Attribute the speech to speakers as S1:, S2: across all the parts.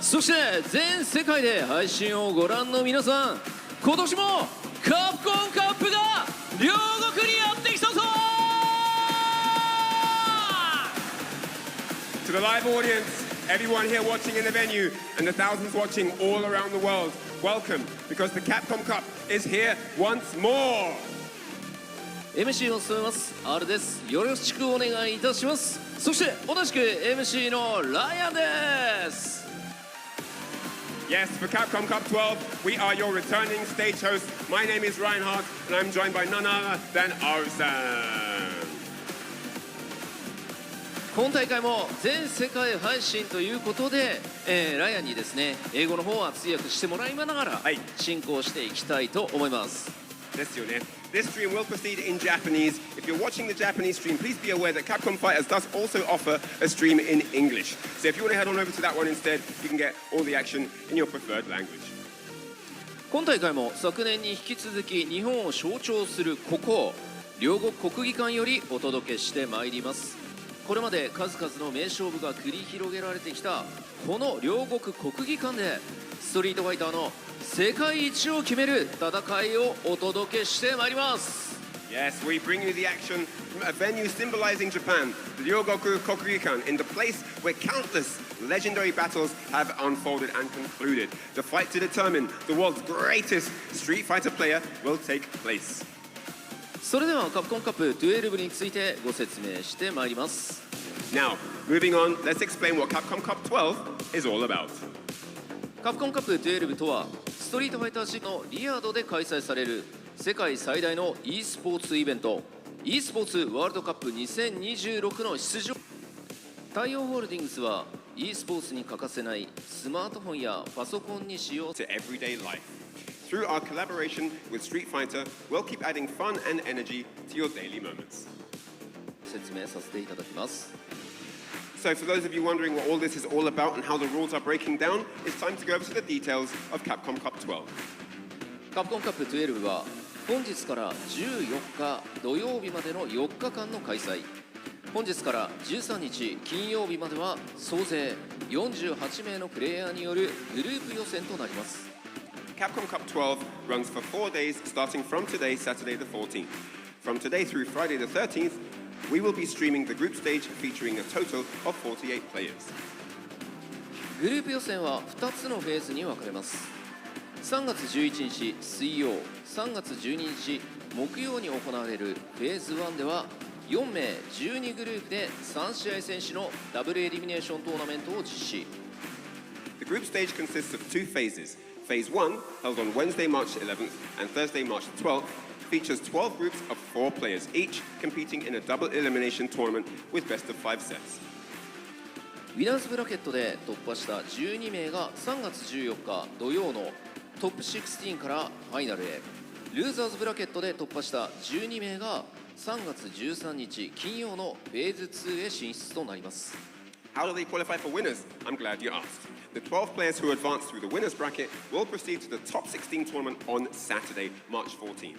S1: そして全世界で配信をご覧の皆さん、今年もカプコンカップが両国にやってきたぞ。
S2: To the live audience, everyone here watching in the venue, and the thousands watching all around the world, welcome, because the Capcom Cup is here once more.
S1: MC を務めますRです。よろしくお願いいたします。そして同じく MC のライアンです。
S2: Yes, for Capcom Cup 12, we are your returning stage host. My name is Reinhardt, and I'm joined by none other than R-san.
S1: 今大会も全世界配信ということで、ライアンにですね、英語の方は通訳してもらいながら進行していきたいと思います。
S2: ですよね。This stream will proceed in Japanese. If you're watching the Japanese stream, please be aware that Capcom Fighters does also offer a stream in English. So if you want to head on over to that one instead, you can get all the action in your preferred language.
S1: 今大会も昨年に引き続き日本を象徴する国宝、両国国技館よりお届けしてまいります。これまで数々の名勝負が繰り広げられてきたこの両国国技館でストリートファイターの世界一を決める戦いをお届けしてまいります。
S2: Yes, we bring you the action from a venue symbolizing Japan, the Ryogoku Kokugikan, in the place where countless legendary battles have unfolded and concluded. The fight to determine the world's greatest Street Fighter player will take place.
S1: それではカプコンカップ12についてご説明してまいります。
S2: Now, moving on, let's explain what Capcom Cup 12 is all about.
S1: カプコンカップ12とはストリートファイターシーのリヤードで開催される世界最大の e スポーツイベント e スポーツワールドカップ2026の出場。太陽ホールディングスは e スポーツに欠かせないスマートフォンやパソコンに使用
S2: To everyday life. Through our collaboration with Street Fighter, we'll keep adding fun and energy to your daily moments.
S1: 説明させていただきます。
S2: So for those of you wondering what all this is all about and how the rules are breaking down, it's time to go over to the details of Capcom Cup 12.
S1: カプコンカップ12は本日から14日土曜日までの4日間の開催。本日から13日金曜日までは総勢48名のプレイヤーによるグループ予選となります。
S2: Capcom Cup 12 runs for 4 days starting from today, Saturday the 14th. From today through Friday the 13th, we will be streaming the group stage featuring a total of 48 players.
S1: グループ予選は2つのフェーズに分かれます。3月11日水曜、3月12日木曜に行われるフェーズ1では4名12グループで3試合選手のダブルエリミネーショントーナメントを実施。
S2: The group stage consists of 2 phases. Phase 1, held on Wednesday, March 11th and Thursday, March 12th, features 12 groups of 4 players each competing in a double elimination tournament with best of 5 sets.
S1: ウィナーズブラケットで突破した12名が3月14日土曜のトップ16からファイナルへ。ルーザーズブラケットで突破した12名が3月13日金曜のフェーズ2へ進出となります。
S2: How do they qualify for winners? I'm glad you asked. The 12 players who advance through the winners bracket will proceed to the top 16 tournament on Saturday, March 14th.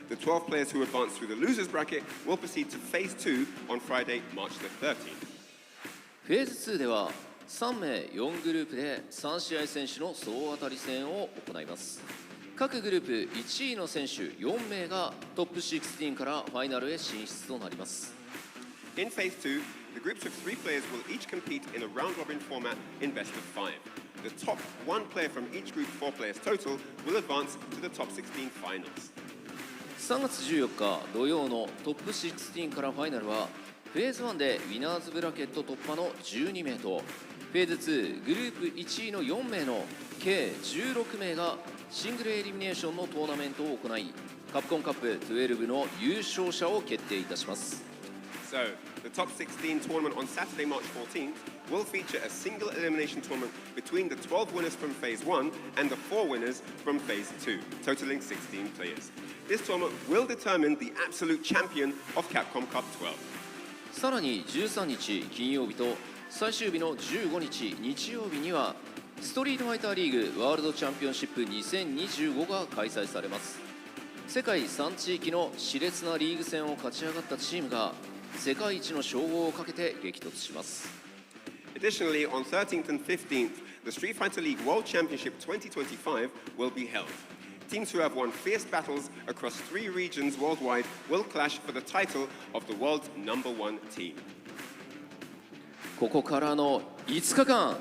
S2: The 12 players who advance through the losers bracket will proceed to phase 2 on Friday, March the 13th.
S1: フェーズ2では3名4グループで3試合選手の総当たり戦を行います。各グループ1位の選手4名がトップ16からファイナルへ進出となります。
S2: In phase 2, the groups of 3 players will each compete in a round-robin format in best of 5. The top 1 player from each group, 4 players total, will advance to the top 16 finals.
S1: 3月14日土曜のトップ16からファイナルはフェーズ1でウィナーズブラケット突破の12名とフェーズ2グループ1位の4名の計16名がシングルエリミネーションのトーナメントを行いカプコンカップ12の優勝者を決定いたします。
S2: So, the top 16 tournament on Saturday, March 14th will feature a single elimination tournament between the 12 winners from phase 1 and the 4 winners from phase 2, totaling 16 players. This tournament will determine the absolute champion of Capcom Cup 12.
S1: さらに13日金曜日と最終日の15日日曜日にはストリートファイターリーグワールドチャンピオンシップ2025が開催されます。世界3地域の熾烈なリーグ戦を勝ち上がったチームが世界一の称号をかけて激突します。
S2: Additionally, on 13th and 15th, the Street Fighter League World Championship 2025 will be held. Teams who have won fierce battles across 3 regions worldwide will clash for the title of the world's #1 team.
S1: ここからの5日間、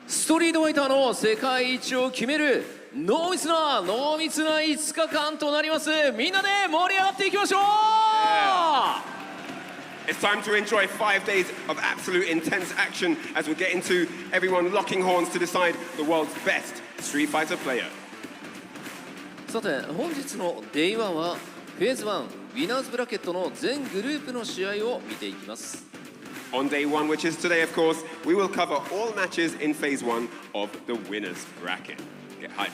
S1: ストリートファイターの世界一を決める濃密な5日間となります。みんなで盛り上がっていきましょう。
S2: It's time to enjoy 5 days of absolute intense action as we get into everyone locking horns to decide the world's best Street Fighter player.
S1: さて、本日の Day1 はフェーズ1ウィナーズブラケットの全グループの試合を見ていきます。
S2: On day 1, which is today, of course, we will cover all matches in phase 1 of the winners bracket. Get hype.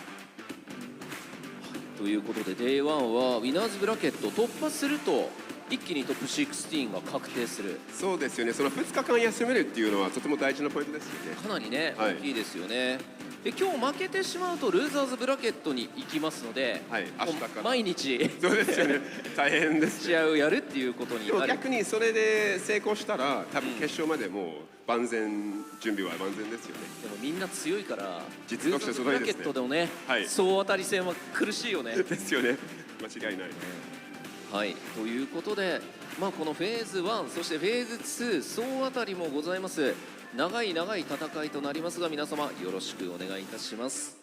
S1: ということで Day1 はウィナーズブラケット突破すると一気にトップ16が確定する。
S2: そうですよね。その2日間休めるっていうのはとても大事なポイントですよね。
S1: かなりね、
S2: はい、
S1: 大きいですよね。で、今日負けてしまうとルーザーズブラケットに行きますので、
S2: はい、明日から
S1: 毎日
S2: そうですよね。大変です、ね、
S1: 試合をやるっていうことになる。
S2: でも逆にそれで成功したら多分決勝までもう万全、準備は万全ですよね。
S1: でもみんな強いから
S2: 実力者すごいですね。
S1: ルーザーズブラケットでもね、
S2: はい、
S1: 総当たり戦は苦しいよね。
S2: ですよね。間違いない。
S1: はい、ということで、このフェーズ1そしてフェーズ2総当たりもございます。長い戦いとなりますが、皆様よろしくお願いいたします。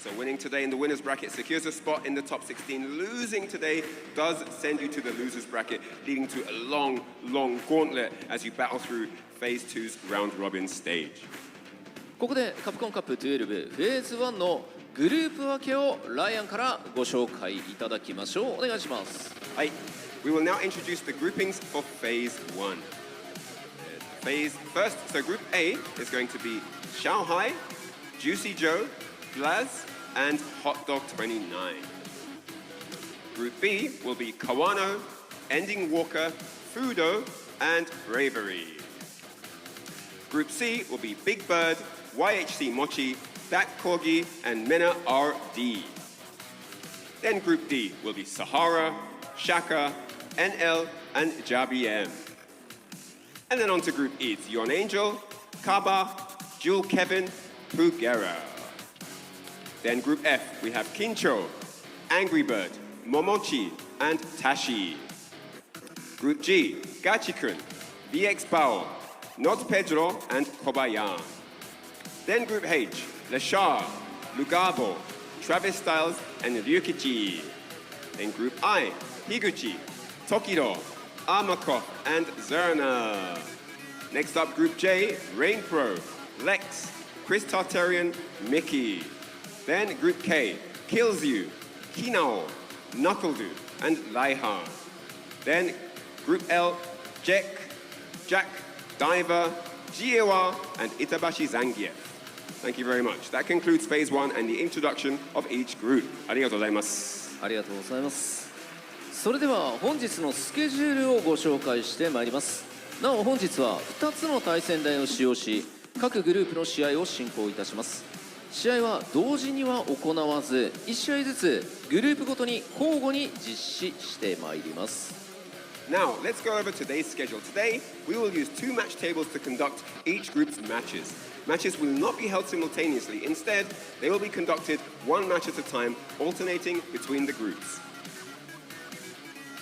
S2: So winning today in the winners bracket secures a spot in the top 16. Losing today does send you to the losers bracket, leading to a long gauntlet as you battle through phase 2's round robin stage.
S1: ここでカプコンカップ12フェーズ1のグループ分けをライアンからご紹介いただきましょう。お願いします。
S2: はい。We will now introduce the groupings for phase 1. First, so group A is going to be Shanghai, Juicy Joe, Blaz, and Hot Dog 29. Group B will be Kawano, Ending Walker, Fudo, and Bravery. Group C will be Big Bird, YHC Mochi, Dak Corgi, and Mena RD. Then Group D will be Sahara, Shaka, NL, and Jabi M. And then on to Group E, it's Yon Angel, Kaba, Jewel Kevin, Pugera. Then Group F, we have Kincho, Angry Bird, Momochi, and Tashi. Group G, Gachikun, VX Bao, Not Pedro, and Kobayan. Then Group H, Leshar, Lugabo, Travis Styles, and Ryukichi. Then Group I, Higuchi, Tokiro, Armakov, and Zerna. Next up, Group J, Rain Pro, Lex, Chris Tartarian, Mickey. Then Group K, Kills You, Kinao, Knuckledu, and Laiha. Then Group L, Jack, Diver, Jiewa, and Itabashi Zangief. Thank you very much. That concludes phase 1 and the introduction of each group. ありがとうございます。
S1: ありがとうございます。それでは本日のスケジュールをご紹介してまいります。なお本日は2つの対戦台を使用し、各グループの試合を進行いたします。試合は同時には行わず、1試合ずつグループごとに交互に実施してまいります。
S2: Now, let's go over today's schedule. Today, we will use 2 match tables to conduct each group's matches. Matches will not be held simultaneously. Instead, they will be conducted 1 match at a time, alternating between the groups.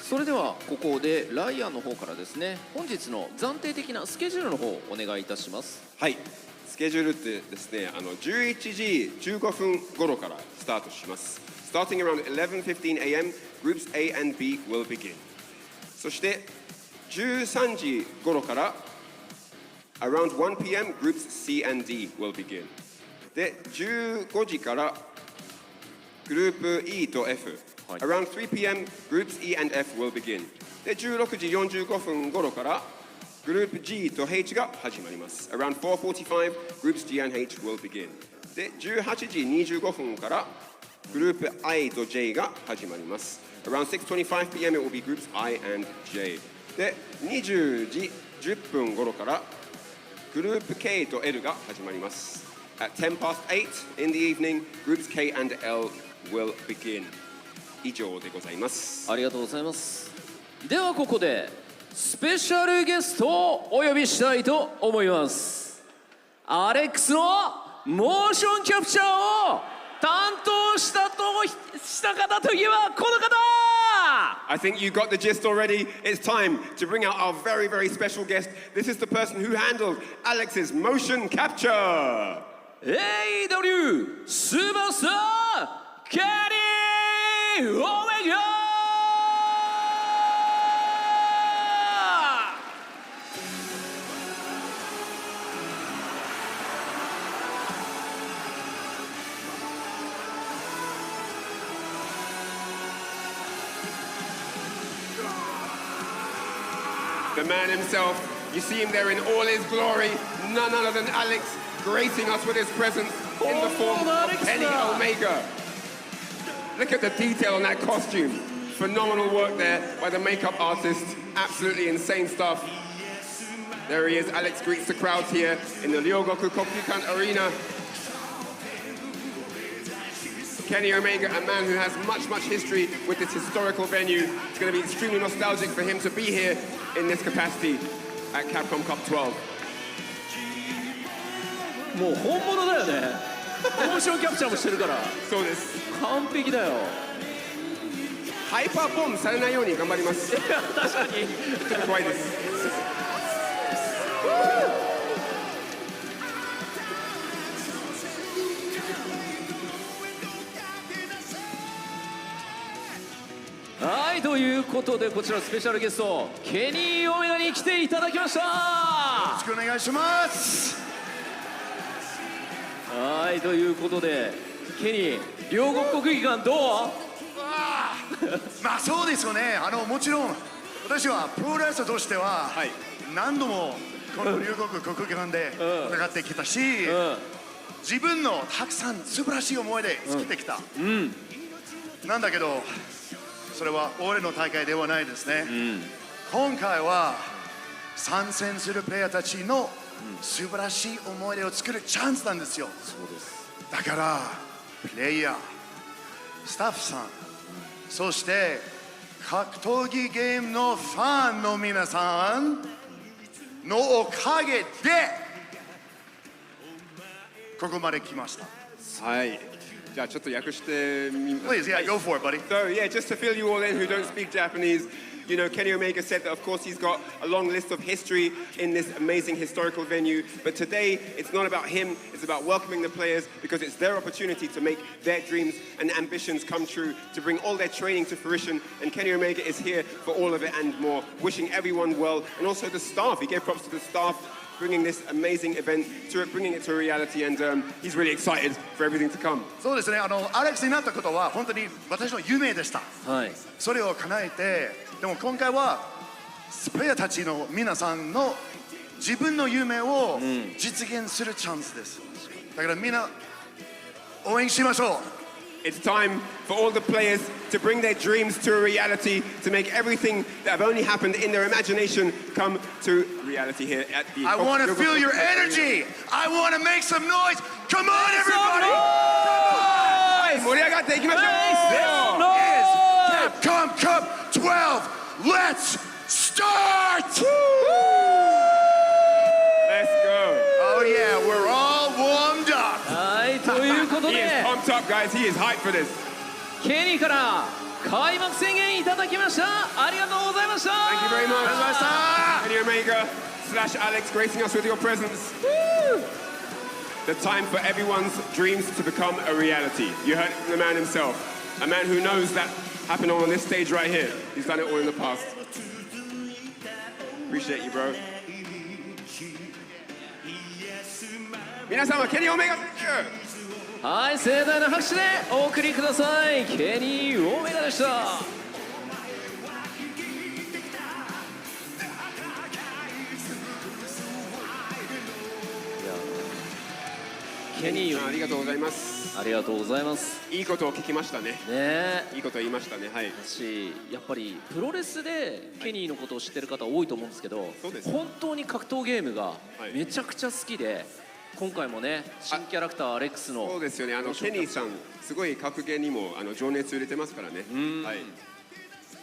S1: それではここでライアンの方からですね、本日の暫定的なスケジュールの方をお願いいたします。
S2: はい。スケジュールってですね、11時15分頃からスタートします。Starting around 11:15 a.m., groups A and B will begin. そして13時頃からaround 1 p.m. groups C and D will begin. で、15時からグループ E と F。Around 3 p.m. groups E and F will begin. で、16時45分頃からグループ G と H が始まります。Around 4:45 groups G and H will begin. で、18時25分からグループ I と J が始まります。Around 6:25 p.m. it will be groups I and J. で、20時10分頃からグループ K と L が始まります。At 8:10 in the evening, groups K and L will begin. 以上でございます。
S1: ありがとうございます。ではここでスペシャルゲストをお呼びしたいと思います。アレックスのモーションキャプチャーを担当した方といえばこの方。
S2: I think you got the gist already. It's time to bring out our very, very special guest. This is the person who handled Alex's motion capture.
S1: AW スーパースターケニー・オメガ。
S2: The man himself, you see him there in all his glory, none other than Alex, gracing us with his presence in the form of Kenny Omega. Look at the detail on that costume. Phenomenal work there by the makeup artist. Absolutely insane stuff. There he is. Alex greets the crowds here in the Ryogoku Kokugikan Arena. Kenny Omega, a man who has much history with this historical venue. It's going to be extremely nostalgic for him to be here in this capacity at Capcom Cup 12.
S1: もう本物だよね。モーションキャプチャーもしてるから。
S2: そうです。
S1: 完璧だよ。
S2: ハイパーボムされないように頑張ります。
S1: 確かに。
S2: ちょっと怖いです。
S1: はい、ということでこちらスペシャルゲストケニー・オメガに来ていただきました。よ
S3: ろしくお願いします。
S1: はい、ということでケニー、両国国技館どう？
S3: まあそうですよね。もちろん私はプロレスラーとしては何度もこの両国国技館で戦ってきたし、自分のたくさん素晴らしい思い出作ってきた。なんだけどそれは俺の大会ではないですね。今回は参戦するプレイヤーたちの素晴らしい思い出を作るチャンスなんですよ。
S1: そうです。
S3: だからプレイヤー、スタッフさん、そして格闘技ゲームのファンの皆さんのおかげでここまで来ました。
S2: はい。じゃあちょっと訳してみます。
S3: Please, yeah, go for it, buddy.
S2: So yeah, just to fill you all in who don't speak Japanese, you know, Kenny Omega said that of course he's got a long list of history in this amazing historical venue, but today it's not about him, it's about welcoming the players because it's their opportunity to make their dreams and ambitions come true, to bring all their training to fruition, and Kenny Omega is here for all of it and more, wishing everyone well, and also the staff. He gave props to the staff, bringing this amazing event to it, bringing it to a reality, and he's really excited for everything to come.
S3: そうですね。アレックスになったことは本当に私の夢でした。
S1: はい。
S3: それを叶えて、でも今回はプレイヤーたちの皆さんの自分の夢を実現するチャンスです。だからみんな応援しましょう。
S2: It's time for all the players to bring their dreams to a reality, to make everything that have only happened in their imagination come to reality here at the...
S3: I want to feel your energy. I want to make some noise. Come on, everybody.
S2: Come on! 盛り上がっていきましょう!
S3: This is Capcom Cup 12. Let's start!
S2: Let's go.
S3: Oh yeah, we're all warmed up.
S1: はい、ということ
S2: He
S1: で
S2: is pumped up, guys. He is hyped for this.
S1: ケニーから開幕宣言いただきました。ありがとうございました。
S2: Thank you very much.
S3: ありがとうございました。
S2: Kenny Omega / Alex gracing us with your presence. The time for everyone's dreams to become a reality. You heard from the man himself. A man who knows that happened on this stage right here. He's done it all in the past. Appreciate you, bro. 皆様、ケニー・オメガ選手。
S1: はい、盛大な拍手でお送りください。ケニー・オメガでした。ケニー、
S2: ありがとうございます。
S1: ありがとうございます。
S2: いいことを聞きましたね。
S1: ねえ、
S2: いいこと言いましたね。はい。
S1: 私やっぱりプロレスでケニーのことを知ってる方多いと思うんですけど、
S2: そうです。
S1: 本当に格闘ゲームがめちゃくちゃ好きで、今回もね新キャラクターアレックスの
S2: そうですよね。ケニーさんすごい格ゲーにも情熱入れてますからね。はい。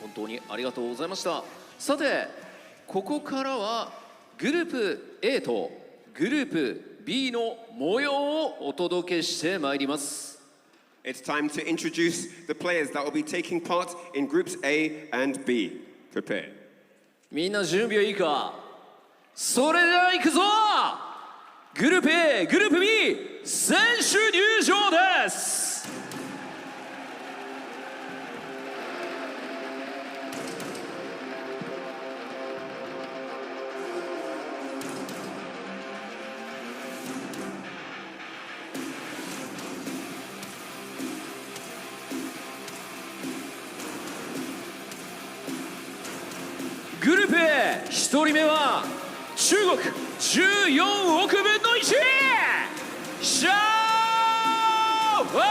S1: 本当にありがとうございました。さてここからはグループ A とグループ B の模様をお届けしてまいります。
S2: It's time to introduce the players that will be taking part in groups A and B. Prepare.
S1: みんな準備はいいか？それでは行くぞ！グループ A、グループ B、選手入場です。グループ A、1人目は中国14億分の1、シャオファイ。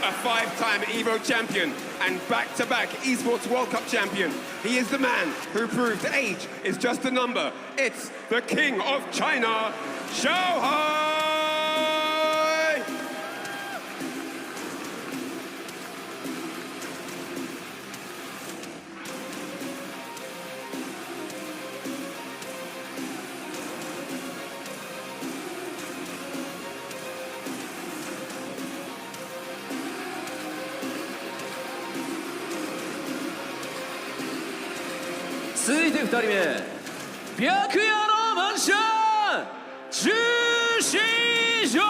S2: A five-time Evo champion and back-to-back Esports World Cup champion. He is the man who proved age is just a number. It's the King of China, Xiaohai!
S1: 続いて2人目、白夜のマンション駐車場。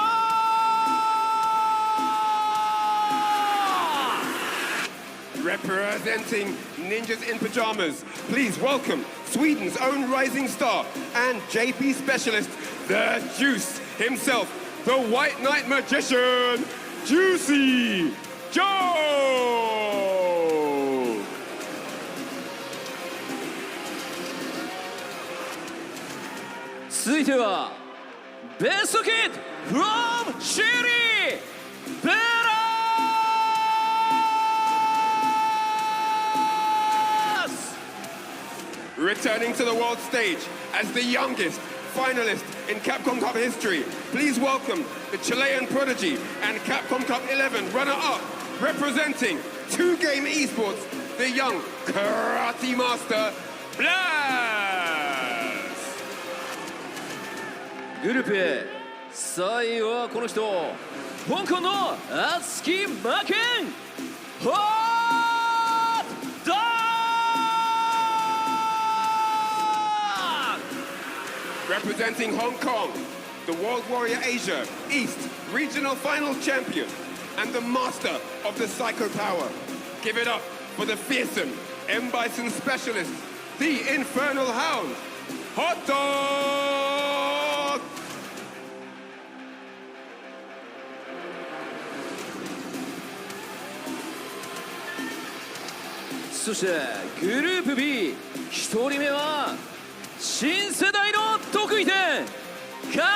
S2: Representing Ninjas in Pajamas, please welcome Sweden's own rising star and JP specialist, the Juice himself, the White Knight magician, Juicy Joe!
S1: 続いてはベストキッド from シリベラース。
S2: Returning to the world stage as the youngest finalist in Capcom Cup history, please welcome the Chilean prodigy and Capcom Cup 11 runner-up, representing 2-game esports, the young karate master, Blast!
S1: グループ A、 最後はこの人、香港の熱き魔剣ホットドッグ。
S2: Representing Hong Kong, the World Warrior Asia East Regional Final Champion and the master of the Psycho Power. Give it up for the fearsome M. Bison specialist, the Infernal Hound, Hot Dog!
S1: そしてグループ B、 1人目は新世代の得意点カワ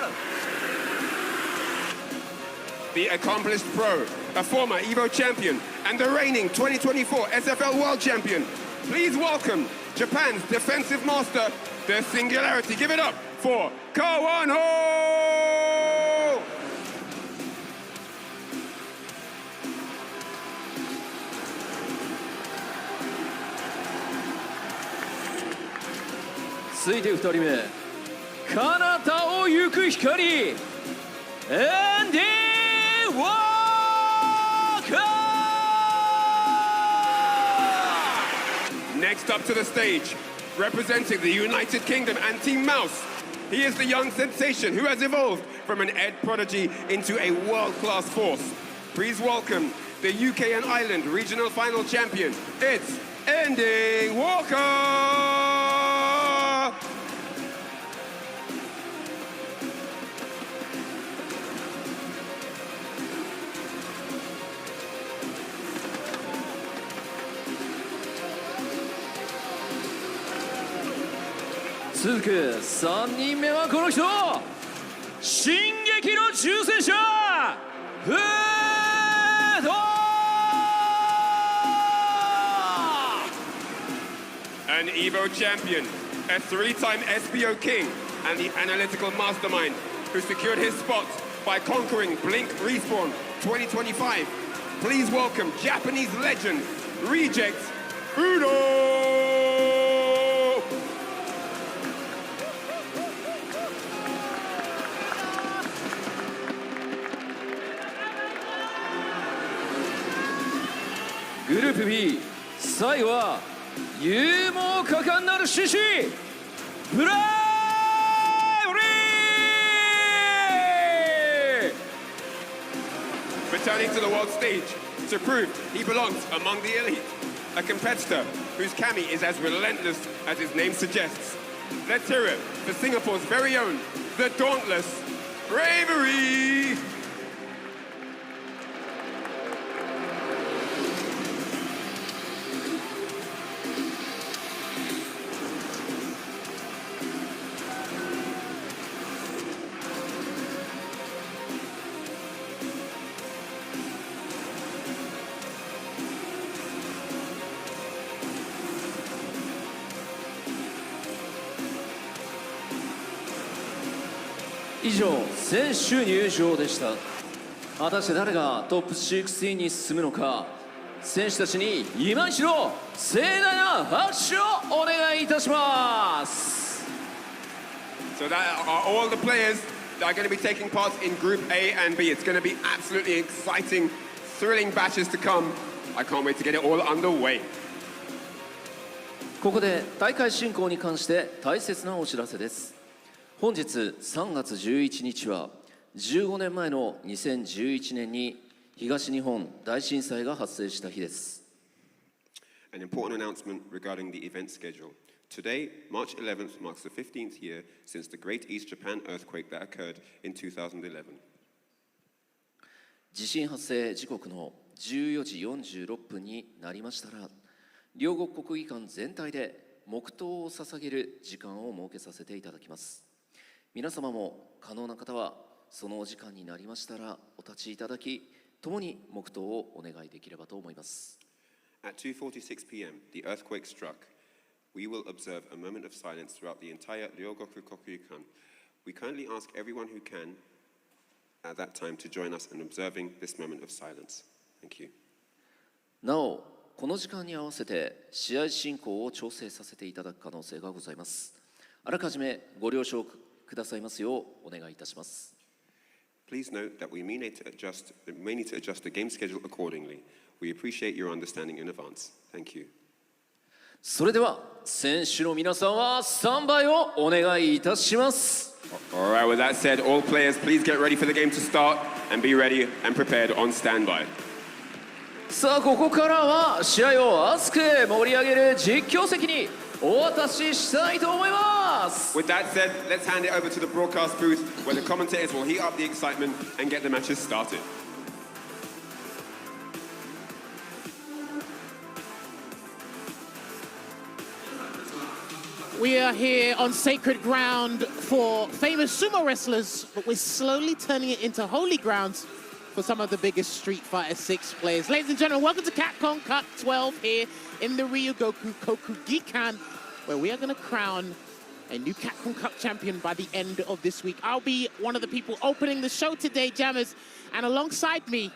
S1: ール。
S2: The accomplished pro, a former Evo champion and the reigning 2024 SFL World Champion. Please welcome Japan's defensive master, the Singularity. Give it up for Kawano!
S1: 続いて2人目、彼方を行く光エンディウォーカー。
S2: Next up to the stage, representing the United Kingdom and Team Mouse. He is the young sensation who has evolved from an Ed prodigy into a world-class force. Please welcome the UK and Ireland regional final champion. It's Ending Walker!
S1: 続く3人目はこの人、進撃の重戦車フード。
S2: An Evo champion, a 3-time SBO king, and the analytical mastermind who secured his spot by conquering Blink Respawn 2025. Please welcome Japanese legend, Reject, Uno!
S1: グループ B 最後は勇猛果敢なる獅子ブライオリー
S2: Returning to the world stage to prove he belongs among the elite. A competitor whose kami is as relentless as his name suggests. Let's hear it for Singapore's very own, the Dauntless Bravery!
S1: 以上選手入場でした。果たして誰がトップ16に進むのか、選手たちに今一度盛大な拍手をお願いいたします。
S2: So that are all the players that are going to be taking part in Group A and B. It's going to be absolutely exciting, thrilling matches to come. I can't wait to get it all underway.
S1: ここで大会進行に関して大切なお知らせです。本日3月11日は15年前の2011年に東日本大震災が発生した日です。
S2: An important announcement regarding the event schedule. Today, March 11th, marks the 15th year since the Great East Japan earthquake that occurred in 2011.
S1: 地震発生時刻の14時46分になりましたら、両国国技館全体で黙祷を捧げる時間を設けさせていただきます。皆様も可能な方はそのお時間になりましたらお立ちいただき、共に黙祷をお願いできればと思います。
S2: At 2:46 p.m., the earthquake struck. We will observe a moment of silence throughout the entire Ryogoku Kokugikan. We kindly ask everyone who can at that time to join us in observing this moment of silence. Thank you.
S1: なお、この時間に合わせて試合進行を調整させていただく可能性がございます。あらかじめご了承くださいますようお願いいたします。
S2: Please note that we may need to adjust the game schedule accordingly. We appreciate your understanding in advance. Thank you.
S1: それでは選手の皆さんはスタンバイをお願いいたします。
S2: All right, with that said, all players, please get ready for the game to start and be ready and prepared on standby.
S1: さあここからは試合を熱く盛り上げる実況席にお渡ししたいと思います。
S2: With that said, let's hand it over to the broadcast booth where the commentators will heat up the excitement and get the matches started.
S4: We are here on sacred ground for famous sumo wrestlers, but we're slowly turning it into holy grounds for some of the biggest Street Fighter 6 players. Ladies and gentlemen, welcome to Capcom Cup 12 here in the Ryogoku Kokugikan, where we are going to crown a new Capcom Cup champion by the end of this week. I'll be one of the people opening the show today, Jammers, and alongside me,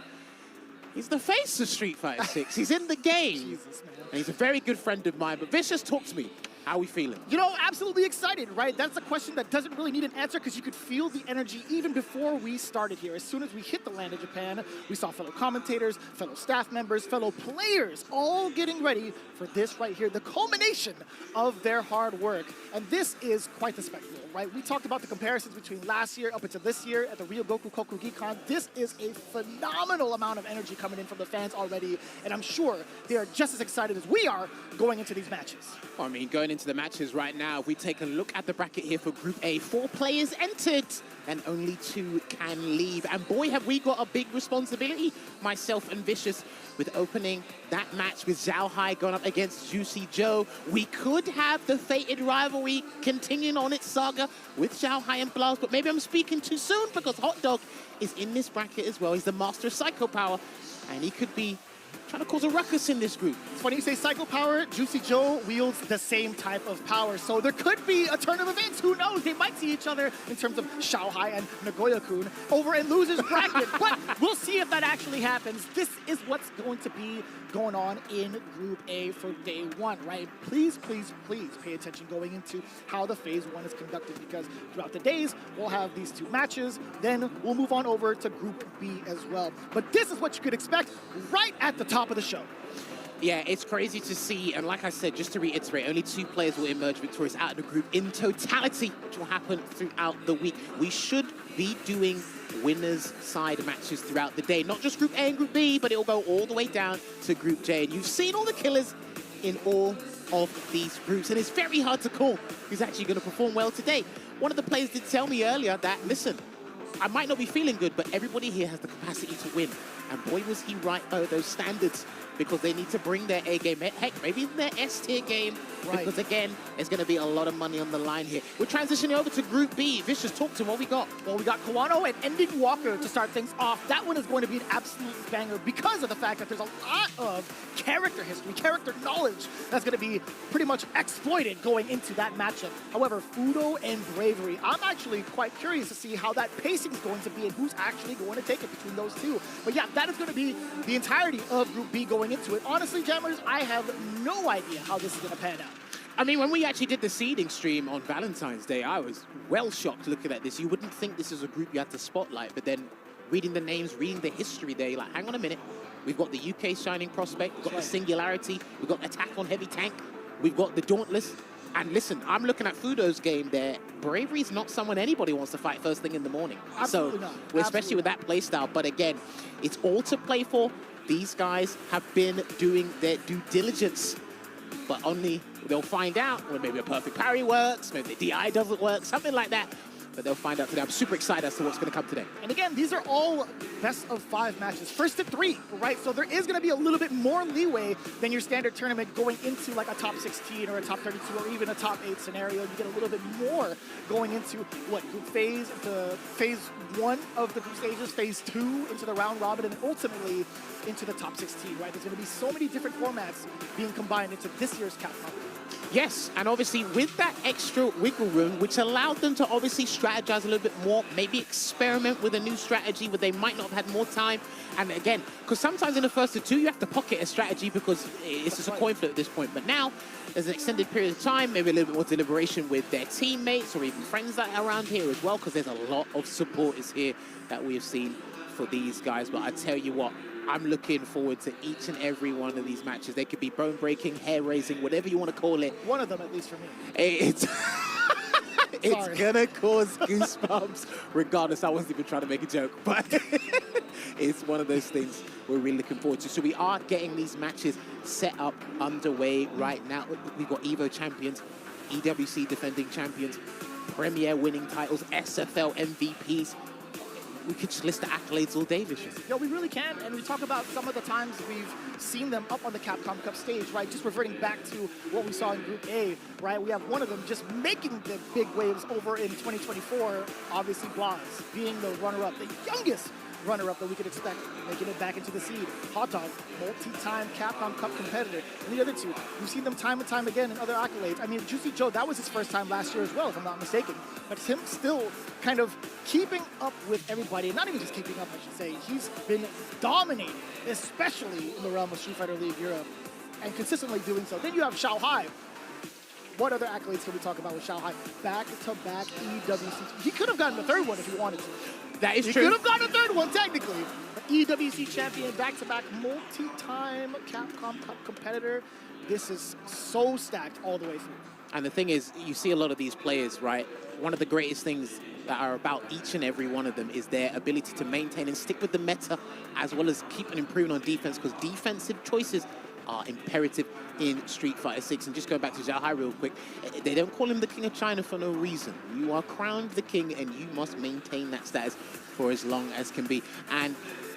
S4: he's the face of Street Fighter 6. He's in the game,
S5: Jesus, man.
S4: and he's a very good friend of mine. But Vicious, talk to me. How are we feeling?
S5: You know, absolutely excited, right? That's a question that doesn't really need an answer because you could feel the energy even before we started here. As soon as we hit the land of Japan, we saw fellow commentators, fellow staff members, fellow players all getting ready for this right here, the culmination of their hard work. And this is quite the spectacle, right? We talked about the comparisons between last year up until this year at the Ryogoku Kokugikan. This is a phenomenal amount of energy coming in from the fans already, and I'm sure they are just as excited as we are going into these matches.
S4: I mean, going into the matches right now, if we take a look at the bracket here for Group A, 4 players entered and only 2 can leave. And boy, have we got a big responsibility, myself and Vicious, with opening that match with Zhao Hai going up against Juicy Joe. We could have the fated rivalry continuing on its saga with Zhao Hai and Blast, but maybe I'm speaking too soon because Hot Dog is in this bracket as well. He's the master of Psycho Power, and he could be trying to cause a ruckus in this group.
S5: It's funny you say Psycho Power. Juicy Joe wields the same type of power. So there could be a turn of events. Who knows? They might see each other in terms of Xiaohai and Nagoya-kun over in losers bracket. But we'll see if that actually happens. This is what's going to be going on in Group A for day one, right? Please, please, please pay attention going into how the Phase 1 is conducted, because throughout the days, we'll have these two matches. Then we'll move on over to Group B as well. But this is what you could expect right at the top of the show.
S4: Yeah, it's crazy to see, and like I said, just to reiterate, only 2 players will emerge victorious out of the group in totality, which will happen throughout the week. We should be doing winners' side matches throughout the day, not just Group A and Group B, but it will go all the way down to Group J. And you've seen all the killers in all of these groups, and it's very hard to call who's actually going to perform well today. One of the players did tell me earlier that, listen, I might not be feeling good, but everybody here has the capacity to win. And boy, was he right by those standards, because they need to bring their A game. Heck, maybe even their S tier game, right? Because again, there's going to be a lot of money on the line here. We're transitioning over to Group B. Vicious, talk to what we got.
S5: Well, we got Kawano and Ending Walker to start things off. That one is going to be an absolute banger because of the fact that there's a lot of character history, character knowledge that's going to be pretty much exploited going into that matchup. However, Fudo and Bravery, I'm actually quite curious to see how that pacing is going to be and who's actually going to take it between those two. But yeah, that is going to be the entirety of Group B going into it. Honestly, Jammers, I have no idea how this is going to pan out.
S4: I mean, when we actually did the seeding stream on Valentine's Day, I was well shocked looking at this. You wouldn't think this is a group you had to spotlight, but then reading the names, reading the history there, you're like, hang on a minute. We've got the UK Shining Prospect, we've got the Singularity, we've got Attack on Heavy Tank, we've got the Dauntless. And listen, I'm looking at Fudo's game there. Bravery is not someone anybody wants to fight first thing in the morning.
S5: Absolutely
S4: so,
S5: not.
S4: Especially with that playstyle. But again, it's all to play for. These guys have been doing their due diligence, but only they'll find out when maybe a perfect parry works, maybe the DI doesn't work, something like that. But they'll find out today. I'm super excited as to what's going to come today.
S5: And again, these are all best of 5 matches. First to 3, right? So there is going to be a little bit more leeway than your standard tournament going into like a top 16 or a top 32 or even a top 8 scenario. You get a little bit more going into what group phase, the phase 1 of the group stages, phase 2 into the round robin, and ultimately into the top 16, right? There's going to be so many different formats being combined into this year's Capcom Cup.
S4: Yes, and obviously with that extra wiggle room, which allowed them to obviously strategize a little bit more, maybe experiment with a new strategy where they might not have had more time. And again, because sometimes in the first 2, you have to pocket a strategy because it's just a coin flip at this point. But now there's an extended period of time, maybe a little bit more deliberation with their teammates or even friends that are around here as well, because there's a lot of supporters here that we have seen for these guys. But I tell you what, I'm looking forward to each and every one of these matches. They could be bone-breaking, hair-raising, whatever you want to call it.
S5: One of them, at least for me.
S4: It's gonna cause goosebumps regardless. I wasn't even trying to make a joke, but it's one of those things we're really looking forward to. So we are getting these matches set up underway right now. We've got EVO champions, EWC defending champions, Premier winning titles, SFL MVPs. We could just list the accolades all day, Vicious.
S5: Yeah, we really can, and we talk about some of the times we've seen them up on the Capcom Cup stage, right? Just reverting back to what we saw in Group A, right? We have one of them just making the big waves over in 2024, obviously Blas, being the runner-up, the youngest runner-up that we could expect, making it back into the seed. Hot Dog, multi-time Capcom Cup competitor. And the other two, we've seen them time and time again in other accolades. I mean, Juicy Joe, that was his first time last year as well, if I'm not mistaken. But him still kind of keeping up with everybody, not even just keeping up, I should say. He's been dominating, especially in the realm of Street Fighter League Europe, and consistently doing so. Then you have Xiaohai. What other accolades can we talk about with Xiaohai? Back-to-back EWC. He could have gotten the third one if he wanted to.
S4: That is
S5: He
S4: true.
S5: could have gotten a third one, technically. But EWC champion, back-to-back, multi-time Capcom Cup competitor. This is so stacked all the way through.
S4: And the thing is, you see a lot of these players, right? One of the greatest things that are about each and every one of them is their ability to maintain and stick with the meta, as well as keep on improving on defense, because defensive choices are imperative in Street Fighter 6. And just going back to Xiaohai real quick, they don't call him the King of China for no reason. You are crowned the king, and you must maintain that status for as long as can be. And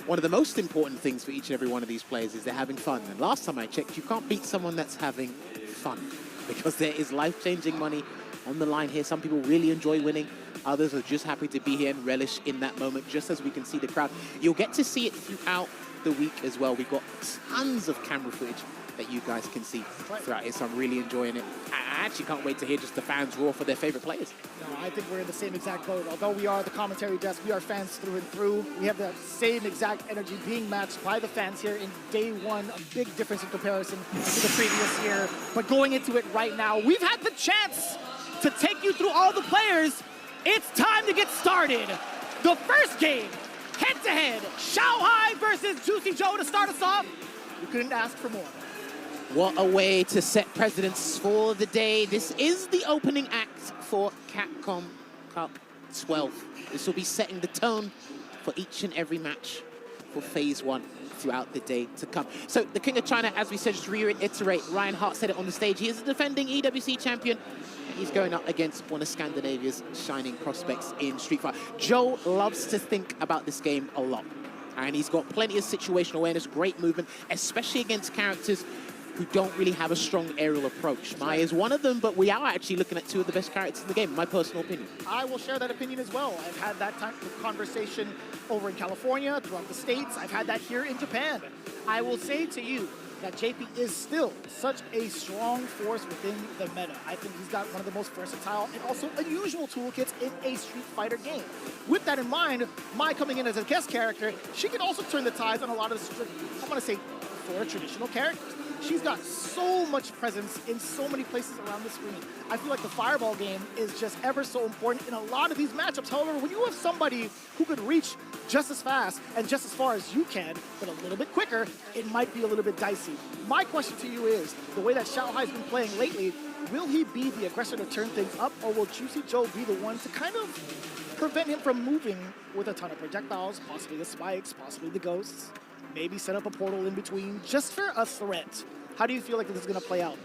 S4: one of the most important things for each and every one of these players is they're having fun. And last time I checked, you can't beat someone that's having fun, because there is life-changing money on the line here. Some people really enjoy winning. Others are just happy to be here and relish in that moment, just as we can see the crowd. You'll get to see it throughout the week as well. We've got tons of camera footage that you guys can see throughout it, so I'm really enjoying it. I actually can't wait to hear just the fans roar for their favorite players.
S5: No, I think we're in the same exact boat. Although we are the commentary desk, we are fans through and through. We have that same exact energy being matched by the fans here in day one. A big difference in comparison to the previous year. But going into it right now, we've had the chance to take you through all the players. It's time to get started. The first game, head-to-head, Xiaohai versus Juicy Joe to start us off. We couldn't ask for more.
S4: What a way to set precedents for the day. This is the opening act for Capcom Cup 12. This will be setting the tone for each and every match for Phase 1 throughout the day to come. So the King of China, as we said, just to reiterate, Ryan Hart said it on the stage, he is the defending EWC champion. He's going up against one of Scandinavia's shining prospects in Street Fighter. Joe loves to think about this game a lot, and he's got plenty of situational awareness, great movement, especially against characters who don't really have a strong aerial approach. Mai is one of them, but we are actually looking at two of the best characters in the game, in my personal opinion.
S5: I will share that opinion as well. I've had that type of conversation over in California, throughout the States. I've had that here in Japan. I will say to you that JP is still such a strong force within the meta. I think he's got one of the most versatile and also unusual toolkits in a Street Fighter game. With that in mind, Mai coming in as a guest character, she can also turn the tides on a lot of the, I'm gonna say, for traditional characters. She's got so much presence in so many places around the screen. I feel like the Fireball game is just ever so important in a lot of these matchups. However, when you have somebody who could reach just as fast and just as far as you can, but a little bit quicker, it might be a little bit dicey. My question to you is, the way that Xiaohai's been playing lately, will he be the aggressor to turn things up, or will Juicy Joe be the one to kind of prevent him from moving with a ton of projectiles, possibly the spikes, possibly the ghosts? Maybe set up a portal in between just for a threat. How do you feel like this is going to play out?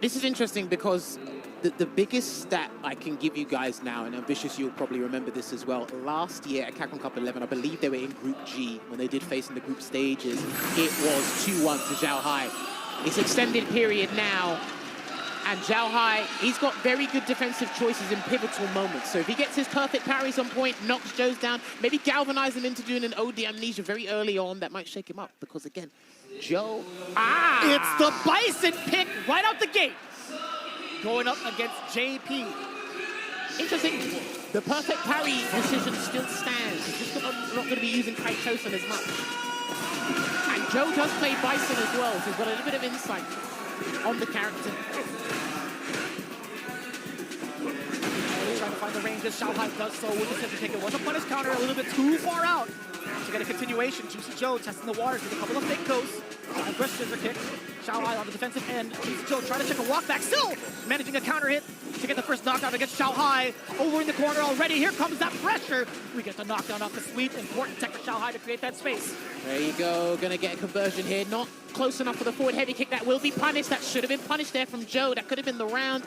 S4: This is interesting because the biggest stat I can give you guys now, and Ambitious, you'll probably remember this as well. Last year at Capcom Cup 11, I believe they were in Group G when they did face in the group stages. It was 2-1 to Xiaohai. It's extended period now, and Xiaohai, he's got very good defensive choices in pivotal moments. So if he gets his perfect parries on point, knocks Joe's down, maybe galvanize him into doing an OD amnesia very early on, that might shake him up. Because again, Joe,
S5: It's the Bison pick right out the gate. Going up against JP.
S4: Interesting. The perfect parry decision still stands. He's just not going to be using Kaitosen as much. And Joe does play Bison as well, so he's got a little bit of insight on the character.
S5: Trying to find the range as Xiaohai does so with the scissor kick. It was a punish counter a little bit too far out. To get a continuation, Juicy Joe testing the waters with a couple of fake ghosts. Brush scissor kick. Xiaohai on the defensive end. Juicy Joe trying to check a walk back, still managing a counter hit to get the first knockdown against Xiaohai. Over in the corner already. Here comes that pressure. We get the knockdown off the sweep. Important tech for Xiaohai to create that space.
S4: There you go. Gonna get a conversion here. Not close enough for the forward heavy kick. That will be punished. That should have been punished there from Joe. That could have been the round.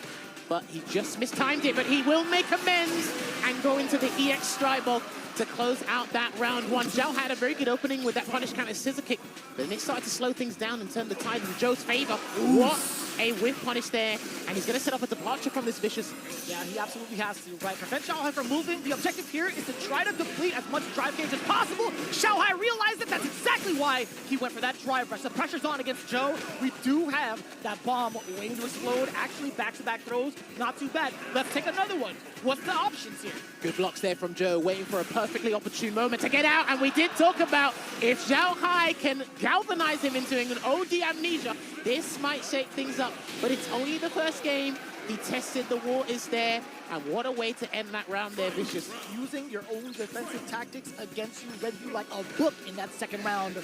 S4: But he just mistimed it. But he will make amends and go into the EX strike ball to close out that round one. Zhao had a very good opening with that punish counter scissor kick, but then it started to slow things down and turn the tide in Joe's favor. What a whiff punish there, and he's going to set up a departure from this Vicious.
S5: Yeah, he absolutely has to, right? Prevent Xiaohai from moving. The objective here is to try to complete as much drive gauge as possible. Xiaohai realized that that's exactly why he went for that drive rush. The pressure's on against Joe. We do have that bomb waiting to explode. Actually, back-to-back throws, not too bad. Let's take another one. What's the options here?
S4: Good blocks there from Joe, waiting for a perfectly opportune moment to get out. And we did talk about if Xiaohai can galvanize him into an OD amnesia, this might shake things up. But it's only the first game. He tested the waters there. And what a way to end that round there, Vicious.
S5: Using your own defensive tactics against you, read you like a book in that second round.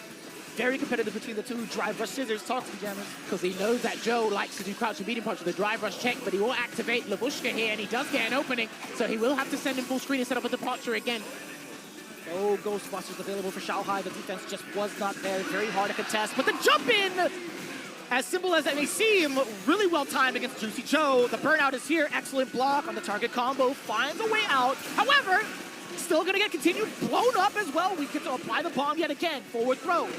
S5: Very competitive between the two. Drive rush scissors. Talk to me, Jammers.
S4: Because he knows that Joe likes to do crouch and beating punch with the drive rush check, but he will activate Labushka here, and he does get an opening. So he will have to send him full screen and set up a departure again.
S5: No Ghostbusters available for Xiaohai. The defense just was not there. Very hard to contest. But the jump in, as simple as it may seem, really well timed against Juicy Joe. The burnout is here. Excellent block on the target combo. Finds a way out. However, still going to get continued blown up as well. We get to apply the bomb yet again. Forward throw.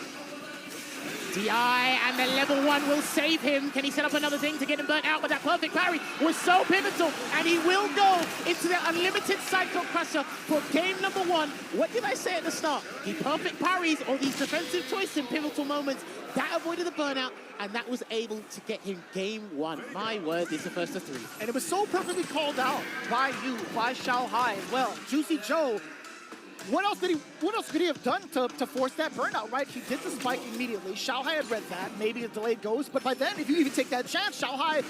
S4: DI, and the level 1 will save him. Can he set up another thing to get him burnt out? But that perfect parry was so pivotal, and he will go into the unlimited cycle crusher for game number 1. What did I say at the start? The perfect parries or these defensive choices in pivotal moments, that avoided the burnout, and that was able to get him game 1. My word, it's the first of 3.
S5: And it was so perfectly called out by you, by Xiaohai as well. Juicy Joe, what else could he have done to force that burnout, right? He did the spike immediately. Xiaohai had read that, maybe a delayed ghost, but by then, if you even take that chance, Xiaohai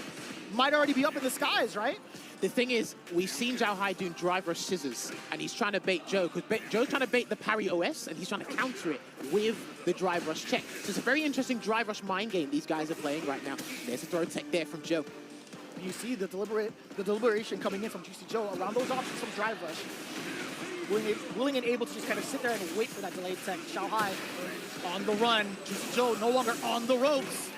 S5: might already be up in the skies, right?
S4: The thing is, we've seen Xiaohai doing drive rush scissors, and he's trying to bait Joe, because Joe's trying to bait the parry OS, and he's trying to counter it with the drive rush check. So it's a very interesting drive rush mind game these guys are playing right now. There's a throw tech there from Joe.
S5: You see the deliberation coming in from Juicy Joe around those options from drive rush. Willing and able to just kind of sit there and wait for that delayed tech. Xiaohai on the run. Juicy Joe no longer on the ropes.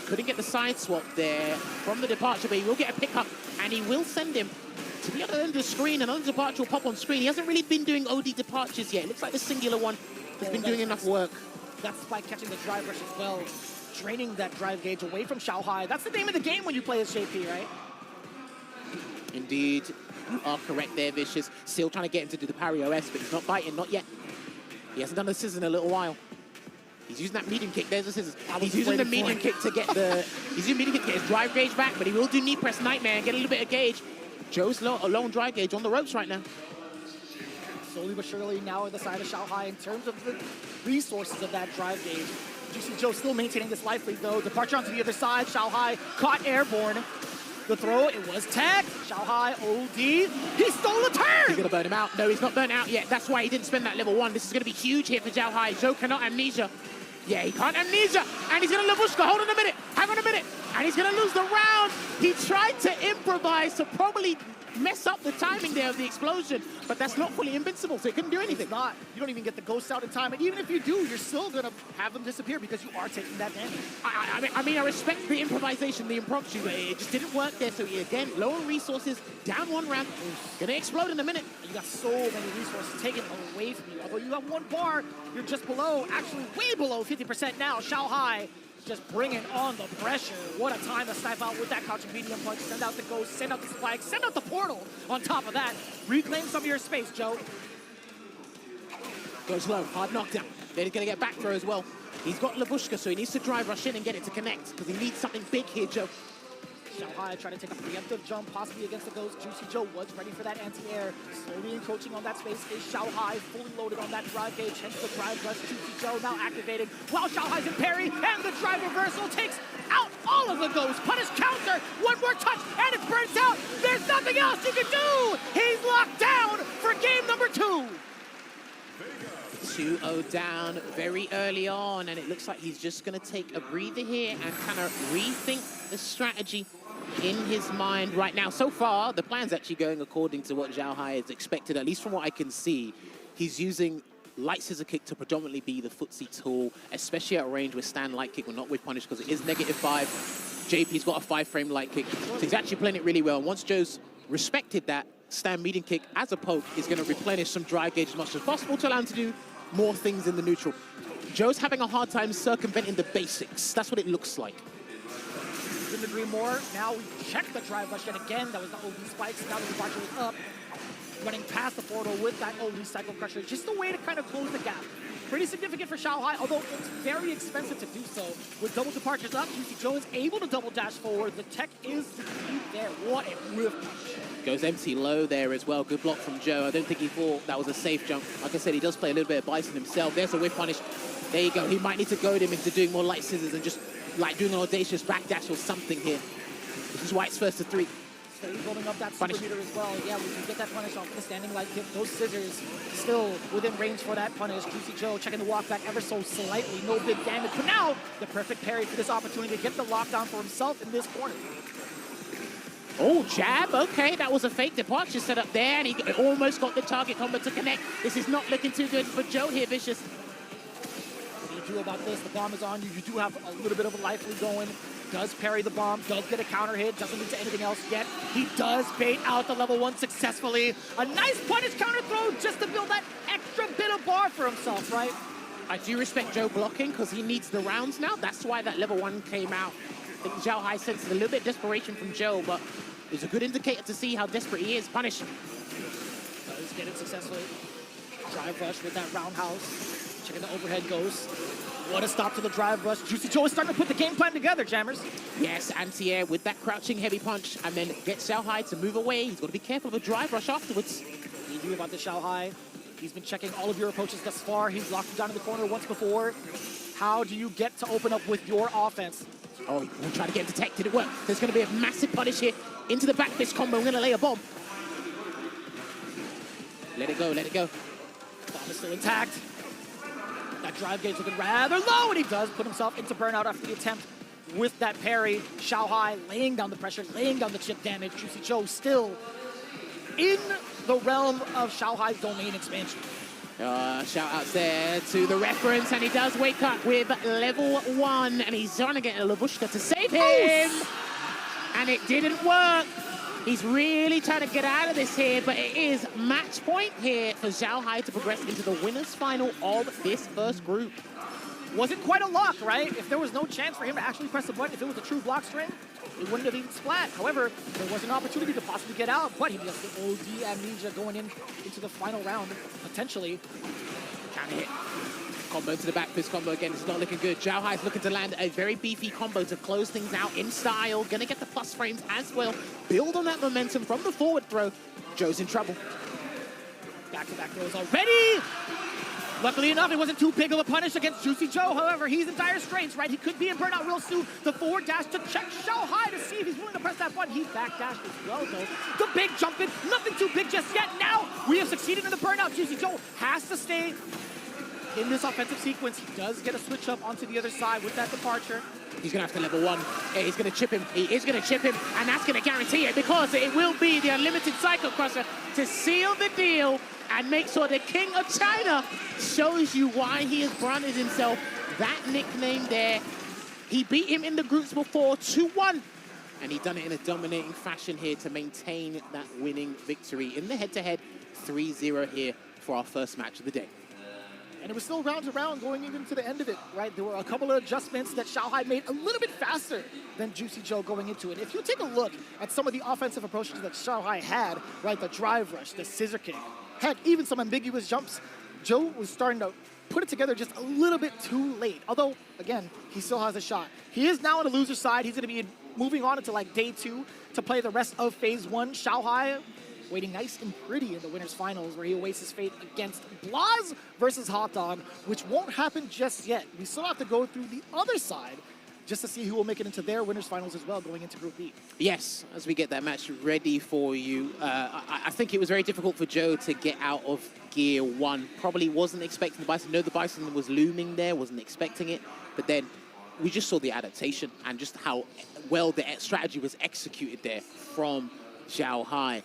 S4: Couldn't get the side swap there from the departure, but he will get a pickup, and he will send him to the other end of the screen. Another departure will pop on screen. He hasn't really been doing OD departures yet. It looks like the singular one has been doing enough work.
S5: That's by catching the drive rush as well. Draining that drive gauge away from Xiaohai. That's the name of the game when you play as JP, right?
S4: Indeed. You are correct there, Vicious. Still trying to get him to do the parry OS, but he's not biting, not yet. He hasn't done the scissors in a little while. He's using that medium kick. There's the scissors. He's using the medium kick to get the... He's using medium kick to get his drive gauge back, but he will do knee press Nightmare and get a little bit of gauge. Joe's low on drive gauge on the ropes right now.
S5: Slowly but surely now on the side of Xiaohai in terms of the resources of that drive gauge. Juicy Joe still maintaining this life lead though. Departure onto the other side. Xiaohai caught airborne. The throw, it was tagged. Xiaohai OD. He stole a turn!
S4: He's going to burn him out. No, he's not burnt out yet. That's why he didn't spend that level 1. This is going to be huge here for Xiaohai. Joe cannot amnesia. Yeah, he can't amnesia. And he's going to Labushka. Hold on a minute. Hang on a minute. And he's going to lose the round. He tried to improvise to probably mess up the timing there of the explosion, but that's not fully invincible, so he couldn't do anything.
S5: It's not. You don't even get the ghost out in time, and even if you do, you're still going to have them disappear because you are taking that damage.
S4: I mean, I respect the improvisation, the impromptu, but it just didn't work there. So again, lower resources, down 1 round, gonna explode in a minute.
S5: You got so many resources taken away from you. Although you have 1 bar, you're just below, actually way below 50% now. Xiaohai just bringing on the pressure. What a time to snipe out with that crouching medium punch. Send out the ghost, send out the spike, send out the portal on top of that. Reclaim some of your space, Joe.
S4: Goes low, hard knockdown. Then he's gonna get back throw as well. He's got Labushka, so he needs to drive rush in and get it to connect, because he needs something big here, Joe.
S5: Xiaohai trying to take a preemptive jump, possibly against the ghost. Juicy Joe was ready for that anti-air. Slowly encroaching on that space is Xiaohai, fully loaded on that drive gauge, hence the drive rush. Juicy Joe now activated while Xiaohai's in parry, and the drive reversal takes out all of the ghosts. Punish counter, 1 more touch, and it burns out. There's nothing else you can do. He's locked down for game number 2.
S4: 2-0 down very early on, and it looks like he's just going to take a breather here and kind of rethink the strategy in his mind right now. So far, the plan's actually going according to what Xiaohai has expected, at least from what I can see. He's using light scissor kick to predominantly be the footsie tool, especially at range with stand light kick, but not with punish, because it is -5. JP's got a 5-frame light kick, so he's actually playing it really well. And once Joe's respected that, stand medium kick as a poke is going to replenish some drive gauge as much as possible to allow him to do more things in the neutral. Joe's having a hard time circumventing the basics. That's what it looks like.
S5: Couldn't agree more. Now we check the drive rush yet again. That was the OD spikes. Now the departure was up. Running past the portal with that OD cycle crusher. Just a way to kind of close the gap. Pretty significant for Xiaohai, although it's very expensive to do so. With double departures up, Juicy Joe is able to double dash forward. The tech is there. What a whiff punch.
S4: Goes empty low there as well. Good block from Joe. I don't think he thought that was a safe jump. Like I said, he does play a little bit of Bison himself. There's a whiff punish. There you go. He might need to goad him into doing more light scissors and just like doing an audacious backdash or something here. This is why it's first to 3.
S5: So he's building up that super meter as well. Yeah, we can get that punish off the standing light kick. Those scissors still within range for that punish. Juicy Joe checking the walk back ever so slightly. No big damage. But now, the perfect parry for this opportunity to get the lockdown for himself in this corner.
S4: Oh, jab. Okay, that was a fake departure set up there, and he almost got the target combo to connect. This is not looking too good for Joe here, Vicious.
S5: What do you do about this? The bomb is on you. You do have a little bit of a life lead going. Does parry the bomb, does get a counter hit, doesn't lead to anything else yet. He does bait out the level 1 successfully. A nice punish counter throw just to build that extra bit of bar for himself, right?
S4: I do respect Joe blocking because he needs the rounds now. That's why that level 1 came out. I think Zhao Hai sensed a little bit of desperation from Joe, but it's a good indicator to see how desperate he is. Punish.
S5: Does get it successfully. Drive rush with that roundhouse. Checking the overhead ghost. What a stop to the drive rush. Juicy Joe is starting to put the game plan together, Jammers.
S4: Yes, anti-air with that crouching heavy punch, and then get Zhao Hai to move away. He's got to be careful of a drive rush afterwards.
S5: You knew about the Zhao Hai. He's been checking all of your approaches thus far. He's locked you down in the corner once before. How do you get to open up with your offense?
S4: Oh, we'll try to get him detected. It worked. There's going to be a massive punish here into the back fist combo. We're going to lay a bomb. Let it go, let it go.
S5: Bomb is still intact. That drive game's looking rather low, and he does put himself into burnout after the attempt with that parry. Zhao Hai laying down the pressure, laying down the chip damage. Juicy Joe still in the realm of Zhao Hai's domain expansion.
S4: Shout out there to the reference, and he does wake up with level 1, and he's trying to get a Labushka to save him, and it didn't work. He's really trying to get out of this here, but it is match point here for Zhao Hai to progress into the winner's final of this first group.
S5: Wasn't quite a lock, right? If there was no chance for him to actually press the button, if it was a true block string, it wouldn't have even splat. However, there was an opportunity to possibly get out, but he does the OD amnesia going into the final round, potentially.
S4: Can hit. Combo to the back fist combo again. It's not looking good. Zhao Hai is looking to land a very beefy combo to close things out in style. Gonna get the plus frames as well. Build on that momentum from the forward throw. Joe's in trouble.
S5: Back-to-back throws already. Luckily enough, it wasn't too big of a punish against Juicy Joe. However, he's in dire straits, right? He could be in burnout real soon. The forward dash to check Zhao Hai to see if he's willing to press that button. He's backdashed as well, though. The big jump in, nothing too big just yet. Now, we have succeeded in the burnout. Juicy Joe has to stay in this offensive sequence. He does get a switch up onto the other side with that departure.
S4: He's going to have to level 1. He's going to chip him. He is going to chip him, and that's going to guarantee it because it will be the unlimited Psycho Crusher to seal the deal and make sure the King of China shows you why he has branded himself that nickname there. He beat him in the groups before 2-1, and he done it in a dominating fashion here to maintain that winning victory in the head-to-head 3-0 here for our first match of the day.
S5: And it was still round to round going into the end of it, right? There were a couple of adjustments that Zhao Hai made a little bit faster than Juicy Joe going into it. If you take a look at some of the offensive approaches that Zhao Hai had, right? The drive rush, the scissor kick, heck, even some ambiguous jumps, Joe was starting to put it together just a little bit too late. Although, again, he still has a shot. He is now on the loser side. He's going to be moving on into like day 2 to play the rest of phase 1. Zhao Hai waiting nice and pretty in the winner's finals where he awaits his fate against Blaz versus Hot Dog, which won't happen just yet. We still have to go through the other side just to see who will make it into their winner's finals as well going into Group B.
S4: Yes, as we get that match ready for you, I think it was very difficult for Joe to get out of Gear 1. Probably wasn't expecting the Bison. No, the Bison was looming there, wasn't expecting it. But then we just saw the adaptation and just how well the strategy was executed there from Zhao Hai.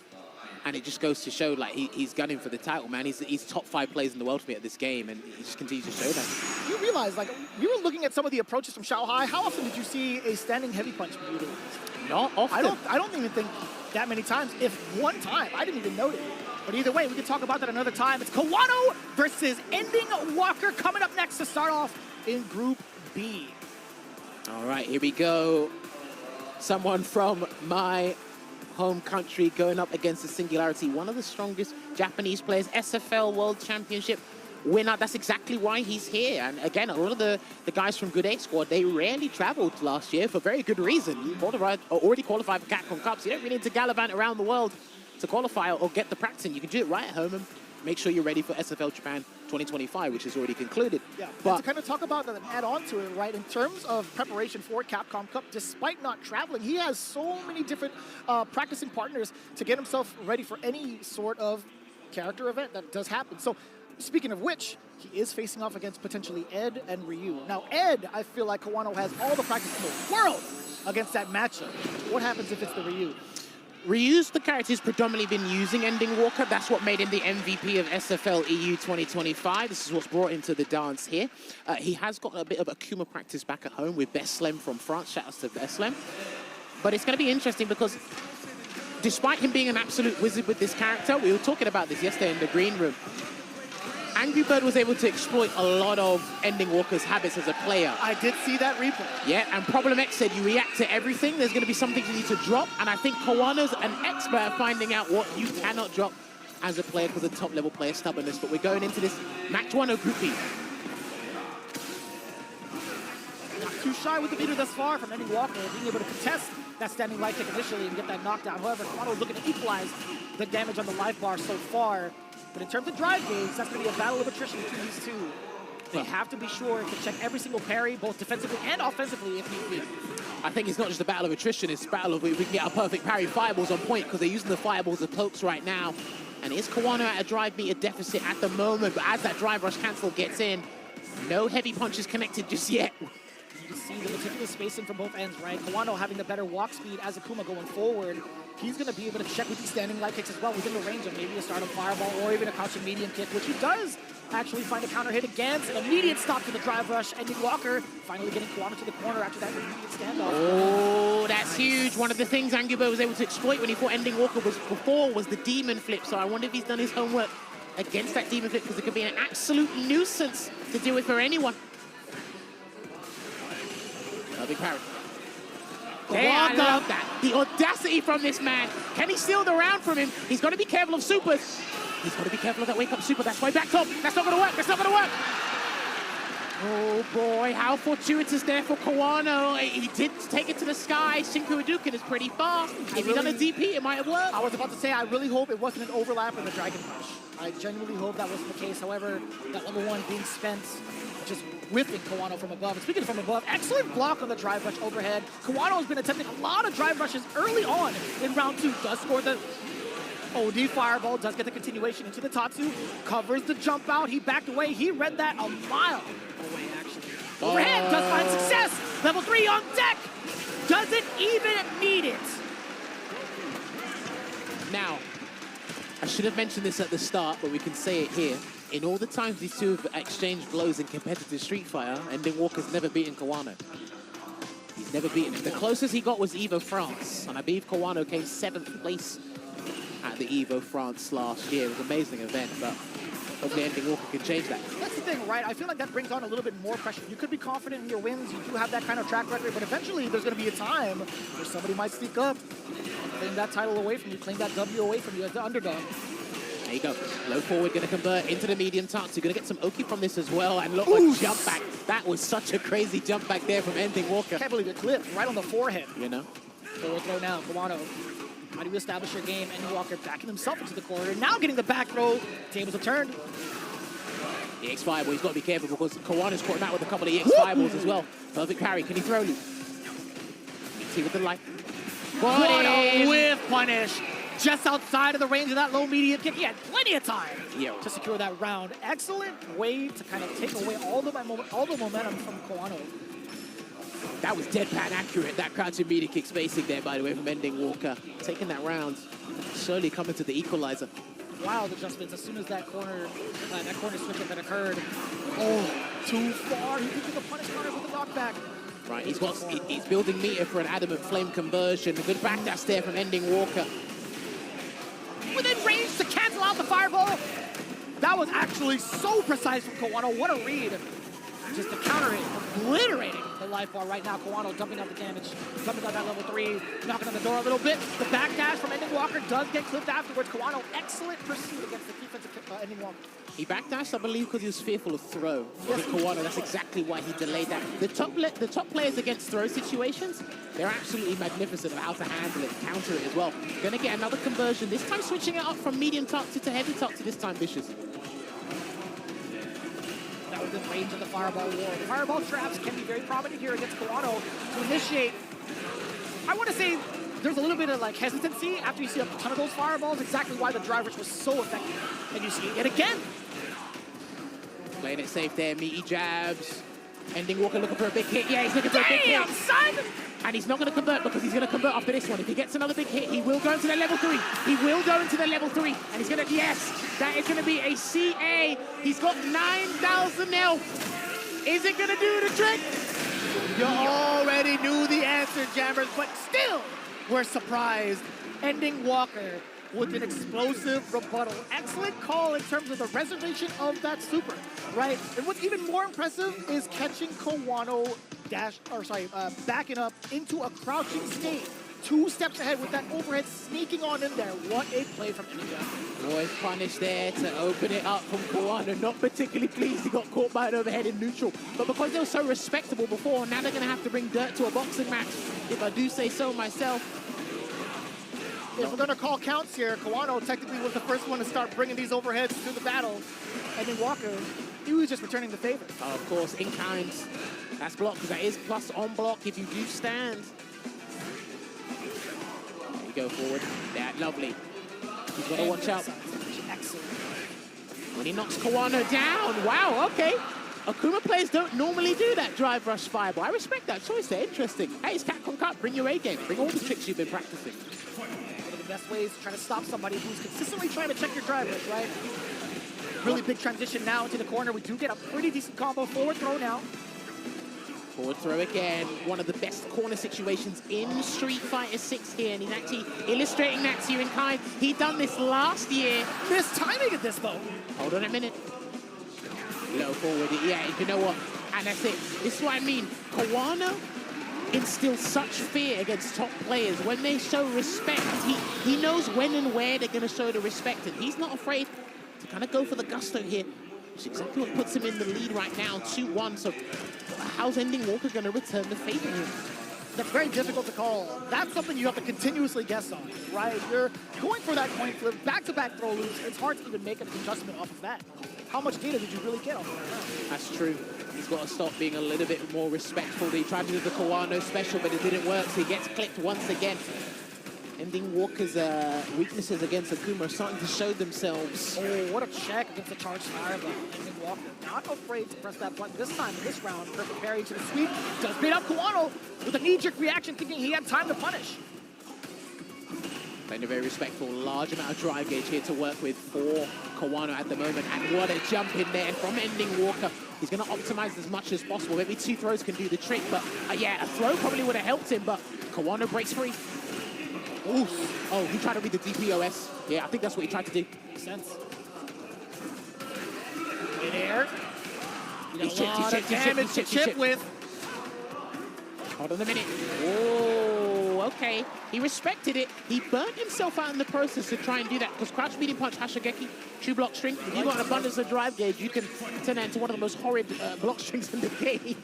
S4: And it just goes to show, like, he's gunning for the title, man. He's top 5 players in the world for me at this game, and he just continues to show that.
S5: You realize, like, we were looking at some of the approaches from Zhao Hai. How often did you see a standing heavy punch be utilized?
S4: Not often.
S5: I don't even think that many times. If one time, I didn't even notice. But either way, we can talk about that another time. It's Kawano versus Ending Walker coming up next to start off in Group B.
S4: All right, here we go. Someone from my home country going up against the Singularity, one of the strongest Japanese players, SFL World Championship winner. That's exactly why he's here. And again, a lot of the guys from Good 8 squad, they rarely traveled last year for very good reason. You already qualified for Capcom Cups. You don't really need to gallivant around the world to qualify or get the practice in. You can do it right at home and make sure you're ready for SFL Japan 2025, which is already concluded.
S5: Yeah,
S4: but
S5: to kind of talk about that and add on to it, right, in terms of preparation for Capcom Cup, despite not traveling, he has so many different practicing partners to get himself ready for any sort of character event that does happen. So, speaking of which, he is facing off against potentially Ed and Ryu. Now, Ed, I feel like Kawano has all the practice in the world against that matchup. What happens if it's the Ryu?
S4: Ryu's the character who's predominantly been using Ending Walker. That's what made him the MVP of SFL EU 2025. This is what's brought him to the dance here. He has got a bit of Akuma practice back at home with Beslem from France. Shout out to Beslem. But it's going to be interesting because despite him being an absolute wizard with this character, we were talking about this yesterday in the green room, Angry Bird was able to exploit a lot of Ending Walker's habits as a player.
S5: I did see that replay.
S4: Yeah, and Problem X said you react to everything. There's going to be some things you need to drop, and I think Kawano's an expert at finding out what you cannot drop as a player because of top-level player stubbornness. But we're going into this match 1 of Group B.
S5: Not too shy with the meter thus far from Ending Walker, being able to contest that standing light kick initially and get that knockdown. However, Kawano's looking to equalize the damage on the life bar so far. But in terms of drive games, that's going to be a battle of attrition between these two. They have to be sure to check every single parry, both defensively and offensively, if need be.
S4: I think it's not just a battle of attrition, it's a battle of if we can get a perfect parry. Fireballs on point, because they're using the fireballs as cloaks right now. And is Kawano at a drive meter deficit at the moment? But as that drive rush cancel gets in, no heavy punches connected just yet.
S5: You can see the meticulous spacing from both ends, right? Kawano having the better walk speed as Akuma going forward. He's going to be able to check with these standing light kicks as well within the range of maybe a stardom fireball or even a crouching medium kick, which he does actually find a counter hit against. An immediate stop to the drive rush. Ending Walker finally getting Kawano to the corner after that immediate standoff.
S4: Oh, that's huge. One of the things Angubo was able to exploit when he fought Ending Walker was the demon flip. So I wonder if he's done his homework against that demon flip, because it could be an absolute nuisance to deal with for anyone. A big parry. Yeah, I love that. The audacity from this man. Can he steal the round from him? He's got to be careful of supers. He's got to be careful of that wake-up super. That's why back top. That's not going to work. That's not going to work. Oh, boy. How fortuitous there for Kawano. He did take it to the sky. Shinku Hadouken is pretty fast. If he'd done a DP, it might have worked.
S5: I was about to say, I really hope it wasn't an overlap in the Dragon Rush. I genuinely hope that wasn't the case. However, that level 1 being spent, just whipping Kawano from above. And speaking of from above, excellent block on the drive rush overhead. Kawano has been attempting a lot of drive rushes early on in round 2. Does score the OD fireball, does get the continuation into the Tatsu, covers the jump out. He backed away. He read that a mile away, actually. Overhead does find success. Level 3 on deck. Doesn't even need it.
S4: Now, I should have mentioned this at the start, but we can say it here. In all the times these two have exchanged blows in competitive Street Fighter, Ending Walker's never beaten Kawano. He's never beaten him. The closest he got was Evo France, and I believe Kawano came 7th place at the Evo France last year. It was an amazing event, but hopefully Ending Walker can change that.
S5: That's the thing, right? I feel like that brings on a little bit more pressure. You could be confident in your wins. You do have that kind of track record, but eventually there's going to be a time where somebody might sneak up, claim that title away from you, claim that W away from you as the underdog.
S4: There you go. Low forward, going to convert into the medium Tatsu. Going to get some Oki from this as well. And look, a jump back. That was such a crazy jump back there from Ending Walker.
S5: Can't believe it clipped right on the forehead.
S4: You know?
S5: Forward throw now, Kawano. How do you establish your game? Ending Walker backing himself into the corner. Now getting the back throw. Tables have turned.
S4: The X Fireball, he's got to be careful because Kawano's caught him out with a couple of EX Fireballs as well. Perfect parry. Can he throw loop? See with the light.
S5: What a whiff punish. Just outside of the range of that low medium kick. He had plenty of time to secure that round. Excellent way to kind of take away all the momentum from Kawano.
S4: That was deadpan accurate, that crouching medium kick spacing there, by the way, from Ending Walker. Taking that round, slowly coming to the equalizer.
S5: Wild adjustments as soon as that corner switch up that occurred. Oh, too far. He took the punish counter with the knockback.
S4: Right, he's building meter for an adamant flame conversion. A good backdash there from Ending Walker.
S5: Within range to cancel out the fireball. That was actually so precise from Kawano. What a read. Just to counter it, obliterating the life bar right now. Kawano dumping out the damage, dumping out that level 3, knocking on the door a little bit. The backdash from Ending Walker does get clipped afterwards. Kawano, excellent pursuit against the defensive Ending Walker.
S4: He backdashed, I believe, because he was fearful of throw. Yes. Kawano, that's exactly why he delayed that. The top players against throw situations, they're absolutely magnificent of how to handle it, counter it as well. Gonna get another conversion, this time switching it up from medium Tatsu to heavy Tatsu this time, Vicious.
S5: That was in range of the fireball war. The fireball traps can be very prominent here against Kawano to initiate. I want to say there's a little bit of like hesitancy after you see a ton of those fireballs, exactly why the drive rush was so effective. And you see it again.
S4: Playing it safe there, meaty jabs. Ending Walker looking for a big hit. Yeah, he's looking for a big hit.
S5: Damn, son!
S4: And he's not going to convert because he's going to convert after this one. If he gets another big hit, he will go into the level 3. He will go into the level 3. And he's going to, yes, that is going to be a CA. He's got 9,000 health. Is it going to do the trick?
S5: You already knew the answer, Jammers, but still, we're surprised. Ending Walker with an explosive rebuttal. Excellent call in terms of the reservation of that super, right? And what's even more impressive is catching Kawano backing up into a crouching state. 2 steps ahead with that overhead sneaking on in there. What a play from India.
S4: Boys punished there to open it up from Kawano. Not particularly pleased he got caught by an overhead in neutral. But because they were so respectable before, now they're going to have to bring dirt to a boxing match, if I do say so myself.
S5: If we're going to call counts here, Kawano technically was the first one to start bringing these overheads to the battle. And then Walker, he was just returning the favor.
S4: Of course, in kind. That's blocked because that is plus on block if you do stand. Go forward. Yeah, lovely. He's got to watch out.
S5: Excellent.
S4: When he knocks Kawano down. Wow, okay. Akuma players don't normally do that drive rush fireball. I respect that choice there. Interesting. Hey, it's Capcom Cup. Bring your A game. Bring all the tricks you've been practicing.
S5: One of the best ways to try to stop somebody who's consistently trying to check your drive rush, right? Really big transition now into the corner. We do get a pretty decent combo. Forward throw now.
S4: Forward throw again. One of the best corner situations in Street Fighter 6 here, and he's actually illustrating that to you in kind. He done this last year.
S5: Missed timing at this, though.
S4: Hold on a minute. Low forward. Yeah, you know what? And that's it. This is what I mean. Kawano instills such fear against top players. When they show respect, he knows when and where they're going to show the respect, and he's not afraid to kind of go for the gusto here. Which exactly what puts him in the lead right now, 2-1. So how's Ending Walker going to return the favor here?
S5: That's very difficult to call. That's something you have to continuously guess on, right? You're going for that coin flip, back-to-back throw loops. It's hard to even make an adjustment off of that. How much data did you really get off of that?
S4: That's true. He's got to stop being a little bit more respectful. He tried to do the Kawano special, but it didn't work, so he gets clipped once again. Ending Walker's weaknesses against Akuma are starting to show themselves.
S5: Oh, what a check against the charged fireball. Ending Walker not afraid to press that button this time in this round. Perfect parry to the sweep. Does beat up Kawano with a knee-jerk reaction, thinking he had time to punish.
S4: Playing a very respectful, large amount of drive gauge here to work with for Kawano at the moment. And what a jump in there from Ending Walker. He's going to optimize as much as possible. Maybe 2 throws can do the trick, but yeah, a throw probably would have helped him, but Kawano breaks free. Oof. Oh, he tried to read the DPOS. Yeah, I think that's what he tried to do.
S5: Makes sense. Mid-air.
S4: He chipped
S5: with.
S4: Hold on a minute. Oh, okay. He respected it. He burnt himself out in the process to try and do that, because crouch medium punch, Hashigeki, 2 block string. If you've got an abundance of drive gauge, you can turn that into one of the most horrid block strings in the game.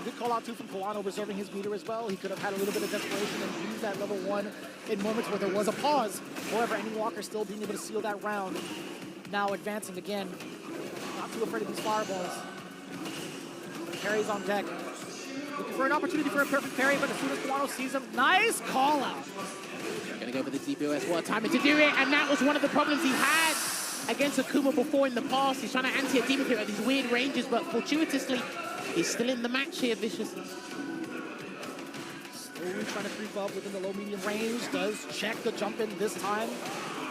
S5: Good call out too from Kawano, reserving his meter as well. He could have had a little bit of desperation and used that level 1 in moments where there was a pause. However, Ending Walker still being able to seal that round. Now advancing again. Not too afraid of these fireballs. Parry's on deck. Looking for an opportunity for a perfect parry, but as soon as Kawano sees him, nice call out.
S4: Gonna go for the DPOS. What a timing to do it, and that was one of the problems he had against Akuma before in the past. He's trying to anti a demon hero at these weird ranges, but fortuitously, he's still in the match here, Vicious.
S5: Slowly trying to creep up within the low-medium range. Does check the jump in this time.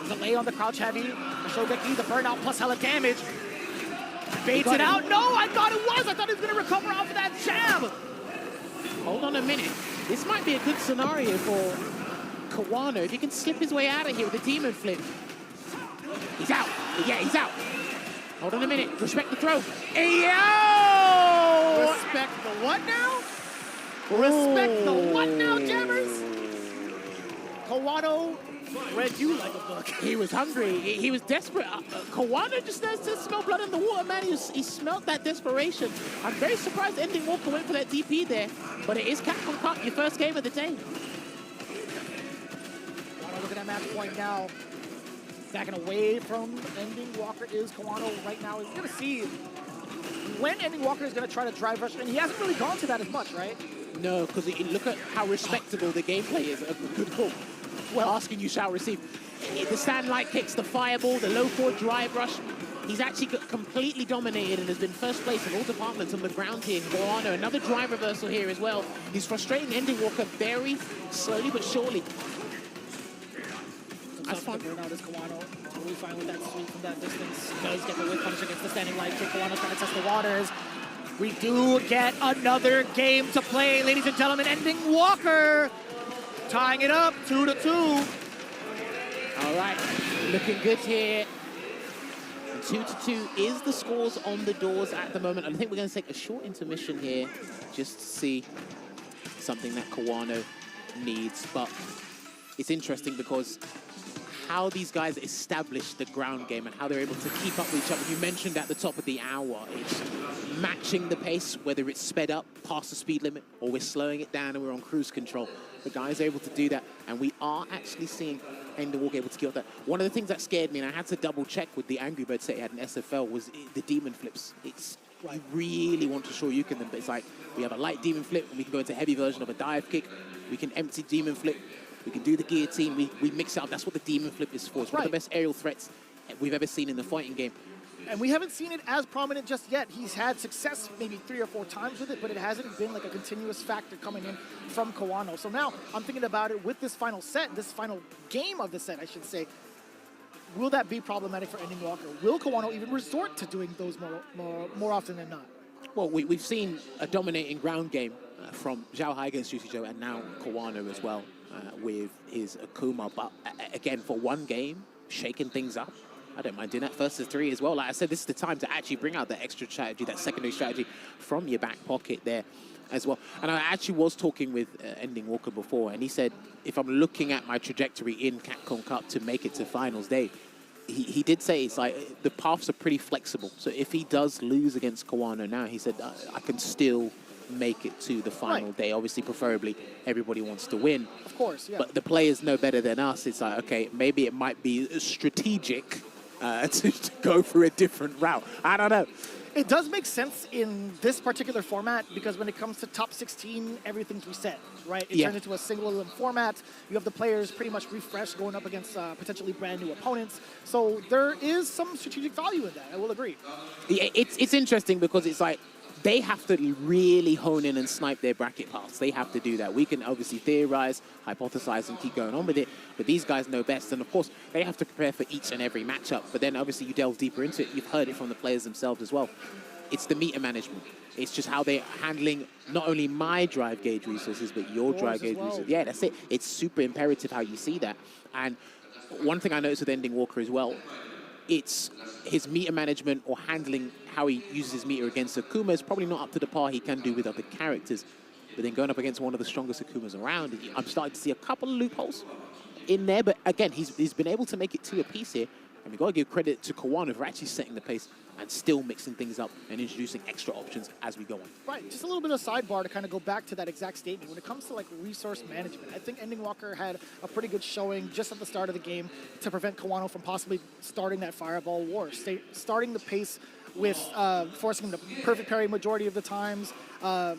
S5: Delay on the crouch heavy. Shogeki, the burnout plus hella damage. Baits it out. No, I thought it was. I thought he was going to recover off of that jab.
S4: Hold on a minute. This might be a good scenario for Kawano. If he can slip his way out of here with a demon flip. He's out. Yeah, he's out. Hold on a minute. Respect the throw. Hey, yo!
S5: Respect the what now? Respect the what now, jammers? Kawano read you like a book.
S4: He was hungry. He was desperate. Kawano just does smell blood in the water, man. He smelled that desperation. I'm very surprised Ending Walker went for that DP there, but it is Capcom Cup, your first game of the day.
S5: Kawano looking at match point now. Backing away from Ending Walker is Kawano right now. He's going to see when Ending Walker is going to try to drive rush, and he hasn't really gone to that as much, right?
S4: No, because look at how respectable the gameplay is. A good call. Well, asking you shall receive. The stand light kicks, the fireball, the low forward drive rush. He's actually got completely dominated and has been first place in all departments on the ground here. Kawano, another drive reversal here as well. He's frustrating Ending Walker very slowly but surely.
S5: That's fun. Burnout is Kawano. Totally fine with that sweep from that distance. Does get the whip punish against the standing light kick. Kawano's trying to test the waters. We do get another game to play, ladies and gentlemen. Ending Walker tying it up 2-2.
S4: All right, looking good here. And 2-2 is the scores on the doors at the moment. I think we're going to take a short intermission here just to see something that Kawano needs. But it's interesting because how these guys establish the ground game and how they're able to keep up with each other. You mentioned at the top of the hour, it's matching the pace, whether it's sped up past the speed limit or we're slowing it down and we're on cruise control. The guys are able to do that, and we are actually seeing Ending Walker able to kill that. One of the things that scared me, and I had to double check with the Angry Bird set he had in SFL, was the demon flips. It's you really want to shoryuken them, but it's like we have a light demon flip, and we can go into a heavy version of a dive kick. We can empty demon flip. We can do the guillotine. We mix it up. That's what the demon flip is for. It's one of the best aerial threats we've ever seen in the fighting game.
S5: And we haven't seen it as prominent just yet. He's had success maybe 3 or 4 times with it, but it hasn't been like a continuous factor coming in from Kawano. So now I'm thinking about it with this final set, this final game of the set, I should say. Will that be problematic for Ending Walker? Will Kawano even resort to doing those more often than not?
S4: Well, we've seen a dominating ground game from Zhao Hai against Juicy Joe, and now Kawano as well with his Akuma. But again, for one game, shaking things up. I don't mind doing that first to 3 as well. Like I said, this is the time to actually bring out that extra strategy, that secondary strategy from your back pocket there as well. And I actually was talking with Ending Walker before, and he said, if I'm looking at my trajectory in Capcom Cup to make it to finals day, he did say it's like the paths are pretty flexible. So if he does lose against Kawano now, he said, I can still make it to the final day. Obviously, preferably, everybody wants to win.
S5: Of course, yeah.
S4: But the players know better than us. It's like, okay, maybe it might be strategic to go through a different route. I don't know.
S5: It does make sense in this particular format because when it comes to top 16, everything's reset, right? It turns into a single element format. You have the players pretty much refreshed going up against potentially brand new opponents. So there is some strategic value in that. I will agree.
S4: Yeah, it's interesting because it's like they have to really hone in and snipe their bracket paths. They have to do that. We can obviously theorize, hypothesize, and keep going on with it, but these guys know best. And of course, they have to prepare for each and every matchup. But then obviously you delve deeper into it. You've heard it from the players themselves as well. It's the meter management. It's just how they're handling not only my drive gauge resources, but your drive gauge resources. Yeah, that's it. It's super imperative how you see that. And one thing I noticed with Ending Walker as well, it's his meter management or handling how he uses his meter against Akuma is probably not up to the par he can do with other characters. But then going up against one of the strongest Akumas around, I'm starting to see a couple of loopholes in there. But again, he's been able to make it 2 apiece here. And we've got to give credit to Kawano for actually setting the pace and still mixing things up and introducing extra options as we go on.
S5: Right, just a little bit of sidebar to kind of go back to that exact statement. When it comes to like resource management, I think Ending Walker had a pretty good showing just at the start of the game to prevent Kawano from possibly starting that fireball war, starting the pace with forcing him to perfect parry majority of the times,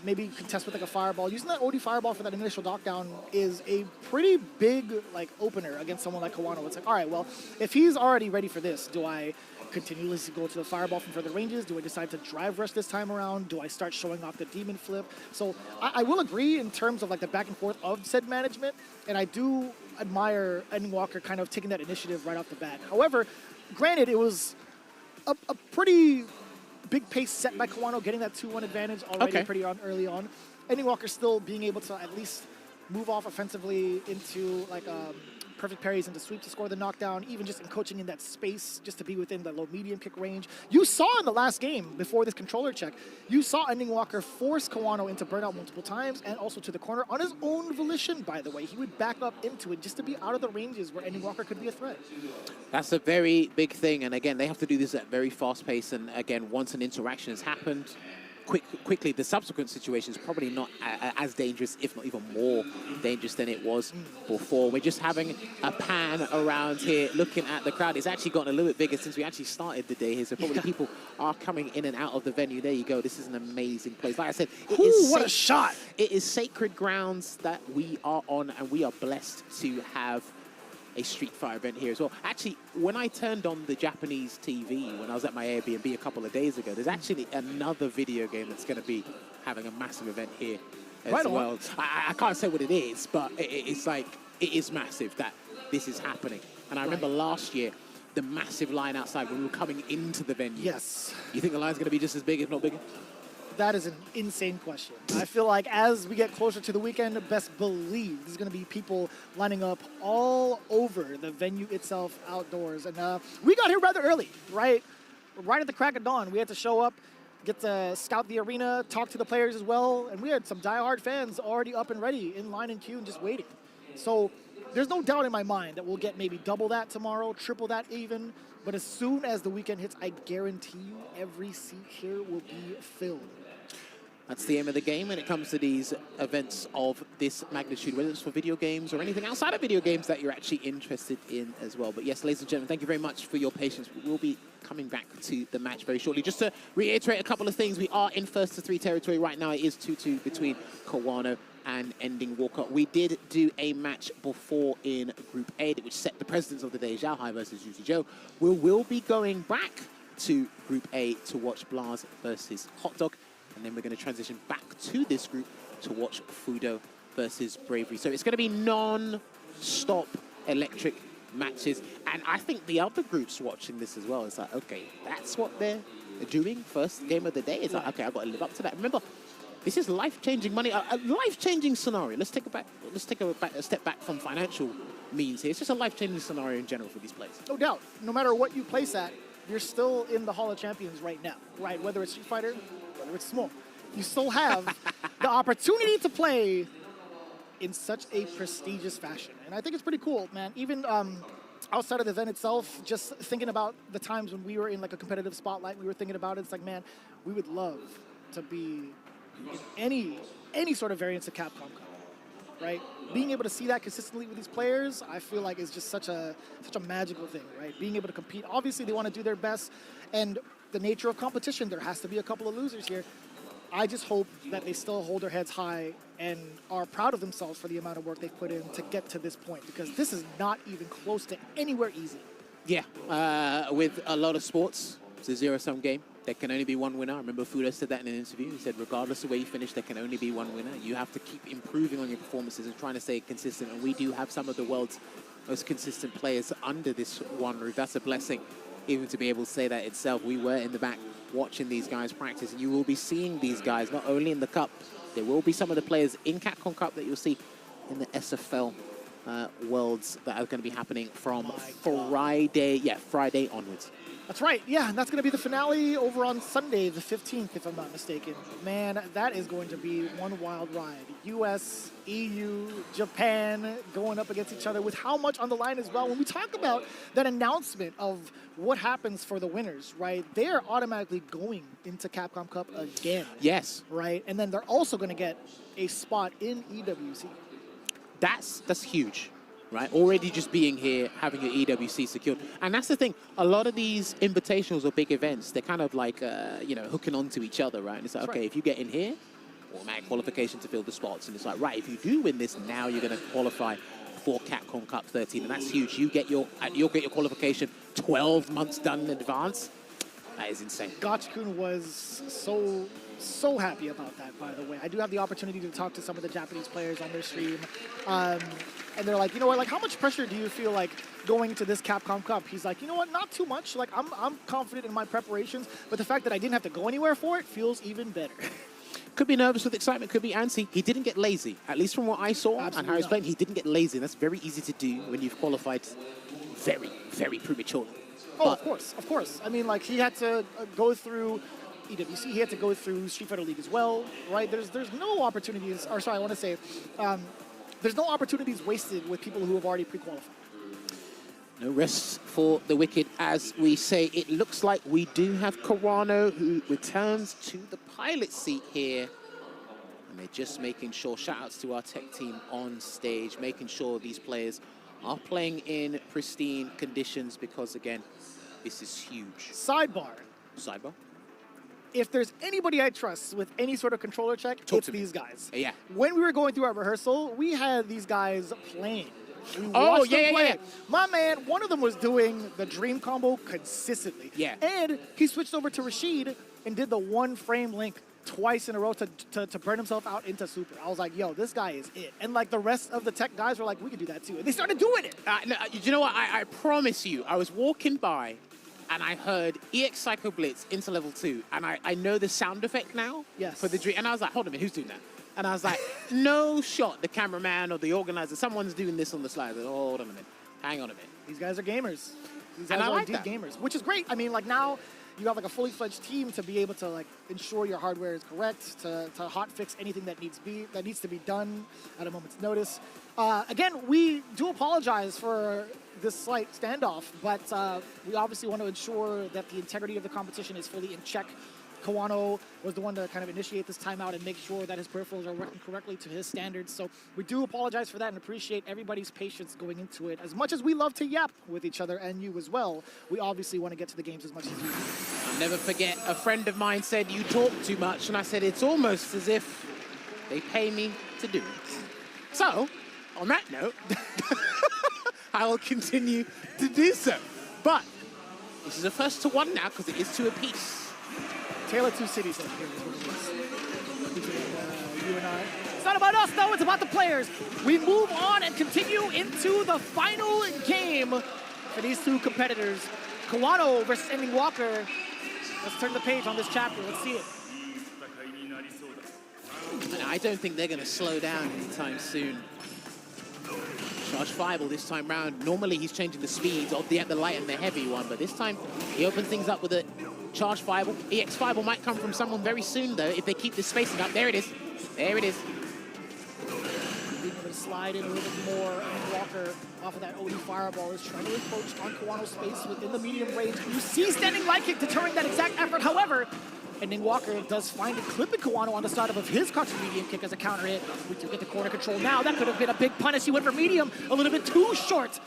S5: maybe contest with like a fireball. Using that OD fireball for that initial knockdown is a pretty big like opener against someone like Kawano. It's like, all right, well, if he's already ready for this, do I continuously go to the fireball from further ranges? Do I decide to drive rush this time around? Do I start showing off the demon flip? So I will agree in terms of like the back and forth of said management, and I do admire Ending Walker kind of taking that initiative right off the bat. However, granted, it was a pretty big pace set by Kawano, getting that 2-1 advantage already pretty early on. Ending Walker still being able to at least move off offensively into like perfect parries into sweep to score the knockdown, even just encroaching in that space just to be within the low-medium kick range. You saw in the last game, before this controller check, you saw Ending Walker force Kawano into burnout multiple times and also to the corner on his own volition, by the way. He would back up into it just to be out of the ranges where Ending Walker could be a threat.
S4: That's a very big thing, and again, they have to do this at very fast pace, and again, once an interaction has happened, quickly, the subsequent situation is probably not as dangerous, if not even more dangerous than it was before. We're just having a pan around here, looking at the crowd. It's actually gotten a little bit bigger since we actually started the day here, so probably people are coming in and out of the venue. There you go. This is an amazing place. Like I said,
S5: what a shot!
S4: It is sacred grounds that we are on, and we are blessed to have a Street Fighter event here as well. Actually, when I turned on the Japanese TV when I was at my Airbnb a couple of days ago, there's actually another video game that's going to be having a massive event here as well. I can't say what it is, but it's like, it is massive that this is happening. And I remember last year, the massive line outside when we were coming into the venue.
S5: Yes.
S4: You think the line's going to be just as big, if not bigger?
S5: That is an insane question. I feel like as we get closer to the weekend, best believe there's going to be people lining up all over the venue itself outdoors. And we got here rather early, right? Right at the crack of dawn. We had to show up, get to scout the arena, talk to the players as well. And we had some diehard fans already up and ready, in line and queue and just waiting. So there's no doubt in my mind that we'll get maybe double that tomorrow, triple that even. But as soon as the weekend hits, I guarantee you every seat here will be filled.
S4: That's the aim of the game when it comes to these events of this magnitude, whether it's for video games or anything outside of video games that you're actually interested in as well. But yes, ladies and gentlemen, thank you very much for your patience. We will be coming back to the match very shortly. Just to reiterate a couple of things, we are in first to 3 territory right now. It is 2-2 between Kawano and Ending Walker. We did do a match before in Group A, which set the precedence of the day, Zhao Hai versus Yuji Zhou. We will be going back to Group A to watch Blaz versus Hot Dog. And then we're going to transition back to this group to watch Fudo versus Bravery. So it's going to be non-stop electric matches. And I think the other groups watching this as well, it's like, okay, that's what they're doing first game of the day. It's like, okay, I've got to live up to that. Remember, this is life-changing money, a life-changing scenario. Let's take a step back from financial means here. It's just a life-changing scenario in general for these players.
S5: No doubt. No matter what you place at, you're still in the Hall of Champions right now, right? Whether it's Street Fighter, whether it's small, you still have the opportunity to play in such a prestigious fashion. And I think it's pretty cool, man. Even outside of the event itself, just thinking about the times when we were in like a competitive spotlight, we were thinking about it, it's like, man, we would love to be in any sort of variance of Capcom Cup, right? Being able to see that consistently with these players, I feel like is just such a magical thing, right? Being able to compete. Obviously, they want to do their best, and the nature of competition, there has to be a couple of losers here. I just hope that they still hold their heads high and are proud of themselves for the amount of work they've put in to get to this point, because this is not even close to anywhere easy.
S4: Yeah, with a lot of sports, it's a zero-sum game. There can only be one winner. I remember Fudo said that in an interview. He said, regardless of where you finish, there can only be one winner. You have to keep improving on your performances and trying to stay consistent. And we do have some of the world's most consistent players under this one roof. That's a blessing, even to be able to say that itself. We were in the back watching these guys practice. And you will be seeing these guys not only in the Cup, there will be some of the players in Capcom Cup that you'll see in the SFL Worlds that are going to be happening from Friday. Yeah, Friday onwards.
S5: That's right. Yeah, and that's going to be the finale over on Sunday, the 15th, if I'm not mistaken. Man, that is going to be one wild ride. US, EU, Japan going up against each other with how much on the line as well. When we talk about that announcement of what happens for the winners, right, they're automatically going into Capcom Cup again.
S4: Yes.
S5: Right? And then they're also going to get a spot in EWC.
S4: That's huge. Right, already just being here, having your EWC secured. And that's the thing, a lot of these invitationals or big events, they're kind of like, you know, hooking onto each other, right? And it's like, okay, if you get in here, automatic qualification to fill the spots. And it's like, right, if you do win this, now you're going to qualify for Capcom Cup 13. And that's huge. You'll get your qualification 12 months done in advance. That is insane.
S5: Gotch-kun was so happy about that, by the way. I do have the opportunity to talk to some of the Japanese players on their stream. And they're like, you know what, like, how much pressure do you feel like going to this Capcom Cup? He's like, you know what, not too much. Like, I'm confident in my preparations, but the fact that I didn't have to go anywhere for it feels even better.
S4: Could be nervous with excitement, could be antsy. He didn't get lazy. At least from what I saw and how he's playing, he didn't get lazy. And that's very easy to do when you've qualified very, very prematurely.
S5: Oh, of course. I mean, like, he had to go through EWC, he had to go through Street Fighter League as well, right? There's no opportunities, or sorry, I want to say, there's no opportunities wasted with people who have already pre-qualified.
S4: No rest for the wicked, as we say. It looks like we do have Kawano, who returns to the pilot seat here. And they're just making sure, shout-outs to our tech team on stage, making sure these players are playing in pristine conditions because, again, this is huge.
S5: Sidebar. If there's anybody I trust with any sort of controller check, it's these guys.
S4: Yeah.
S5: When we were going through our rehearsal, we had these guys playing.
S4: Oh, yeah.
S5: My man, one of them was doing the dream combo consistently.
S4: Yeah.
S5: And he switched over to Rashid and did the one frame link twice in a row to burn himself out into super. I was like, yo, this guy is it. And like the rest of the tech guys were like, we can do that too. And they started doing it.
S4: No, you know what? I promise you, I was walking by and I heard EX Psycho Blitz into level 2, and I know the sound effect now
S5: Yes.
S4: for the dream, and I was like, hold on a minute, who's doing that? And I was like, no shot, the cameraman or the organizer, someone's doing this on the slide. I said, hold on a minute, hang on a minute.
S5: These guys are gamers. These
S4: And
S5: guys
S4: I
S5: are
S4: like
S5: indeed
S4: that.
S5: gamers, which is great. I mean, like now you have like a fully fledged team to be able to like ensure your hardware is correct, to hot fix anything that needs to be done at a moment's notice. Again, we do apologize for this slight standoff, but we obviously want to ensure that the integrity of the competition is fully in check. Kawano was the one to kind of initiate this timeout and make sure that his peripherals are working correctly to his standards. So we do apologize for that and appreciate everybody's patience going into it. As much as we love to yap with each other, and you as well, we obviously want to get to the games as much as you do.
S4: I'll never forget, a friend of mine said, you talk too much, and I said, it's almost as if they pay me to do it. So, on that note, I will continue to do so. But this is a first to one now, because it is 2 apiece.
S5: Tale of Two Cities up here is what it is. Between you and I. It's not about us, though. It's about the players. We move on and continue into the final game for these two competitors. Kawano versus Ending Walker. Let's turn the page on this chapter. Let's see it.
S4: And I don't think they're going to slow down anytime soon. Charge Fireball this time round. Normally he's changing the speeds of the light and the heavy one, but this time he opens things up with a Charge Fireball. EX Fireball might come from someone very soon, though, if they keep this spacing up. There it is. There it is.
S5: Being able to slide in a little bit more, and Walker off of that OD Fireball is trying to encroach on Kawano's space within the medium range. You see standing light kick deterring that exact effort. However, Ending Walker does find it clipping Kawano on the side of his crouching medium kick as a counter hit. We do get the corner control now. That could have been a big punish. He went for medium, a little bit too short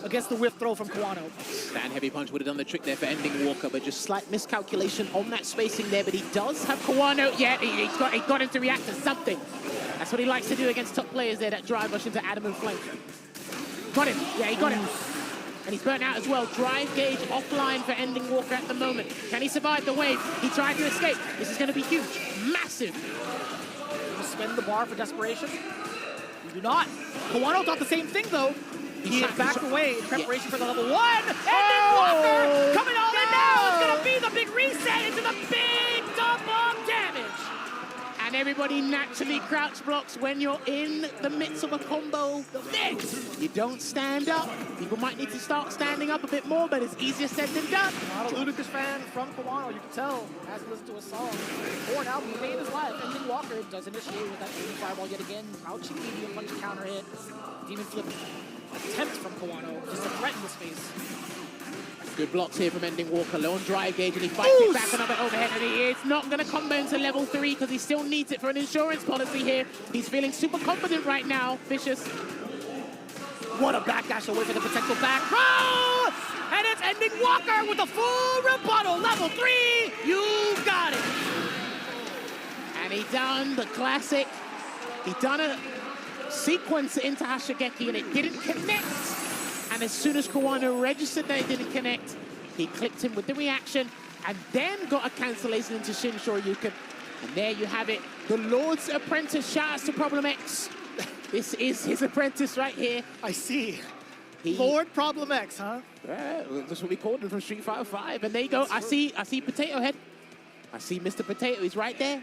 S5: against the whiff throw from Kawano.
S4: Stand heavy punch would have done the trick there for Ending Walker, but just slight miscalculation on that spacing there. But he does have Kawano. Yeah, he got him to react to something. That's what he likes to do against top players there, that drive rush into adamant flank. Got him. Yeah, he got him. And he's burnt out as well. Drive gauge offline for Ending Walker at the moment. Can he survive the wave? He tried to escape. This is going to be huge. Massive.
S5: You spend the bar for desperation. You do not. Kawano thought the same thing, though. He backed away in preparation for the level 1. Ending Walker coming all in now. It's going to be the big reset into the big double damage.
S4: And everybody naturally crouch blocks when you're in the midst of a combo of this. You don't stand up. People might need to start standing up a bit more, but it's easier said than done.
S5: Not a Ludicrous fan from Kawano, you can tell. Hasn't listened to a song. Born out, he made his life. Ending Walker does initiate with that fireball yet again. Crouching medium punch counter hit. Demon flip attempt from Kawano just to threaten the space.
S4: Good blocks here from Ending Walker. Low on drive gauge, and he fights it back another overhead, and he is not going to combo into level 3 because he still needs it for an insurance policy here. He's feeling super confident right now, Vicious.
S5: What a backdash away for the potential back row! And it's Ending Walker with a full rebuttal. Level 3, you got it.
S4: And he done the classic. He done a sequence into Hashigeki, and it didn't connect. And as soon as Kawano registered that it didn't connect, he clipped him with the reaction and then got a cancellation into Shin Shoryuken. And there you have it. The Lord's apprentice. Shout out to Problem X. This is his apprentice right here.
S5: I see. Lord Problem X, huh?
S4: That's what we called him from Street Fighter 5. And there you go. I see Potato Head. I see Mr. Potato. He's right there,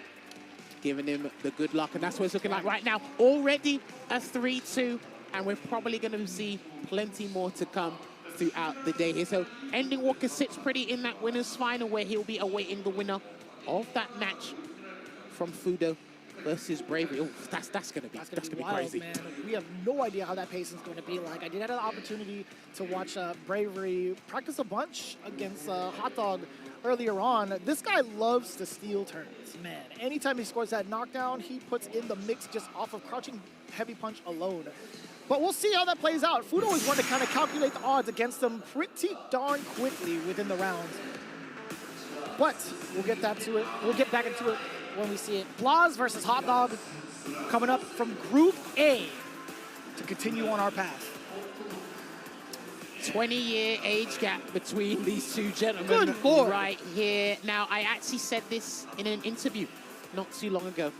S4: giving him the good luck. And that's what it's looking like right now. Already a 3-2. And we're probably going to see plenty more to come throughout the day here. So Ending Walker sits pretty in that winner's final, where he'll be awaiting the winner of that match from Fudo versus Bravery. Oh, that's going to be
S5: wild,
S4: crazy.
S5: Man. We have no idea how that pacing is going to be like. I did have an opportunity to watch Bravery practice a bunch against Hot Dog earlier on. This guy loves to steal turns, man. Anytime he scores that knockdown, he puts in the mix just off of crouching heavy punch alone. But we'll see how that plays out. Fudo is one to kind of calculate the odds against them pretty darn quickly within the rounds. But we'll get back into it when we see it. Blaz versus Hot Dog coming up from Group A to continue on our path.
S4: 20-year age gap between these two gentlemen.
S5: Good Lord.
S4: Right here. Now, I actually said this in an interview not too long ago.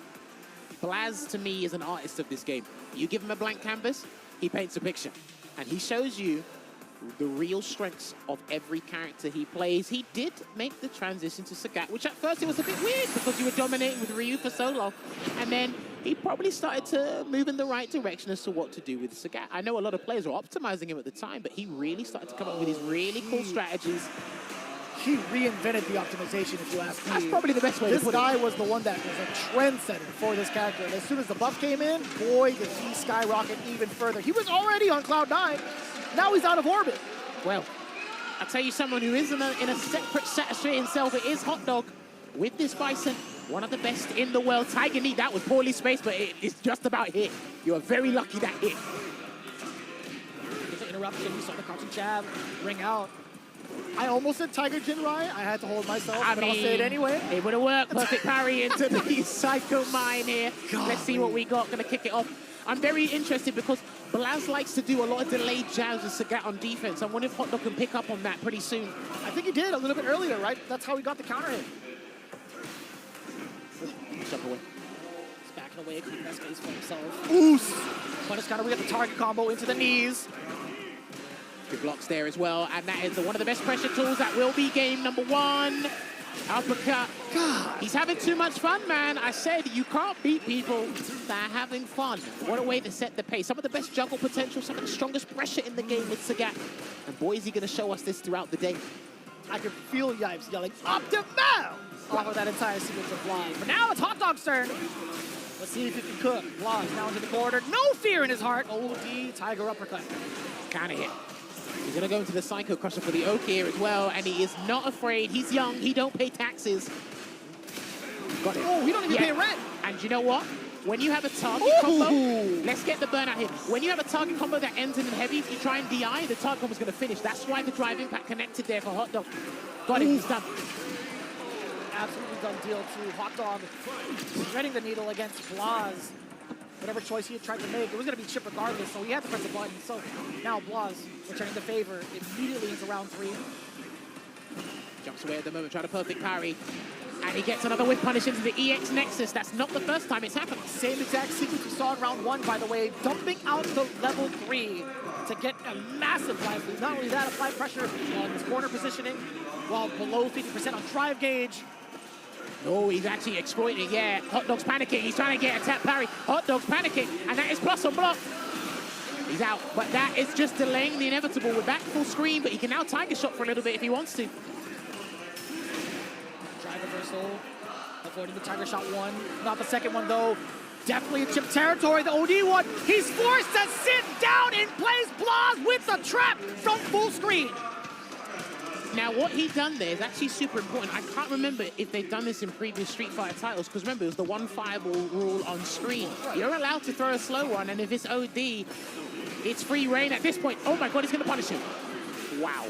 S4: Blaz, to me, is an artist of this game. You give him a blank canvas, he paints a picture. And he shows you the real strengths of every character he plays. He did make the transition to Sagat, which at first it was a bit weird because you were dominating with Ryu for so long. And then he probably started to move in the right direction as to what to do with Sagat. I know a lot of players were optimizing him at the time, but he really started to come up with these really cool strategies.
S5: He reinvented the optimization, if you ask me.
S4: That's probably the best way to put it.
S5: This guy was the one that was a trendsetter for this character. And as soon as the buff came in, boy, did he skyrocket even further. He was already on Cloud 9. Now he's out of orbit.
S4: Well, I'll tell you someone who is in a separate stratosphere himself. It is Hot Dog with this Bison. One of the best in the world. Tiger Knee, that was poorly spaced, but it's just about hit. You are very lucky that hit.
S5: There's an interruption. We saw the crouching jab ring out. I almost said Tiger Jinrai. I had to hold myself, but I'll say it anyway.
S4: It would have worked. Perfect parry into the Psycho Mine here.
S5: God,
S4: let's see what we got. Gonna kick it off. I'm very interested because Blaz likes to do a lot of delayed jabs with Sagat on defense. I wonder if Hot Dog can pick up on that pretty soon.
S5: I think he did a little bit earlier, right? That's how he got the counter hit.
S4: Jump away.
S5: He's backing away, keeping that space for himself. Oos! But it's kind of, we got the target combo into the knees.
S4: Good blocks there as well, and that is one of the best pressure tools. That will be game number one. Uppercut. God. He's having too much fun, man. I said you can't beat people that are having fun. What a way to set the pace. Some of the best juggle potential, some of the strongest pressure in the game with Sagat. And boy, is he going to show us this throughout the day.
S5: I could feel Yipes yelling, Optimal! Off of that entire sequence of flying. But now it's Hot Dog's turn. Let's see if he can cook. Blaz now into the corner. No fear in his heart. OD, Tiger uppercut.
S4: Kind of hit. He's going to go into the Psycho Crusher for the Oak here as well, and he is not afraid. He's young. He don't pay taxes. Got it.
S5: Oh, we don't even pay rent.
S4: And you know what? When you have a target combo, let's get the burnout here. When you have a target combo that ends in heavy, if you try and DI, the target combo is going to finish. That's why the drive impact connected there for Hot Dog. Got it. He's done.
S5: Absolutely done deal to Hot Dog. Threading the needle against Blaz. Whatever choice he had tried to make, it was going to be chip regardless, so he had to press the button. So now Blaz returning the favor immediately into round 3.
S4: Jumps away at the moment, trying to perfect parry. And he gets another whip punish into the EX Nexus. That's not the first time it's happened.
S5: Same exact sequence we saw in round 1, by the way. Dumping out the level 3 to get a massive life lead. Not only that, apply pressure on his corner positioning, while below 50% on drive gauge.
S4: Oh, he's actually exploiting, yeah. Hot Dog's panicking. He's trying to get a tap parry. Hot Dog's panicking, and that is plus on block. He's out, but that is just delaying the inevitable. We're back full screen, but he can now Tiger Shot for a little bit if he wants to.
S5: Drive reversal, avoiding the Tiger Shot 1. Not the second one, though. Definitely in chip territory, the OD one. He's forced to sit down in place. Blaz with the trap from full screen.
S4: Now, what he's done there is actually super important. I can't remember if they've done this in previous Street Fighter titles, because remember, it was the one fireball rule on screen. You're allowed to throw a slow one, and if it's OD, it's free reign at this point. Oh my God, he's going to punish him. Wow.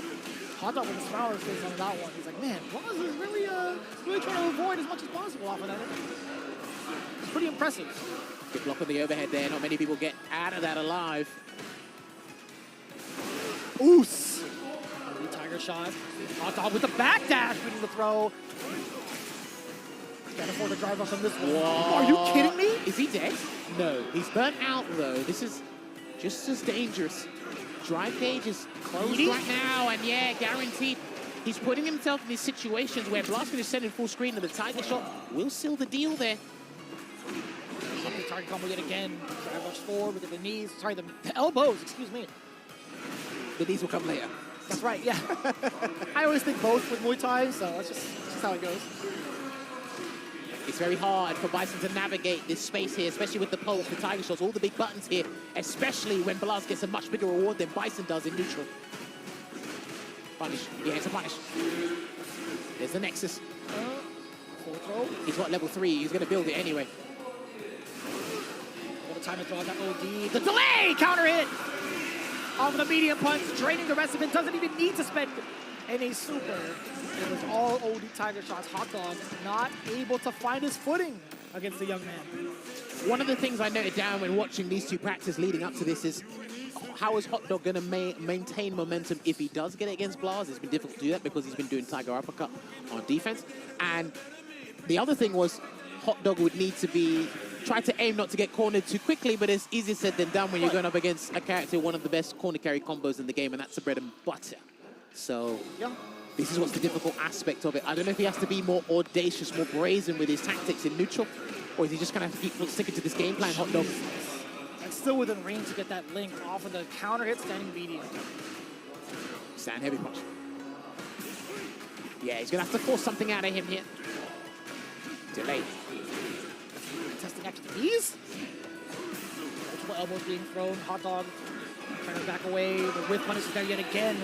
S5: Hot Dog with a smile on his face on that one. He's like, man, Blaz is really trying to avoid as much as possible off of that. It's pretty impressive.
S4: Good block on the overhead there. Not many people get out of that alive.
S5: Oos. Tiger shot. Hot Dog with the backdash, beating the throw. Can't afford to drive off on this one.
S4: Whoa.
S5: Are you kidding me?
S4: Is he dead? No. He's burnt out, though. This is just as dangerous. Drive gauge is closed right now, and yeah, guaranteed. He's putting himself in these situations where Blaz can just send in full screen, and the Tiger Shot will seal the deal there.
S5: The target combo yet again. Drive rush forward with the knees. Sorry, the elbows, excuse me.
S4: The knees will come later.
S5: That's right, yeah. I always think both with Muay Thai, so that's just how it goes.
S4: It's very hard for Bison to navigate this space here, especially with the pulse, the Tiger Shots, all the big buttons here, especially when Blaz gets a much bigger reward than Bison does in neutral. Punish. Yeah, it's a punish. There's the Nexus.
S5: Full throw.
S4: He's got level 3. He's going to build it anyway.
S5: What a time to draw that OD. The delay! Counter hit! Off the medium punch, draining the rest of it. Doesn't even need to spend any super. It was all OD Tiger Shots. Hot Dog not able to find his footing against the young man.
S4: One of the things I noted down when watching these two practices leading up to this is how is Hot Dog going to maintain momentum if he does get it against Blaz? It's been difficult to do that because he's been doing Tiger Uppercut on defense. And the other thing was Hot Dog would need to be try to aim not to get cornered too quickly, but it's easier said than done when you're going up against a character, one of the best corner carry combos in the game, and that's the bread and butter. So this is what's the difficult aspect of it. I don't know if he has to be more audacious, more brazen with his tactics in neutral, or is he just going to have to keep sticking to this game plan, Hot Dog?
S5: And still within range to get that link off of the counter hit, standing medium.
S4: Stand heavy punch. Yeah, he's going to have to force something out of him here. Delay.
S5: Testing after the knees. Multiple elbows being thrown. Hot Dog trying to back away. The whiff punish is there yet again.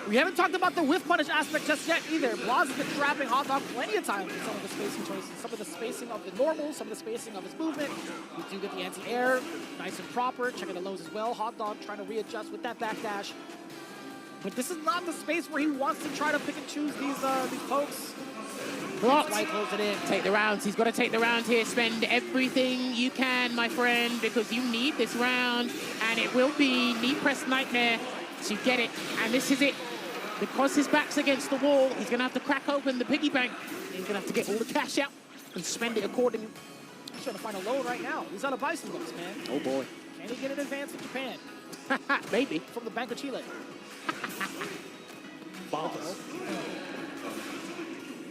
S5: We haven't talked about the whiff punish aspect just yet either. Blas has been trapping Hot Dog plenty of times with some of the spacing choices, some of the spacing of the normal, some of the spacing of his movement. We do get the anti-air, nice and proper, checking the lows as well. Hot Dog trying to readjust with that backdash. But this is not the space where he wants to try to pick and choose these pokes.
S4: Blocked.
S5: Why close it in?
S4: Take the rounds. He's got to take the round here. Spend everything you can, my friend, because you need this round. And it will be knee press nightmare to get it. And this is it. Because his back's against the wall, he's going to have to crack open the piggy bank. He's going to have to get all the cash out and spend it accordingly.
S5: He's trying to find a load right now. He's on a bison box, man.
S4: Oh, boy.
S5: Can he get an advance in Japan?
S4: Maybe.
S5: From the Bank of Chile.
S4: Balls.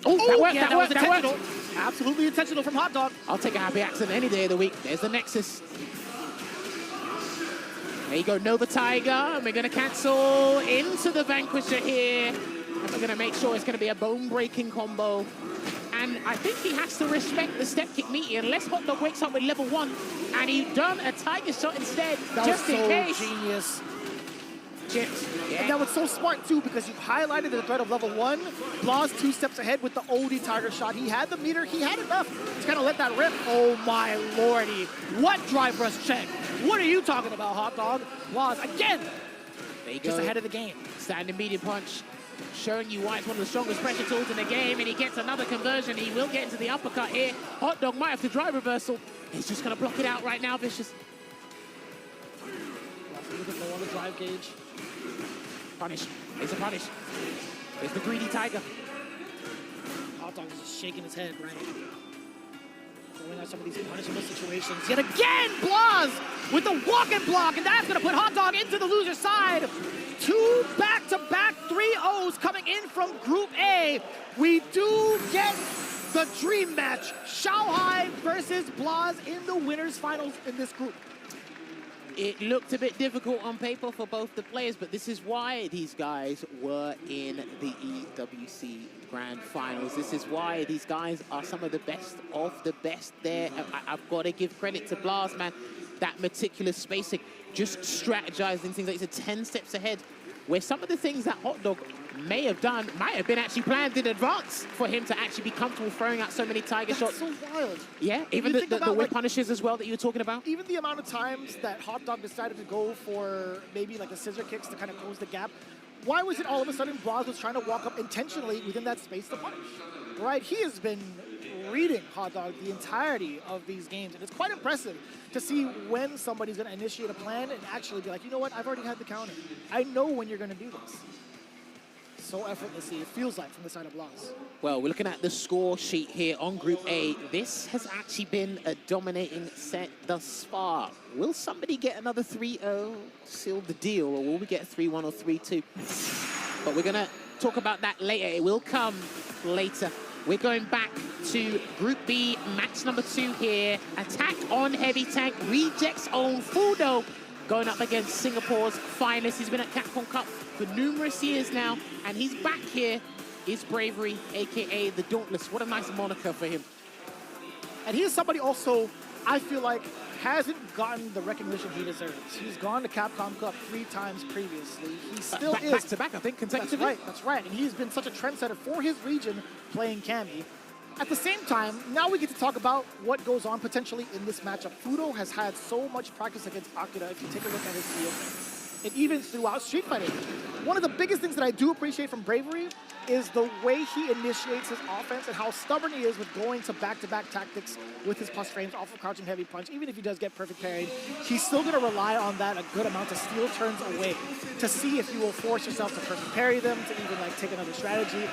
S4: Oh, that worked,
S5: yeah,
S4: that worked, that
S5: intentional.
S4: worked.
S5: Absolutely intentional from Hot Dog.
S4: I'll take a happy accident any day of the week. There's the Nexus. There you go, Nova Tiger. And we're going to cancel into the Vanquisher here. And we're going to make sure it's going to be a bone-breaking combo. And I think he has to respect the step kick meaty unless Hot Dog wakes up with level 1. And he done a Tiger shot instead, just in case.
S5: Genius.
S4: Chips. Yeah.
S5: And that was so smart too because you highlighted the threat of level 1. Blas 2 steps ahead with the OD Tiger shot. He had the meter, he had enough to kind of let that rip. Oh my lordy. What drive rush check? What are you talking about, Hot Dog? Blas again.
S4: There you
S5: Just
S4: go.
S5: ahead of the game.
S4: Standing medium punch, showing you why it's one of the strongest pressure tools in the game, and he gets another conversion. He will get into the uppercut here. Hot Dog might have to drive reversal. He's just going to block it out right now, Vicious.
S5: A little bit low on the drive gauge.
S4: Punish. There's a punish. There's the greedy Tiger.
S5: Hot Dog is just shaking his head, right? Throwing out some of these punishable situations. Yet again, Blas with the walk and block, and that's going to put Hot Dog into the loser's side. 2 back-to-back 3-0s coming in from Group A. We do get the dream match. Shanghai versus Blas in the winners finals in this group.
S4: It looked a bit difficult on paper for both the players, but this is why these guys were in the EWC Grand Finals. This is why these guys are some of the best of the best there. I've got to give credit to Blas, man. That meticulous spacing, just strategizing things like you said, 10 steps ahead, where some of the things that Hot Dog may have done might have been actually planned in advance for him to actually be comfortable throwing out so many Tiger shots.
S5: That's so wild.
S4: Yeah, even the whip
S5: like,
S4: punishes as well that you were talking about.
S5: Even the amount of times that Hot Dog decided to go for maybe like the scissor kicks to kind of close the gap. Why was it all of a sudden Blas was trying to walk up intentionally within that space to punish? Right? He has been reading Hot Dog the entirety of these games, and it's quite impressive to see when somebody's going to initiate a plan and actually be like, you know what, I've already had the counter. I know when you're going to do this. So effortlessly, it feels like, from the side of Blas.
S4: Well, we're looking at the score sheet here on Group A. This has actually been a dominating set thus far. Will somebody get another 3-0, seal the deal, or will we get 3-1 or 3-2? But we're going to talk about that later. It will come later. We're going back to Group B, match number 2 here. Attack on Heavy Tank, rejects own Fudo, going up against Singapore's finest. He's been at Capcom Cup for numerous years now, and he's back here. Is Bravery, AKA the Dauntless. What a nice moniker for him.
S5: And he is somebody also, I feel like, hasn't gotten the recognition he deserves. He's gone to Capcom Cup 3 times previously. He still is.
S4: Back to back, I think, consecutively.
S5: That's right. And he's been such a trendsetter for his region playing Kami. At the same time, now we get to talk about what goes on potentially in this matchup. Fudo has had so much practice against Akira, if you take a look at his field, and even throughout Street Fighter. One of the biggest things that I do appreciate from Bravery is the way he initiates his offense and how stubborn he is with going to back-to-back tactics with his plus frames off of crouching heavy punch. Even if he does get perfect parried, he's still going to rely on that a good amount to steal turns away to see if you will force yourself to perfect parry them, to even like take another strategy.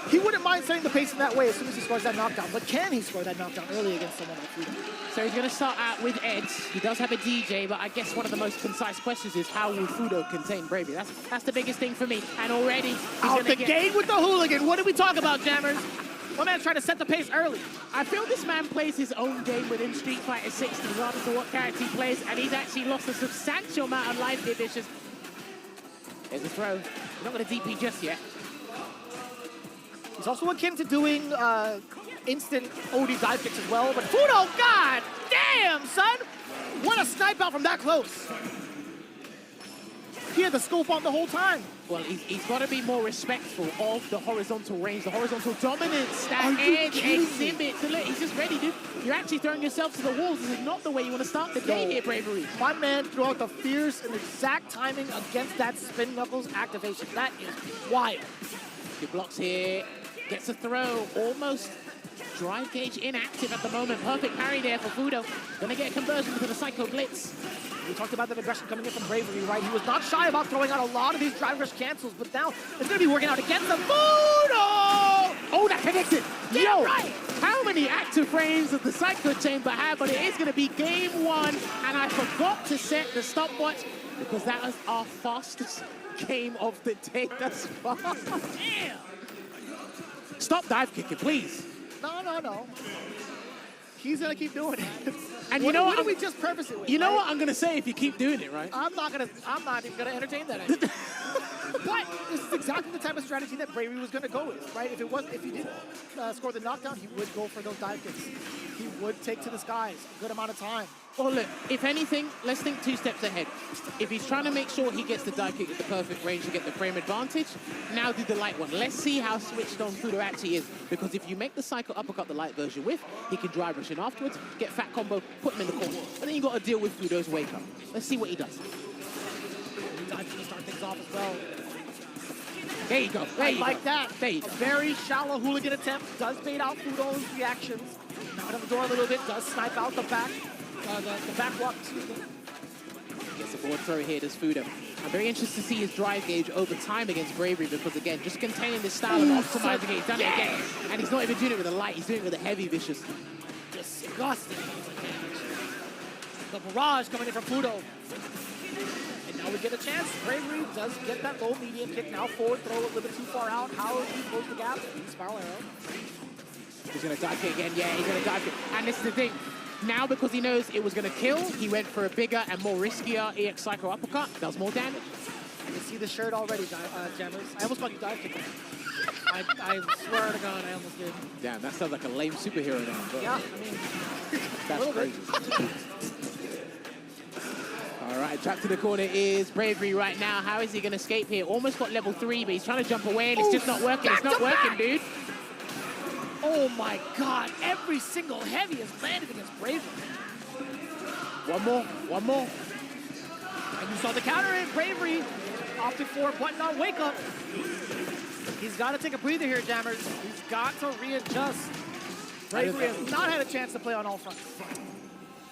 S5: He wouldn't mind setting the pace in that way as soon as he scores that knockdown, but can he score that knockdown early against someone like Fudo?
S4: So he's going to start out with Eds. He does have a DJ, but I guess one of the most concise questions is how will Fudo contain Bravery? That's the biggest thing for me. And already he's
S5: Out
S4: going
S5: the
S4: to
S5: gate with the hooligan. What did we talk about, Jammers? My man's trying to set the pace early.
S4: I feel this man plays his own game within Street Fighter 6, regardless of what character he plays, and he's actually lost a substantial amount of life here, Vicious. There's a throw. He's not going to DP just yet.
S5: He's also akin to doing instant OD dive kicks as well, but Fudo, god damn, son! What a snipe out from that close. He had the scope on the whole time.
S4: Well, he's got to be more respectful of the horizontal range, the horizontal dominance that
S5: Are you
S4: Ed
S5: kidding me?
S4: exhibits. So look, he's just ready, dude. You're actually throwing yourself to the walls. This is not the way you want to start the game here, Bravery.
S5: My man threw out the fierce and exact timing against that spin knuckles activation. That is wild.
S4: Good blocks here. Gets a throw. Almost drive gauge inactive at the moment. Perfect parry there for Fudo. Gonna get a conversion to the Psycho Blitz.
S5: We talked about that aggression coming in from Bravery, right? He was not shy about throwing out a lot of these drive rush cancels, but now it's going to be working out against the Fudo!
S4: Oh, that connected.
S5: Damn
S4: Yo,
S5: right.
S4: how many active frames does the Psycho Chamber have? But it is going to be game one, and I forgot to set the stopwatch because that was our fastest game of the day thus far.
S5: Damn!
S4: Stop dive kicking, please.
S5: No. He's going to keep doing it.
S4: And you know what?
S5: What did we just preface it with?
S4: You know
S5: right?
S4: what I'm going to say if you keep doing it, right?
S5: I'm not even gonna entertain that idea. But this is exactly the type of strategy that Bravery was gonna go with, right? If he didn't score the knockdown, he would go for those dive kicks. He would take to the skies a good amount of time.
S4: Well, look, if anything, let's think 2 steps ahead. If he's trying to make sure he gets the dive kick at the perfect range to get the frame advantage, now do the light one. Let's see how switched on Fudo actually is. Because if you make the Psycho Uppercut the light version with, he can drive rush in afterwards, get fat combo, put him in the corner. And then you got to deal with Fudo's wake up. Let's see what he does.
S5: Time to start things off as well.
S4: There you go. There you
S5: like
S4: go.
S5: that.
S4: There you
S5: A
S4: go.
S5: very shallow hooligan attempt. Does bait out Fudo's reactions. Knock on the door a little bit. Does snipe out the back. The back walk, excuse me.
S4: Gets a forward throw here, does Fudo. I'm very interested to see his drive gauge over time against Bravery because, again, just containing this style and optimizing it, he's done it again. And he's not even doing it with a light, he's doing it with a heavy Vicious.
S5: Disgusting. The barrage coming in from Fudo. And now we get a chance. Bravery does get that low medium kick. Now forward throw a little bit too far out. How does he close the gap? Spiral arrow.
S4: He's going to dive kick again. Yeah, he's going to dive kick. And this is the thing. Now, because he knows it was going to kill, he went for a bigger and more riskier EX Psycho Uppercut. Does more damage.
S5: I can see the shirt already, Jammers. I almost got you dive kick. I swear to God, I almost did.
S4: Damn, that sounds like a lame superhero now. But
S5: Yeah, I mean,
S4: that's crazy. All right, trapped to the corner is Bravery right now. How is he going to escape here? Almost got level 3, but he's trying to jump away, and it's just not working. It's not working, dude.
S5: oh my God, every single heavy is landed against Bravery.
S4: One more.
S5: And you saw the counter in. Bravery opted for a button on wake up. He's got to take a breather here, Jammers. He's got to readjust. Bravery has not had a chance to play on all fronts.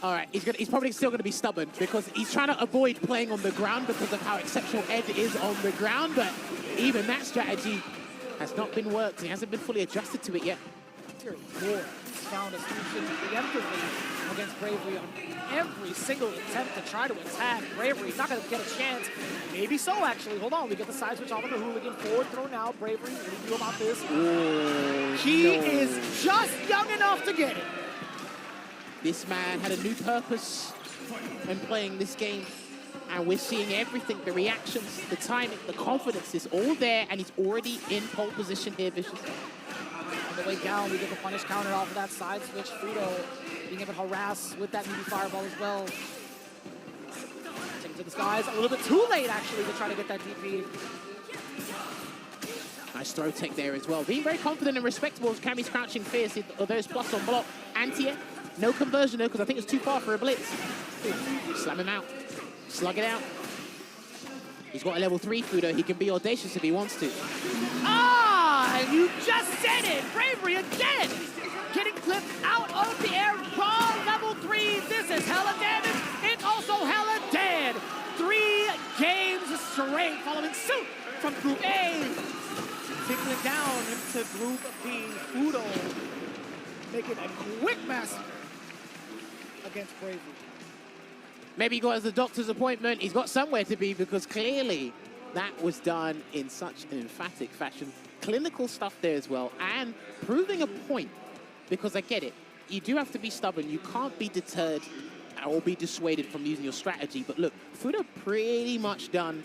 S4: All right, he's probably still going to be stubborn because he's trying to avoid playing on the ground because of how exceptional Ed is on the ground, but even that strategy has not been worked. He hasn't been fully adjusted to it yet.
S5: Terry Ward found a solution preemptively against Bravery on every single attempt to try to attack. Bravery's not going to get a chance. Maybe so, actually. Hold on, we get the side switch off of the hooligan. Forward throw now. Bravery, what do you do about this? He is just young enough to get it.
S4: This man had a new purpose when playing this game, and we're seeing everything, the reactions, the timing, the confidence is all there, and he's already in pole position here, Vicious.
S5: On the way down, we get the punish counter off of that side switch. Fudo being able to harass with that meaty fireball as well. Take it to the skies. A little bit too late, actually, to try to get that DP.
S4: Nice throw tech there as well. Being very confident and respectable as Cammy's crouching fierce. Those plus on block. Anti-it. No conversion, though, because I think it's too far for a blitz. Slam him out. Slug it out. He's got a level 3 Fudo. He can be audacious if he wants to.
S5: Ah, you just said it. Bravery again. Getting clipped out of the air. Raw level 3. This is hella damage. It's also hella dead. 3 games straight. K following suit from Group A. Tickling down into Group B. Fudo making a quick master against Bravery.
S4: Maybe he got his doctor's appointment. He's got somewhere to be because clearly that was done in such an emphatic fashion. Clinical stuff there as well, and proving a point, because I get it. You do have to be stubborn. You can't be deterred or be dissuaded from using your strategy. But look, Fudo pretty much done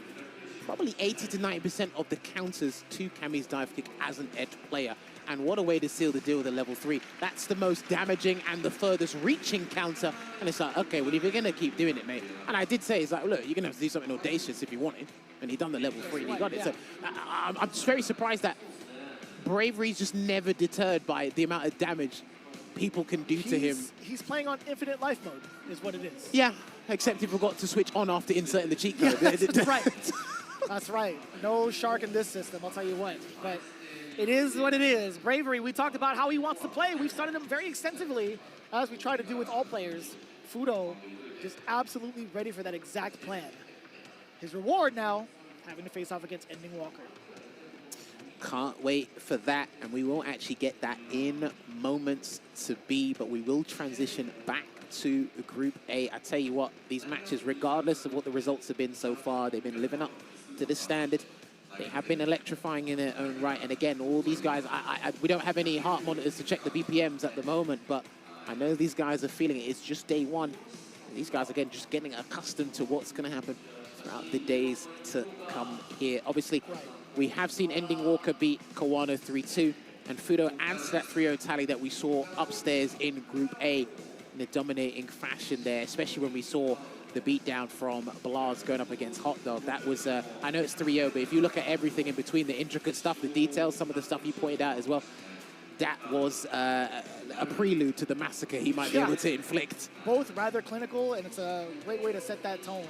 S4: probably 80 to 90% of the counters to Cammy's dive kick as an edge player. And what a way to seal the deal with a level 3. That's the most damaging and the furthest reaching counter. And it's like, okay, well, if you're going to keep doing it, mate. And I did say, it's like, look, you're going to have to do something audacious if you wanted. And he done the level 3 and he got it. So I'm just very surprised that Bravery's just never deterred by the amount of damage people can do to him.
S5: He's playing on infinite life mode, is what it is.
S4: Yeah, except he forgot to switch on after inserting the cheat code.
S5: That's right. That's right. No shark in this system, I'll tell you what. But it is what it is. Bravery, we talked about how he wants to play. We've studied him very extensively, as we try to do with all players. Fudo just absolutely ready for that exact plan. His reward now, having to face off against Ending Walker.
S4: Can't wait for that, and we won't actually get that in moments to be, but we will transition back to Group A. I tell you what, these matches, regardless of what the results have been so far, they've been living up to this standard. They have been electrifying in their own right, and again, all these guys, we don't have any heart monitors to check the BPMs at the moment, but I know these guys are feeling it. It's just day one. These guys, again, just getting accustomed to what's going to happen throughout the days to come here. Obviously, we have seen Ending Walker beat Kawano 3-2, and Fudo adds to that 3-0 tally that we saw upstairs in Group A in a dominating fashion there, especially when we saw the beatdown from Blaz going up against Hot Dog. That was, I know it's 3-0, but if you look at everything in between, the intricate stuff, the details, some of the stuff you pointed out as well, that was a prelude to the massacre he might be able to inflict.
S5: Both rather clinical, and it's a great way to set that tone.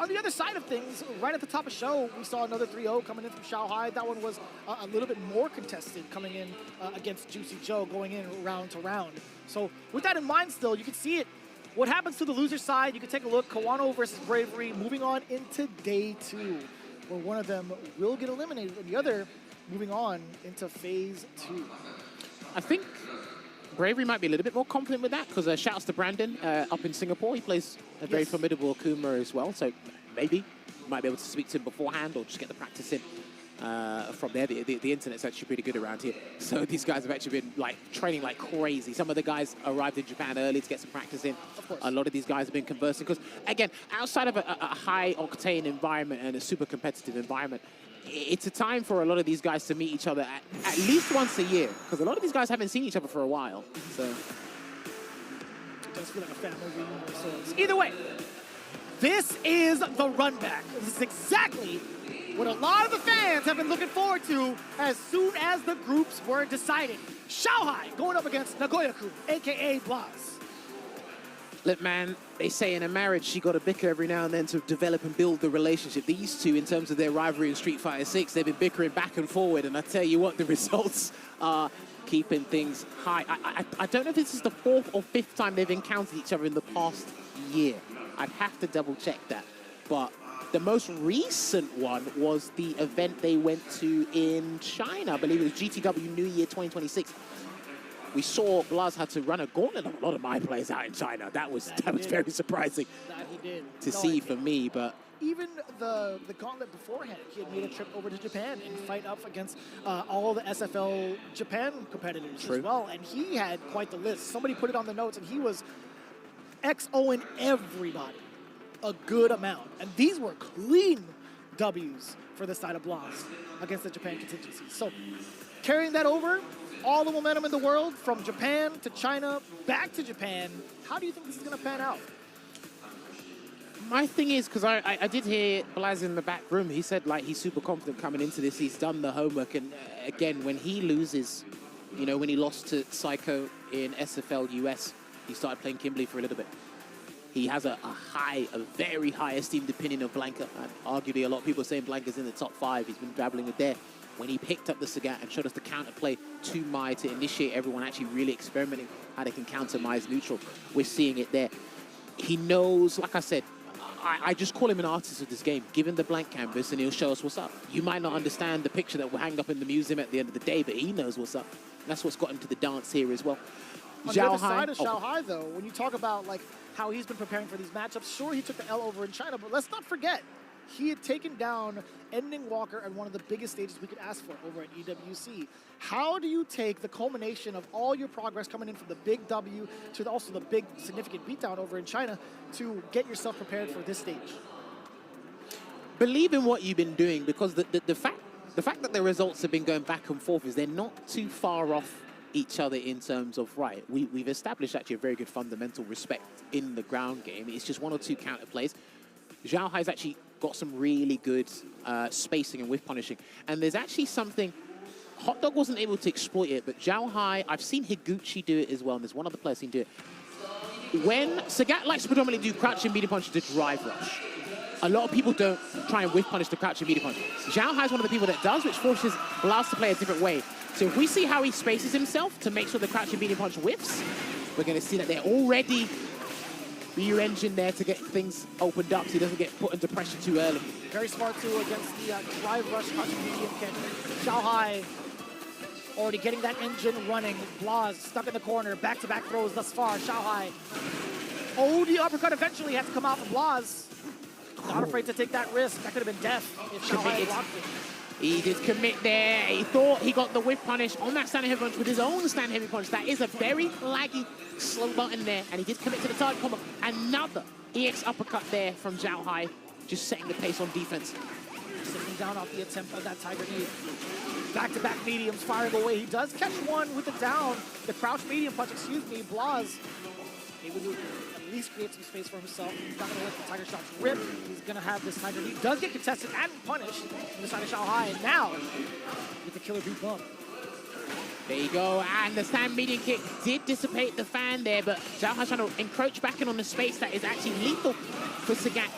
S5: On the other side of things, right at the top of show, we saw another 3-0 coming in from Shanghai. That one was a little bit more contested coming in against Juicy Joe, going in round to round. So with that in mind still, you can see it. What happens to the loser side, you can take a look. Kawano versus Bravery moving on into day 2, where one of them will get eliminated and the other moving on into phase 2.
S4: I think Bravery might be a little bit more confident with that, because shouts to Brandon up in Singapore. He plays a very formidable Akuma as well, so maybe you might be able to speak to him beforehand or just get the practice in from there. The internet's actually pretty good around here, so these guys have actually been like training like crazy. Some of the guys arrived in Japan early to get some practice in. A lot of these guys have been conversing, because again, outside of a high-octane environment and a super competitive environment, it's a time for a lot of these guys to meet each other at least once a year, because a lot of these guys haven't seen each other for a while. So
S5: it does feel like a family reunion of sorts. Either way, this is the run back. This is exactly what a lot of the fans have been looking forward to as soon as the groups were decided. Shanghai going up against Nagoya-kun, a.k.a. Blaz.
S4: Look, man, they say in a marriage you got to bicker every now and then to develop and build the relationship. These two, in terms of their rivalry in Street Fighter 6, they've been bickering back and forward, and I tell you what, the results are keeping things high. I don't know if this is the 4th or 5th time they've encountered each other in the past year. I'd have to double check that. But the most recent one was the event they went to in China. I believe it was GTW New Year 2026. We saw Blaz had to run a gauntlet of a lot of my players out in China. That was very surprising to see for me. But
S5: even the gauntlet beforehand, he had made a trip over to Japan and fight up against all the SFL Japan competitors as well. And he had quite the list. Somebody put it on the notes, and he was XOing everybody a good amount. And these were clean W's for the side of Blaz against the Japan contingency. So carrying that over, all the momentum in the world, from Japan to China, back to Japan. How do you think this is going to pan out?
S4: My thing is, because I did hear Blaz in the back room, he said like he's super confident coming into this. He's done the homework, and again, when he loses, you know, when he lost to Psycho in SFL US, he started playing Kimberly for a little bit. He has a very high esteemed opinion of Blanca, and arguably a lot of people are saying Blanca's in the top 5. He's been dabbling with there. When he picked up the Sagat and showed us the counterplay to Mai to initiate everyone actually really experimenting how they can counter Mai's neutral, we're seeing it there. He knows, like I said, I just call him an artist of this game. Give him the blank canvas and he'll show us what's up. You might not understand the picture that will hang up in the museum at the end of the day, but he knows what's up. That's what's got him to the dance here as well.
S5: On the other side of Xiaohai, though, when you talk about like how he's been preparing for these matchups, sure, he took the L over in China, but let's not forget, he had taken down Ending Walker at one of the biggest stages we could ask for over at EWC. How do you take the culmination of all your progress coming in from the big W to also the big significant beatdown over in China to get yourself prepared for this stage?
S4: Believe in what you've been doing, because the fact that the results have been going back and forth is they're not too far off each other in terms of, right, we've established actually a very good fundamental respect in the ground game. It's just one or two counter plays. Zhao Hai's actually got some really good spacing and whiff punishing. And there's actually something, Hot Dog wasn't able to exploit it, but Zhao Hai, I've seen Higuchi do it as well, and there's one other player seen do it. When Sagat likes to predominantly do crouching medium punch to drive rush, a lot of people don't try and whiff punish the crouching medium punch. Zhao Hai is one of the people that does, which forces Blast to play a different way. So if we see how he spaces himself to make sure the crouching medium punch whiffs, we're going to see that they're already the engine there to get things opened up so he doesn't get put into pressure too early.
S5: Very smart too against the drive rush crouching medium kick. Xiao Hai already getting that engine running. Blaz stuck in the corner. Back-to-back throws thus far. Xiao Hai. Oh, the uppercut eventually had to come out from Blaz. Not afraid to take that risk. That could have been death if Xiao Hai had blocked it.
S4: He did commit there. He thought he got the whiff punish on that standing heavy punch with his own stand heavy punch. That is a very laggy, slow button there. And he did commit to the target combo. Another EX uppercut there from Zhao Hai, just setting the pace on defense.
S5: Sitting down off the attempt of that Tiger Knee. Back-to-back mediums firing away. He does catch one with the down. The crouch medium punch, Blaz able to at least create some space for himself. He's not going to let the Tiger shots rip. He's going to have this Tiger Knee. Does get contested and punished from the side of Xiao Hai. And now, with the killer beat bump.
S4: There you go, and the stand medium kick did dissipate the fan there, but Zhao Hai trying to encroach back in on the space that is actually lethal for Sagat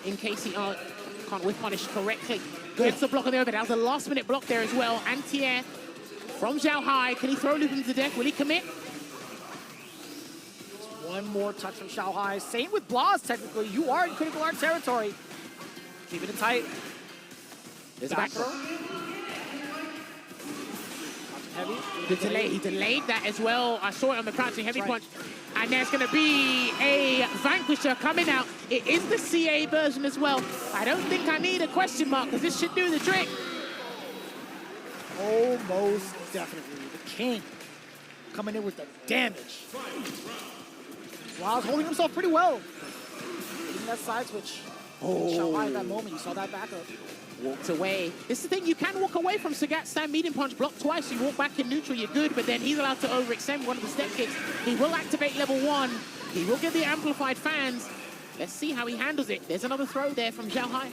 S4: in case he can't whiff punish correctly. Gets the block on the over. That was a last-minute block there as well. Anti-air from Zhao Hai. Can he throw loop him to death? Will he commit?
S5: One more touch from Xiao Hai. Same with Blaz, technically. You are in critical art territory. Keep it tight.
S4: There's a back throw.
S5: Heavy.
S4: He delayed that as well. I saw it on the crouching heavy punch. And there's going to be a Vanquisher coming out. It is the CA version as well. I don't think I need a question mark because this should do the trick.
S5: Oh, most definitely. The king coming in with the damage. Blaz holding himself pretty well. Getting that side switch. Xiao Hai at that moment, you saw that back up.
S4: Walked away. This is the thing, you can walk away from Sagat's stand medium punch, block twice, you walk back in neutral, you're good, but then he's allowed to overextend one of the step kicks. He will activate level 1. He will get the amplified fans. Let's see how he handles it. There's another throw there from Zhao Hai.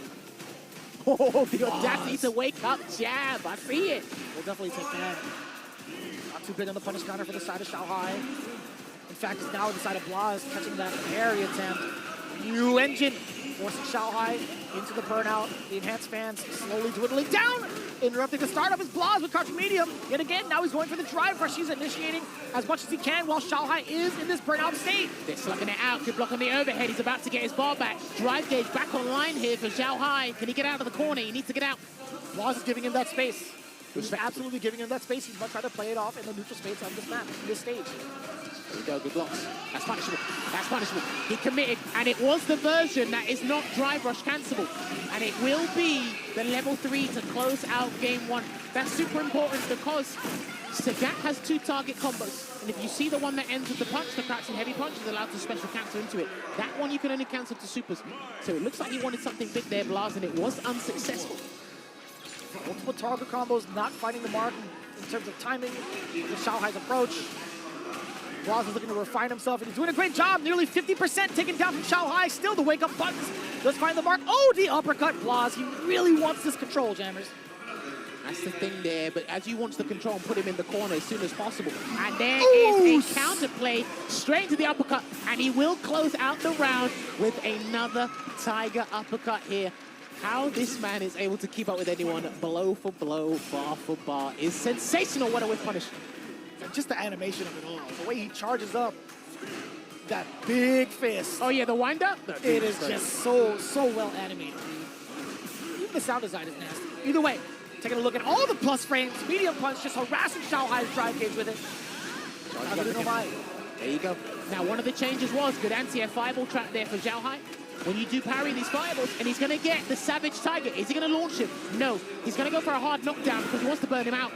S4: Oh, the audacity to wake up jab. I see it.
S5: We'll definitely take that. Not too big on the punish counter for the side of Xiao Hai. In fact, it's now on the side of Blaz, catching that parry attempt. New engine, forcing Xiao Hai into the burnout. The enhanced fans slowly dwindling down. Interrupting the start of his Blaz with crouching medium. Yet again, now he's going for the drive rush. He's initiating as much as he can while Xiao Hai is in this burnout state.
S4: They're slugging it out. Good block on the overhead. He's about to get his bar back. Drive gauge back online here for Xiao Hai. Can he get out of the corner? He needs to get out.
S5: Blaz is giving him that space. He's absolutely giving him that space. He's much rather play it off in the neutral space on this map, this stage.
S4: There we go, good blocks. That's punishable. That's punishable. He committed, and it was the version that is not drive rush cancelable. And it will be the level 3 to close out game 1. That's super important because Sagat has 2 target combos. And if you see the one that ends with the punch, the crouching heavy punch is allowed to special cancel into it. That one you can only cancel to supers. So it looks like he wanted something big there, Blaz, and it was unsuccessful.
S5: Multiple target combos, not finding the mark in terms of timing with Xiao Hai's approach. Blaz is looking to refine himself, and he's doing a great job. Nearly 50% taken down from Xiao Hai. Still the wake-up buttons. Does find the mark. Oh, the uppercut. Blaz, he really wants this control, Jammers.
S4: That's the thing there, but as you want the control and put him in the corner as soon as possible. And there is a counterplay straight into the uppercut, and he will close out the round with another Tiger uppercut here. How this man is able to keep up with anyone blow for blow, bar for bar is sensational. What a whiff punish.
S5: Just the animation of it all. The way he charges up, That big fist.
S4: Oh yeah, the wind up.
S5: It is just so well animated. Even the sound design is nasty. Either way, taking a look at all the plus frames, medium punch just harassing Xiaohai's drive gauge with it.
S4: There you go. Now, one of the changes was good anti-air fireball trap there for Xiaohai. When you do parry these fireballs, and he's going to get the Savage Tiger. Is he going to launch him? No. He's going to go for a hard knockdown because he wants to burn him out.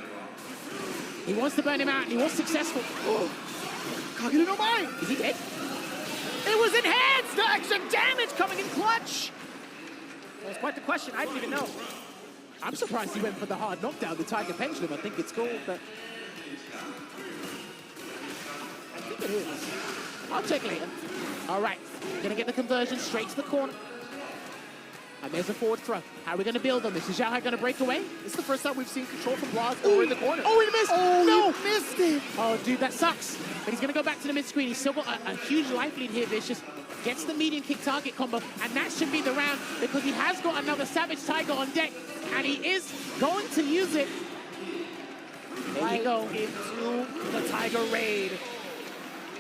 S4: He wants to burn him out, and he was successful.
S5: Oh. Kagura no Mai!
S4: Is he dead?
S5: It was enhanced! The extra damage coming in clutch! That was quite the question. I didn't even know.
S4: I'm surprised he went for the hard knockdown, the Tiger Pendulum, I think it's called, but...
S5: I think it is.
S4: I'll check later. All right, gonna get the conversion straight to the corner. And there's a forward throw. How are we gonna build on this? Is Xiaohai gonna break away?
S5: This is the first time we've seen control from Blas over in the corner.
S4: Oh, he missed!
S5: Oh,
S4: no!
S5: He missed it!
S4: Oh, dude, that sucks. But he's gonna go back to the mid-screen. He's still got a huge life lead here, Vicious. Gets the medium kick target combo, and that should be the round because he has got another Savage Tiger on deck, and he is going to use it. There you go.
S5: Into the Tiger Raid.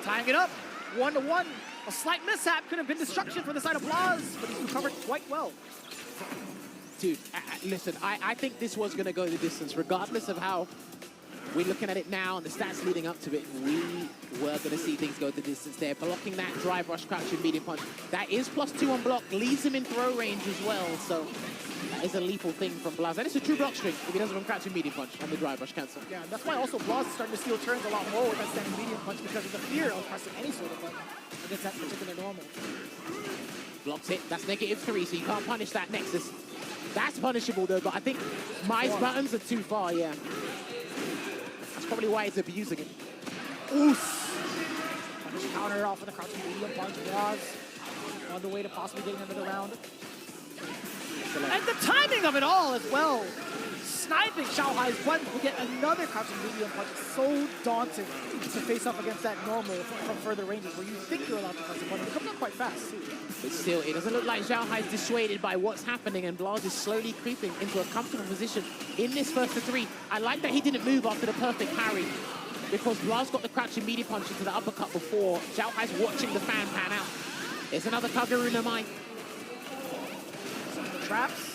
S5: Tying it up, 1-1. A slight mishap could have been destruction for the side of Blas, but he's recovered quite well.
S4: Dude, listen, I think this was going to go the distance, regardless of how we're looking at it now and the stats leading up to it. We were going to see things go the distance there. Blocking that drive rush crouching medium punch. That is +2 on block, leaves him in throw range as well. So that is a lethal thing from Blas. And it's a true block string if he doesn't run crouching medium punch on the drive rush cancel.
S5: Yeah, that's why also Blas is starting to steal turns a lot more with that standing medium punch because of the fear of pressing any sort of button against that particular normal.
S4: Blocks it. That's -3, so you can't punish that Nexus. That's punishable though, but I think Mai's buttons are too far, yeah. That's probably why he's abusing it.
S5: Oof! Punish counter off with a crouching medium punch. Blas on the way to possibly getting another round. And the timing of it all as well. Sniping Xiaohai's buttons will get another crouching medium punch. It's so daunting to face up against that normal from further ranges where you think you're allowed to press a button. It comes up quite fast too.
S4: But still, it doesn't look like Xiaohai's dissuaded by what's happening, and Blas is slowly creeping into a comfortable position in this first to 3. I like that he didn't move after the perfect parry, because Blas got the crouching medium punch into the uppercut before. Xiaohai's watching the fan pan out. There's another Kagura no Mai.
S5: Some of the traps.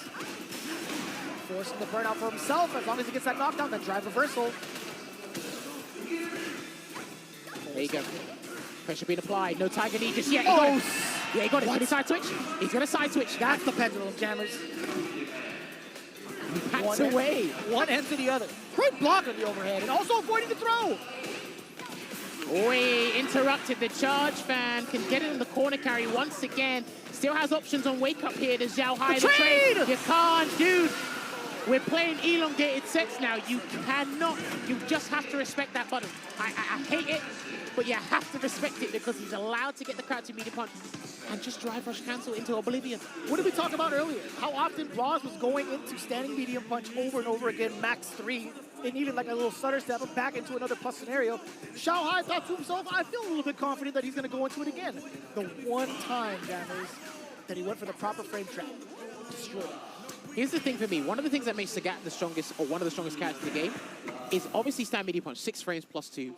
S5: Forcing the burnout for himself as long as he gets that knockdown, that drive reversal.
S4: There you go. Pressure being applied. No Tiger knee just yet.
S5: Oh!
S4: Yeah, he got it. Can he side switch? He's going to side switch.
S5: That's the pendulum jammers.
S4: He packs away.
S5: One end to the other. Great block on the overhead and also avoiding the throw.
S4: Oi, interrupted. The charge fan can get it in the corner carry once again. Still has options on wake up here. There's Xiaohai.
S5: The trade!
S4: You can't, dude. We're playing elongated sets now. You cannot, you just have to respect that button. I hate it, but you have to respect it because he's allowed to get the crouching medium punch and just drive rush cancel into oblivion.
S5: What did we talk about earlier? How often Blas was going into standing medium punch over and over again, max 3, and even like a little stutter step and back into another plus scenario. Xiaohai thought to himself, I feel a little bit confident that he's going to go into it again. The one time, jammers, that he went for the proper frame trap, destroyed it.
S4: Here's the thing for me. One of the things that makes Sagat the strongest, or one of the strongest characters in the game, is obviously stand medium punch. 6 frames +2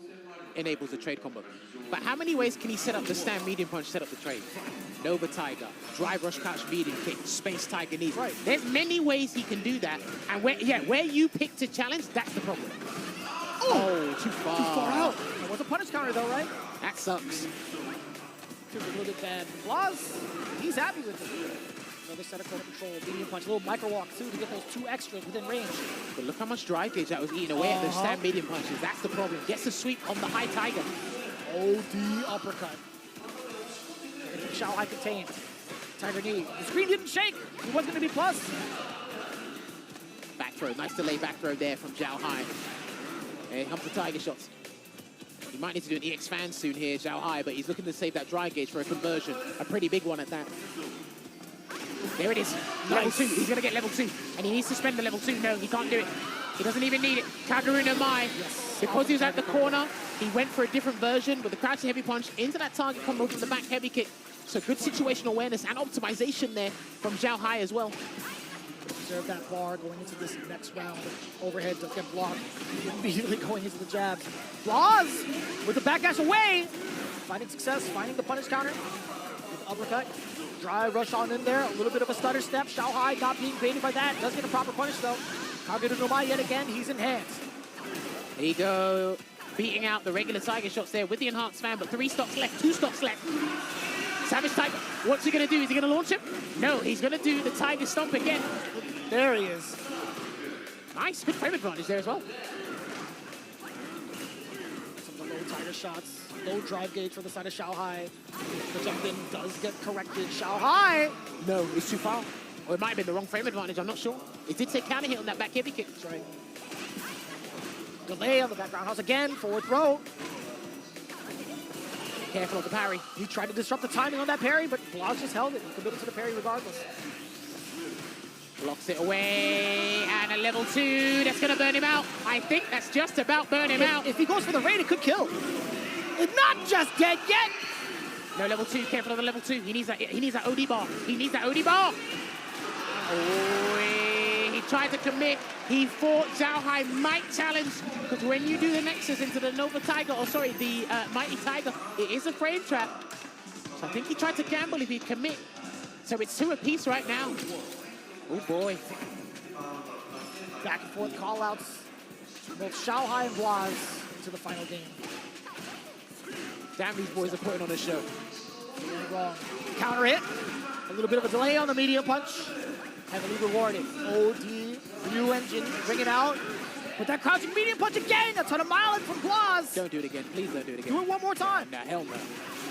S4: enables the trade combo. But how many ways can he set up the stand medium punch, set up the trade? Nova Tiger, drive rush crouch medium kick, space Tiger knees.
S5: Right.
S4: There's many ways he can do that. And where you pick to challenge, that's the problem. Oh, too far.
S5: Too far out. It was a punish counter though, right?
S4: That sucks.
S5: Feels a little bit bad. Blas, he's happy with it. Another set of corner control, medium punch, a little micro walk too to get those 2 extras within range.
S4: But look how much drive gauge that was eating away at those stand medium punches. That's the problem. Gets the sweep on the high Tiger.
S5: OD uppercut. Xiaohai contained. Tiger knee. The screen didn't shake. He was going to be plus.
S4: Back throw. Nice delay back throw there from Xiaohai. Here comes the Tiger shots. He might need to do an EX fan soon here, Xiaohai, but he's looking to save that drive gauge for a conversion. A pretty big one at that. There it is. Level 2. He's going to get level 2. And he needs to spend the level 2. No, he can't do it. He doesn't even need it. Kagura no Mai.
S5: Yes.
S4: Because he was at the corner, he went for a different version with the crouching heavy punch into that target combo from the back heavy kick. So good situational awareness and optimization there from Xiaohai as well.
S5: observe that bar going into this next round. Overhead does get blocked. Immediately going into the jabs. Blas with the backdash away. Finding success, finding the punish counter. With the uppercut. Dry rush on in there. A little bit of a stutter step. Xiaohai not being baited by that. Does get a proper punish though. Kageru no Mai yet again. He's enhanced.
S4: There you go. Beating out the regular Tiger shots there with the enhanced fan, but 3 stocks left, 2 stocks left. Savage Tiger, what's he going to do? Is he going to launch him? No, he's going to do the Tiger Stomp again.
S5: There he is.
S4: Nice, good frame advantage there as well.
S5: Some of the low Tiger shots. Low drive gauge for the side of Xiaohai. The jump in does get corrected. Xiaohai!
S4: No, it's too far. Or it might have been the wrong frame advantage, I'm not sure. It did say counter hit on that back heavy kick.
S5: That's right. Delay on the back roundhouse again. Forward throw.
S4: Careful of the parry.
S5: He tried to disrupt the timing on that parry, but Blas just held it. He committed to the parry regardless.
S4: Blocks it away, and a level 2. That's going to burn him out. I think that's just about burn him out.
S5: If he goes for the raid, it could kill. It's not just dead yet.
S4: No, level 2. Careful of the level 2. He needs that OD bar. He needs that OD bar. Oh, he tried to commit. He thought Xiaohai might challenge, because when you do the Nexus into the Nova Tiger, or sorry, the Mighty Tiger, it is a frame trap. So I think he tried to gamble if he'd commit. So it's 2 apiece right now. Oh boy.
S5: Back and forth call-outs. Both Xiaohai and Blas into the final game.
S4: Damn, these boys are putting on a show.
S5: Going wrong. Counter hit. A little bit of a delay on the medium punch. Heavily rewarded. OD, new engine, bring it out. With that crouching medium punch again. A ton of mileage from Blas.
S4: Don't do it again. Please don't do it again.
S5: Do it one more time.
S4: Nah, hell no.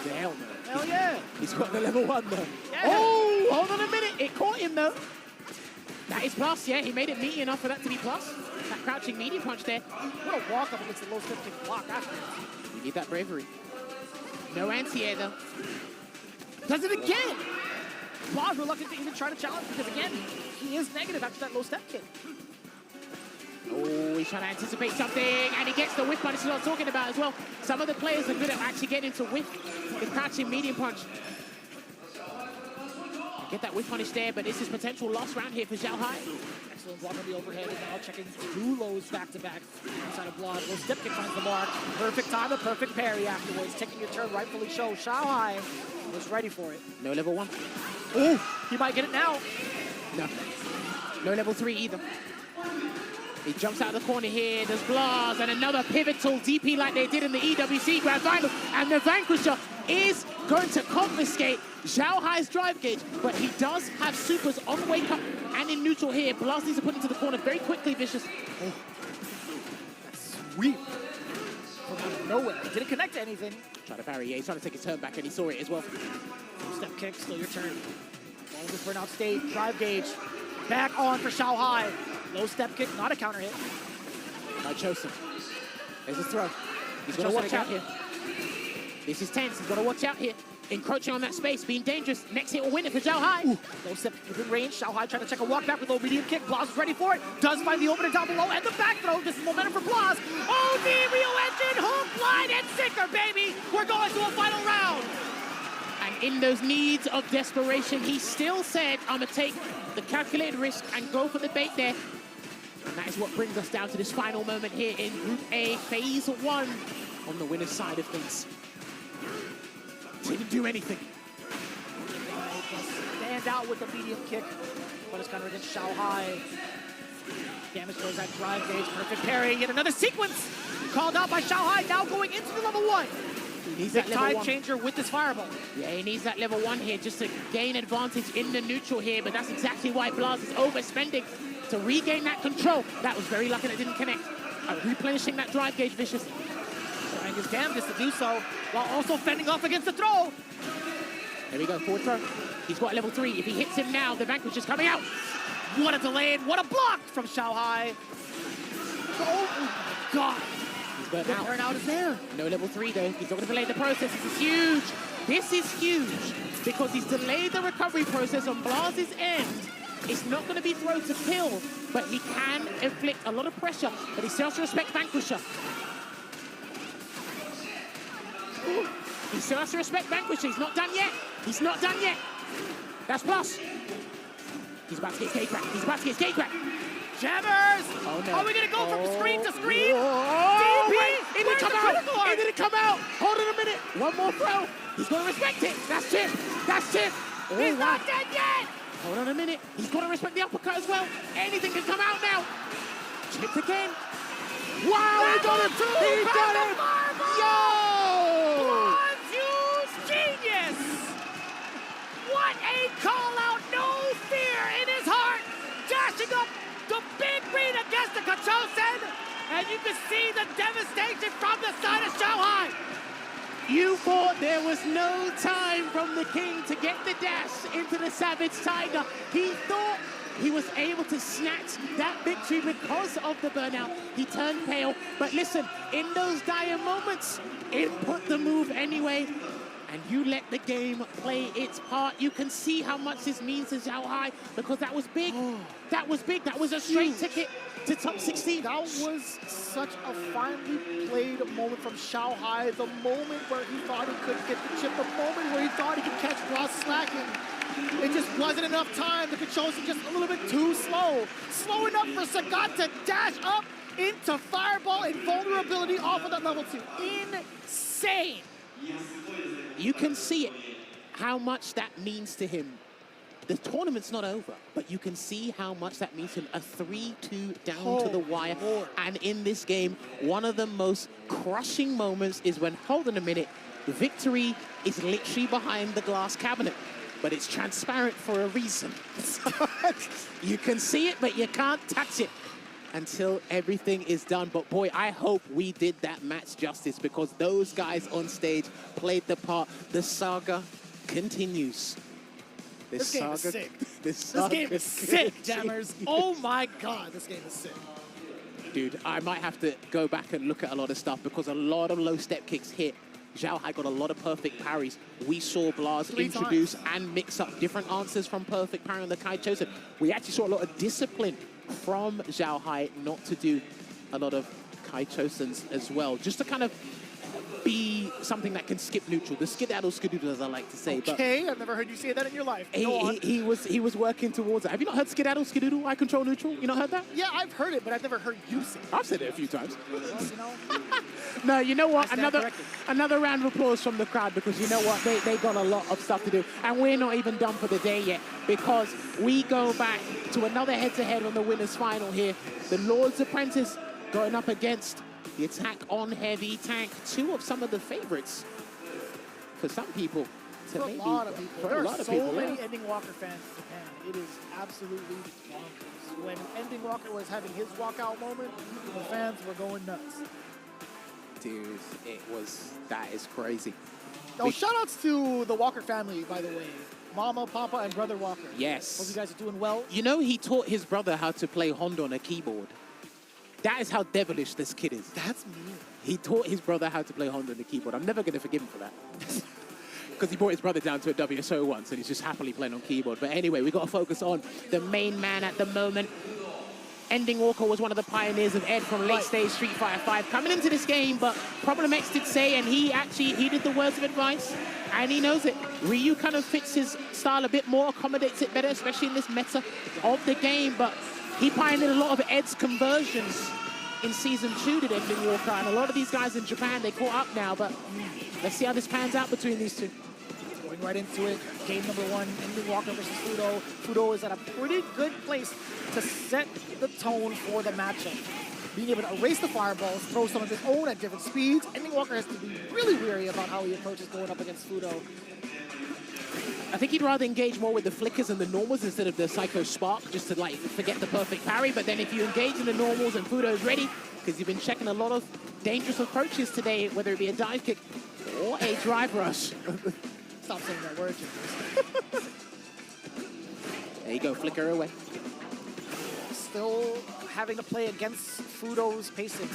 S4: The hell no.
S5: Hell yeah.
S4: He's got the level 1 though.
S5: Yeah.
S4: Oh, hold on a minute. It caught him though. That is plus, yeah. He made it meaty enough for that to be plus. That crouching medium punch there.
S5: What a walk up against the low step kick block after.
S4: You need that bravery. No anti-air though.
S5: Does it again. Blas reluctant to even try to challenge because again, he is negative after that low step kick.
S4: Oh, he's trying to anticipate something, and he gets the whiff punch. This is what I'm talking about as well. Some of the players are good at actually getting into whiff with crouching medium punch. Get that whiff punish there, but this is potential lost round here for Xiaohai.
S5: Excellent block on the overhead, and now checking 2 lows back-to-back inside of Blas. Low step kick finds the mark. Perfect time, a perfect parry afterwards. Taking your turn, rightfully so. Xiaohai was ready for it.
S4: No level 1.
S5: Oh, he might get it now.
S4: No. No level 3 either. He jumps out of the corner here, there's Blas, and another pivotal DP like they did in the EWC Grand Final, and the Vanquisher is going to confiscate Xiaohai's drive gauge, but he does have supers on wake up and in neutral here. Blas needs to put into the corner very quickly, Vicious.
S5: Oh. Sweep from out of nowhere. He didn't connect to anything.
S4: Try to parry, yeah, he's trying to take his turn back, and he saw it as well.
S5: Step kick, still your turn. Ball in for an out state, drive gauge. Back on for Xiaohai. Low step kick, not a counter hit.
S4: By Chosen. There's his throw. He's got to watch out here. This is tense. He's got to watch out here. Encroaching on that space, being dangerous. Next hit will win it for Xiaohai.
S5: Low step within range. Xiaohai trying to check a walk back with low medium kick. Blas is ready for it. Does find the opening down below and the back throw. This is momentum for Blas. Oh, the Rio engine, hook, line, and sinker, baby. We're going to a final round.
S4: And in those needs of desperation, he still said, I'm going to take the calculated risk and go for the bait there. And that is what brings us down to this final moment here in Group A, Phase 1 on the winner's side of things. Didn't do anything.
S5: Stand out with the medium kick, but it's kind of against Xiaohai. Damage goes that drive gauge, perfect parry, yet another sequence called out by Xiaohai, now going into the level 1.
S4: He needs
S5: Big
S4: that level
S5: time
S4: 1
S5: changer with this fireball.
S4: Yeah, he needs that level 1 here just to gain advantage in the neutral here, but that's exactly why Blas is overspending to regain that control. That was very lucky that didn't connect. Replenishing that drive gauge, Vicious.
S5: Trying his damnedest to do so, while also fending off against the throw.
S4: There we go, forward throw. He's got level 3. If he hits him now, the Vanquish is coming out.
S5: What a delay and what a block from Xiaohai. Oh my God.
S4: He's burnt
S5: The
S4: out.
S5: burnout is there.
S4: No level 3 though. He's not going to delay the process. This is huge. This is huge because he's delayed the recovery process on Blas's end. It's not going to be thrown to kill, but he can inflict a lot of pressure. But he still has to respect Vanquisher. Ooh. He still has to respect Vanquisher. He's not done yet. He's not done yet. That's plus. He's about to get cage back. He's about to get cage back.
S5: Jammers!
S4: Oh, no.
S5: Are we gonna go from screen to screen?
S4: Oh,
S5: DP!
S4: wait. It didn't come out.
S5: It
S4: It didn't come out. Hold on a minute. One more throw. He's going to respect it. That's chip. That's chip. Oh,
S5: He's
S4: wow.
S5: not dead yet!
S4: Hold on a minute. He's got to respect the uppercut as well. Anything can come out now. Chipped again. Wow, he got him. He got him. Yo!
S5: Bronze genius! What a call out. No fear in his heart. Dashing up the big green against the Kachosen. And you can see the devastation from the side of Shanghai.
S4: You thought there was no time from the king to get the dash into the Savage Tiger. He thought he was able to snatch that victory because of the burnout. He turned pale, but listen, in those dire moments, it put the move anyway, and you let the game play its part. You can see how much this means to Zhao Hai, because that was big. That was big. That was a straight ticket to top 16.
S5: That was such a finely played moment from Xiao Hai. The moment where he thought he could get the chip, the moment where he thought he could catch Ross slacking. It just wasn't enough time. The Kachosen just a little bit too slow. Slow enough for Sagat to dash up into Fireball and vulnerability off of that level 2. Insane.
S4: You can see it, how much that means to him. The tournament's not over, but you can see how much that means to him. A 3-2 down to the wire. And in this game, one of the most crushing moments is when, hold on a minute, victory is literally behind the glass cabinet, but it's transparent for a reason. You can see it, but you can't touch it until everything is done. But boy, I hope we did that match justice, because those guys on stage played the part. The saga continues.
S5: This game is sick.
S4: This
S5: game is sick, Jammers. Oh my God, this game is sick.
S4: Dude, I might have to go back and look at a lot of stuff, because a lot of low step kicks hit. Zhao Hai got a lot of perfect parries. We saw Blaz introduce and mix up different answers from perfect parry on the Kai Chosen. We actually saw a lot of discipline from Zhao Hai not to do a lot of Kai Chosens as well, just to kind of be something that can skip neutral. The skedaddle skadoodle, as I like to say.
S5: Okay, I've never heard you say that in your life.
S4: He was working towards it. Have you not heard skedaddle skadoodle? I control neutral. You not heard that?
S5: Yeah, I've heard it, but I've never heard you say it.
S4: I've said it a few times.
S5: Well, you know,
S4: No, you know what?
S5: I stand
S4: Another round of applause from the crowd, because you know what? They got a lot of stuff to do. And we're not even done for the day yet, because we go back to another head-to-head on the winners' final here. The Lord's Apprentice going up against the Attack on Heavy Tank, two of some of the favorites for some people.
S5: for a lot of people. There are so many Ending Walker fans in Japan. It is absolutely bonkers. When Ending Walker was having his walkout moment, the fans were going nuts.
S4: Dude, that is crazy.
S5: Oh, shout outs to the Walker family, by the way. Mama, Papa, and Brother Walker.
S4: Yes.
S5: Hope you guys are doing well.
S4: You know, he taught his brother how to play Honda on a keyboard. That is how devilish this kid is.
S5: That's mean.
S4: He taught his brother how to play Honda on the keyboard. I'm never going to forgive him for that. Because he brought his brother down to a WSO once and he's just happily playing on keyboard. But anyway, we've got to focus on the main man at the moment. Ending Walker was one of the pioneers of Ed from late stage Street Fighter 5 coming into this game, but Problem X did say, and he actually heeded the words of advice, and he knows it. Ryu kind of fits his style a bit more, accommodates it better, especially in this meta of the game, but he pioneered a lot of Ed's conversions in Season 2, did Ending Walker, and a lot of these guys in Japan, they caught up now, but let's see how this pans out between these two.
S5: Going right into it, game number one, Ending Walker versus Fudo. Fudo is at a pretty good place to set the tone for the matchup. Being able to erase the fireballs, throw some of his own at different speeds. Ending Walker has to be really wary about how he approaches going up against Fudo.
S4: I think he'd rather engage more with the flickers and the normals instead of the Psycho Spark, just to like forget the perfect parry. But then if you engage in the normals and Fudo's ready, because you've been checking a lot of dangerous approaches today, whether it be a dive kick or a drive rush.
S5: Stop saying that word, James.
S4: There you go, flicker away.
S5: Still having to play against Fudo's pacing.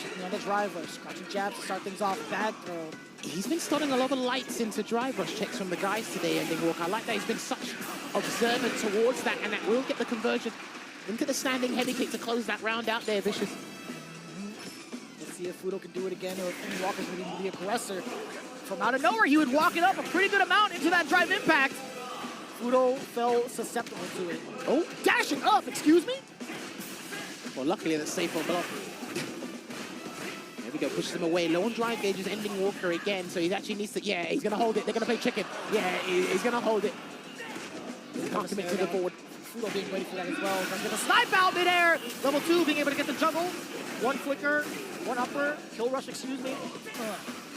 S5: Checking on the drive rush, scratching jabs to start things off, bad throw.
S4: He's been starting a lot of lights into drive rush checks from the guys today, Ending Walker. I like that he's been such observant towards that, and that will get the conversion into the standing heavy kick to close that round out there, Vicious.
S5: Let's see if Fudo can do it again, or if Ending Walker's going to be the aggressor. From out of nowhere, he would walk it up a pretty good amount into that drive impact. Fudo fell susceptible to it.
S4: Oh,
S5: Dashing up, excuse me?
S4: well, luckily that's safe on block. There we go, pushes him away. Low on drive gauge is ending Walker again, so he actually needs to, yeah, he's going to hold it. They're going to play chicken. Yeah, he's going to hold it. Can't commit to the forward.
S5: Fudo being ready for that as well. He's going to snipe out midair. Level 2 being able to get the juggle. One flicker, one upper, kill rush, excuse me.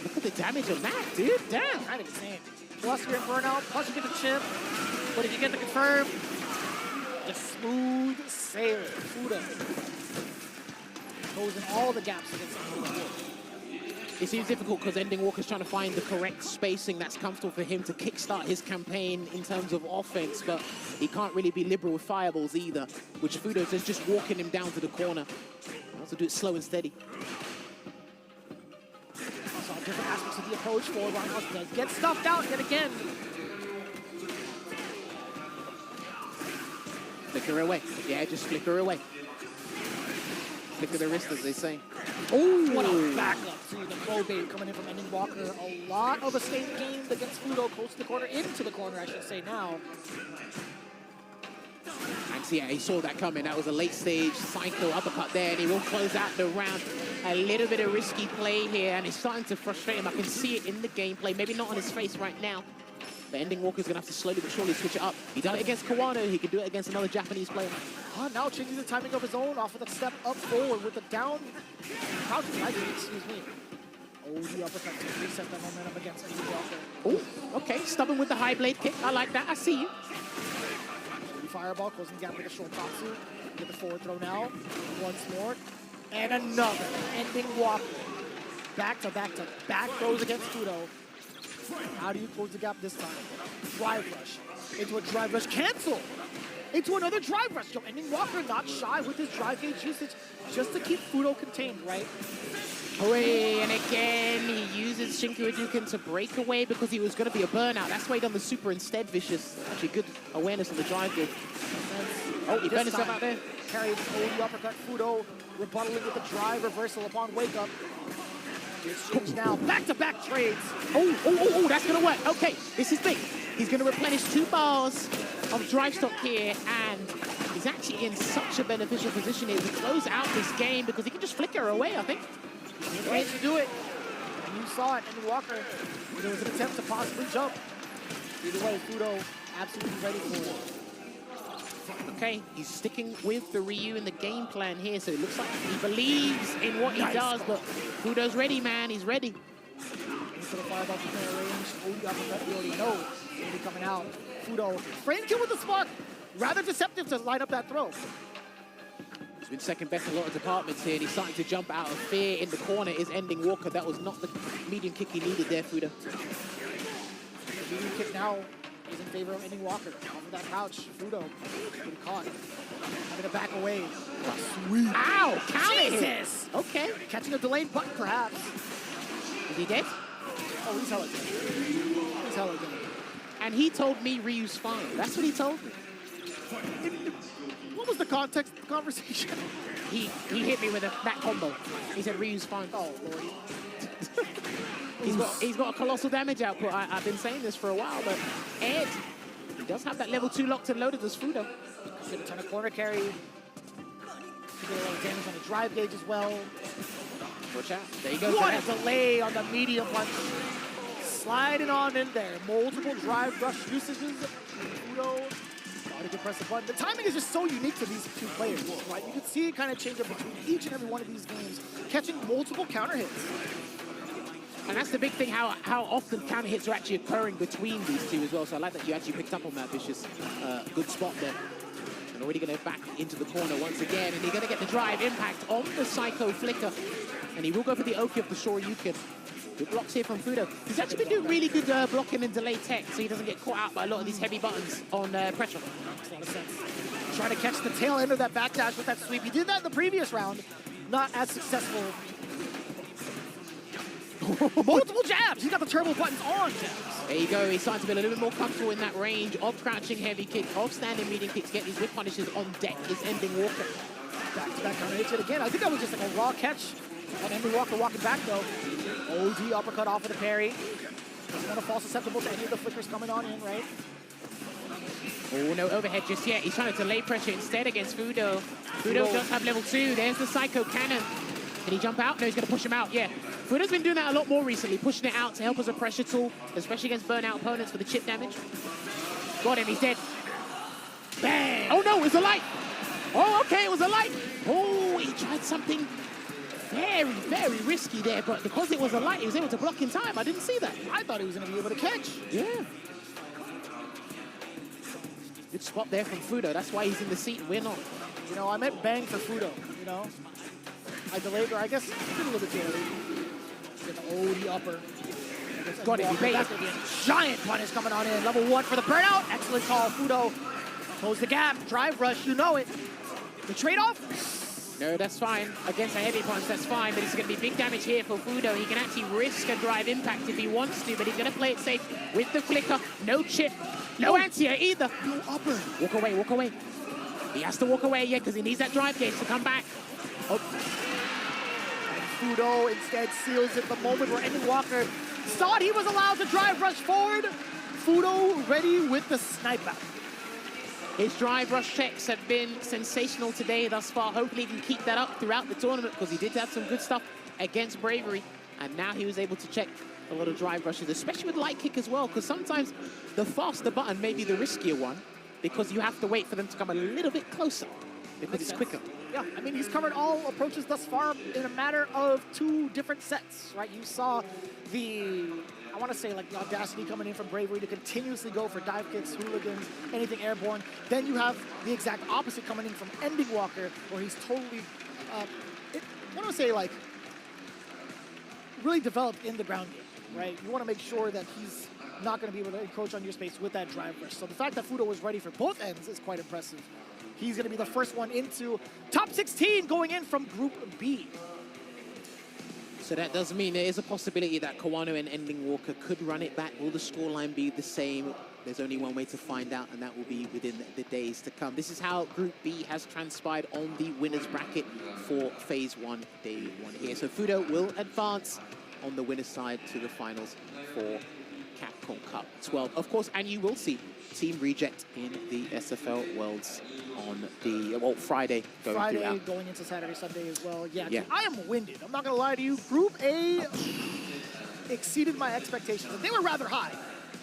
S4: Look at the damage on that, dude. Damn.
S5: Kind of insane. Plus you're in burnout, plus you get the chip. But if you get the confirm, just smooth sail. Fudo goes in all the gaps against Fudo.
S4: It seems difficult because Ending Walker's trying to find the correct spacing that's comfortable for him to kickstart his campaign in terms of offense, but he can't really be liberal with fireballs either, which Fudo is just walking him down to the corner. Also do it slow and steady.
S5: Also, different aspects of the approach for Ramos does get stuffed out yet again.
S4: Flicker away. Yeah, just flicker away. Flicker the wrist, as they say. Oh,
S5: what a backup to the low bait coming in from Ending Walker. A lot of escape gained against Fudo, close to the corner, into the corner, I should say now.
S4: And so, yeah, he saw that coming. That was a late stage psycho uppercut there, and he will close out the round. A little bit of risky play here, and it's starting to frustrate him. I can see it in the gameplay. Maybe not on his face right now, but Ending Walker's going to have to slowly but surely switch it up. He done it against Kawano. He can do it against another Japanese player.
S5: Now changing the timing of his own off of the step up forward with the down crouching right, excuse me. Oh, the uppercut to reset that momentum against Ending Walker.
S4: Oh, okay. Stubborn with the high blade kick. I like that. I see you.
S5: Fireball, closing the gap with a short Tatsu. Get the forward throw now. Once more. And another. Ending Walker. Back to back to back throws against Fudo. How do you close the gap this time? Drive rush. Into a drive rush. Cancel! Into another drive rush. Yo, Ending Walker not shy with his drive gauge usage just to keep Fudo contained, right?
S4: Away, and again, he uses Shinku Hadouken to break away because he was going to be a burnout. That's why he done the super instead, Vicious. Actually, good awareness of the drive gauge. Oh, he burned himself out there.
S5: Carried the uppercut. Fudo rebuttaling with the drive reversal upon wake up. Exchange now. Back-to-back trades.
S4: Oh, that's going to work. Okay, this is big. He's going to replenish 2 bars of drive stock here, and he's actually in such a beneficial position here to close out this game because he can just flicker away, I think.
S5: He's ready to do it. And you saw it in Walker. There was an attempt to possibly jump. Either way, Fudo absolutely ready for it.
S4: Okay, he's sticking with the Ryu in the game plan here, so it looks like he believes in what he does, but Fudo's ready, man. He's ready.
S5: Into the fireball from their range. Oh, the uppercut, we already know. It's be coming out. Fudo, frame kill with the spark. Rather deceptive to line up that throw.
S4: He's been second best in a lot of departments here, and he's starting to jump out of fear. In the corner is Ending Walker. That was not the medium kick he needed there, Fudo.
S5: The medium kick now is in favor of Ending Walker. Off of that crouch, Fudo getting caught. Having to back away. Sweet.
S4: Ow! Counter
S5: Jesus!
S4: Okay.
S5: Catching a delayed button, perhaps.
S4: Is he dead?
S5: Oh, he's hella dead. He's hella dead.
S4: And he told me Ryu's fine. That's what he told me.
S5: What was the context of the conversation?
S4: He hit me with that combo. He said Ryu's fine.
S5: Oh, Lord.
S4: He's got a colossal damage output. I've been saying this for a while, but Ed, he does have that level 2 locked and loaded as Fudo.
S5: Get a ton of corner carry. Get a lot of damage on the drive gauge as well.
S4: Watch out. There you go.
S5: What a delay on the medium punch. Sliding on in there. Multiple drive rush usages. Fudo. Thought he could press the button. The timing is just so unique to these two players, right? You can see it kind of change up between each and every one of these games, catching multiple counter hits.
S4: And that's the big thing, how often counter hits are actually occurring between these two as well. So I like that you actually picked up on that, Vicious. Good spot there. And already going to back into the corner once again. And he's going to get the drive impact on the Psycho Flicker. And he will go for the Oki of the Shoryuken. Good blocks here from Fudo. He's actually been doing really good blocking and delay tech, so he doesn't get caught out by a lot of these heavy buttons on pressure.
S5: Makes a lot of sense. Trying to catch the tail end of that backdash with that sweep. He did that in the previous round. Not as successful. Multiple jabs. He's got the turbo buttons on jabs.
S4: There you go. He's starting to be a little bit more comfortable in that range of crouching heavy kick, of standing medium kicks, get these whip punishes on deck. Is Ending Walker.
S5: Back-to-back counter hits it again. I think that was just like a raw catch. And Ending Walker walking back though. OD uppercut off of the parry. Doesn't want to fall susceptible to any of the flickers coming on in, right?
S4: Oh, no overhead just yet. He's trying to delay pressure instead against Fudo. Fudo does have level 2. There's the Psycho Cannon. Can he jump out? No, he's going to push him out, yeah. Fudo's been doing that a lot more recently, pushing it out to help as a pressure tool, especially against burnout opponents for the chip damage. Got him, he's dead. Bang! Oh no, it was a light! Oh, okay, it was a light! Oh, he tried something very, very risky there, but because it was a light, he was able to block in time. I didn't see that.
S5: I thought he was going to be able to catch.
S4: Yeah. Good spot there from Fudo. That's why he's in the seat and we're not.
S5: You know, I meant bang for Fudo, you know? I delayed, or I guess a little bit too early. Oh, the upper.
S4: Got it, he made it.
S5: Giant punish coming on in. Level 1 for the burnout. Excellent call, Fudo. Close the gap. Drive rush, you know it. The trade-off?
S4: No, that's fine. Against a heavy punch, that's fine, but it's going to be big damage here for Fudo. He can actually risk a drive impact if he wants to, but he's going to play it safe with the flicker. No chip, no anti-air either.
S5: No upper.
S4: Walk away, walk away. He has to walk away, yeah, because he needs that drive gauge to come back. Oh.
S5: And Fudo instead seals it the moment where Ending Walker thought he was allowed to drive rush forward. Fudo ready with the sniper.
S4: His drive rush checks have been sensational today thus far. Hopefully he can keep that up throughout the tournament because he did have some good stuff against Bravery. And now he was able to check a lot of drive rushes, especially with light kick as well, because sometimes the faster button may be the riskier one because you have to wait for them to come a little bit closer because it's quicker.
S5: Yeah, I mean, he's covered all approaches thus far in a matter of 2 different sets, right? You saw the, I want to say, like, the audacity coming in from Bravery to continuously go for dive kicks, hooligans, anything airborne. Then you have the exact opposite coming in from Ending Walker, where he's totally, I want to say, like, really developed in the ground game, right? You want to make sure that he's not going to be able to encroach on your space with that drive rush. So the fact that Fudo was ready for both ends is quite impressive. He's going to be the first one into top 16 going in from Group B.
S4: So that does mean there is a possibility that Kawano and Ending Walker could run it back. Will the scoreline be the same? There's only one way to find out, and that will be within the days to come. This is how Group B has transpired on the winner's bracket for Phase 1, Day 1 here. So Fudo will advance on the winner's side to the finals for Capcom Cup 12. Of course, and you will see Team Reject in the SFL Worlds on the, well, Friday
S5: going into Saturday, Sunday as well. Yeah, yeah. I am winded. I'm not going to lie to you. Group A exceeded my expectations. They were rather high.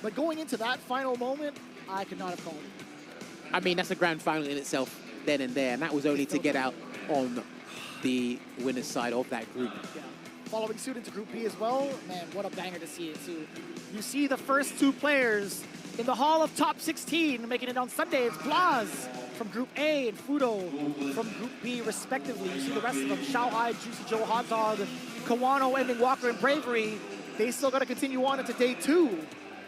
S5: But going into that final moment, I could not have called it.
S4: I mean, that's a grand final in itself then and there. And that was only to get out on the winner's side of that group.
S5: Yeah. Following suit into Group B as well. Man, what a banger to see it, too. You see the first 2 players in the Hall of Top 16 making it on Sunday. It's Blaz from Group A and Fudo from Group B, respectively. You see the rest of them, Xiaohai, Juicy Joe, Hot Dog, Kawano, Ending Walker, and Bravery. They still got to continue on into Day 2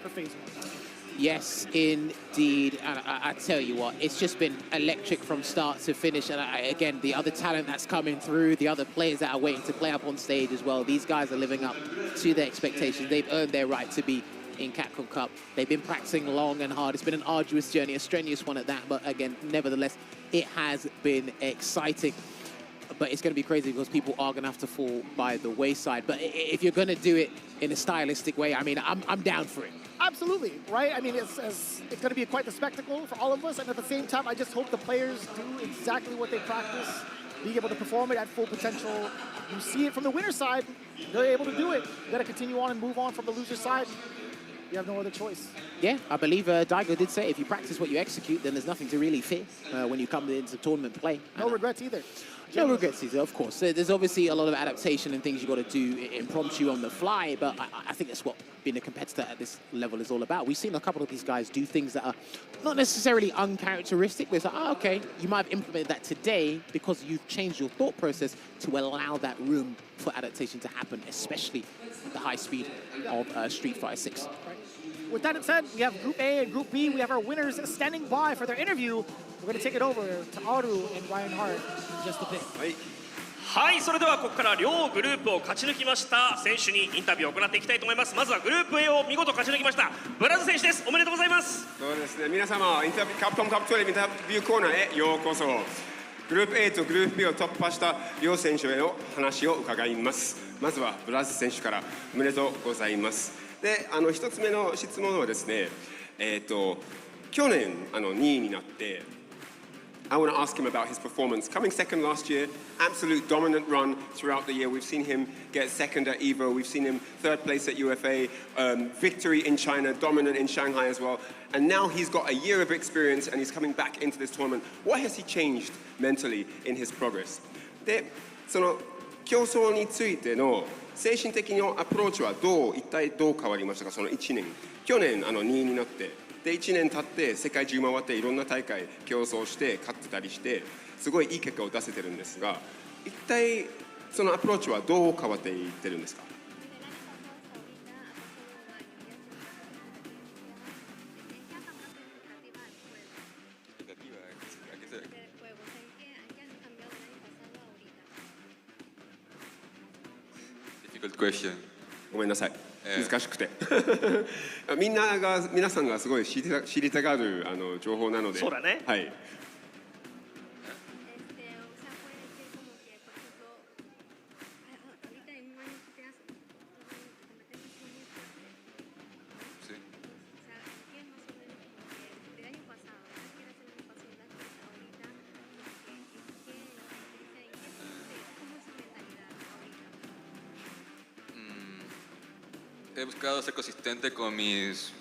S5: for Phase 1.
S4: Yes, indeed. And I tell you what, it's just been electric from start to finish. And again, the other talent that's coming through, the other players that are waiting to play up on stage as well, these guys are living up to their expectations. They've earned their right to be in Capcom Cup. They've been practicing long and hard. It's been an arduous journey, a strenuous one at that. But again, nevertheless, it has been exciting. But it's going to be crazy because people are going to have to fall by the wayside. But if you're going to do it in a stylistic way, I mean, I'm down for it.
S5: Absolutely, right? I mean, it's going to be quite the spectacle for all of us. And at the same time, I just hope the players do exactly what they practice, being able to perform it at full potential. You see it from the winner's side. They're able to do it. You got to continue on and move on from the loser's side. You have no other choice. Yeah,
S4: I believe Daigo did say if you practice what you execute, then there's nothing to really fear when you come into tournament play.
S5: No regrets either.
S4: No regrets either, of course. There's obviously a lot of adaptation and things you got to do impromptu on the fly, but I think that's what being a competitor at this level is all about. We've seen a couple of these guys do things that are not necessarily uncharacteristic, but it's like, oh, okay, you might have implemented that today because you've changed your thought process to allow that room for adaptation to happen, especially at the high speed of Street Fighter 6.
S5: Right. With that said, we have Group A and Group B. We have our winners standing by for their interview. We're going to take it over to Aru and Ryan Hart in just a bit.
S6: はい、それではここから両グループを勝ち抜きました選手にインタビューを行っていきたいと思います。まずはグループ A を見事勝ち抜きましたブラズ選手です。おめでとうございます。
S2: そうですね、皆様カプコンカップ12インタビューコーナーへようこそ。グループ A とグループ B を突破した両選手への話を伺います。まずはブラズ選手からおめでとうございます。で、一つ目の質問はですね、去年2位になって、I want to ask him about his performance. Coming second last year, absolute dominant run throughout the year. We've seen him get second at EVO. We've seen him third place at UFA, victory in China, dominant in Shanghai as well. And now he's got a year of experience and he's coming back into this tournament. What has he changed mentally in his progress? で、その競争についての精神的なアプローチは一体どう変わりましたか、その1年。去年2位になって。で1年経って世界中回っていろんな大会競争して勝ってたりしてすごいいい結果を出せてるんですが、一体そのアプローチはどう変わっていってるんですか？ごめんなさい、難しくて皆さんがすごい知りたがる情報なので。
S6: そうだね。
S2: はい。
S7: He buscado ser consistente con mis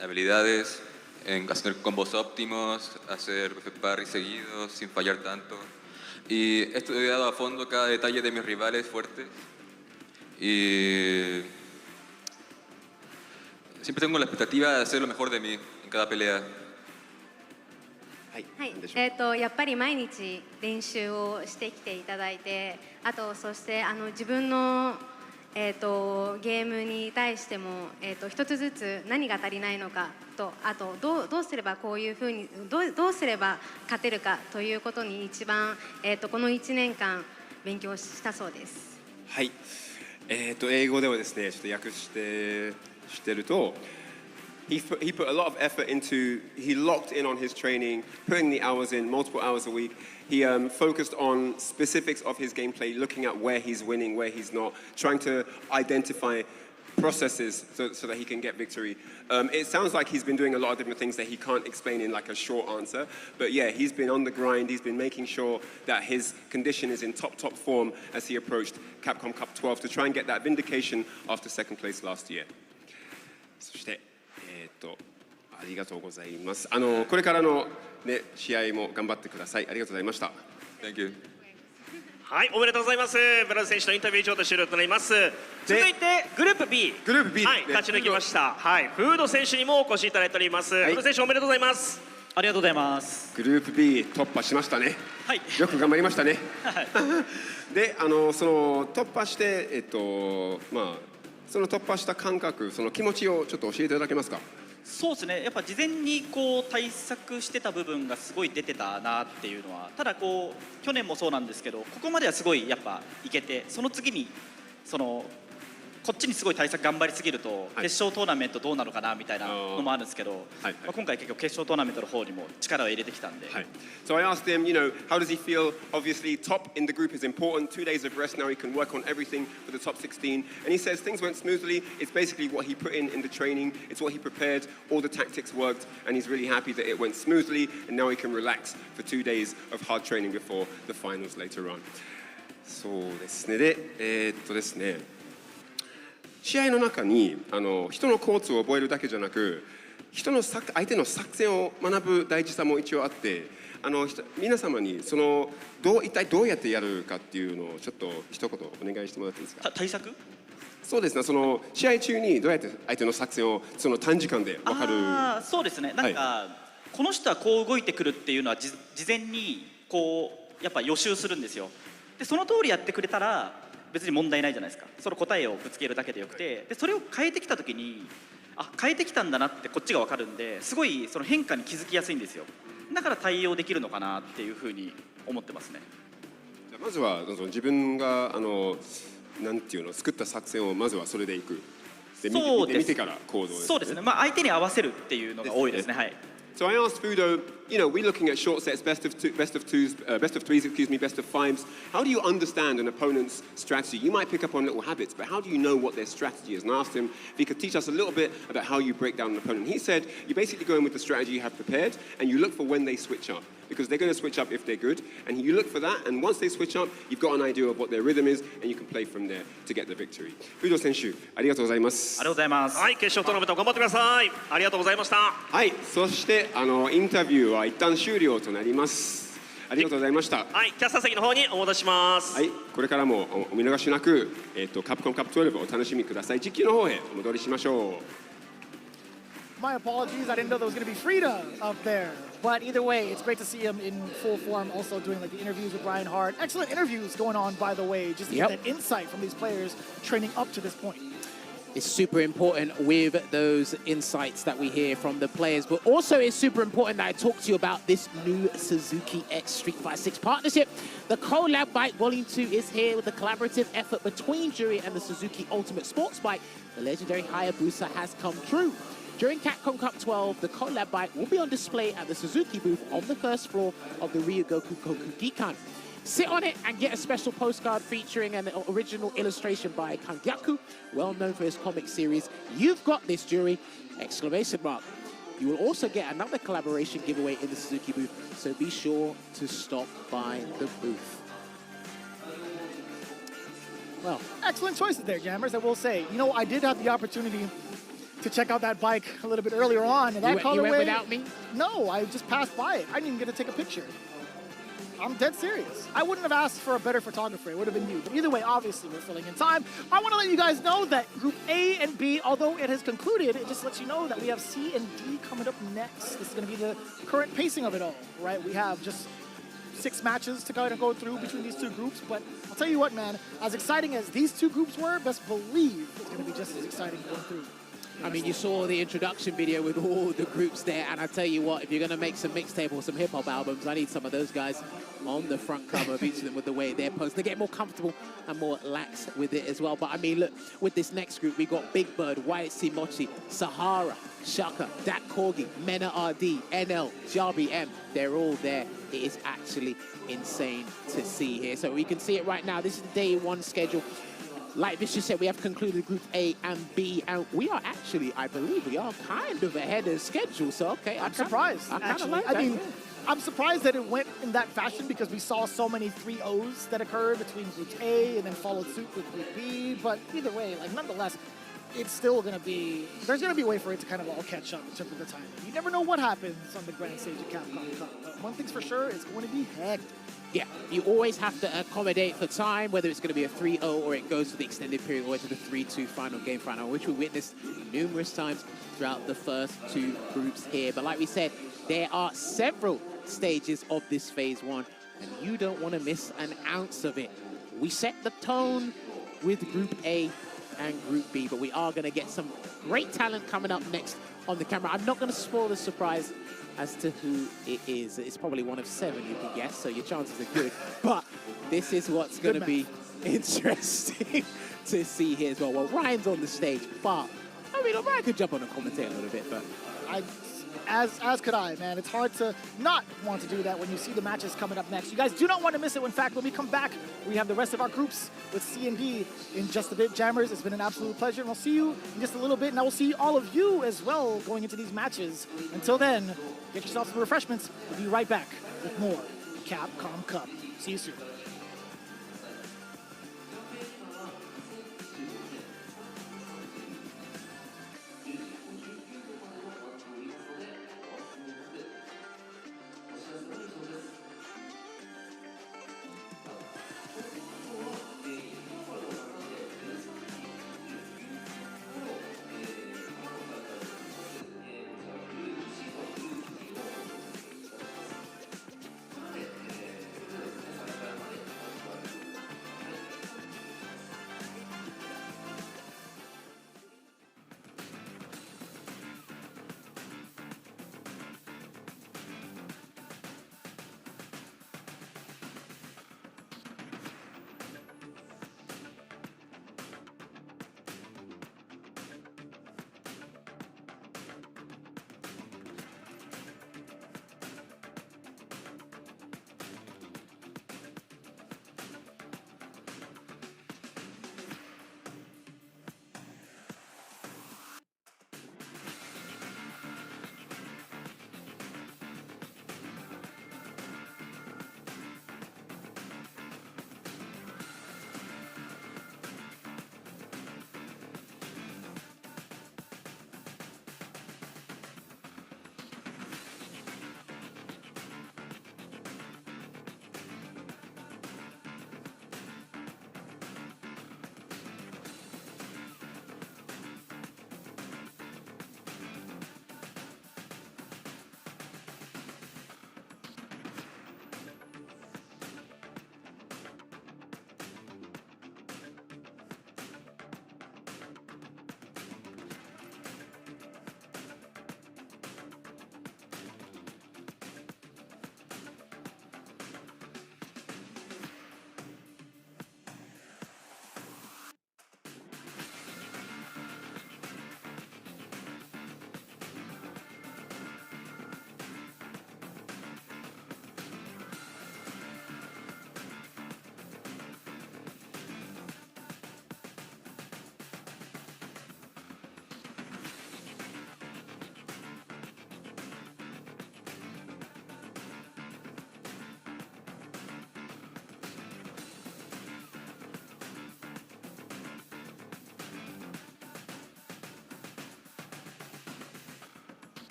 S7: habilidades, en hacer combos óptimos, hacer parries seguidos sin fallar tanto. Y he estudiado a fondo cada detalle de mis rivales fuertes. Y siempre tengo la expectativa de hacer lo mejor de mí en cada pelea.
S8: はい、やっぱり毎日練習をしてきていただいて、あとそして自分のゲームに対しても、一つずつ何が足りないのかと、あとどうすればこういうふうにどうすれば勝てるかということに一番、この1年間勉強したそうです。
S2: はい、英語ではですね、ちょっと訳してると。He put a lot of effort into, he locked in on his training, putting the hours in, multiple hours a week. He focused on specifics of his gameplay, looking at where he's winning, where he's not, trying to identify processes so that he can get victory. It sounds like he's been doing a lot of different things that he can't explain in like a short answer. But yeah, he's been on the grind. He's been making sure that his condition is in top form as he approached Capcom Cup 12 to try and get that vindication after second place last year. そしてありがとうございます。これからの、ね、試合も頑張ってください。ありがとうございました。
S7: Thank you.
S6: はい、おめでとうございます。ブラズ選手のインタビュー以上と終了となります。続いてグループ B、はい、勝ち抜きました。はい、フード選手にもお越しいただいております。フード選手おめでとうございます。
S9: ありがとうございます。
S2: グループ B 突破しましたね。
S9: はい。
S2: よく頑張りましたね。で、その突破してまあその突破した感覚、その気持ちをちょっと教えていただけますか？
S9: そうですね、やっぱ事前にこう対策してた部分がすごい出てたなっていうのは、ただこう去年もそうなんですけど、ここまではすごいやっぱいけて、その次にこっちにすごい対策頑張りすぎると、決勝トーナメントどうなのかなみたいなのもあるんですけど、今回結局決勝トーナメントの方にも力を入れてきたんで。
S2: So I asked him, how does he feel? Obviously, top in the group is important. 2 days of rest now. He can work on everything for the top 16. And he says things went smoothly. It's basically what he put in the training. It's what he prepared. All the tactics worked, and he's really happy that it went smoothly. And now he can relax for 2 days of hard training before the finals later on. そうですね。で、ですね。試合の中に人のコーツを覚えるだけじゃなく、相手の作戦を学ぶ大事さも一応あって、皆様に一体どうやってやるかっていうのをちょっと一言お願いしてもらっていいですか？
S9: 対策？
S2: そうですね。試合中にどうやって相手の作戦を短時間で分かる？
S9: そうですね。なんか、この人はこう動いてくるっていうのは事前にこうやっぱ予習するんですよ。でその通りやってくれたら別に問題ないじゃないですか。その答えをぶつけるだけでよくて、でそれを変えてきた時に変えてきたんだなってこっちが分かるんで、すごいその変化に気づきやすいんですよ。だから対応できるのかなっていうふうに思ってますね。
S2: じゃあまずは自分がなんていうの作った作戦をまずはそれでいく。で見てから行動ですね。
S9: そうですね。まあ相手に合わせるっていうのが多いですね。はい。
S2: So I asked Fudo you know, we're looking at short sets, best of threes, best of fives. How do you understand an opponent's strategy? You might pick up on little habits, but how do you know what their strategy is? And I asked him if he could teach us a little bit about how you break down an opponent. He said you basically go in with the strategy you have prepared, and you look for when they switch up, because they're going to switch up if they're good, and you look for that, and once they switch up, you've got an idea of what their rhythm is, and you can play from there to get the victory. フード選手、ありがとうございます。
S9: ありがとうございます。
S6: はい、決勝トーナメント頑張ってください。ありがとうございました。
S2: はい、そしてインタビューは一旦終了となります。ありがとうございました。
S6: はい、キャスター席の方にお戻しします。
S2: はい、これからもお見逃しなく、カプコンカップ12をお楽しみください。実況の方へお戻りしましょう。
S5: My apologies, I didn't know there was going to be Frida up there. But either way, it's great to see him in full form, also doing like the interviews with Ryan Hart. Excellent interviews going on, by the way, just to get that insight from these players training up to this point.
S4: It's super important with those insights that we hear from the players, but also it's super important that I talk to you about this new Suzuki X Street Fighter 6 partnership. The Collab Bike Volume 2 is here with a collaborative effort between Jury and the Suzuki Ultimate Sports Bike. The legendary Hayabusa has come true. During Capcom Cup 12, the Collab Bike will be on display at the Suzuki booth on the first floor of the Ryugoku Kokugikan. Sit on it and get a special postcard featuring an original illustration by Kangyaku, well known for his comic series You've Got This, Jury! Exclamation mark. You will also get another collaboration giveaway in the Suzuki booth, so be sure to stop by the booth. Well,
S5: excellent choices there, Jammers, I will say. You know, I did have the opportunity to check out that bike a little bit earlier on. And that
S4: you went without me?
S5: No, I just passed by it. I didn't even get to take a picture. I'm dead serious. I wouldn't have asked for a better photographer. It would have been you. But either way, obviously, we're filling in time. I want to let you guys know that Group A and B, although it has concluded, it just lets you know that we have C and D coming up next. This is going to be the current pacing of it all, right? We have just 6 matches to kind of go through between these two groups. But I'll tell you what, man, as exciting as these two groups were, best believe it's going to be just as exciting going through.
S4: I mean, you saw the introduction video with all the groups there, and I tell you what, if you're going to make some mixtape or some hip-hop albums, I need some of those guys on the front cover of each of them with the way they're posed. They get more comfortable and more lax with it as well. But I mean, look, with this next group, we got Big Bird, White Mochi, Sahara, Shaka, Dak Corgi, Mena RD, NL, Jarby M. They're all there. It is actually insane to see here. So we can see it right now. This is the day 1 schedule. Like Vicious said, we have concluded Group A and B, and we are actually, I believe, we are kind of ahead of schedule. So, okay,
S5: I'm surprised, actually. I mean, I'm surprised that it went in that fashion because we saw so many 3-0s that occurred between Group A and then followed suit with Group B. But either way, like, nonetheless, it's still going to be, there's going to be a way for it to kind of all catch up in terms of the timing. You never know what happens on the grand stage of Capcom Cup, but one thing's for sure, it's going to be hectic.
S4: Yeah, you always have to accommodate for time, whether it's going to be a 3-0 or it goes to the extended period or to the 3-2 final game final, which we witnessed numerous times throughout the first 2 groups here. But like we said, there are several stages of this phase 1, and you don't want to miss an ounce of it. We set the tone with Group A and Group B, but we are going to get some great talent coming up next on the camera. I'm not going to spoil the surprise as to who it is. It's probably one of 7 you can guess, so your chances are good. But this is what's going to be interesting to see here as well. Well, Ryan's on the stage, but I mean, Ryan could jump on and commentate a little bit, but
S5: as could I, man. It's hard to not want to do that when you see the matches coming up next. You guys do not want to miss it. In fact, when we come back, we have the rest of our groups with C and D in just a bit. Jammers, it's been an absolute pleasure, and we'll see you in just a little bit, and I will see all of you as well going into these matches. Until then, get yourself some refreshments. We'll be right back with more Capcom Cup. See you soon.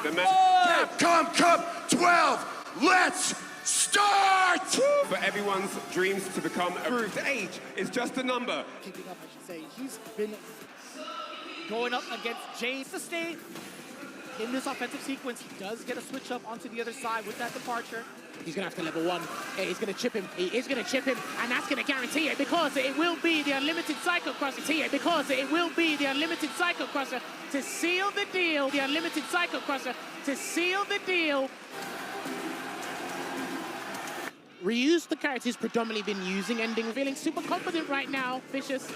S2: The match.
S3: Capcom Cup 12, let's start!
S2: For everyone's dreams to become approved, age is just a number.
S5: Keeping up, I should say. He's been going up against James to stay in this offensive sequence. He does get a switch up onto the other side with that departure.
S4: He's going to have to level 1. Hey, he's going to chip him. He is going to chip him, and that's going to guarantee it because it will be the Unlimited Psycho Crusher because it will be the Unlimited Psycho Crusher to seal the deal. The Unlimited Psycho Crusher to seal the deal. Ryu's the character he's predominantly been using, ending feeling super confident right now, Vicious.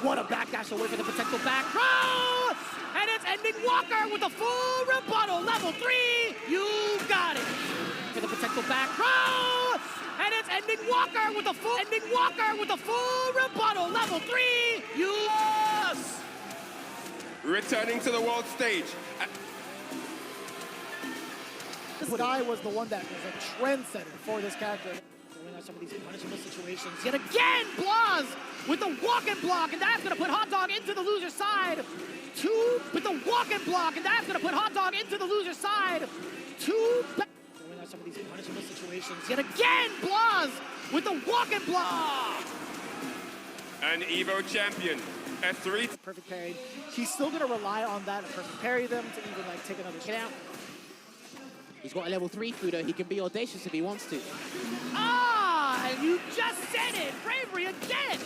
S5: What a backdash away for the potential back throw! And it's ending Walker with a full rebuttal. Level 3, you got it. For the potential back throw! And it's ending Walker with a full rebuttal. Level 3, you lost.
S2: Returning to the world stage.
S5: This guy was the one that was a trendsetter for this character. Going out some of these punishable situations. Yet again, Blas with the walk and block, and that's going to put Hot Dog into the loser's side. 2 with the walk and block, and that's going to put Hot Dog into the loser's side. 2 going out some of these punishable situations. Yet again, Blas with the walk and block.
S2: An Evo champion. A 3.
S5: Perfect parry. He's still going to rely on that and perfect parry them to even like take another shit out.
S4: He's got a level 3 Fudo. He can be audacious if he wants to.
S5: And you just said it! Bravery again!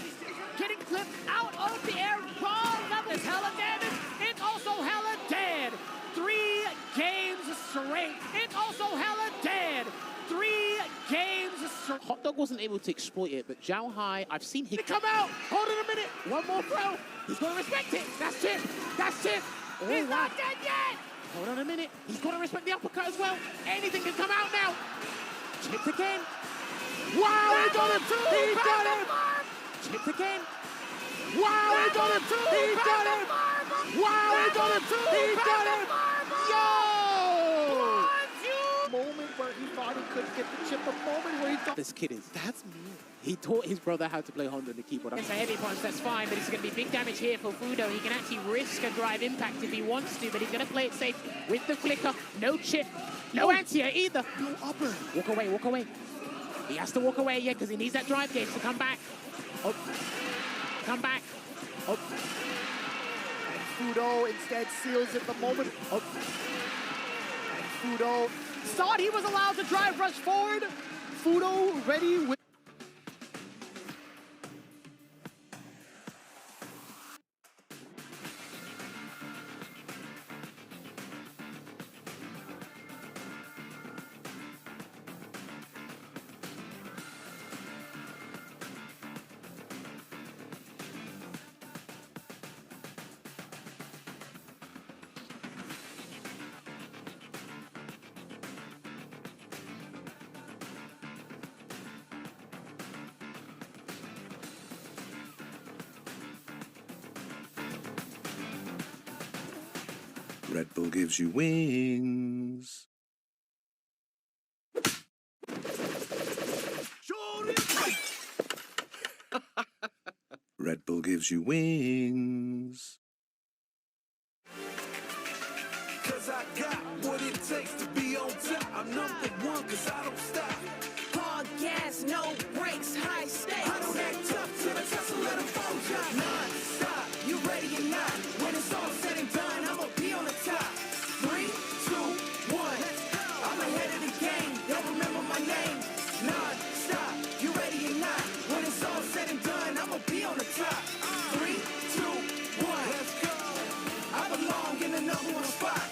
S5: Getting clipped out of the air. Ball that is hella damage. It's also hella dead. 3 games straight. It's also hella dead. 3 games straight.
S4: Hot Dog wasn't able to exploit it, but Zhao Hai, I've seen him come out. Hold on a minute. One more throw. He's going to respect it. That's it. That's it. Oh,
S5: He's not dead yet!
S4: Hold on a minute. He's got to respect the uppercut as well. Anything can come out now. Chipped again. Wow, he got him! He got him! Chipped again. Wow, he got him! He got him! Wow, he got him! He got him! Yo!
S5: Moment where he thought he couldn't get the chip, the moment where he thought...
S4: This kid is...
S5: That's me.
S4: He taught his brother how to play Honda on the keyboard. It's a heavy punch, that's fine, but it's going to be big damage here for Fudo. He can actually risk a drive impact if he wants to, but he's going to play it safe with the flicker. No chip, no anti-air either.
S5: No upper.
S4: Walk away, walk away. He has to walk away, yeah, because he needs that drive gauge to come back. Oh. Come back. Oh.
S5: And Fudo instead seals it the moment. Oh. And Fudo thought he was allowed to drive rush forward. Fudo ready with...
S10: Red Bull gives you wings. Red Bull gives you wings.
S11: 'Cause I got what it takes to be on top. I'm #1 'cause I don't stop. Hard gas, no brakes, high stakes. I don't act tough till I tussle, let them phone drop. Non-stop, you ready or not? When it's all said and done, I'ma be on the top. 3, 2, 1. I'm ahead of the game, they'll remember my name. Non-stop, you ready or not? When it's all said and done, I'ma be on the top. 3, 2, 1. Let's go. I belong in the #1 spot.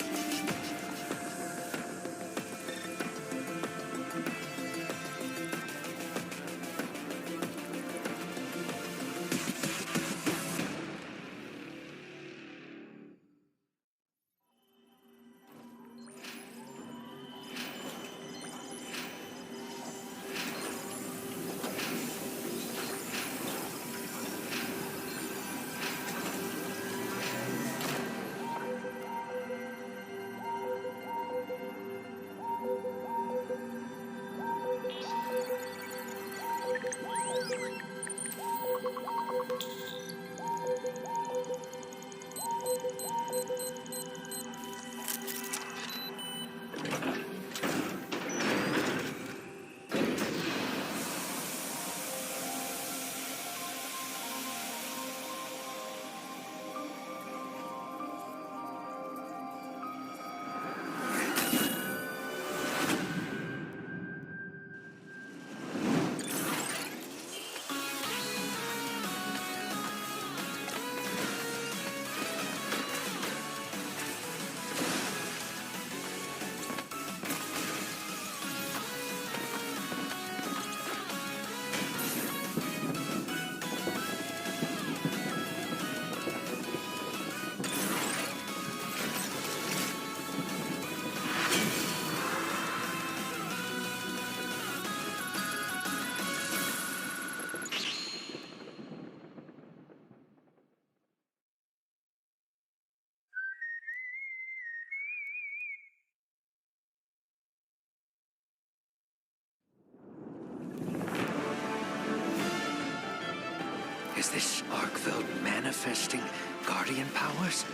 S12: Is this Arkveld manifesting guardian powers?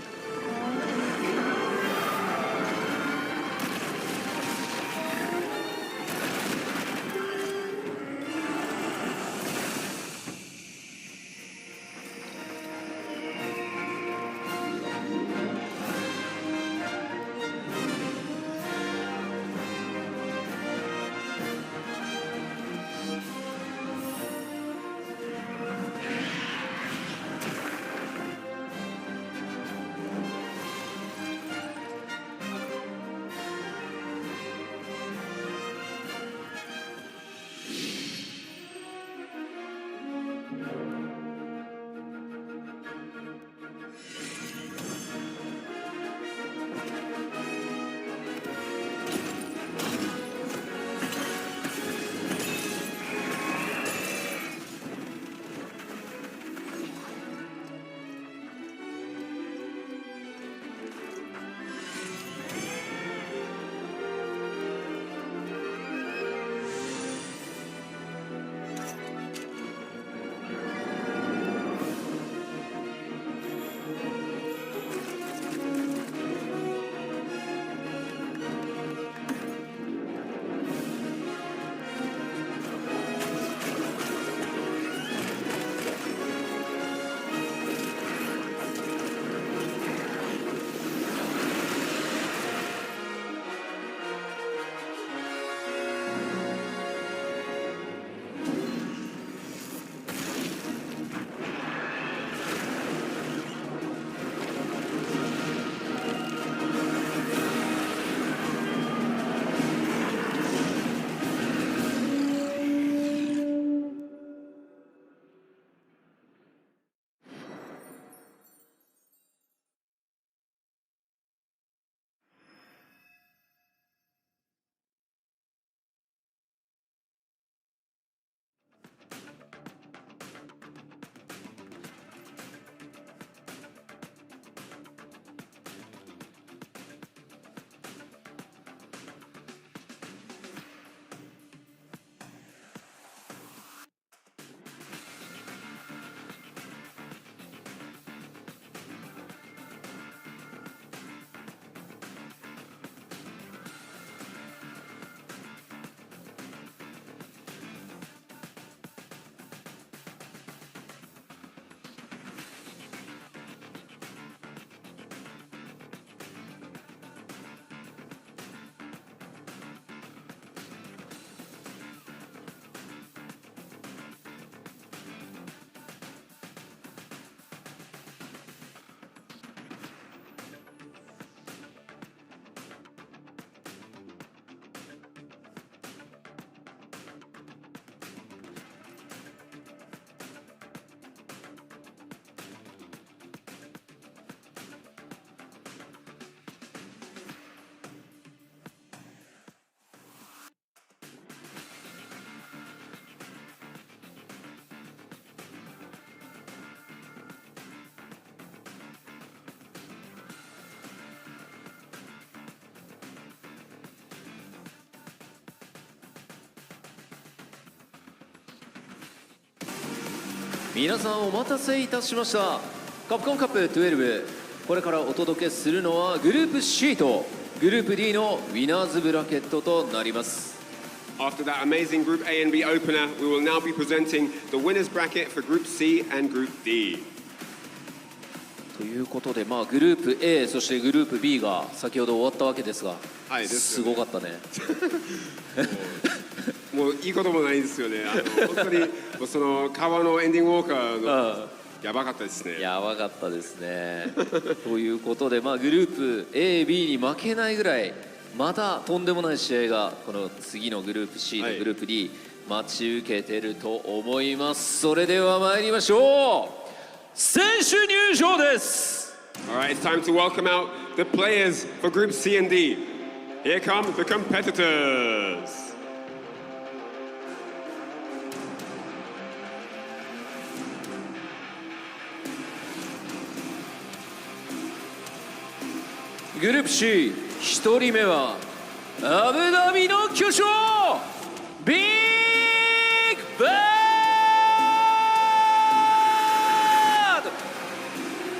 S1: 皆さんお待たせいたしました。カプコンカップ12、これからお届けするのはグループ C とグループ D のウィナーズブラケットとなります。
S2: After that amazing Group A and B opener, we will now be presenting the winners bracket for Group C and Group D.
S1: ということで、グループ A そしてグループ B が先ほど終わったわけですが、
S2: はい、
S1: すごかったね。
S2: もういいこともないんですよね。本当にもうその川のエンディングウォーカーのやばかったですね。
S1: やばかったですね。ということで、グループ A、B に負けないぐらいまたとんでもない試合がこの次のグループ C とグループ D、待ち受けてると思います。それでは参りましょう。選手入場です。
S2: Alright, it's time to welcome out the players for Group C and D. Here come the competitors.
S1: Group C 一人目はアブダビの巨匠ビッグバン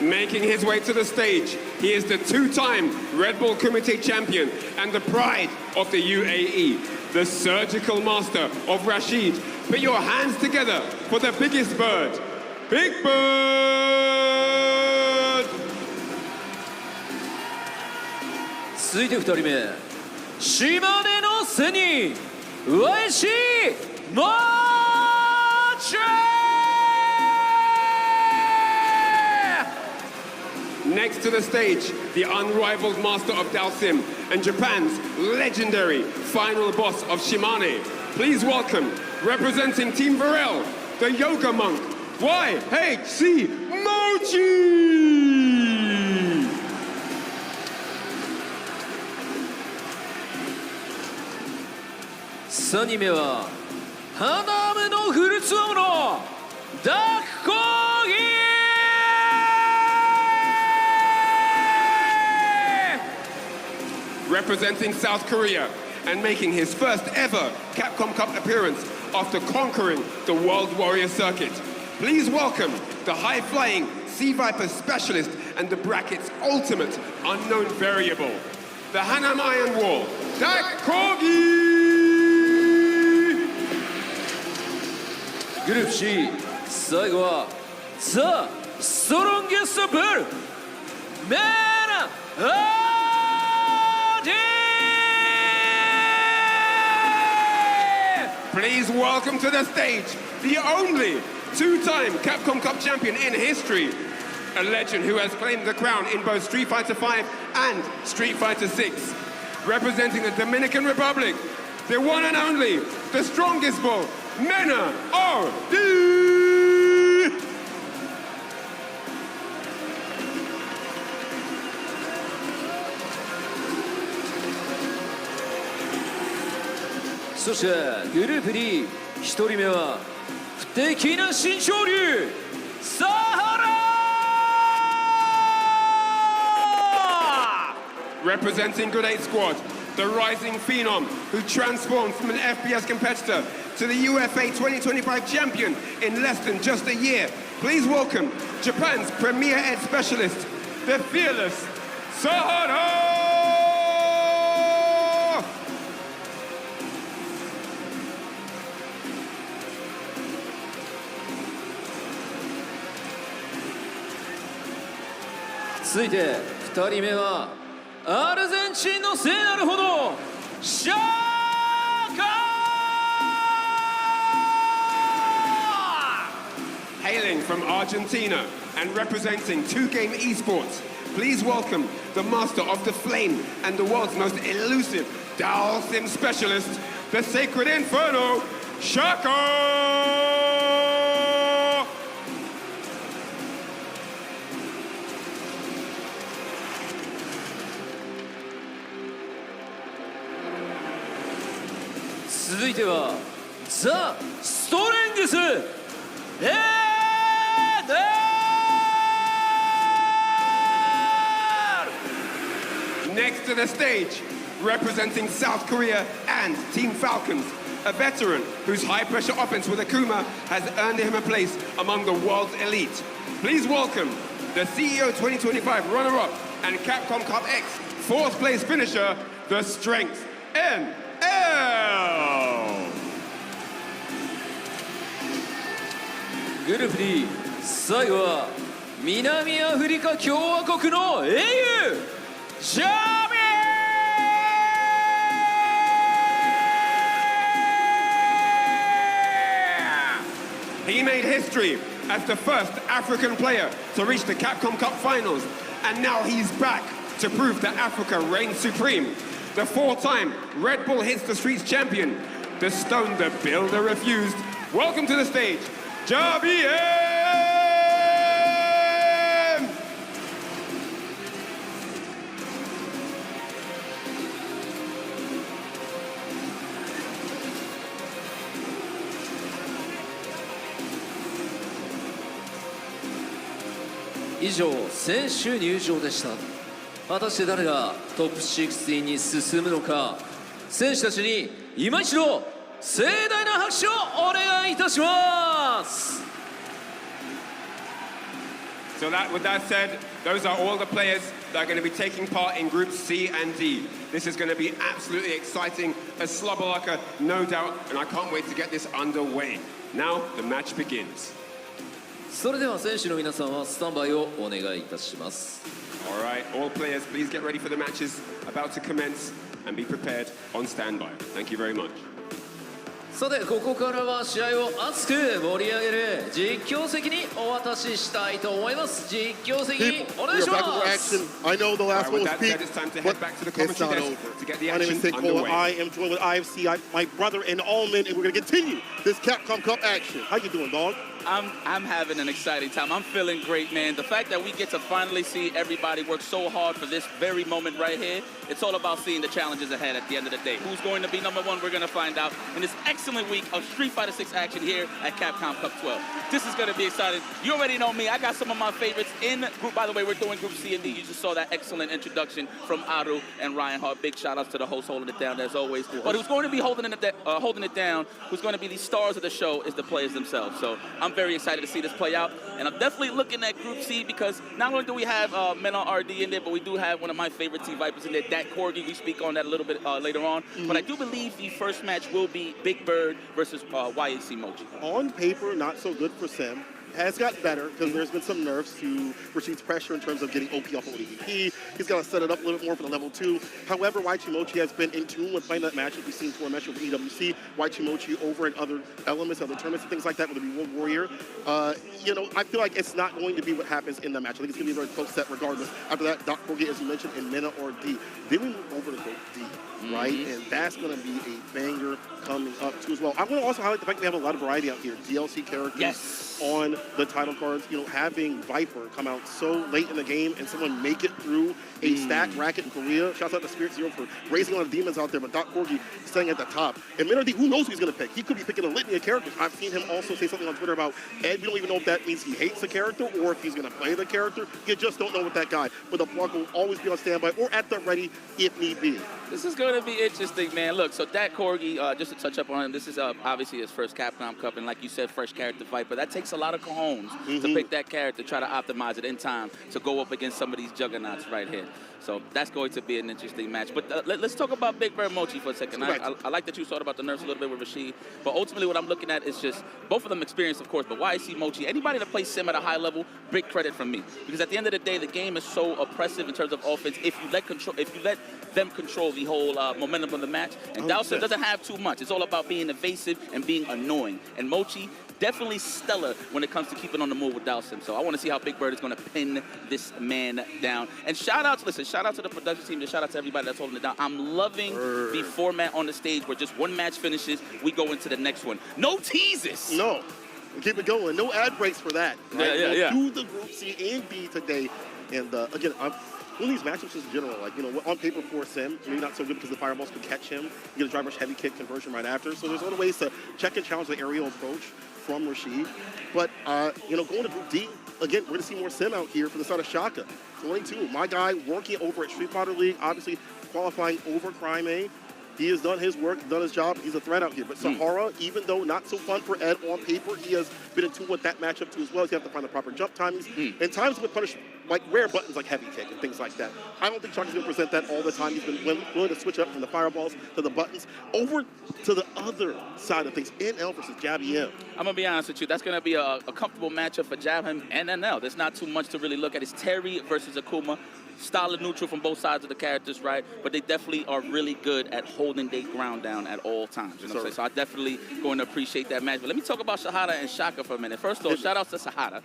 S2: Making his way to the stage, he is the two-time Red Bull Kumite champion and the pride of the UAE, the surgical master of Rashid. Put your hands together for the biggest bird, Big Bird!
S1: 続いて2人目、島根の背に YC マーチェ
S2: Next to the stage, the unrivaled master of Dalsim and Japan's legendary final boss of Shimane. Please welcome, representing Team Varel, the yoga monk, YHC Mochi!
S1: 3人目は花芽のフルツアーのダッコーギー
S2: Representing South Korea and making his first ever Capcom Cup appearance after conquering the World Warrior Circuit. Please welcome the high-flying Sea Viper specialist and the bracket's ultimate unknown variable, the Hanam Iron Wall, Dakogi!
S1: グループ C 最後はザ・ストロンゲストブルメナ・アーディ
S2: Please welcome to the stage the only two-time Capcom Cup champion in history, a legend who has claimed the crown in both Street Fighter V and Street Fighter VI, representing the Dominican Republic, the one and only, the strongest bull, Mena O.D.
S1: そしてグループ D 1人目は不敵な新潮流サハラ
S2: Representing Good 8 Squad, the rising phenom who transformed from an FPS competitor to the UFA 2025 champion in less than just a year. Please welcome Japan's premier ed specialist, the fearless Sahara!
S1: 続いて2人目はアルゼンチンの聖なる炎シャーカー
S2: Hailing from Argentina and representing 2Game Esports, please welcome the master of the flame and the world's most elusive Dalsim specialist, the Sacred Inferno, Shaka!
S1: 続いてはザ・ストレングス
S2: Next to the stage, representing South Korea and Team Falcons, a veteran whose high-pressure offense with Akuma has earned him a place among the world's elite. Please welcome the CEO 2025 runner-up and Capcom Cup X fourth place finisher, the Strength ML!
S1: グループ D 最後は南アフリカ共和国の英雄ジャミー
S2: He made history as the first African player to reach the Capcom Cup finals, and now he's back to prove that Africa reigns supreme. The four-time Red Bull Hits the Streets champion, the stone the builder refused. Welcome to the stage, Javier!
S1: 以上選手入場でした。果たして誰がトップ16に進むのか、選手たちに今一度盛大な拍手をお願いいたします。
S2: So with that said, those are all the players that are going to be taking part in Groups C and D. This is going to be absolutely exciting, a slobberlocker, no doubt, and I can't wait to get this underway. Now, the match begins.
S1: それでは選手の皆さんはスタンバイをお願いいたします。
S2: All right, all players, please get ready for the matches about to commence and be prepared on standby. Thank you very much.
S1: さてここからは試合を熱く盛り上げる実況席にお渡ししたいと思います。実況席にお願いします。
S13: I know the last one was peak,
S2: it's time to
S13: but
S2: head back to the
S13: it's not
S2: commentary
S13: over.
S2: desk to get the
S13: My name is
S2: action
S13: Nick Cole.
S2: underway.
S13: I am joined with IFC, my brother in Allman, and we're going to continue this Capcom Cup action. How you doing, dog?
S14: I'm having an exciting time. I'm feeling great, man. The fact that we get to finally see everybody work so hard for this very moment right here, it's all about seeing the challenges ahead at the end of the day. Who's going to be number one, we're going to find out in this excellent week of Street Fighter 6 action here at Capcom Cup 12. This is going to be exciting. You already know me. I got some of my favorites in group. By the way, we're doing Group C and D. You just saw that excellent introduction from Aru and Ryan Hart. Big shout outs to the host holding it down as always. But who's going to be holding it down, who's going to be the stars of the show is the players themselves. So I'm very excited to see this play out. And I'm definitely looking at Group C because not only do we have Mena RD in there, but we do have one of my favorite T-Vipers in there, Dat Corgi. We speak on that a little bit later on. But I do believe the first match will be Big Bird versus YAC Mochi.
S13: On paper, not so good for Sim. Has got better because there's been some nerfs to Rashid's pressure in terms of getting OP off of EVP. He's got to set it up a little bit more for the level 2. However, Mochi has been in tune with playing that matchup. We've seen tour matchup with EWC, Mochi over in other elements, other tournaments and things like that, whether it be World Warrior. You know, I feel like it's not going to be what happens in that match. I think it's going to be a very close set regardless. After that, Doc Corgi, as you mentioned, in Mena or D. Then we move over to Group D, right? And that's going to be a banger coming up too as well. I want to also highlight the fact we have a lot of variety out here. DLC characters on the title cards. You know, having Viper come out so late in the game and someone make it through a stack racket in Korea. Shouts out to Spirit Zero for raising a lot of demons out there, but Doc Corgi staying at the top. And Minardi, who knows who he's going to pick? He could be picking a litany of characters. I've seen him also say something on Twitter about Ed. We don't even know if that means he hates the character or if he's going to play the character. You just don't know with that guy. But the plug will always be on standby or at the ready if need be.
S14: This is going to be interesting, man. Look, so Dat Corgi, just to touch up on him, this is obviously his first Capcom Cup, and like you said, fresh character Viper. That takes a lot of cojones to pick that character, try to optimize it in time to go up against some of these juggernauts right here. So that's going to be an interesting match. But let's talk about Big Bird Mochi for a second. I like that you thought about the nerfs a little bit with Rashid, but ultimately what I'm looking at is just both of them experienced, of course, but YAC Mochi, anybody that plays Sim at a high level, big credit from me. Because at the end of the day, the game is so oppressive in terms of offense. If you let them control the whole momentum of the match, and Dowson doesn't have too much. It's all about being evasive and being annoying. And Mochi, definitely stellar when it comes to keeping on the move with Dowson. So I want to see how Big Bird is going to pin this man down. And shout out to the production team, and shout out to everybody that's holding it down. I'm loving the format on the stage where just one match finishes, we go into the next one. No teases.
S13: No. Keep it going. No ad breaks for that. Right?
S14: Yeah.
S13: Do the Group C and B today. And again, one of these matchups just in general, like, you know, on paper for Sim, maybe not so good because the fireballs could catch him. You get a drive rush heavy kick conversion right after. So there's other ways to check and challenge the aerial approach from Rashid. But, you know, going to Group D, again, we're going to see more Sim out here for the side of Shaka. 22, my guy working over at Street Fighter League, obviously qualifying over Crime A. He has done his work, done his job. He's a threat out here. But Sahara, even though not so fun for Ed on paper, he has been in tune with that matchup too as well. You have to find the proper jump timings. And times with punish, like rare buttons like heavy kick and things like that. I don't think Shaka's going to present that all the time. He's been willing to switch up from the fireballs to the buttons over to the other side of things. NL versus Jabby M.
S14: I'm going to be honest with you. That's going to be a comfortable matchup for Jabham and NL. There's not too much to really look at. It's Terry versus Akuma. Solid neutral from both sides of the characters, right? But they definitely are really good at holding their ground down at all times. You know what I'm saying? So I definitely going to appreciate that match. But let me talk about Shahada and Shaka for a minute. First of all, shout out to Shahada.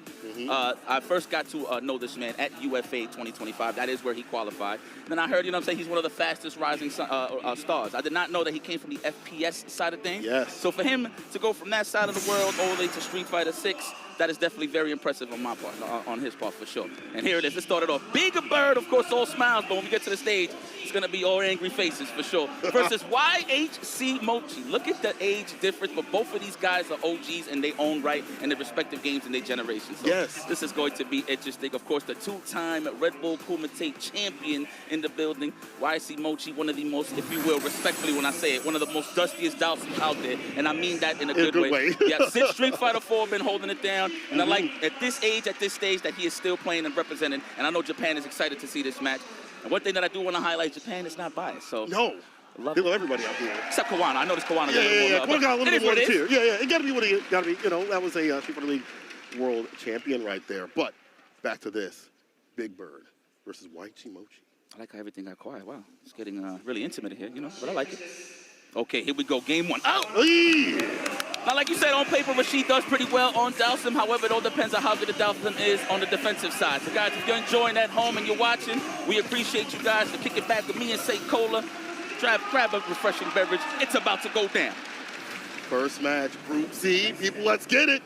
S14: I first got to know this man at UFA 2025. That is where he qualified. Then I heard, you know what I'm saying, he's one of the fastest rising stars. I did not know that he came from the FPS side of things.
S13: Yes.
S14: So for him to go from that side of the world all the way to Street Fighter 6, that is definitely very impressive on my part, on his part for sure. And here it is. Let's start it off. Big Bird, of course, all smiles, but when we get to the stage, it's going to be all angry faces for sure. Versus YHC Mochi. Look at the age difference, but both of these guys are OGs in their own right in their respective games in their generation. So this is going to be interesting. Of course, the two-time Red Bull Kumite champion in the building. YHC Mochi, one of the most, if you will, respectfully when I say it, one of the most dustiest doubts out there, and I mean that in a good way. Yeah, since Street Fighter 4, been holding it down. And I like at this age, at this stage, that he is still playing and representing. And I know Japan is excited to see this match. And one thing that I do want to highlight, Japan is not biased. So
S13: no. They love everybody out here.
S14: Except Kawana. I noticed Kawana.
S13: Yeah. Kawana got a little bit more tier. Yeah. It got to be what it got to be. You know, that was a Street Fighter League world champion right there. But back to this. Big Bird versus Waichi Mochi.
S14: I like how everything got quiet. Wow. It's getting really intimate here, you know, but I like it. Okay, here we go. Game one. Oh! Now, like you said, on paper, Rashid does pretty well on Dalsim. However, it all depends on how good the Dalsim is on the defensive side. So, guys, if you're enjoying at home and you're watching, we appreciate you guys to kick it back with me and say cola. Grab a refreshing beverage. It's about to go down.
S13: First match, Group C. People, let's get it.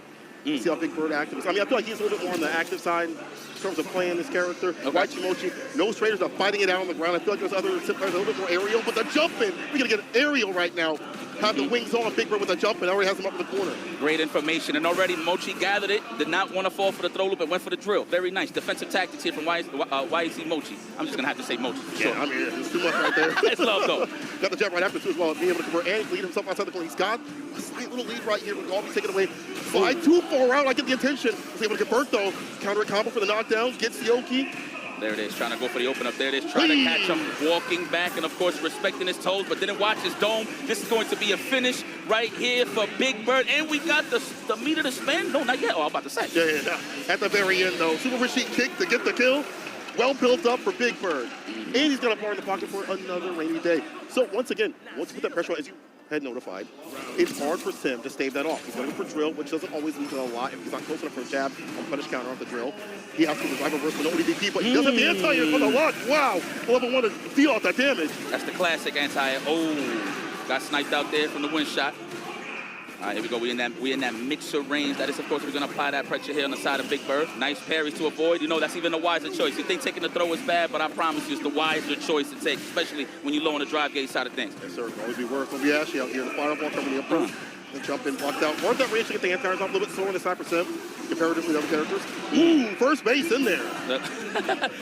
S13: See how Big Bird active is. I mean, I feel like he's a little bit more on the active side in terms of playing this character. Waichi Mochi, no strangers are fighting it out on the ground. I feel like there's other players a little bit more aerial, but the jumping, we're going to get an aerial right now. Have the wings on, Big Bird with a jump, and already has him up in the corner.
S14: Great information, and already Mochi gathered it, did not want to fall for the throw loop, and went for the drill. Very nice defensive tactics here from YC Mochi. I'm just going to have to say Mochi.
S13: Yeah, I mean, it's too much right there.
S14: Let's love go.
S13: Got the jump right after, too, as well, being able to convert and lead himself outside the corner. He's got a slight little lead right here with Galby taken away. Slide too far out, I get the attention. He's able to convert, though. Counter combo for the knockdown, gets Yoki.
S14: There it is, trying to go for the open up. There it is, trying to catch him, walking back, and of course respecting his toes, but didn't watch his dome. This is going to be a finish right here for Big Bird, and we got the meat of the spin. No, not yet. Oh, I'm about to say.
S13: Yeah. At the very end, though, Super Rashid kick to get the kill. Well built up for Big Bird, and he's got a bar in the pocket for another rainy day. So once again, once you put that pressure on, as you had notified, it's hard for Sim to stave that off. He's going for drill, which doesn't always lead to a lot. If he's not close enough for a jab on punish counter off the drill, he has to revive reverse with no EDP, but he does have the anti-air for the luck. Wow, level 1 to feel out that damage.
S14: That's the classic anti-air. Oh, got sniped out there from the wind shot. All right, here we go. We in that mixer range. That is, of course, we're going to apply that pressure here on the side of Big Bird. Nice parries to avoid. You know, that's even a wiser choice. You think taking the throw is bad, but I promise you it's the wiser choice to take, especially when you're low on the drive gauge side of things.
S13: Yes, sir. Always be worth it. Ashley out here. The fireball coming the approach. The jump in, blocked out. Worth that range to get the anti-airs off a little bit slower in the sniper Sim, comparatively to other characters. First base in there.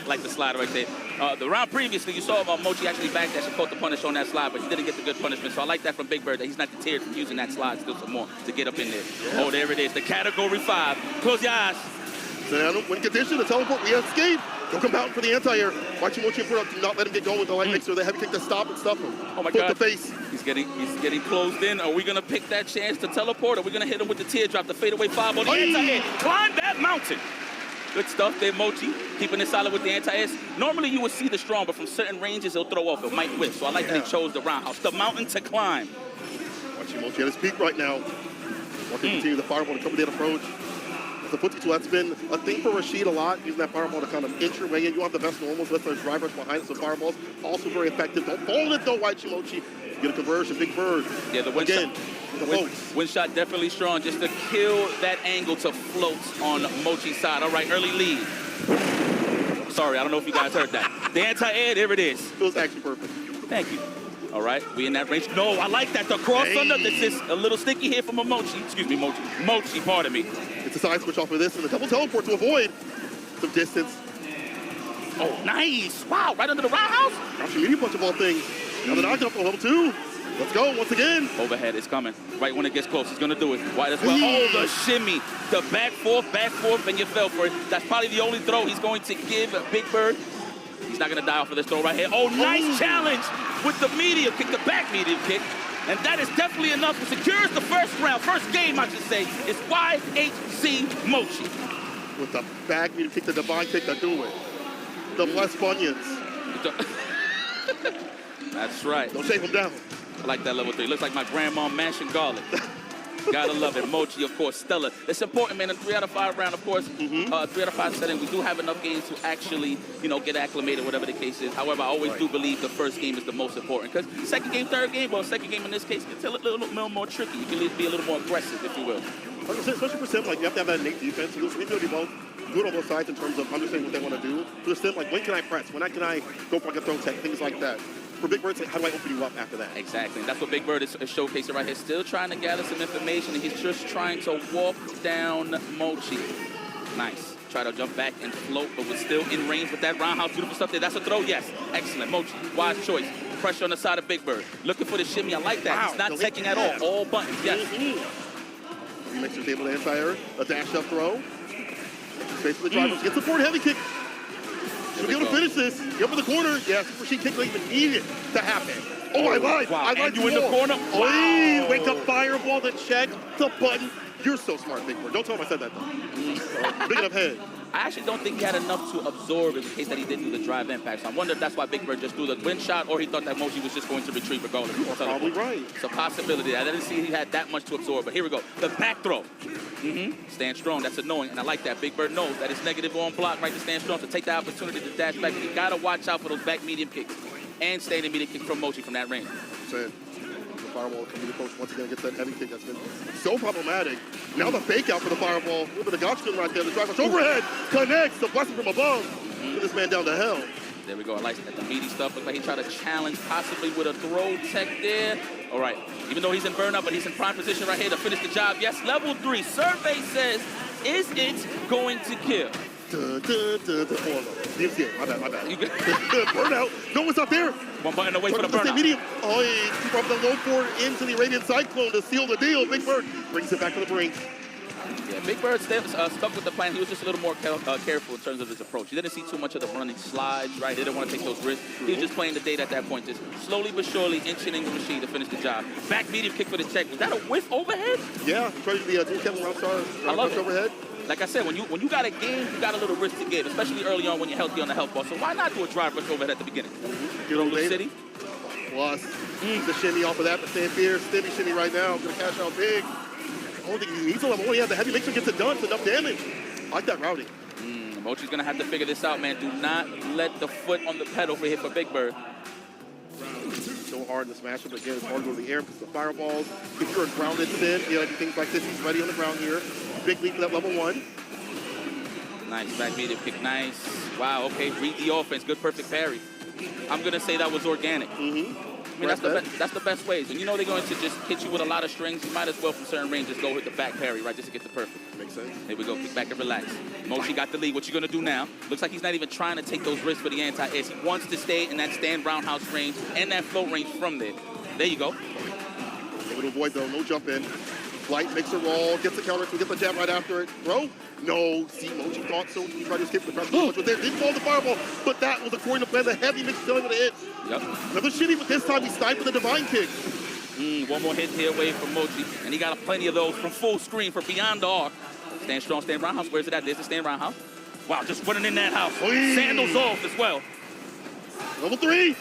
S14: Like the slide right there. The round previously, you saw Mochi actually backdash and caught the punish on that slide, but he didn't get the good punishment. So I like that from Big Bird, that he's not deterred from using that slide still some more to get up in there. Yeah. Oh, there it is. The category 5. Close your eyes.
S13: So when condition to teleport, we escape. Don't come out for the anti-air. Watch Mochi and do not let him get going with the light mixer. The heavy kick to stop and stuff him.
S14: Oh my God.
S13: The face.
S14: He's getting closed in. Are we going to pick that chance to teleport? Are we going to hit him with the teardrop, the fadeaway 5 on the anti-air? Climb that mountain. Good stuff there, Mochi. Keeping it solid with the anti-airs. Normally you would see the strong, but from certain ranges he'll throw off. It might whiff. So I like that he chose the roundhouse. The mountain to climb.
S13: Watching Mochi at his peak right now. Watching continue the fireball to cover that approach. The foot tool, that's been a thing for Rashid a lot, using that fireball to kind of inch your way in. You have the best normals with those drivers behind it, so fireballs also very effective. Don't fall in it though, Waichi Mochi. Get a conversion, Big Bird.
S14: Yeah, the wind shot definitely strong, just to kill that angle to float on Mochi's side. All right, early lead. Sorry, I don't know if you guys heard that. The anti-air, there it is.
S13: It was actually perfect.
S14: Thank you. All right, we in that range. No, I like that. The cross under. This is a little sticky here from a Mochi. Excuse me, Mochi. Mochi, pardon me.
S13: It's a side switch off of this and a double teleport to avoid some distance.
S14: Oh, nice. Wow, right under the roundhouse.
S13: Crouching medium punch of all things. Now the knockout for level 2. Let's go once again.
S14: Overhead is coming. Right when it gets close, he's going to do it. White as well. Oh, the shimmy. The back forth, and you fell for it. That's probably the only throw he's going to give Big Bird. He's not going to die off of this throw right here. Oh, nice challenge with the medium kick, the back medium kick. And that is definitely enough to secure the first round. First game, I should say, is YHC Mochi.
S13: With the back medium kick, the divine kick to do it. The blessed bunions.
S14: That's right.
S13: Don't shake him down.
S14: I like that level 3. Looks like my grandma mashing garlic. Gotta love it. Mochi, of course, stellar. It's important, man. In 3 out of 5 round, of course, 3 out of 5 setting, we do have enough games to actually, get acclimated, whatever the case is. However, I always do believe the first game is the most important. Because second game, third game, second game in this case, it's a little more tricky. You can be a little more aggressive, if you will.
S13: Especially for Sim, you have to have that innate defense. You need to be both good on both sides in terms of understanding what they want to do. For Sim, when can I press? When can I go for a throw tech? Things like that. For Big Bird, how do I open you up after that?
S14: Exactly. And that's what Big Bird is showcasing right here. Still trying to gather some information, and he's just trying to walk down Mochi. Nice. Try to jump back and float, but was still in range with that roundhouse. Beautiful stuff there. That's a throw, yes. Excellent. Mochi, wise choice. Pressure on the side of Big Bird. Looking for the shimmy. I like that. He's not taking at all. All buttons, yes.
S13: Heavy Mixer's able to anti-air. A dash up throw. Space for the driver. Gets the forward heavy kick. She'll be able to finish this. Get up in the corner. Yeah, super machine kick don't even need it to happen. Oh, I lied.
S14: Wow.
S13: I lied.
S14: And you in the corner.
S13: Wow. Wake up fireball to check the button. You're so smart, Big Bird. Don't tell him I said that, though. Big enough head.
S14: I actually don't think he had enough to absorb in the case that he did do the drive impact. So I wonder if that's why Big Bird just threw the wind shot, or he thought that Mochi was just going to retreat regardless.
S13: You're probably right.
S14: It's a possibility. I didn't see he had that much to absorb, but here we go. The back throw. Stand strong. That's annoying, and I like that. Big Bird knows that it's negative on block, right, to stand strong, to take the opportunity to dash back. You got to watch out for those back medium kicks and standing medium kicks from Mochi from that range.
S13: The fireball coming to the post once again gets that heavy kick that's been so problematic. Now the fake out for the fireball. A little bit of gotcha right there. The driver's overhead connects. The blessing from above. Put this man down to hell.
S14: There we go. I like that. The meaty stuff. Looks like he tried to challenge possibly with a throw tech there. All right. Even though he's in burnout, but he's in prime position right here to finish the job. Yes, level 3. Survey says, is it going to kill?
S13: DMCA, my bad. Burnout. No, it's not there.
S14: One button away for the burnout.
S13: Medium. Oh, he from the low forward into the Arabian Cyclone to seal the deal. Big Bird brings it back to the brink.
S14: Yeah, Big Bird stuck with the plan. He was just a little more careful in terms of his approach. He didn't see too much of the running slides, right? He didn't want to take those risks. He was just playing the date at that point, just slowly but surely inching in the machine to finish the job. Back medium kick for the check. Was that a whiff overhead?
S13: Yeah, trying to be a Kevin round star.
S14: I love it.
S13: Overhead.
S14: Like I said, when you got a game, you got a little risk to give, especially early on when you're healthy on the health ball. So why not do a drive rush overhead at the beginning?
S13: Get on
S14: Blue City.
S13: Plus, the shimmy off of that, but Stan Pierce, steady shimmy right now. Gonna cash out big. I don't think he's a level 1. Yeah, the heavy mixer gets it done. It's enough damage. I like that routing.
S14: Mochi's gonna have to figure this out, man. Do not let the foot on the pedal for hit for Big Bird.
S13: So hard in the smash, but again, it's hard to go to the air because the fireballs. If you're a grounded spin, you know, things like this, he's ready on the ground here. Big lead for that level 1.
S14: Nice back medium kick, nice. Wow, okay, read the offense, good perfect parry. I'm gonna say that was organic. I mean, that's the best ways. And you know they're going to just hit you with a lot of strings. You might as well, from certain ranges, go hit the back parry, right, just to get the perfect.
S13: Makes sense.
S14: Here we go, kick back and relax. Mochi got the lead. What you gonna do now? Looks like he's not even trying to take those risks for the anti-airs. He wants to stay in that stand roundhouse range and that float range from there. There you go.
S13: Able to avoid though, no jump in. Light makes a roll, gets the counter, so gets the jab right after it. Throw? No. See, Mochi thought so. He tried to escape the pressure. But there didn't fall the fireball, but that was according to plan. The heavy mix still able to hit.
S14: Yep.
S13: Another shitty, but this time he sniped with a divine kick.
S14: One more hit here away from Mochi, and he got plenty of those from full screen for beyond the arc. Stand strong, stand roundhouse. Where's it at? There's the stand roundhouse. Wow, just running in that house. Sandals off as well.
S13: Level 3.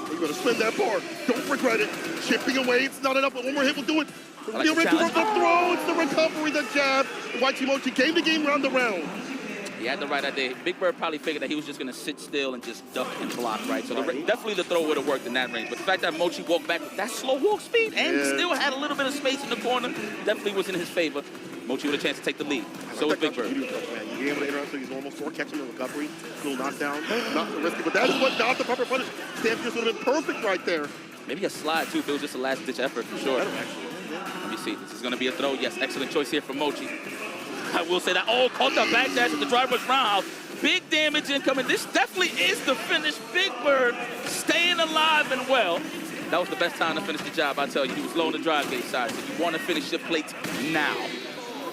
S13: You're gonna spin that bar. Don't regret it. Chipping away. It's not enough, but one more hit will do it. The throw. It's the recovery, the jab. White Mochi game to game, round to round.
S14: He had the right idea. Big Bird probably figured that he was just going to sit still and just duck and block, right? So definitely the throw would have worked in that range. But the fact that Mochi walked back with that slow walk speed and still had a little bit of space in the corner definitely was in his favor. Mochi with a chance to take the lead. So was Big Bird.
S13: You're able to interact with his normal score, catching the recovery, little knockdown, not risky, but that is what not the proper punish. Stan Pierce would have been perfect right there.
S14: Maybe a slide too if it was just a last-ditch effort for sure. Let me see. This is going to be a throw. Yes, excellent choice here from Mochi. I will say that. Oh, caught the backdash at the driver's roundhouse. Big damage incoming. This definitely is the finish. Big Bird staying alive and well. That was the best time to finish the job, I tell you. He was low on the drive gate side, so you want to finish your plate now.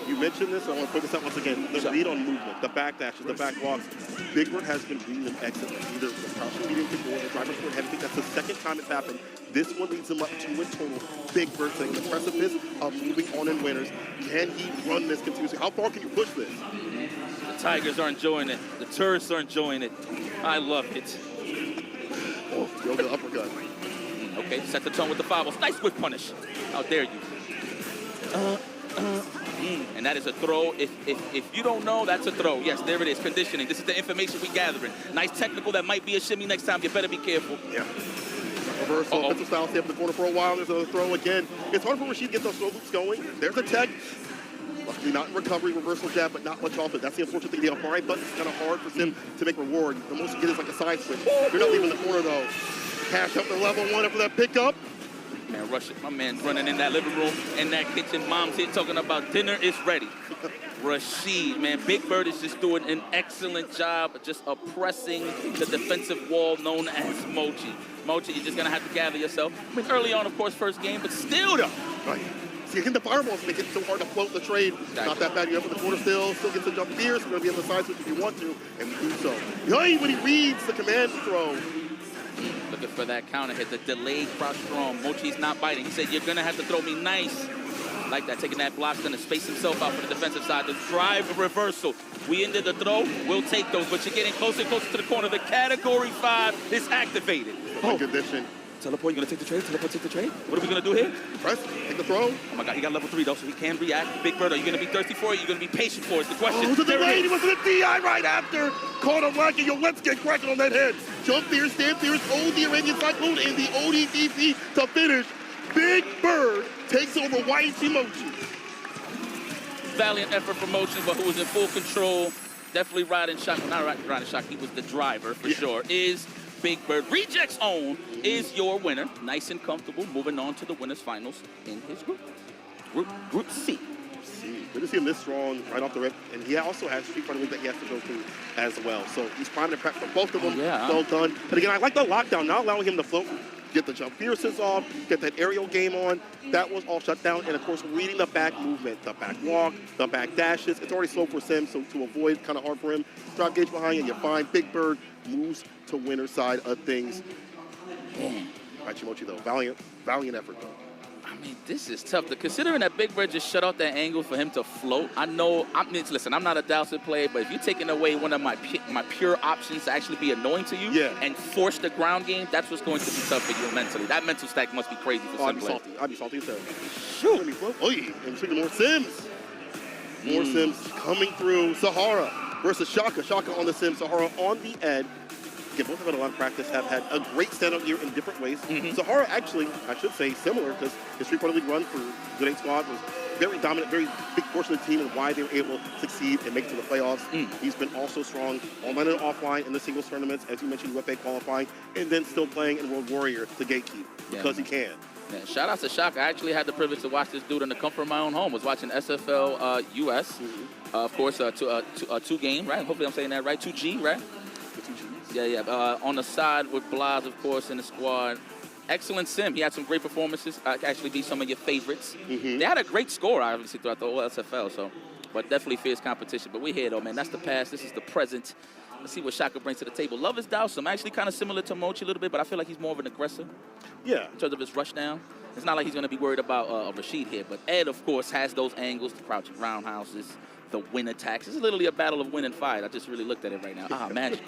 S13: You mentioned this, I want to point this out once again. The lead on movement, the back dashes, the back walks. Big Bird has been reading them excellently. Either the crouching medium kick or the driver's foot heavy kick. That's the second time it's happened. This one leads him up 2 in total. Big Bird saying the precipice of moving on in winners. Can he run this continuously? How far can you push this?
S14: The Tigers are enjoying it. The tourists are enjoying it. I love it.
S13: Oh, yoga uppercut.
S14: Okay, set the tone with the fireballs. Nice whip punish. How dare you? And that is a throw. If you don't know, that's a throw. Yes, there it is. Conditioning. This is the information we gathering. Nice technical. That might be a shimmy next time. You better be careful.
S13: Yeah. Reversal, offensive style, stay up in the corner for a while. There's a throw again. It's hard for Rashid to get those throw loops going. There's a tech. Luckily not in recovery, reversal jab, but not much off it. That's the unfortunate thing. The right button is kind of hard for Sim to make reward. The most you get is like a side switch. They're not leaving the corner though. Cash up to level 1 after that pickup.
S14: Man, rush it. My man's running in that living room, in that kitchen. Mom's here talking about dinner is ready. Rashid, man, Big Bird is just doing an excellent job of just oppressing the defensive wall known as Mochi. Mochi, you're just going to have to gather yourself. I mean, early on, of course, first game, but still, though.
S13: Right. See, hitting the fireballs make it so hard to float the trade.
S14: Exactly.
S13: Not that bad. You have in the corner still gets the jump here, so you're going to be able to side switch if you want to, and do so. Yay, when he reads the command throw.
S14: Looking for that counter hit, the delayed crouch strong. Mochi's not biting. He said, you're going to have to throw me nice. Like that, taking that block, going to space himself out for the defensive side. The drive reversal. We ended the throw. We'll take those, but you're getting closer and closer to the corner. The Category 5 is activated.
S13: Condition.
S14: Teleport, you going to take the trade? Teleport, take the trade? What are we going to do here?
S13: Press, take the throw.
S14: Oh my God, he got level 3 though, so he can react. Big Bird, are you going to be thirsty for it? Are you going to be patient for it? It's the question.
S13: Oh, the delay. He was in the DI right after. Caught him lacking. Yo, let's get cracking on that head. Jump there, stand there. Hold the Arabian Cyclone and the ODDP to finish. Big Bird takes over YT Mochi.
S14: Valiant effort from Mochi, but who was in full control. Definitely riding shock. Well, not riding shock. He was the driver for sure. Is Big Bird. Reject's own is your winner. Nice and comfortable. Moving on to the winners finals in his group. Group C.
S13: Good to see him this strong right off the rip. And he also has Street Fighter League that he has to go through as well. So he's primed and prepped for both of them. Well done. But again, I like the lockdown, not allowing him to float. Get the jump pierces off, get that aerial game on. That was all shut down. And of course, reading the back movement, the back walk, the back dashes. It's already slow for Sim, so to avoid, kind of hard for him. Drop gauge behind you, you're fine. Big Bird moves to winner's side of things. Hachimochi though, valiant effort though.
S14: I mean, this is tough. Considering that Big Bird just shut off that angle for him to float, I know, listen, I'm not a Dowsett player, but if you're taking away one of my pure options to actually be annoying to you and force the ground game, that's what's going to be tough for you mentally. That mental stack must be crazy for some players.
S13: I'd be salty as hell. Shoot. Oh, yeah. And speaking more Sims. More Sims coming through. Sahara versus Shaka. Shaka on the Sim, Sahara on the edge. Again, both have had a lot of practice, have had a great stand-up year in different ways. Sahara actually, I should say, similar, because his Street Fighter League run for Good 8 Squad was very dominant, very big portion of the team and why they were able to succeed and make it to the playoffs. He's been also strong online and offline in the singles tournaments, as you mentioned, UFA qualifying, and then still playing in World Warrior to gatekeep because he can.
S14: Yeah, shout out to Shaka. I actually had the privilege to watch this dude in the comfort of my own home. Was watching SFL US, of course, 2-game, right? Hopefully I'm saying that right. 2G, right? Yeah. On the side with Blas, of course, in the squad. Excellent Sim. He had some great performances. Actually, be some of your favorites. They had a great score, obviously, throughout the whole SFL. So, but definitely fierce competition. But we're here, though, man. That's the past. This is the present. Let's see what Shaka brings to the table. Love his Dowsum. Actually, kind of similar to Mochi a little bit, but I feel like he's more of an aggressor.
S13: Yeah.
S14: In terms of his rush down. It's not like he's going to be worried about Rashid here. But Ed, of course, has those angles, the crouching roundhouses, the win attacks. It's literally a battle of win and fight. I just really looked at it right now. Magic.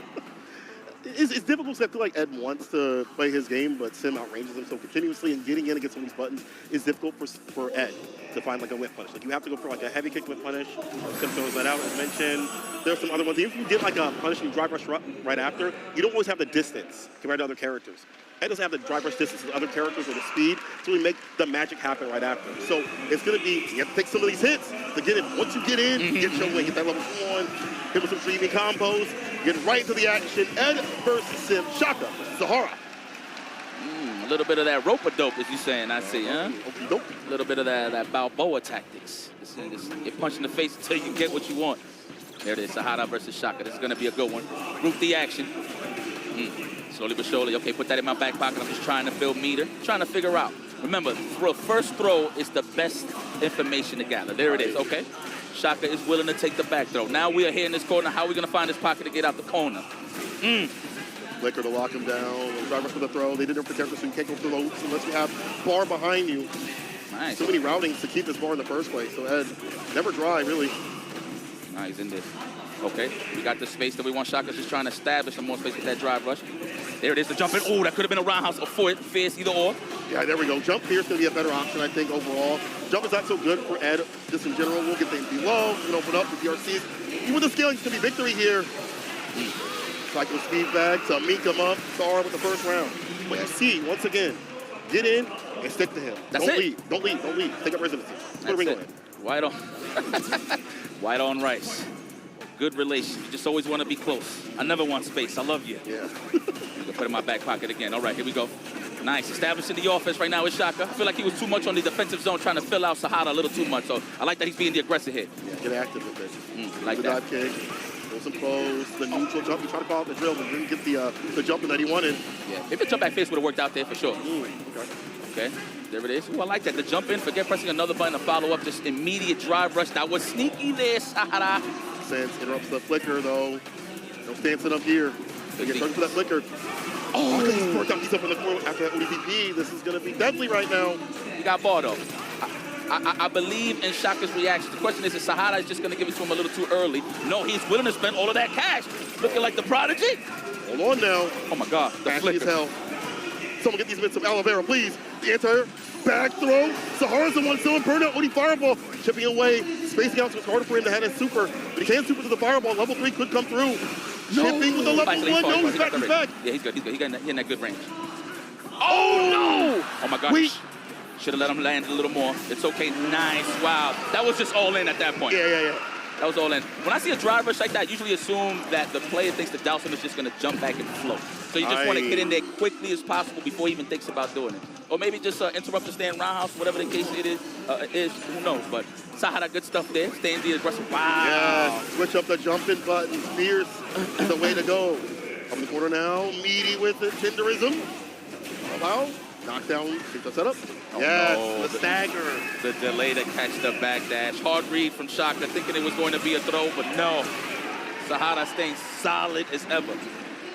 S13: It's difficult because I feel like Ed wants to play his game, but Sim outranges him so continuously, and getting in against some of these buttons is difficult for Ed to find like a whip punish. Like you have to go for like a heavy kick whip punish. Sim throws that out, as mentioned. There's some other ones. Even if you get like a punish and you drive rush right after, you don't always have the distance compared to other characters. Ed doesn't have the drive rush distance with other characters or the speed to really make the magic happen right after. So it's going to be, you have to take some of these hits to get in. Once you get in, get your win, get that level 1, hit with some streaming combos, get right into the action. Ed versus Sim, Shaka versus Sahara.
S14: A little bit of that rope-a-dope, as you're saying, I see, huh? A little bit of that Balboa tactics. Just get punched in the face until you get what you want. There it is, Sahara versus Shaka. This is going to be a good one. Group D action. Slowly but surely. Okay, put that in my back pocket. I'm just trying to build meter. Trying to figure out. Remember, first throw is the best information to gather. There it is, okay? Shaka is willing to take the back throw. Now we are here in this corner. How are we going to find this pocket to get out the corner?
S13: Flicker to lock him down. Driver for the throw. They did it for characters, so you can't go through the hoops unless you have bar behind you.
S14: Nice.
S13: So many routings to keep this bar in the first place. So Ed, never dry, really.
S14: He's in this. Okay, we got the space that we want. Shaka's just trying to establish some more space with that drive rush. There it is, the jump in. Oh, that could have been a roundhouse or foot. Fierce, either or.
S13: Yeah, there we go. Jump here is going to be a better option, I think, overall. Jump is not so good for Ed, just in general. We'll get things below. We can open up with DRCs. Even with the scaling, it's going to be victory here. Cycle speed back to meet him up. Star with the first round. But you see, once again, get in and stick to him.
S14: That's
S13: Don't
S14: it.
S13: leave. Don't leave. Don't leave. Take up residency. Put a ring on it.
S14: White on. White on rice. Good relation. You just always want to be close. I never want space. I love you.
S13: Yeah.
S14: I'm going to put it in my back pocket again. All right, here we go. Nice. Establishing the offense right now is Shaka. I feel like he was too much on the defensive zone, trying to fill out Sahara a little too much. So I like that he's being the aggressor here.
S13: Yeah, get active with it.
S14: Like
S13: the
S14: that.
S13: dive kick. Throw some close. The neutral jump. You try to call it the drill, but didn't get the jumping that he wanted.
S14: Yeah. Maybe the jump back face would have worked out there for sure.
S13: Okay.
S14: Okay, there it is. Ooh, I like that. The jump in, forget pressing another button to follow up, just immediate drive rush. That was sneaky there, Sahara.
S13: Sense interrupts the flicker, though. No stancing up here. They get started for that flicker. Oh, he's worked out. He's up in the corner after that ODPP. This is going to be deadly right now.
S14: He got ball, though. I believe in Shaka's reaction. The question is Sahara is just going to give it to him a little too early. No, he's willing to spend all of that cash. Looking like the prodigy.
S13: Hold on now.
S14: Oh, my God. The
S13: Flashy
S14: flicker.
S13: as hell. Someone get these bits of aloe vera, please. The anti-air. Back throw. Sahara's the one still in burnout. Odie fireball. Chipping away. Spacing out so it's harder for him to head his super. But he can super to the fireball. Level 3 could come through.
S14: No.
S13: Chipping with the level 1. No, he's back. He's back.
S14: Yeah, he's good. He's good. He's in that good range. Oh, no! Oh, my gosh. Should have let him land a little more. It's okay. Nice. Wow. That was just all in at that point.
S13: Yeah.
S14: That was all in. When I see a drive rush like that, I usually assume that the player thinks the Dowson is just going to jump back and float. So you just want to get in there quickly as possible before he even thinks about doing it. Or maybe just interrupt the stand roundhouse, whatever the case it is, who knows. But Sahara, good stuff there. Staying the aggressive. Wow.
S13: Yeah, switch up the jumping button. Fierce is the way to go. Up in the corner now. Meaty with it. Tenderism. Wow. Knockdown. Keep the setup. Yes,
S14: no,
S13: the stagger.
S14: The delay to catch the back dash. Hard read from Shaka, thinking it was going to be a throw, but no. Sahara staying solid as ever.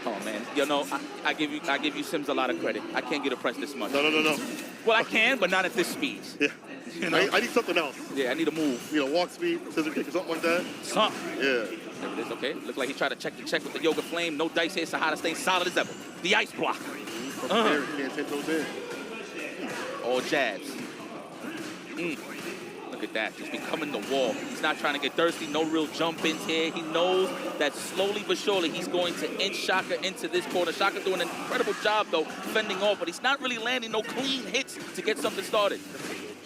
S14: Oh man, you know, I give you Sims a lot of credit. I can't get a press this much.
S13: No.
S14: Well, I can, but not at this speed.
S13: Yeah.
S14: You know?
S13: I need something else.
S14: Yeah, I need a move.
S13: You know, walk speed, scissor kick or something like that.
S14: Something.
S13: Yeah.
S14: There it is, okay. Look like he tried to check with the Yoga Flame. No dice here. Sahara staying solid as ever. The ice block.
S13: From there, he can't take those in.
S14: All jabs. Look at that, just becoming the wall. He's not trying to get thirsty, no real jump ins here. He knows that slowly but surely he's going to inch Shaka into this corner. Shaka doing an incredible job though, fending off, but he's not really landing no clean hits to get something started.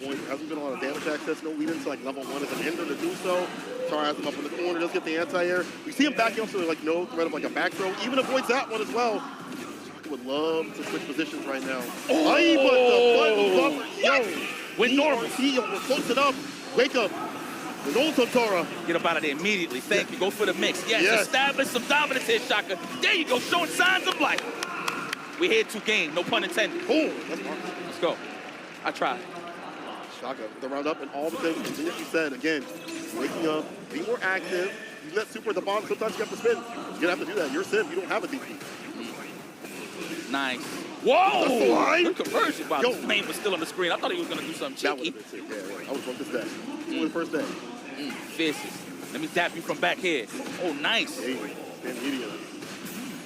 S13: There hasn't been a lot of damage access, no lead into like level 1 as an ender to do so. Tar has him up in the corner, does get the anti-air. We see him backing up, so like no threat of like a back throw. Even avoids that one as well. Would love to switch positions right now.
S14: Oh,
S13: but the button buffer. Yo,
S14: when normal.
S13: He almost close it up. Wake up. With old Totara.
S14: Get up out of there immediately. Thank you. Go for the mix. Yes, establish some dominance here, Shaka. There you go, showing signs of life. We're here to game, no pun intended.
S13: Oh, that's hard.
S14: Let's go. I tried.
S13: Shaka, the round up and all because of the thing that you said, again, waking up, be more active. You let super at the bottom, sometimes you have to spin. You're gonna have to do that. You're Sim, you don't have a DP.
S14: Nice. Whoa!
S13: That's the line.
S14: Good conversion. Wow, his name was still on the screen. I thought he was going to do something cheeky.
S13: That would have been sick. Yeah. I was on this day. The first day.
S14: Fierces. Let me dap you from back here. Oh, nice.
S13: Hey, stand medium.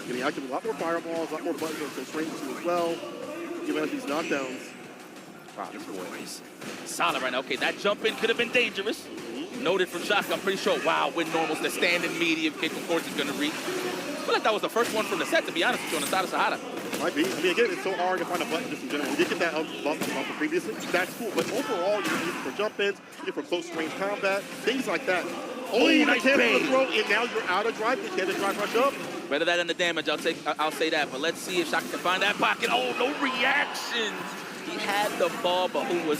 S13: Getting active, a lot more fireballs, a lot more buttons on constraints too as well. Giving out these knockdowns.
S14: Wow, this boy is solid right now. Okay, that jump in could have been dangerous. Noted from Shaka, I'm pretty sure. Wow, with normals, the standing medium kick, of course, is going to reach. I feel like that was the first one from the set, to be honest with you, on the side of Sahara.
S13: Might be. I mean, again, it's so hard to find a button just in general. We did get that bump previously. That's cool. But overall, you can use it for jump-ins, use it for close-range combat, things like that. Only you
S14: nice
S13: can't
S14: bait.
S13: throw, and now you're out of drive. You can't drive rush up.
S14: Better that than the damage, I'll say that. But let's see if Shaka can find that pocket. Oh, no reactions. He had the ball, but who was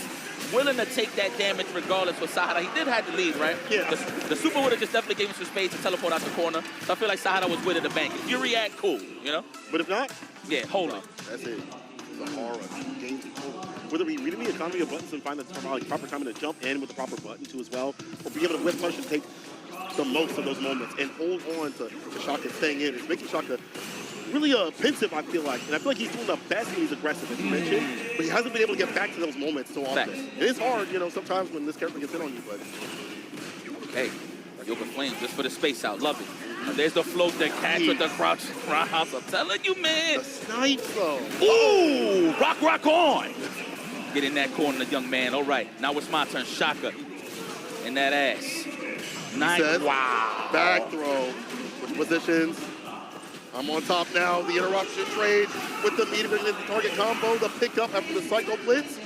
S14: willing to take that damage regardless for Sahara. He did have the lead, right?
S13: Yeah.
S14: The super would have just definitely gave him some space to teleport out the corner. So I feel like Sahara was with it the bank. If you react, cool, you know?
S13: But if not,
S14: yeah, hold on.
S13: That's it. It's a horror game to hold. Whether we read the economy of buttons and find the proper timing to jump in with the proper button too as well, or be able to whip punch and take the most of those moments and hold on to Shaka staying in. It's making Shaka really pensive, I feel like. And I feel like he's doing the best when he's aggressive, as you mentioned, but he hasn't been able to get back to those moments so often. It is hard, you know, sometimes when this character gets in on you, but...
S14: Hey, Yoga Flame just for the space out. Love it. And there's the float that catch with the crouch roundhouse. I'm telling you, man.
S13: The snipe, though.
S14: Ooh, rock on. Get in that corner, the young man. All right, now it's my turn. Shaka in that ass. Nice. Wow.
S13: Back throw. Switch positions. I'm on top now. The interruption trade with the medium and the target combo. The pickup after the Psycho Blitz.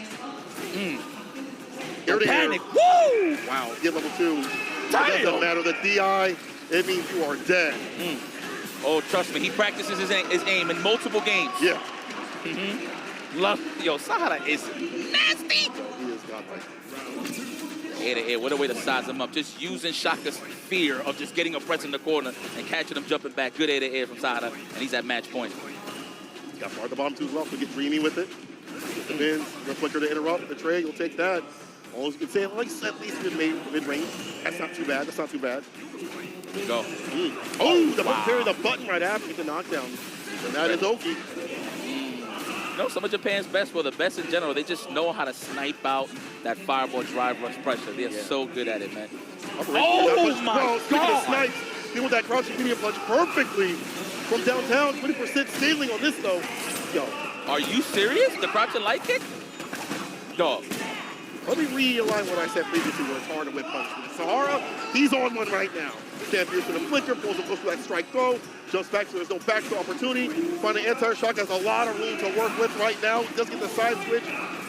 S14: The panic. Woo!
S13: Wow. Get level 2. It doesn't matter. The DI, it means you are dead.
S14: Oh, trust me. He practices his aim in multiple games.
S13: Yeah.
S14: Love. Yo, Sahara is nasty.
S13: He is godlike.
S14: Air to air. What a way to size him up. Just using Shaka's fear of just getting a press in the corner and catching him jumping back. Good air to air from Sahara, and he's at match point.
S13: Got far at the bottom too as well, so get dreamy with it. Come in, the flicker to interrupt the trade, you'll take that. All you can say, at least mid-range. That's not too bad. That's not too bad.
S14: Go.
S13: Oh, the parry the button right after the knockdown. And that is Oki.
S14: You know, some of Japan's best, well, the best in general, they just know how to snipe out that fireball drive rush pressure. They're so good at it, man.
S13: Oh, my God. Snipes, deal with that crouching medium punch perfectly from downtown. 20% scaling on this, though. Yo.
S14: Are you serious? The crouching light kick? Dog.
S13: Let me realign what I said previously where it's hard to whip punch. Sahara, he's on one right now. Stands here for the flicker, pulls him close to that strike throw, jumps back so there's no back throw opportunity. Finding anti-shock has a lot of room to work with right now. He does get the side switch.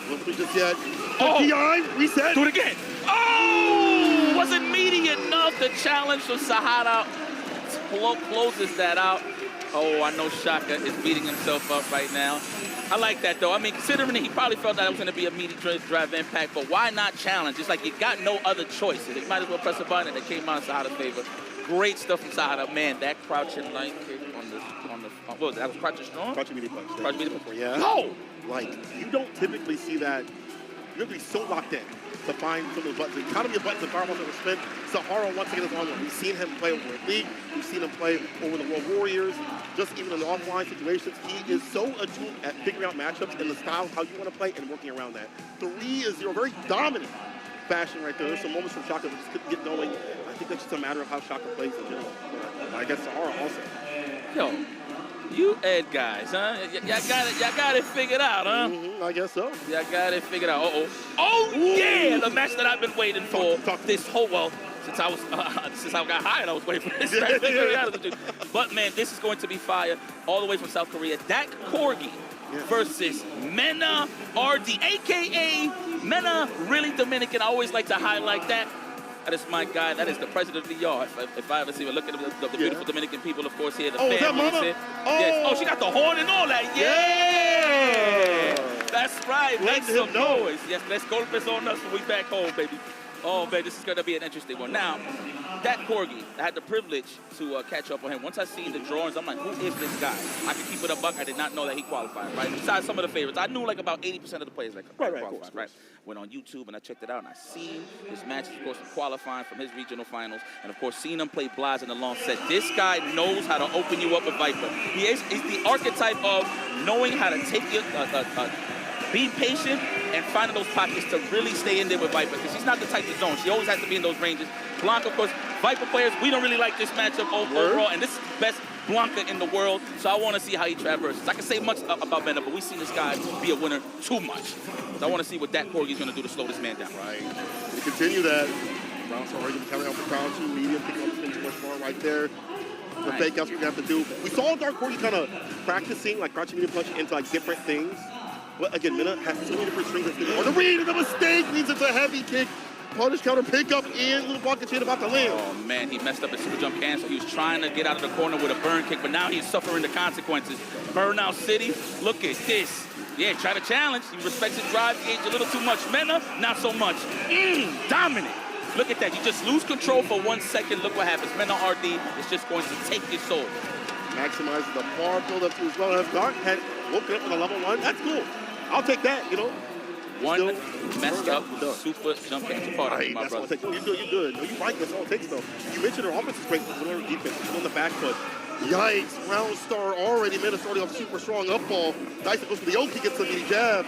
S13: Won't switch just yet. DI, reset.
S14: Do it again. Oh! Wasn't meaty enough. The challenge from Sahara closes that out. Oh, I know Shaka is beating himself up right now. I like that, though. I mean, considering he probably felt that it was going to be a meaty drive impact, but why not challenge? It's like you got no other choices. You might as well press a button, and it came out in Sahara's favor. Great stuff from Sahara. Man, that crouching light kick on the what was it? That was crouching strong?
S13: Crouching medium punch.
S14: Crouching medium punch.
S13: Yeah.
S14: No!
S13: Like, you don't typically see that. You're going to be so locked in to find some of those buttons. The economy of buttons, the fireballs that were spent. Sahara, once again, is on one. We've seen him play over in League. We've seen him play over the World Warriors. Just even in the offline situations, he is so attuned at figuring out matchups and the style, how you want to play, and working around that. 3-0, very dominant fashion right there. There's some moments from Shaka that just couldn't get going. I think that's just a matter of how Shaka plays in general. I guess Sahara also.
S14: Yo, you Ed guys, huh? Y'all got it figured out, huh?
S13: I guess so.
S14: Y'all got it figured out. Oh yeah, the match that I've been waiting for this whole, well, since I got hired, I was waiting for this match. But man, this is going to be fire all the way from South Korea. Dak Corgi versus Mena RD, aka Mena Really Dominican. I always like to highlight that. That is my guy. That is the president of the yard. If I ever see her, look at the beautiful Dominican people, of course, here. The family.
S13: Is that Mama?
S14: Yes. Oh, she got the horn and all that. Yeah. That's right. Make some noise. Yes, let's golpes on us when we back home, baby. Oh, man, this is going to be an interesting one. Now, that Corgi, I had the privilege to catch up on him. Once I seen the drawings, I'm like, who is this guy? I can keep it a buck. I did not know that he qualified, right? Besides some of the favorites. I knew like about 80% of the players that qualified, right? Went on YouTube and I checked it out and I seen his matches, of course, qualifying from his regional finals. And, of course, seeing him play Blaz in the long set. This guy knows how to open you up with Viper. He's the archetype of knowing how to take you, being patient and finding those pockets to really stay in there with Viper, because she's not the type of zone. She always has to be in those ranges. Blanca, of course, Viper players, we don't really like this matchup overall, and this is the best Blanca in the world, so I want to see how he traverses. I can say much about Mena, but we've seen this guy be a winner too much. So I want to see what that Corgi is going to do to slow this man down.
S13: Right. To continue that, Brown's already carrying out the crown two medium, picking up the finish much more right there. The fake outs we're going to have to do. We saw Dark Corgi kind of practicing, like crouching medium punch into like different things. But again, Mena has so many different strings. Or the read, the mistake means it's a heavy kick. Punish counter pickup and little block chain about to land.
S14: Oh man, he messed up his super jump cancel. He was trying to get out of the corner with a burn kick, but now he's suffering the consequences. Burnout City, look at this. Yeah, try to challenge. He respects his drive gauge a little too much. Mena, not so much. Dominant. Look at that. You just lose control for 1 second. Look what happens. Mena RD is just going to take his soul.
S13: Maximizes the far build up to his well. Dark had woken up with a level 1. That's cool. I'll take that, you know.
S14: One messed up super jump cancel part of my brother.
S13: You're good. No, you're right. That's all it takes, though. You mentioned her offense is great, but her defense is on the back foot. Yikes. Round star already. Mena starting off super strong up ball. Dyson goes for the Oki, gets a mini jab.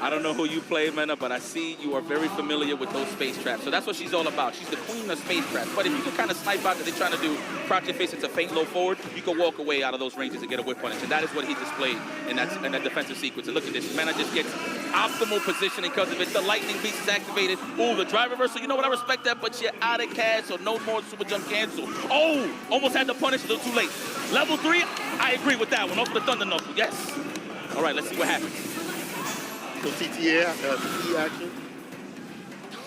S14: I don't know who you play, Mena, but I see you are very familiar with those space traps. So that's what she's all about. She's the queen of space traps. But if you can kind of snipe out that they're trying to do crouch your face into feint low forward, you can walk away out of those ranges and get a whip punish. And that is what he displayed in that defensive sequence. And look at this. Mena just gets optimal positioning because of it. The lightning beast is activated. Ooh, the drive reversal. You know what? I respect that, but you're out of cash, so no more super jump cancel. Oh, almost had the punish. A little too late. Level 3, I agree with that one. Off the Thunder Knuckle. Yes. All right, let's see what happens.
S13: So CTA, CT action.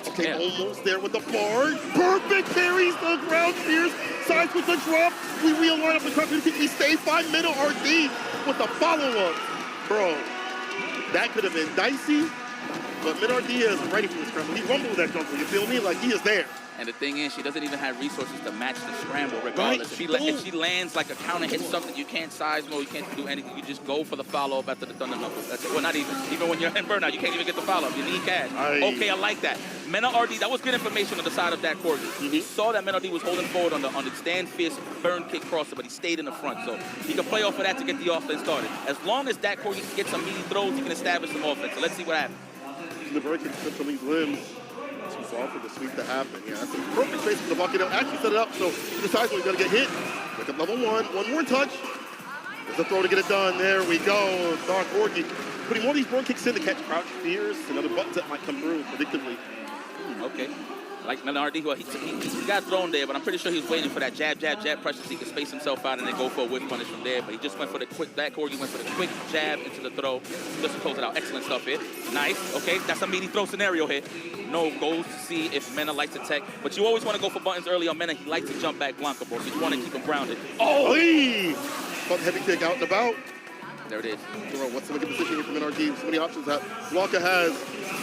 S13: Okay, almost there with the bar. Perfect parries the ground spears. Sides with the drop. We realign up the crowd. We stay 5 minute RD with the follow-up. Bro, that could have been dicey, but mid RD is ready for this crowd. He rumbled with that jumper. You feel me? Like, he is there.
S14: And the thing is, she doesn't even have resources to match the scramble regardless. If she lands like a counter hit something, you can't size mode, you can't do anything. You just go for the follow-up after the Thunder Knuckle. That's it. Well, not even. Even when you're in burnout, you can't even get the follow-up. You need cash. Okay, I like that. Mena RD, that was good information on the side of that Corgi. He saw that Mena RD was holding forward on the stand fierce burn kick crosser, but he stayed in the front. So he can play off of that to get the offense started. As long as that Corgi can get some meaty throws, he can establish some offense. So let's see what happens.
S13: The burn kick slips on these limbs. Too far for the sweep to happen. Yeah, that's a perfect space for the bucket. He'll actually set it up, so he decides when he's going to get hit. Pick up level 1. One more touch. There's a throw to get it done. There we go. Dark Corgi putting more of these burn kicks in to catch crouch fears and other buttons that might come through predictably.
S14: Okay. Like Menardi, well, he got thrown there, but I'm pretty sure he was waiting for that jab pressure so he could space himself out and then go for a whip punish from there. But he just went for the quick, that Corgi went for the quick jab into the throw. Just to close it out. Excellent stuff here. Nice. Okay, that's a meaty throw scenario here. No, goes to see if Mena likes to tech. But you always want to go for buttons early on Mena. He likes to jump back Blanca, bro, so you want to keep him grounded.
S13: Oh! Front heavy kick out and about.
S14: There it is.
S13: What's the good position here from NRG? So many options that Blanca has.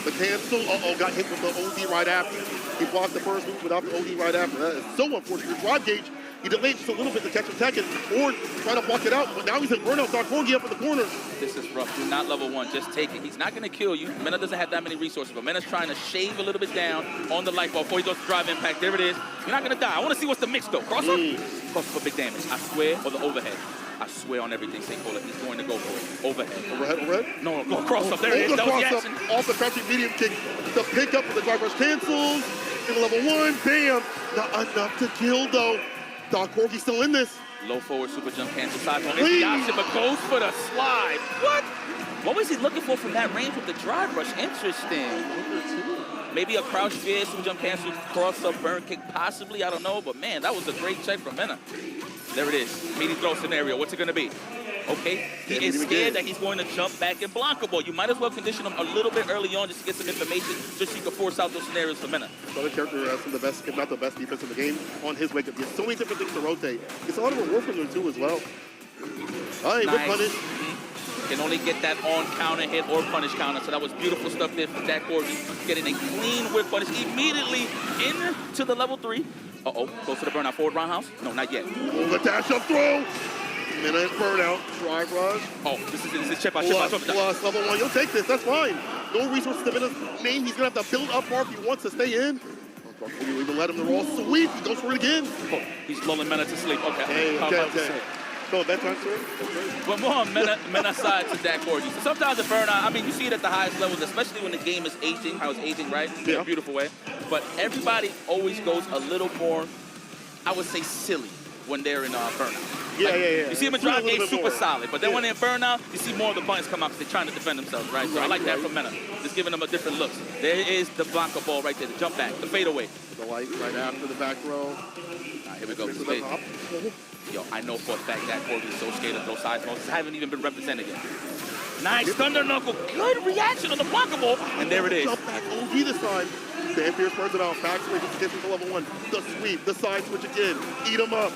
S13: The cancel. Got hit with the OD right after. He blocked the first move without the OD right after. That is so unfortunate. The drive gauge, he delayed just a little bit to catch him second, or try to block it out, but now he's in burnout. Dark Corgi up in the corner.
S14: This is rough. Do not level 1. Just take it. He's not going to kill you. Mena doesn't have that many resources, but Mena's trying to shave a little bit down on the light ball before he goes to drive impact. There it is. You're not going to die. I want to see what's the mix, though. Cross up? Cross for big damage. I swear, or the overhead. I swear on everything, St-Cola, he's going to go for it. Overhead.
S13: Overhead?
S14: No, go cross up. There it is. That was the action.
S13: Off the crouching medium kick. The pickup of the drive rush cancels. In level 1, bam. Not enough to kill, though. Dark Corgi still in this.
S14: Low forward super jump cancel. Side one. It's the option, but goes for the slide. What was he looking for from that range with the drive rush? Interesting. Maybe a crouch fear, super jump cancel, cross up, burn kick, possibly. I don't know, but man, that was a great check from Mena. There it is. Meaty throw scenario. What's it going to be? Okay, he is scared that he's going to jump back and Blanca ball. You might as well condition him a little bit early on just to get some information so she can force out those scenarios for Mena.
S13: Another character who has some of the best, if not the best defense in the game on his wake up. He has so many different things to rotate. It's a lot of reward from them too as well. All right, nice. Punish.
S14: Can only get that on counter hit or punish counter. So that was beautiful stuff there from Dak Corgi. Getting a clean whip punish immediately into the level 3. Uh-oh, close to the burnout forward roundhouse? No, not yet.
S13: Oh, the dash up throw. Mena is burnout. Drive rush.
S14: Oh, this is chip out.
S13: Plus level 1. You'll take this. That's fine. No resources to Mena's main. He's going to have to build up more if he wants to stay in. You even let him to roll sweep. He goes for it again.
S14: Oh, he's lulling Mena to sleep. Okay.
S13: Okay. So bedtime story?
S14: But more on Mena side to Dak Corgi. So sometimes the burnout, I mean, you see it at the highest levels, especially when the game is aging, how it's aging, right? In a beautiful way. But everybody always goes a little more, I would say, silly when they're in burnout.
S13: Yeah.
S14: You see them in drive game super solid, but then when they're in burnout, you see more of the buttons come out because they're trying to defend themselves, right? So I like that from Mena, just giving them a different look. There is the Blanca ball right there, the jump back, the fadeaway.
S13: The light right after the back row.
S14: All right, here we go. Yo, I know for a fact that Corgi's so scared to throw side moves. Haven't even been represented yet. Nice Thunder Knuckle. Good reaction on the Blanca ball. And there it is.
S13: Jump back OG this time. Dan Pierce burns it out. Back switch to get to level 1. The sweep. The side switch again. Eat him up.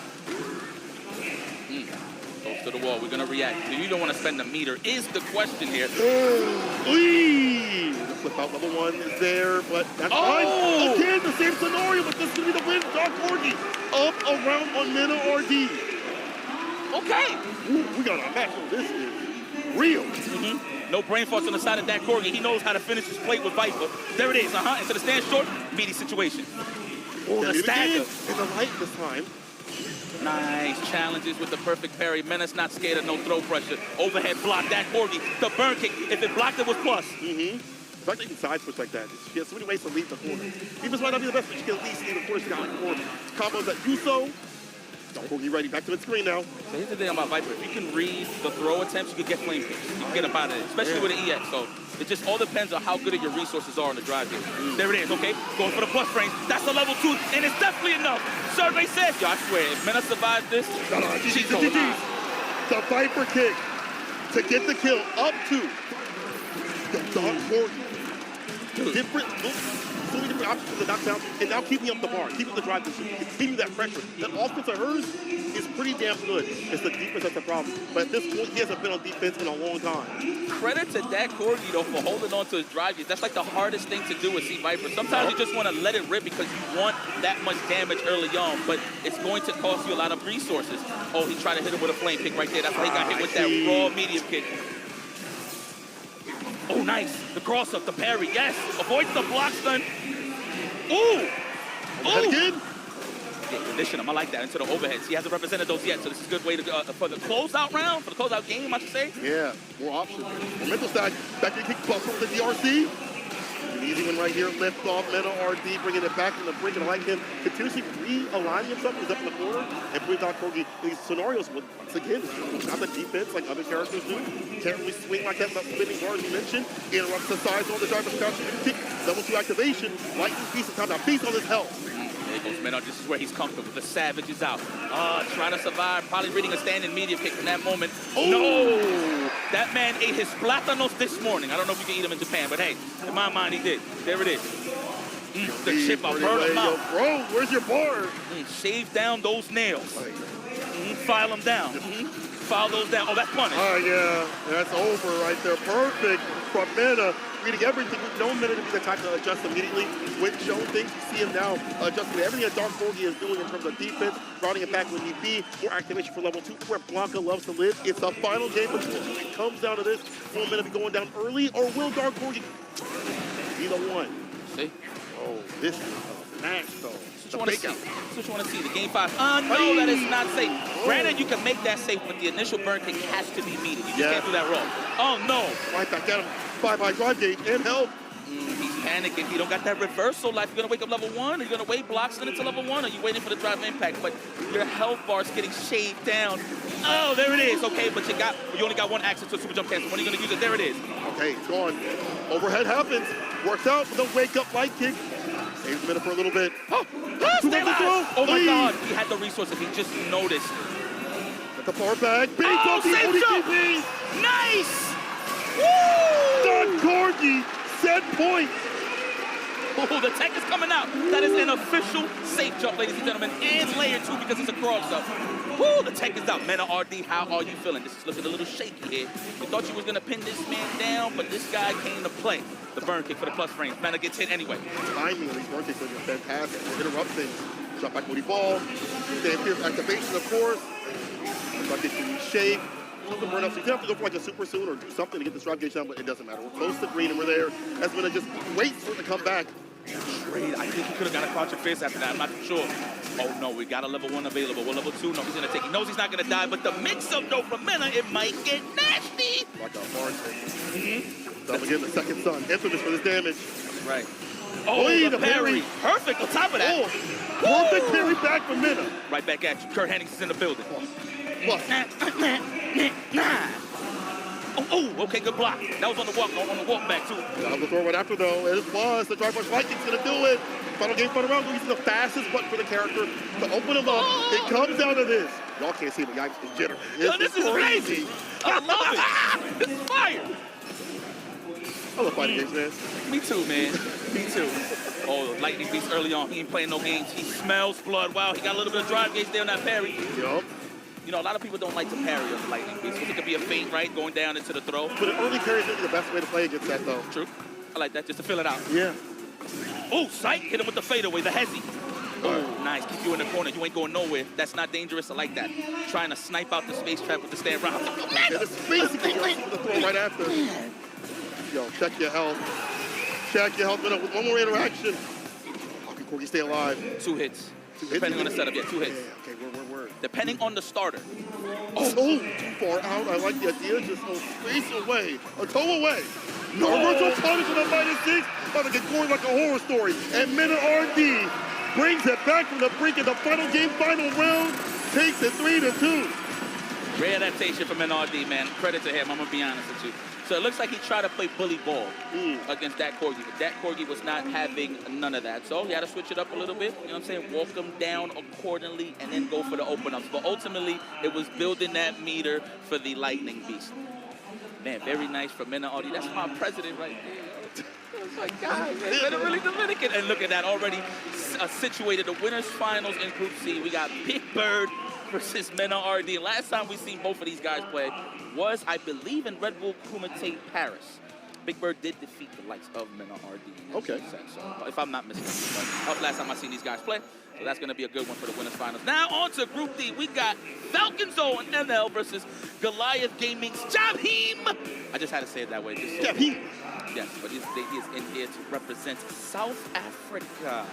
S14: Goes to the wall. We're going to react. You don't want to spend the meter is the question here.
S13: The flip out level 1 is there, but that's fine. Again, the same scenario, but this is going to be the win. Dark Corgi up around on Mena RD.
S14: Okay.
S13: Ooh, we got a match. This is real.
S14: No brain farts on the side of Dak Corgi. He knows how to finish his plate with Viper. There it is. Into the stand short. Meaty situation. Oh, the stagger.
S13: And the light this time.
S14: Nice challenges with the perfect parry. Menace not scared of no throw pressure. Overhead block. Dak Corgi. The burn kick. If it blocked, it was plus.
S13: The fact that you can side switch like that, she has so many ways to leave the corner. Defense might not be the best, but she can at least leave the corner. She got like 4 combos that do so. Corgi ready, back to the screen now.
S14: So here's the thing about Viper. If you can read the throw attempts, you can get flame kicks. You can get up out of it, especially with an EX. So it just all depends on how good your resources are in the drive game. There it is, okay? Going for the plus frames. That's a level 2, and it's definitely enough. Survey says, yo, I swear, if Mena survives this, she's going high.
S13: The Viper kick to get the kill up to the Dark Corgi. Different looks, so many different options for the knockdown, and now keeping up the bar, keeping the drive position, continue that pressure. That offense of hers is pretty damn good. It's the defense that's the problem. But at this point, he hasn't been on defense in a long time.
S14: Credit to that Corgi, though, for holding on to his drive. That's like the hardest thing to do with C Viper. Sometimes you just want to let it rip because you want that much damage early on, but it's going to cost you a lot of resources. Oh, he tried to hit him with a flame kick right there. That's why he got hit with that raw medium kick. Oh, nice. The cross-up, the parry. Yes. Avoids the block stun. Ooh. Ooh. Again. Yeah, condition him. I like that into the overheads. He hasn't represented those yet, so this is a good way to for the closeout round, for the closeout game, I should say.
S13: Yeah, more options. Momental side, back to kick buffer with the DRC. An easy one right here. Lift off, Meta RD, bringing it back from the brink, and I like him continuously realigning himself. He's up in the corner and putting down Corgi in these scenarios. But once again, not the defense like other characters do. Can't really swing like that, but spinning guard, as you mentioned. Interrupts the size on the driver's couch. Kick, level 2 activation. Lightning piece of time. Now, piece on his health.
S14: There goes Meta. This is where he's comfortable. The Savage is out. Trying to survive. Probably reading a standing medium kick from that moment. Oh! No! That man ate his plátanos this morning. I don't know if you can eat them in Japan, but hey, in my mind, he did. There it is. The chip, I'll burn him out.
S13: Bro, where's your bar?
S14: Shave down those nails. File them down. File those down. Oh, that's punish.
S13: Yeah, that's over right there. Perfect from Meta. Reading everything. We've known Meta to be the type to adjust immediately. When shown things, you see him now adjusting everything that Dark Corgi is doing in terms of defense, routing it back when need be, more activation for level 2, where Blanca loves to live. It's a final game between the two. It comes down to this. Will Meta be going down early, or will Dark Corgi be the one?
S14: See?
S13: Oh, this is a match, though.
S14: That's what you want to see. The game 5. No, that is not safe. Granted, you can make that safe, but the initial burn kick has to be meted. You just can't do that wrong. Oh, no.
S13: Right back at him. 5-high drive gauge and help.
S14: He's panicking. He don't got that reversal life. You're going to wake up level 1? Are you going to wait blocks into level 1? Or are you waiting for the drive impact? But your health bar is getting shaved down. Oh, there it is. Okay, but you only got one access to a super jump cancel. When are you going to use it? There it is.
S13: Okay, it's gone. Overhead happens. Works out with a wake-up light kick. Saves Meta for a little bit.
S14: Stay alive. Oh, my God. He had the resources. He just noticed.
S13: At the far back. Big
S14: safe jump. Nice.
S13: Woo! Dark Corgi, set point.
S14: Oh, the tech is coming out. That is an official safe jump, ladies and gentlemen, and layer 2 because it's a cross-up. Woo, the tech is out. Meta RD, how are you feeling? This is looking a little shaky here. You thought you was going to pin this man down, but this guy came to play. The burn kick for the plus frames. Meta gets hit anyway.
S13: Timing of these burn kicks are just fantastic. Interrupt things. Drop back booty ball. Stand here, activation, of course. Drop gets in shape. Something burn up. So you have to go for like a super soon or do something to get this drop gauge down, but it doesn't matter. We're close to green and we're there. That's when it just waits for it to come back.
S14: Trade. I think he could have got a crouch your face after that. I'm not sure. Oh, no, we got a level 1 available. Well, level 2, no, he's going to take. He knows he's not going to die, but the mix-up, though, from Mena, it might get nasty.
S13: Watch out, Barnes. Double again, the second son. Infamous for this damage.
S14: Right. Oh, the parry. Perfect on top of that.
S13: Oh, perfect parry back from Mena.
S14: Right back at you. Kurt Hennings is in the building. Oh, okay, good block. That was on the walk back, too.
S13: I'll throw right after, though. It was. The drive rush Viking's going to do it. Final game, final round. He's the fastest button for the character to open him up. It comes down to this. Y'all can't see, but y'all can jitter.
S14: This is crazy. I love it. This is fire.
S13: I love fighting games, man.
S14: Me too, man. Me too. Oh, Lightning Beast early on. He ain't playing no games. He smells blood. Wow, he got a little bit of drive gauge there on that parry.
S13: Yup.
S14: You know, a lot of people don't like to parry on the Lightning Beast because it could be a feint, right, going down into the throw.
S13: But an early parry is the best way to play against that, though.
S14: True. I like that, just to fill it out.
S13: Yeah.
S14: Oh, sight. Hit him with the fadeaway, the hezzy. Oh, nice. Keep you in the corner. You ain't going nowhere. That's not dangerous. I like that. Trying to snipe out the space trap with the stand round.
S13: Yeah, it's basically the throw right after. Yo, check your health. Check your health. With one more interaction. How can Corgi stay alive?
S14: 2 hits. Depending on the setup, yeah, 2 hits.
S13: Yeah, okay, word.
S14: Depending on the starter.
S13: Oh, too far out. I like the idea. Just a space away. A toe away. No reversal punish with a -6. About to get going like a horror story. And Mena RD brings it back from the brink of the final game, final round. Takes it 3-2.
S14: Great adaptation from Mena RD, man. Credit to him. I'm going to be honest with you. So it looks like he tried to play bully ball against that Corgi, but that Corgi was not having none of that. So he had to switch it up a little bit, you know what I'm saying? Walk him down accordingly and then go for the open-ups. But ultimately, it was building that meter for the Lightning Beast. Man, very nice from Mena RD. That's my president right there. Oh my God, man. They're really Dominican. And look at that, already situated the winners finals in Group C. We got Big Bird versus Mena RD. Last time we seen both of these guys play was, I believe, in Red Bull Kumite Paris. Big Bird did defeat the likes of Mena RD.
S13: Okay.
S14: So, if I'm not mistaken. But that was the last time I seen these guys play. So that's going to be a good one for the winners finals. Now on to Group D. We got Falconzo and NL versus Goliath Gaming's Jabheem. I just had to say it that way.
S13: Jabheem.
S14: Yes, but he is in here to represent South Africa.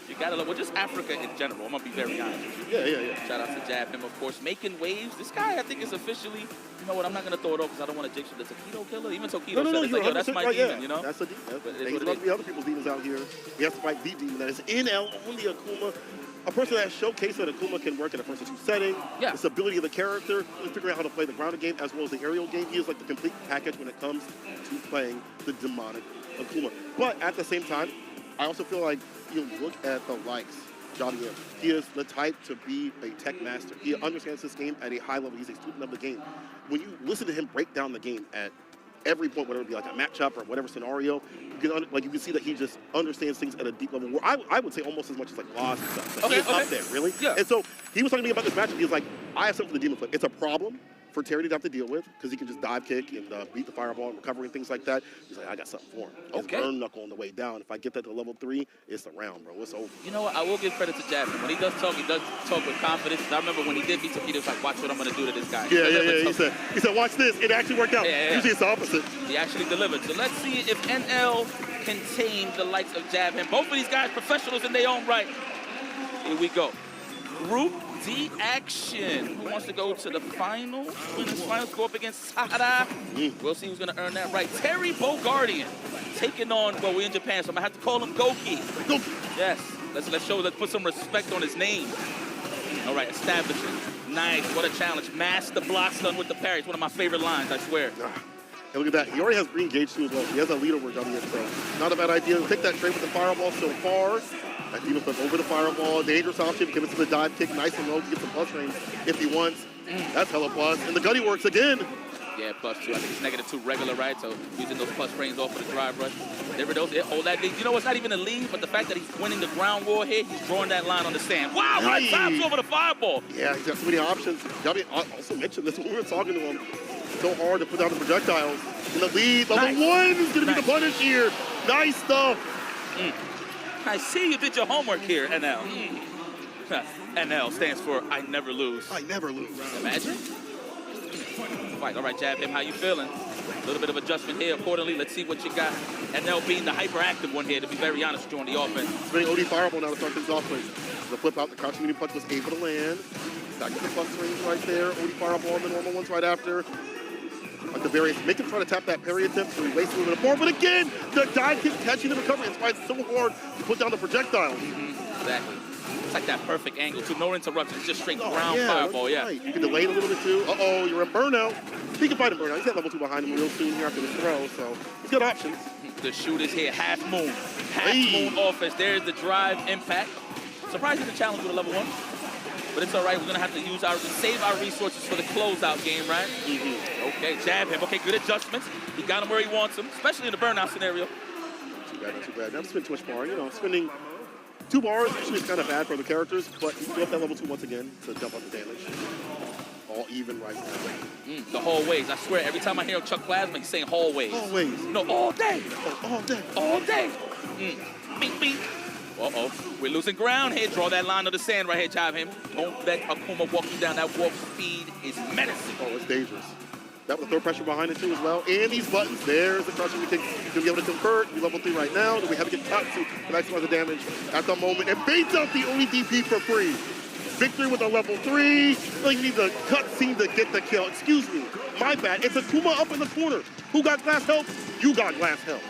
S14: You gotta love, well, just Africa in general. I'm gonna be very honest with you.
S13: Yeah.
S14: Shout out to Jabheem, of course, making waves. This guy, I think, is officially, you know what, I'm not gonna throw it off because I don't want to jinx the Taquito killer. Even Taquito said it's like, yo, that's my
S13: right,
S14: demon, you know?
S13: That's a demon. There's
S14: There's
S13: about to be other people's demons out here. We have to fight the demon that is NL, only Akuma. A person that showcased that Akuma can work in a first 2 setting.
S14: Yeah.
S13: The stability of the character, really figuring out how to play the grounded game as well as the aerial game. He is like the complete package when it comes to playing the demonic Akuma. But at the same time, I also feel like you look at the likes, Johnny M. He is the type to be a tech master. He understands this game at a high level. He's a student of the game. When you listen to him break down the game at every point, whether it be like a matchup or whatever scenario, you can see that he just understands things at a deep level. Where I would say almost as much as like Lost and stuff. Like he is up there, really. Yeah. And so he was talking to me about this matchup. He was like, I have something for the Demon Flip. It's a problem for Terry to have to deal with because he can just dive kick and beat the fireball and recover and things like that. He's like, I got something for him. His burn knuckle on the way down. If I get that to level 3, it's a round, bro. It's over.
S14: You know what? I will give credit to Jabheem. When he does talk with confidence. I remember when he did beat Taquito, he was like, watch what I'm going to do to this guy.
S13: Yeah. He said, watch this. It actually worked out. Usually it's the opposite.
S14: He actually delivered. So let's see if NL can tame the likes of Jabheem. Both of these guys professionals in their own right. Here we go. Group D action. Who wants to go to the finals? Winners finals go up against Sahara. We'll see who's going to earn that right. Terry Bogardian taking on, well, we're in Japan, so I'm going to have to call him Goki.
S13: Goki.
S14: Yes. Let's put some respect on his name. All right, establishing. Nice. What a challenge. Master the blocks done with the parry. It's one of my favorite lines, I swear.
S13: And look at that. He already has green gauge too as well. He has a lead over Johnny S. So not a bad idea. Take that trade with the fireball so far. That Demon Flip over the fireball. Dangerous option. Give it to the dive kick. Nice and low to get some plus range if he wants. That's hella plus. And the gutty works again.
S14: Yeah, +2. I think it's -2 regular, right? So using those plus frames off of the drive rush. There it goes. Hold that lead. You know, it's not even a lead, but the fact that he's winning the ground war here, he's drawing that line on the sand. Wow, right tops over the fireball.
S13: Yeah, he's got so many options. Johnny also mentioned this when we were talking to him. So hard to put down the projectiles. In the lead, level 1 is going to be the punish here. Nice stuff.
S14: I see you did your homework here, NL. NL stands for I never lose.
S13: I never lose.
S14: Imagine. Right, all right, Jabheem, how you feeling? A little bit of adjustment here accordingly. Let's see what you got. NL being the hyperactive one here, to be very honest with you, on the offense.
S13: Spinning OD fireball now to start things off with. The flip out, the crouching medium punch was able to land. Back to the plus range right there. OD fireball and the normal ones right after. Like the various, make him try to tap that parry attempt, so he wastes a little bit more. But again, the dive kick catching the recovery. It's why it's so hard to put down the projectile.
S14: Exactly. It's like that perfect angle, too. No interruptions, just straight ground fireball,
S13: Right. You can delay it a little bit, too. Uh-oh, you're in burnout. He can fight in burnout. He's got level 2 behind him real soon here after the throw, so he's got options.
S14: The shooters here, half moon. Half moon offense. There's the drive impact. Surprising the challenge with a level 1. But it's all right. We're going to have to save our resources for the closeout game, right? Okay, Jabheem. Okay, good adjustments. He got him where he wants him, especially in the burnout scenario.
S13: Too bad, not too bad. Never spend too much bar. You know, spending 2 bars usually is kind of bad for the characters, but you go up that level 2 once again to jump up the damage. All even right now.
S14: The hallways. I swear, every time I hear Chuck Plasma, he's saying hallways.
S13: Hallways.
S14: No, all day.
S13: Oh, all day.
S14: All day. Bing, bing. Uh-oh, we're losing ground here. Draw that line of the sand right here, Jabheem. Don't let Akuma walk you down. That warp speed is menacing.
S13: Oh, it's dangerous. That will throw pressure behind it too as well. And these buttons, there's the crushing. We think you'll be able to convert. We level 3 right now. Then we have to get Tatsu to maximize the damage at the moment. And baits out the only DP for free. Victory with a level 3. Like you need the cutscene to get the kill. Excuse me. My bad. It's Akuma up in the corner. Who got glass help? You got glass help.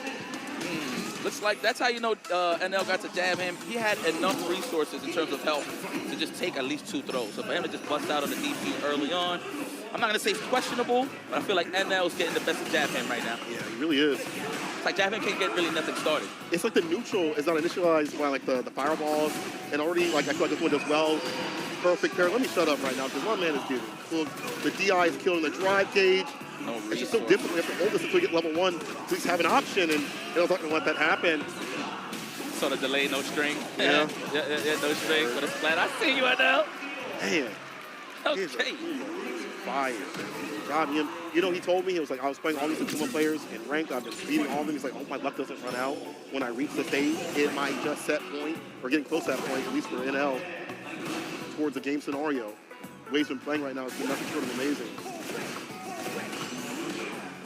S14: Looks like that's how you know NL got to jab him. He had enough resources in terms of health to just take at least 2 throws. So for him to just bust out on the DP early on, I'm not going to say it's questionable, but I feel like NL's getting the best of jab him right now.
S13: Yeah, he really is.
S14: It's like jab him can't get really nothing started.
S13: It's like the neutral is not initialized by like the fireballs, and already like I feel like this one does well. Perfect pair. Let me shut up right now because my man is getting cooked. The DI is killing the drive gauge. It's just so difficult. We have to hold this until we get level 1 to at least have an option, and NL's not going to let that happen.
S14: Sort of delay, no string.
S13: Yeah.
S14: yeah, no string, but it's flat. I see you, NL.
S13: Man,
S9: Okay.
S13: Fire. God, you know, he told me, he was like, I was playing all these Akuma players in rank, I've been beating all of them. He's like, oh, my luck doesn't run out. When I reach the stage, it might just set point, or getting close to that point, at least for NL, towards the game scenario. The way he's been playing right now has been nothing short of amazing.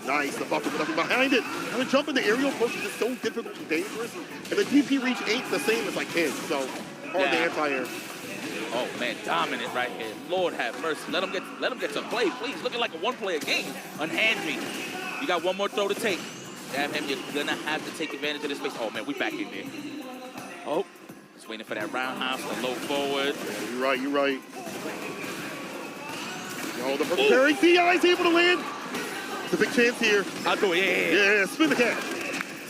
S13: Nice, the buffer, but nothing behind it. And the jump in the aerial approach is just so difficult and dangerous. And the DP reach ain't the same as like his, so hard to anti-air.
S14: Oh man, dominant right here. Lord have mercy. Let him get some play, please. Looking like a one-player game. Unhand me. You got one more throw to take. Damn him, you're gonna have to take advantage of this space. Oh man, we back in there. Oh, just waiting for that roundhouse, the low forward.
S13: Yeah, you're right. Yo, the first parry, CI's able to land. It's a big chance here.
S14: I'll do it,
S13: Yeah, spin the cat.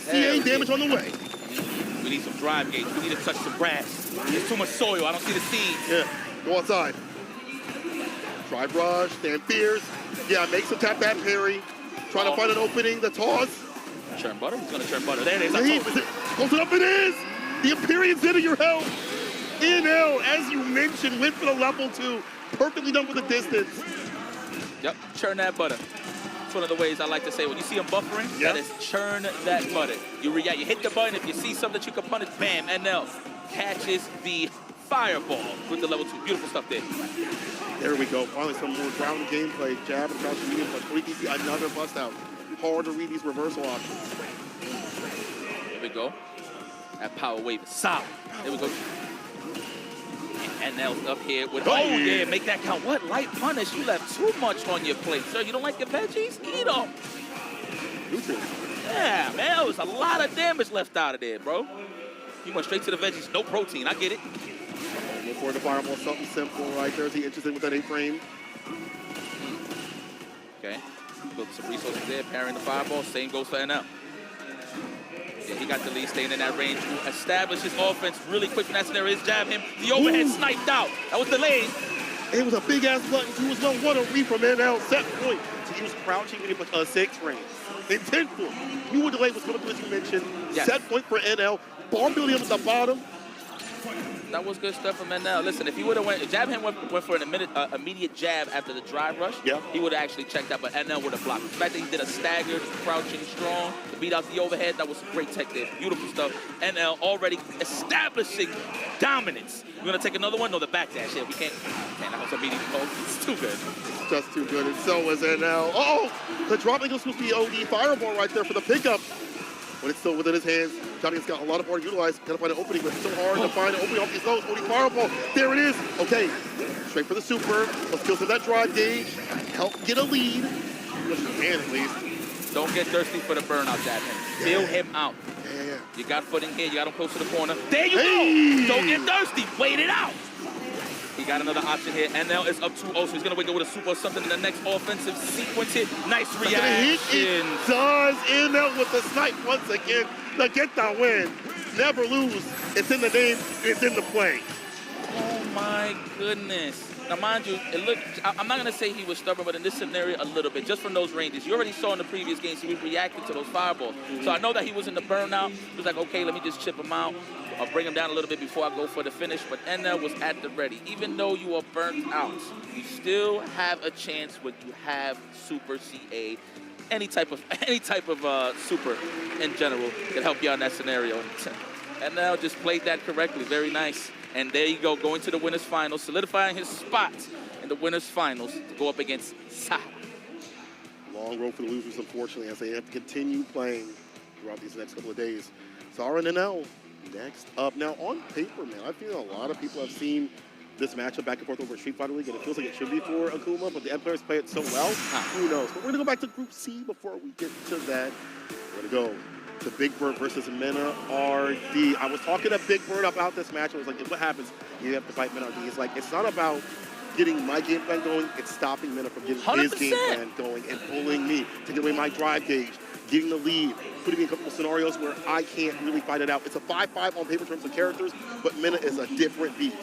S13: CA damage on the way.
S14: We need some drive gauge. We need to touch some grass. There's too much soil. I don't see the seeds.
S13: Yeah, go outside. Drive rush, stand fierce. Yeah, makes him tap that parry. Trying to find an opening, the toss.
S14: Churn butter? He's gonna churn butter. There it is.
S13: Close it up, it is! The Imperium's into your health. NL, as you mentioned, went for the level 2. Perfectly done with the distance.
S14: Yep, churn that butter. That's one of the ways I like to say when you see him buffering, that is churn that butter. You hit the button, if you see something that you can punish, bam, NL catches the fireball with the level 2. Beautiful stuff there.
S13: There we go. Finally, some more ground gameplay. Jab and crouch medium, but 3DC, another bust out. Hard to read these reversal options.
S14: There we go. That power wave is solid. There we go. And NL's up here with, oh yeah, make that count. What? Light punish? You left too much on your plate, sir. You don't like your veggies? Eat them.
S13: Nutrients.
S14: Yeah, man, there was a lot of damage left out of there, bro. He went straight to the veggies, no protein. I get it.
S13: Look for the fireball, something simple right there. Is he interested with that A-frame?
S14: Okay. Build some resources there, parrying the fireball. Same goes for NL. Yeah, he got the lead, staying in that range to establish his offense really quick. From that scenario is jab him. The overhead sniped out. That was delayed.
S13: It was a big-ass button. He was going to read from NL. Set point to use crouching in a 6 range. In 10 foot. You were delayed was coming through, as you mentioned.
S14: Yes.
S13: Set point for NL. Bomb building up at the bottom.
S14: That was good stuff from NL. Listen, if he would have went, jab him went for an immediate jab after the drive rush, he would have actually checked out, but NL would have blocked. The fact that he did a staggered, crouching strong to beat out the overhead, that was some great tech there. Beautiful stuff. NL already establishing dominance. We're going to take another one? No, the backdash. Yeah, we can't have some medium post. It's too good.
S13: It's just too good, and so is NL. Oh, the dropping was supposed to be OD fireball right there for the pickup. But it's still within his hands. Johnny's got a lot of power to utilize. Got to find an opening, but it's so hard to find an opening off his nose. OD fireball. There it is. Okay, straight for the super. Let's kill some of that drive gauge. Help get a lead. If you can, at least.
S14: Don't get thirsty for the burnout, jab him. Feel him out.
S13: Yeah.
S14: You got footing here. You got him close to the corner. There you go. Don't get thirsty. Wait it out. He got another option here. NL is up 2-0, so he's going to go with a super or something in the next offensive sequence here. Nice reaction.
S13: It does. NL with the snipe once again. Now get the win. Never lose. It's in the name. It's in the play.
S14: Oh, my goodness. Now, mind you, I'm not going to say he was stubborn, but in this scenario, a little bit, just from those ranges. You already saw in the previous game, so he reacted to those fireballs. So I know that he was in the burnout. He was like, okay, let me just chip him out. I'll bring him down a little bit before I go for the finish, but NL was at the ready. Even though you are burnt out, you still have a chance when you have Super CA. Any type of super in general can help you out in that scenario. NL just played that correctly. Very nice. And there you go, going to the winners finals, solidifying his spot in the winners finals to go up against Sahara.
S13: Long road for the losers, unfortunately, as they have to continue playing throughout these next couple of days. Sahara and NL next up. Now, on paper, man, I feel a lot of people have seen this matchup back and forth over Street Fighter League, and it feels like it should be for Akuma, but the M players play it so well, who knows? But we're going to go back to Group C before we get to that. We're going to go to Big Bird versus Mena RD. I was talking to Big Bird about this match. I was like, what happens? You have to fight Mena RD. It's like, it's not about getting my game plan going. It's stopping Mena from getting 100%. His game plan going and pulling me, taking away my drive gauge, getting the lead, putting me in a couple of scenarios where I can't really fight it out. It's a 5-5 on paper in terms of characters, but Mena is a different beast.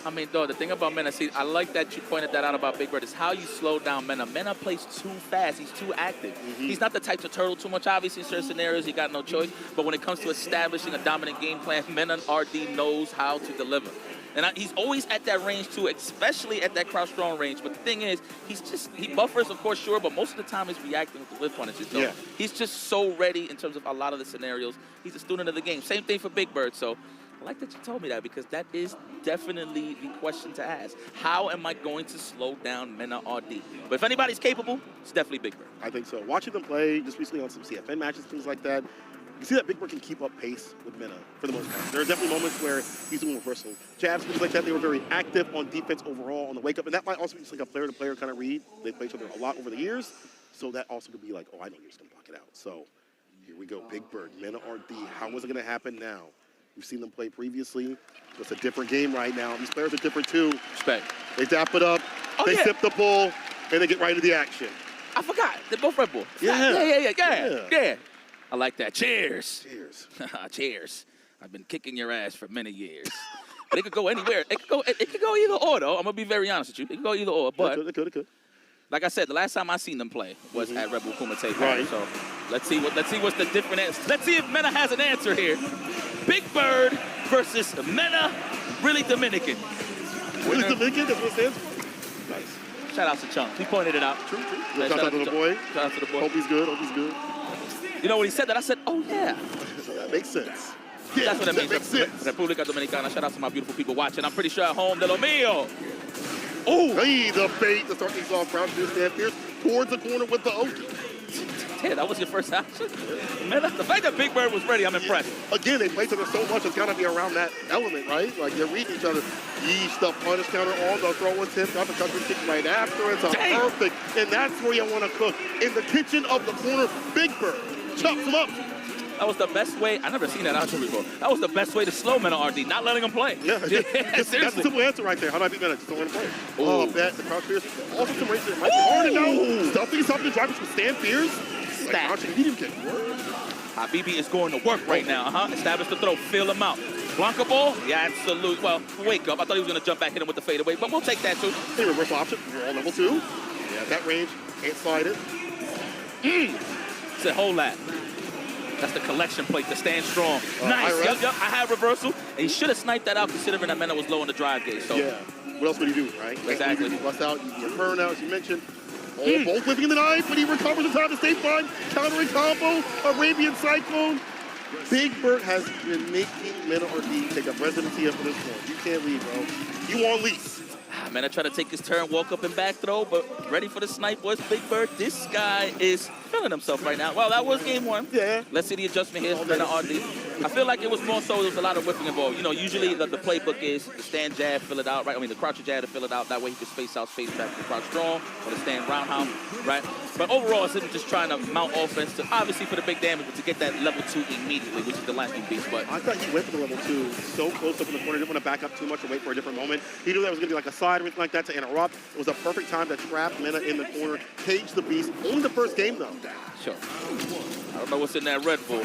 S14: I mean, though, the thing about Mena, see, I like that you pointed that out about Big Bird, is how you slow down Mena. Mena plays too fast. He's too active. He's not the type to turtle too much. Obviously, in certain scenarios, he got no choice. But when it comes to establishing a dominant game plan, Mena RD knows how to deliver. And he's always at that range too, especially at that crouch strong range. But the thing is, he buffers, of course, sure, but most of the time he's reacting with the whip punishes. So he's just so ready in terms of a lot of the scenarios. He's a student of the game. Same thing for Big Bird. So I like that you told me that, because that is definitely the question to ask. How am I going to slow down Mena RD? But if anybody's capable, it's definitely Big Bird.
S13: I think so. Watching them play just recently on some CFN matches, things like that, you see that Big Bird can keep up pace with Mena for the most part. There are definitely moments where he's doing reversal jabs, things like that. They were very active on defense overall on the wake up, and that might also be just like a player-to-player kind of read. They play each other a lot over the years, so that also could be like, oh, I know you're just going to block it out. So here we go, Big Bird, Mena RD. How is it going to happen now? We've seen them play previously. It's a different game right now. These players are different too.
S14: Respect.
S13: They dap it up, they sip the bull, and they get right into the action.
S14: I forgot. They're both Red Bull. Yeah. I like that. Cheers.
S13: Cheers.
S14: Cheers. I've been kicking your ass for many years. But it could go anywhere. It could go either or, though. I'm going to be very honest with you. It could go either or. But
S13: it could.
S14: Like I said, the last time I seen them play was at Red Bull Kumite.
S13: Right.
S14: So let's see what's the different answer. Let's see if Mena has an answer here. Big Bird versus Mena, really Dominican.
S13: Really Dominican? That's what it stands for? Nice.
S14: Shout out to Chunk. He pointed it out.
S13: True. Shout out to the boy.
S14: Shout out to the boy.
S13: Hope he's good.
S14: You know when he said that, I said, oh, yeah.
S13: So that makes sense.
S14: Yeah, that's what it means.
S13: Makes sense.
S14: República Dominicana. Shout out to my beautiful people watching. I'm pretty sure at home, de lo mío.
S13: Oh, hey, the bait to start things off. Brown to stand fierce towards the corner with the Oki.
S14: Damn, that was your first action? Man, the fact that Big Bird was ready, I'm impressed.
S13: Again, they play each other so much, it's got to be around that element, right? Like, they're reading each other. Yeesh, the punish counter on the throw-in tip, got the country kick right after. It's perfect. And that's where you want to cook. In the kitchen of the corner, Big Bird chops him up.
S14: That was the best way. I never seen that option before. That was the best way to slow Mena RD, not letting him play.
S13: Yeah, that's a simple answer right there. How do I beat Mena? Just don't let him play. Oh, that, the crouch fierce. Also some races that might be hard now. Stuffing is something to drive from stand fierce.
S14: Stat.
S13: Like, medium kick.
S14: Habibi is going to work right now, Establish the throw, feel him out. Blanca ball? Yeah, absolute. Well, wake up. I thought he was going to jump back, hit him with the fadeaway, but we'll take that too.
S13: Hey, reversal option. Roll level 2. Yeah, that range. Can't slide it.
S14: It's a whole lot. That's the collection plate to stand strong. Nice. Yep. I had reversal. And he should have sniped that out considering that Mena was low on the drive gauge. So.
S13: Yeah. What else would he do, right?
S14: Exactly.
S13: You bust out, you get burnout, as you mentioned. Oh, both living in the knife, but he recovers in time to stay fine. Countering combo, Arabian Cyclone. Big Bird has been making Mena RD take up residency here for this one. You can't leave, bro. You on lease.
S14: Mena tried to take his turn, walk up and back throw, but ready for the snipe was Big Bird. This guy is feeling himself right now. Well, that was game 1.
S13: Yeah.
S14: Let's see the adjustment here for Mena RD. I feel like it was more so there was a lot of whipping involved. You know, usually the playbook is the stand jab, fill it out, right? I mean, the crouch jab to fill it out. That way he can space out, space back to the crouch strong or the stand roundhouse, right? But overall, it's him just trying to mount offense to, obviously for the big damage, but to get that level 2 immediately, which is the last new beast. But
S13: I thought he went for the level 2 so close up in the corner, didn't want to back up too much or wait for a different moment. He knew that was going to be like a side or anything like that to interrupt. It was a perfect time to trap Mena in the corner, cage the beast. Only the first game, though.
S14: Sure. I don't know what's in that Red Bull.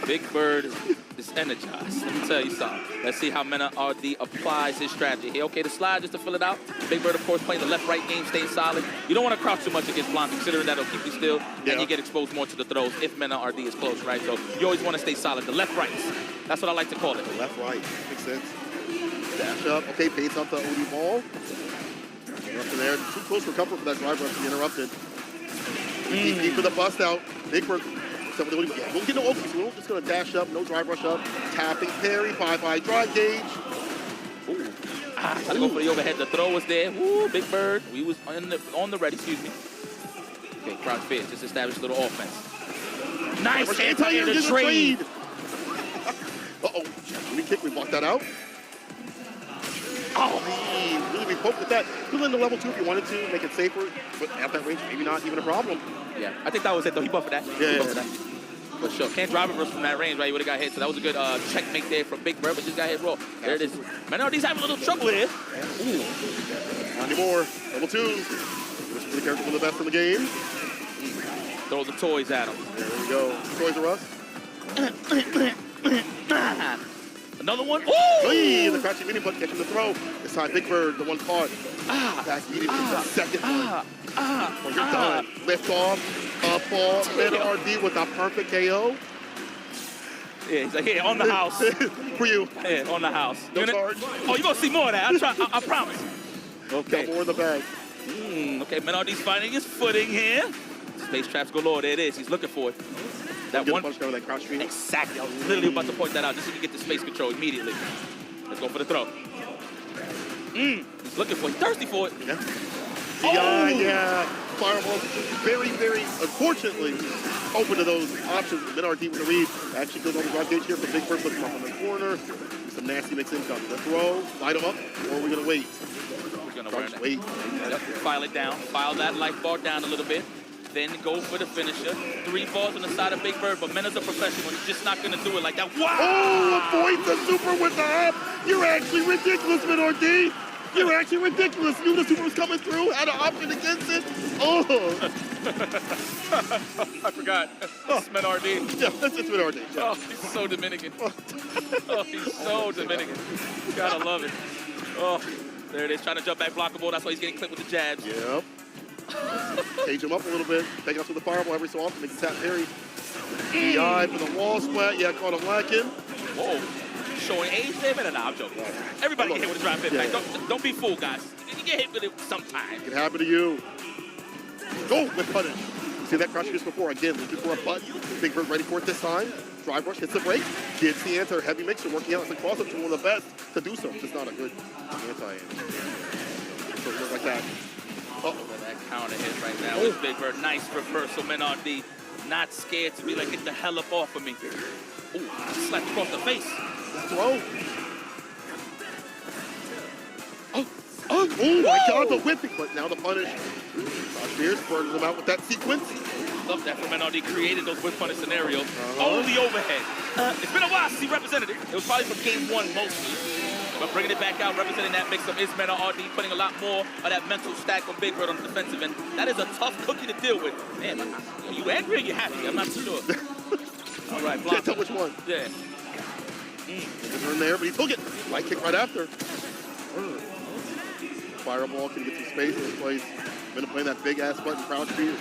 S14: Big Bird is energized. Let me tell you something. Let's see how Mena RD applies his strategy here. Okay, the slide just to fill it out. Big Bird, of course, playing the left-right game, staying solid. You don't want to crouch too much against Blanc, considering that'll keep you still, and you get exposed more to the throws if Mena RD is close, right? So you always want to stay solid. The left-rights. That's what I like to call it.
S13: The left-right. Makes sense. Dash up. Okay, baits out the OD ball. Interrupted there. Too close for comfort for that drive rush to be interrupted. Deep for the bust out. Big Bird. Yeah, don't get no open, so we're just going to dash up, no drive rush up. Tapping, parry, 5-5 drive gauge.
S14: Ooh. Gotta go for the overhead. The throw was there. Ooh, Big Bird. We was on the ready, excuse me. Okay, crouch fierce. Just establish a little offense. Nice anti-air to trade.
S13: Uh-oh. Let me kick. We blocked that out. Oh, really poked at that. Fill in the level 2 if you wanted to, make it safer. But at that range, maybe not even a problem.
S14: Yeah, I think that was it, though. He buffed that.
S13: Yeah.
S14: For sure. Can't drive reverse from that range, right? He would have got hit. So that was a good checkmate there from Big Bird, but just got hit raw. There it is. Man, RD's having a little trouble here.
S13: Ooh. Not anymore. Level 2. Just be careful for the best in the game.
S14: Throw the toys at him.
S13: There we go. Toys R Us.
S14: Another one.
S13: Hey, the crouching mini butt catching the throw. This time, Big Bird, the one caught. Back immediately to the second one. You're done. Lift off. Up ball. Mena RD with a perfect KO.
S14: Yeah, he's like, here, on the house.
S13: For you.
S14: Yeah, on the house.
S13: No charge.
S14: Oh, you're going to see more of that. I promise. Okay.
S13: Got more in the bag.
S14: Okay, Menardi's finding his footing here. Space traps galore. There it is. He's looking for it. That one
S13: punch cover, that crouch stream.
S14: Exactly. I was literally about to point that out just so you can get the space control immediately. Let's go for the throw. He's looking for it. He's thirsty for it.
S13: Yeah. Yeah. Fireball. Very, very, unfortunately, open to those options. Menardi with the read. Actually goes on the drive gauge here for Big Bird looking up in the corner. Some nasty mix incoming. The throw. Light him up. Or are we going to wait?
S14: We're going to
S13: wait.
S14: Yep. File it down. File that life bar down a little bit. Then go for the finisher. 3 balls on the side of Big Bird, but Mena's a professional. He's just not going to do it like that. Wow!
S13: Oh, avoid the super with the hop. You're actually ridiculous, Menardi. You're actually ridiculous. Knew the super was coming through. Had an option against it. Oh.
S14: I forgot. It's Menardi.
S13: Yeah, that's Menardi. Yeah.
S14: Oh, he's so Dominican. Oh, he's so Dominican. Gotta love it. Oh, there it is. Trying to jump back blockable. That's why he's getting clipped with the jabs.
S13: Yep. Cage him up a little bit. Take us with the fireball every so often. Make the tap parry. DI for the wall splat. Yeah, caught him lacking.
S14: Whoa. Showing age there, man. Nah, I'm joking. Everybody get hit with a drive impact. Don't be fooled, guys. You get hit with it sometime.
S13: It can happen to you. Go with punish. See that crouch just before. Again, looking for a button. Big Bird ready for it this time. Drive rush, hits the break. Gets the answer. Heavy mixer working out as a cross-up to one of the best to do so. Just not a good anti-answer. So it looks like that.
S14: That counter hit right now with Big Bird. Nice reversal. Menardi not scared to be like, get the hell up off of me. Ooh, slapped across the face.
S13: Throw. Oh my God, the whipping, but now the punish. Spears burns him out with that sequence.
S14: Love that for Menardi created those whip punish scenarios. Oh, the overhead. It's been a while since he represented it. It was probably from game 1 mostly. But bringing it back out, representing that mix-up is Menardi, putting a lot more of that mental stack on Big Bird on the defensive end. That is a tough cookie to deal with. Man, are you angry or you happy? I'm not sure. All right, block.
S13: Can't tell which one.
S14: Yeah.
S13: Turn there, but he took it. Light kick right after. Fireball can get some space in his place. Been playing that big-ass button, crouch spears.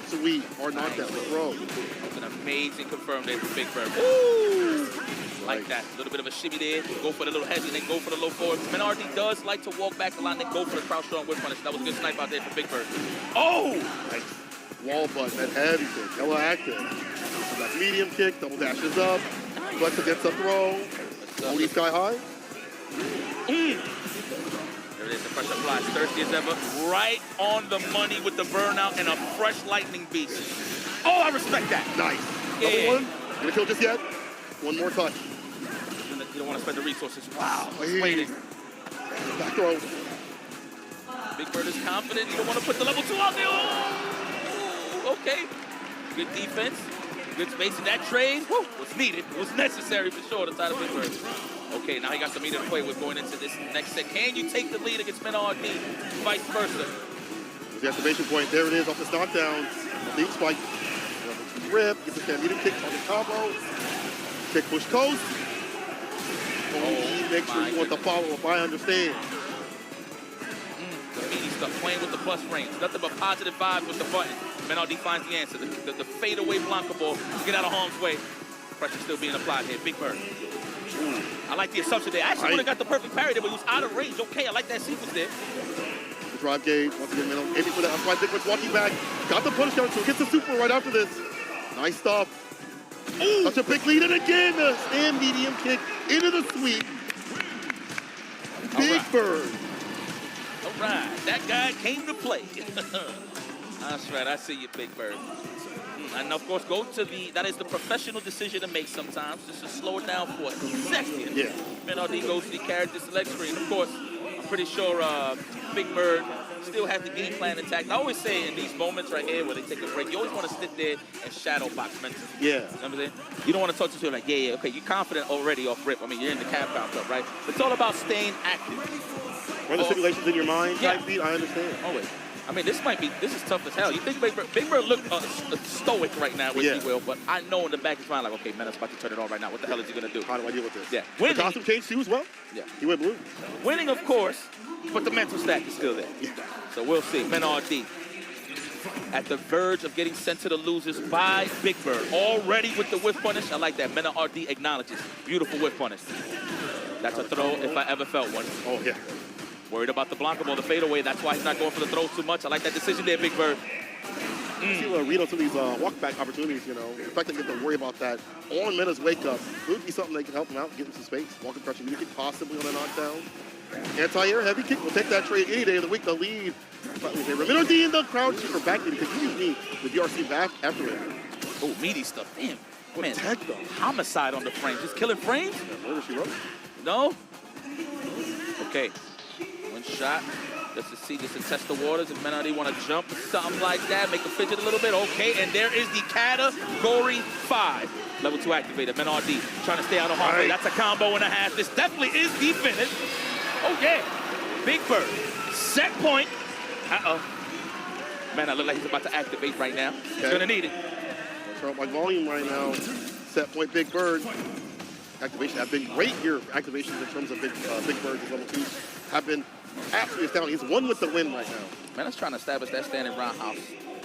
S13: Sweet, hard knockdown, throw.
S14: That's an amazing confirm there for Big Bird. Woo! Like that. A little bit of a shimmy there. Go for the little heavy, then go for the low forward. Menardi does like to walk back a lot, then go for the crouch strong whip punish. That was a good snipe out there for Big Bird. Oh!
S13: Nice. Wall button, that heavy kick. Yellow active. That medium kick, double dashes up. Flex against the throw. Odie sky high.
S14: There it is, the pressure flies. Thirsty as ever. Right on the money with the burnout and a fresh lightning beast. Oh, I respect that.
S13: Nice.
S14: Yeah.
S13: Double one. Gonna kill just yet. One more touch.
S14: You don't want to spend the resources. Wow.
S13: Waiting. Back throw.
S14: Big Bird is confident. You don't want to put the level 2 out there. Oh, okay. Good defense. Good space in that trade. Woo, was needed. It was necessary for sure to side of Big Bird. Okay, now he got some meter to play with going into this next set. Can you take the lead against Menardi? Vice versa.
S13: There's the activation point. There it is off the knockdown. Deep spike. Rip. Gets the Canadian kick on the combo. Kick push coast. Make sure you want the follow-up. I understand.
S14: The meaty stuff, playing with the plus range. Nothing but positive vibes with the button. Menardi finds the answer. The fadeaway Blanca ball to get out of harm's way. Pressure still being applied here. Big Bird. Ooh. I like the assumption there. I actually would have got the perfect parry there, but he was out of range. Okay, I like that sequence there.
S13: The drive gauge, once again, Menardi aiming for that. That's why Big Bird's walking back. Got the punish counter, so gets the super right after this. Nice stuff. Ooh. That's a big lead, and again, the stand medium kick into the sweep. Big Bird.
S14: All right, that guy came to play. That's right, I see you, Big Bird. And of course, go to that is the professional decision to make sometimes, just to slow it down for a second.
S13: Yeah.
S14: Menardi goes to the character select screen. Of course, I'm pretty sure Big Bird still has the game plan intact. I always say in these moments right here where they take a break, you always want to sit there and shadow box mentally.
S13: Yeah.
S14: You know what I'm saying? You don't want to talk to people like, yeah, okay, you're confident already off rip. I mean, you're in the Capcom Cup, right? But it's all about staying active.
S13: Run the simulations in your mind,
S14: yeah.
S13: type beat, I understand.
S14: Always. I mean, this is tough as hell. You think Big Bird looked stoic right now, if he will, but I know in the back of his mind, like, okay, man, that's about to turn it on right now. What the hell is he going to do?
S13: How do I deal with this?
S14: Yeah.
S13: The costume changed too as well?
S14: Yeah.
S13: He went blue.
S14: Winning, of course, but the mental stack is still there.
S13: Yeah.
S14: So we'll see. Menardi at the verge of getting sent to the losers by Big Bird. Already with the whiff punish. I like that. Mena RD acknowledges. Beautiful whiff punish. That's a throw if I ever felt one.
S13: Oh, yeah.
S14: Worried about the Blanco ball, the fadeaway. That's why he's not going for the throws too much. I like that decision there, Big Bird.
S13: See read on some of these walk-back opportunities, you know. The fact that you have to worry about that on Mena's wake-up would be something that can help him out, get him some space. Walking pressure, you could possibly on a knockdown. Anti-air heavy kick will take that trade any day of the week. The lead. Remino D in the crowd for back because he used me the DRC back after it.
S14: Oh, meaty stuff. Damn.
S13: What
S14: Man,
S13: tech though?
S14: Homicide on the frame. Just killing frames?
S13: Yeah, murder she wrote.
S14: No? Okay. One shot. Just to see, just to test the waters. If Mena RD want to jump, something like that, make a fidget a little bit. Okay, and there is the Category 5. Level 2 activated. Mena RD trying to stay out of harm's way. That's a combo and a half. This definitely is the finish. Oh, yeah. Big Bird. Set point. Uh-oh. Man, I look like he's about to activate right now. He's going to need it.
S13: Turn up my volume right now. Set point Big Bird. Activation have been great here. Activations in terms of Big Bird's level 2s have been absolutely astounding. He's one with the win right now.
S14: Mena's trying to establish that standing roundhouse.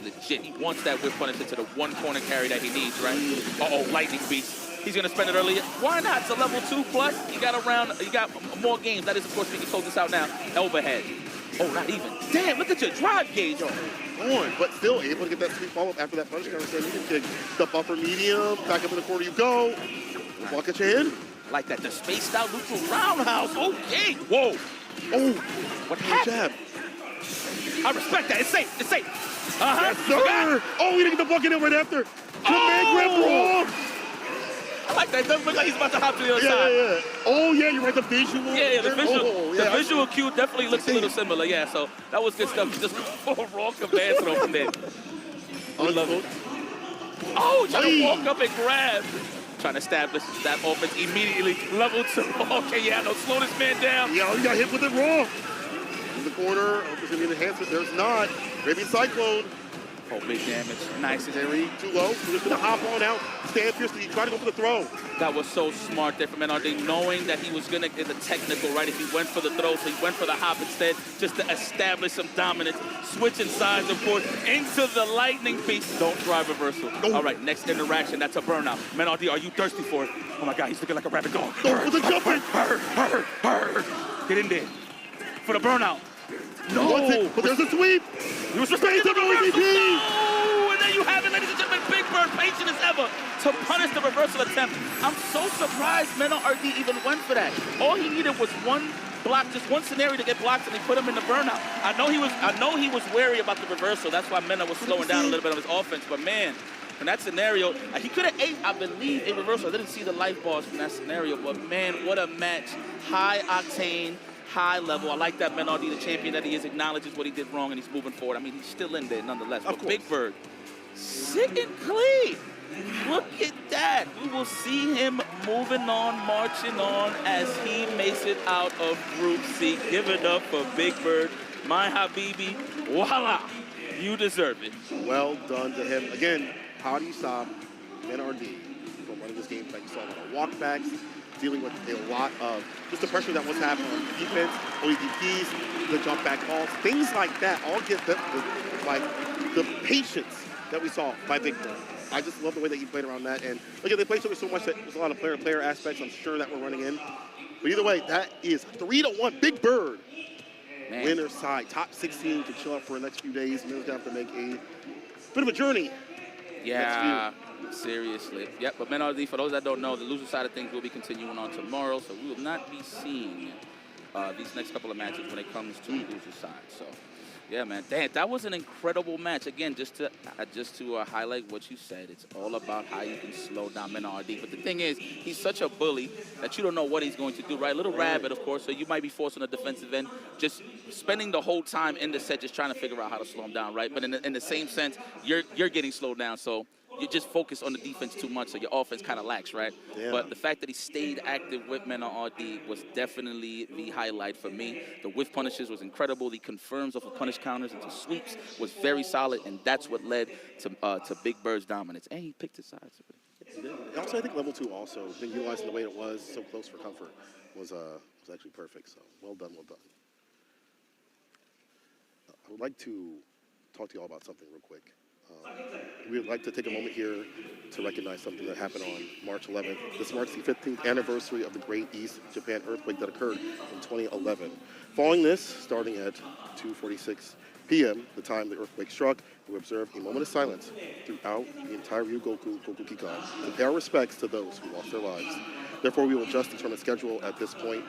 S14: Legit. He wants that whip punish into the one corner carry that he needs, right? Uh-oh, lightning beast. He's going to spend it early. Why not? It's a level 2 plus. You got more games. That is, of course, we can close this out now. Overhead. Oh, not even. Damn, look at your drive gauge.
S13: On, but still able to get that sweet follow-up after that punish. The buffer medium. Back up in the corner you go. Block at your hand.
S14: Like that. The spaced out neutral roundhouse. Okay. Whoa.
S13: Oh.
S14: What happened? I respect that. It's safe. It's safe. Uh-huh.
S13: Yes, sir. Oh, we didn't get the bucket in right after. Command grab wrong.
S14: I like that. It doesn't look like he's about to hop to the other
S13: side.
S14: Yeah.
S13: Oh, yeah, you're right. The visual.
S14: Yeah, the visual.
S13: Oh,
S14: the visual cue definitely looks a little similar. Yeah, so that was good stuff. Just raw command throw from there. I love it. Oh, trying to walk up and grab. Trying to establish that offense immediately. Level 2. Okay, yeah, no, slow this man down.
S13: Yeah, he got hit with it wrong. In the corner. Hope there's going to be an enhancement. There's not. Maybe Cyclone.
S14: Oh, big damage. Nice.
S13: Terry, too low. He's just going to hop on out. Stand fiercely. He tried to go for the throw.
S14: That was so smart there from Mena RD, knowing that he was going to get the technical, right? If he went for the throw, so he went for the hop instead, just to establish some dominance. Switching sides, of course, into the lightning beast. Don't try reversal. Oh. All right, next interaction. That's a burnout. Mena RD, are you thirsty for it? Oh, my God, he's looking like a rabid dog.
S13: Oh, the jumping.
S14: Get in there for the burnout.
S13: No, but there's a sweep.
S14: He was respecting the reversal. No, and there you have it, ladies and gentlemen. Big Bird, patient as ever, to punish the reversal attempt. I'm so surprised Mena RD even went for that. All he needed was one block, just one scenario to get blocked, and he put him in the burnout. I know he was wary about the reversal. That's why Mena was slowing down a little bit of his offense. But man, in that scenario, he could have ate, I believe, a reversal. I didn't see the life bars from that scenario, but man, what a match. High octane, high level. I like that Mena RD, the champion that he is, acknowledges what he did wrong and he's moving forward. I mean, he's still in there nonetheless. But Big Bird, sitting clean. Look at that. We will see him moving on, marching on as he makes it out of Group C. Give it up for Big Bird. My Habibi, voila. You deserve it.
S13: Well done to him. Again, how do you stop Mena RD from running this game? Like you saw a lot of walkbacks, dealing with a lot of just the pressure that was happening on defense, OEDPs, the jump back balls, things like that all get the patience that we saw by Big Bird. I just love the way that he played around that. And again, they played so much that there's a lot of player aspects I'm sure that we're running in. But either way, that is 3-1. Big Bird. Man. Winner side. Top 16 to chill out for the next few days. And then have to make a bit of a journey.
S14: Yeah, seriously. Yep, but Mena RD, for those that don't know, the loser side of things will be continuing on tomorrow. So we will not be seeing these next couple of matches when it comes to the loser side. So. Yeah, man. Damn, that was an incredible match. Again, just to highlight what you said, it's all about how you can slow down Mena RD. But the thing is, he's such a bully that you don't know what he's going to do, right? Little rabbit, of course, so you might be forced on the defensive end, just spending the whole time in the set just trying to figure out how to slow him down, right? But in the same sense, you're getting slowed down, so you just focus on the defense too much, so your offense kind of lacks, right? Yeah. But the fact that he stayed active with Mena RD was definitely the highlight for me. The whiff punishes was incredible. The confirms of the punish counters into sweeps was very solid, and that's what led to Big Bird's dominance. And he picked his sides.
S13: Also, I think level 2 also, being utilized in the way it was, so close for comfort, was actually perfect. So well done, well done. I would like to talk to you all about something real quick. We would like to take a moment here to recognize something that happened on March 11th. This marks the 15th anniversary of the Great East Japan earthquake that occurred in 2011. Following this, starting at 2:46 p.m., the time the earthquake struck, we observed a moment of silence throughout the entire Ryugoku Kokugikan to pay our respects to those who lost their lives. Therefore, we will adjust the tournament schedule at this point.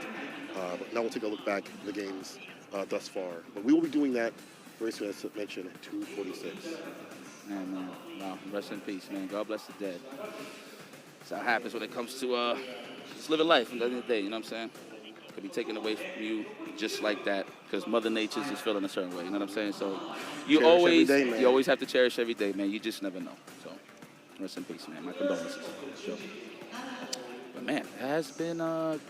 S13: But now we'll take a look back at the games thus far. But we will be doing that very soon, as mentioned, at 2:46.
S14: Man, wow, rest in peace, man. God bless the dead. That's how it happens when it comes to just living life at the end of the day, you know what I'm saying? It could be taken away from you just like that because Mother Nature's just feeling a certain way, you know what I'm saying? So you always have to cherish every day, man. You just never know. So rest in peace, man. My condolences. Sure. But man, it has been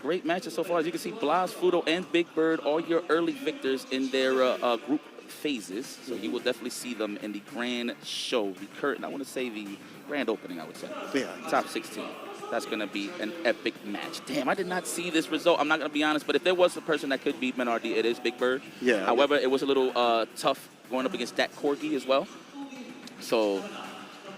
S14: great matches so far. As you can see, Blas, Fudo, and Big Bird, all your early victors in their group phases. So you will definitely see them in the grand show, the curtain. I want to say the grand opening, I would say.
S13: Yeah.
S14: Top 16. That's going to be an epic match. Damn, I did not see this result. I'm not going to be honest, but if there was a person that could beat Menardi, it is Big Bird.
S13: Yeah.
S14: However, it was a little tough going up against Dat Corgi as well. So,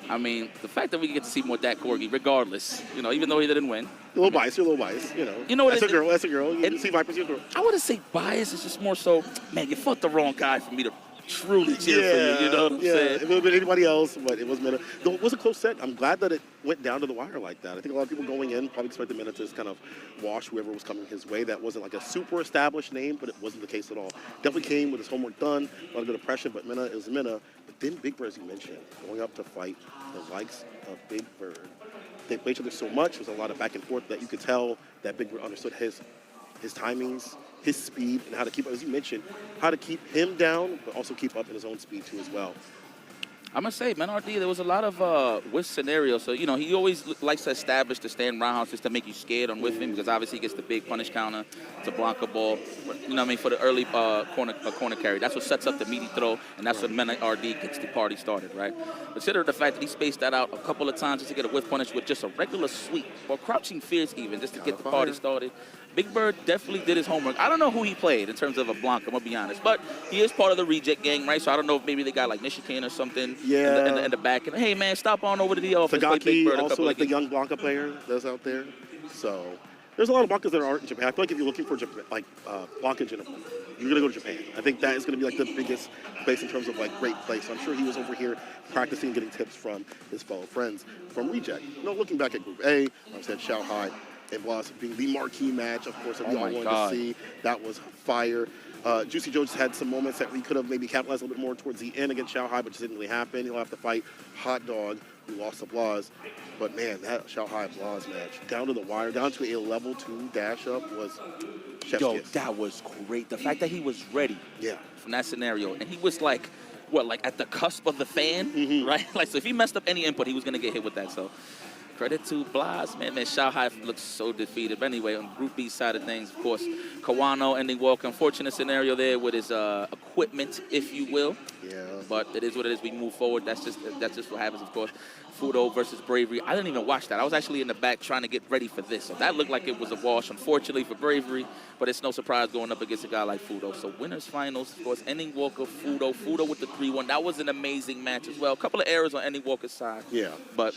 S14: I mean, the fact that we get to see more Dat Corgi, regardless, you know, even though he didn't win.
S13: You're a little biased, you know.
S14: You know what?
S13: That's a girl. You see Viper's your girl.
S14: I wouldn't say bias. It's just more so, man, you fought the wrong guy for me to truly cheer for you. You know what I'm saying?
S13: It would have been anybody else, but it was Mina. Though it was a close set. I'm glad that it went down to the wire like that. I think a lot of people going in probably expected Mina to just kind of wash whoever was coming his way. That wasn't like a super established name, but it wasn't the case at all. Definitely came with his homework done, a lot of good oppression, but Mina is Mina. But then Big Bird, as you mentioned, going up to fight the likes of Big Bird. They played each other so much. There was a lot of back and forth that you could tell that Big Bird understood his timings, his speed, and how to keep, as you mentioned, how to keep him down, but also keep up in his own speed too as well.
S14: I must say, Menardi, there was a lot of whiff scenarios. So, you know, he always likes to establish the stand roundhouse just to make you scared on whiffing because obviously he gets the big punish counter to Blanca ball, you know what I mean, for the early corner carry. That's what sets up the meaty throw, and that's when Menardi gets the party started, right? Consider the fact that he spaced that out a couple of times just to get a whiff punish with just a regular sweep or crouching fierce even just to get the party started. Big Bird definitely did his homework. I don't know who he played in terms of a Blanca, I'm going to be honest. But he is part of the reject gang, right? So I don't know if maybe they got like Nishikin or something in the back. And hey, man, stop on over to the office. Play Big Bird
S13: also like the young Blanca player that's out there. So there's a lot of Blancas that aren't in Japan. I feel like if you're looking for Blanca in general, you're going to go to Japan. I think that is going to be like the biggest place in terms of like great place. So I'm sure he was over here practicing, getting tips from his fellow friends from reject. You know, looking back at Group A, I said Shanghai and Blas being the marquee match, of course, that we all wanted to see. That was fire. Juicy Joe just had some moments that we could have maybe capitalized a little bit more towards the end against Shanghai, but just didn't really happen. He'll have to fight Hot Dog, who lost to Blas. But man, that Shanghai Blas match, down to the wire, down to a level 2 dash up was chef's kiss.
S14: That was great. The fact that he was ready from that scenario, and he was like, like at the cusp of the fan, right? Like, so if he messed up any input, he was going to get hit with that. So credit to Blas, man. Shanghai looks so defeated. But anyway, on Group B side of things, of course, Kawano ending walk. Unfortunate scenario there with his equipment, if you will.
S13: Yeah.
S14: But it is what it is. We move forward. That's just what happens, of course. Fudo versus Bravery. I didn't even watch that. I was actually in the back trying to get ready for this. So that looked like it was a wash, unfortunately, for Bravery. But it's no surprise going up against a guy like Fudo. So winners finals, of course, Ending Walker, Fudo. Fudo with the 3-1. That was an amazing match as well. A couple of errors on Ending Walker's side.
S13: Yeah.
S14: But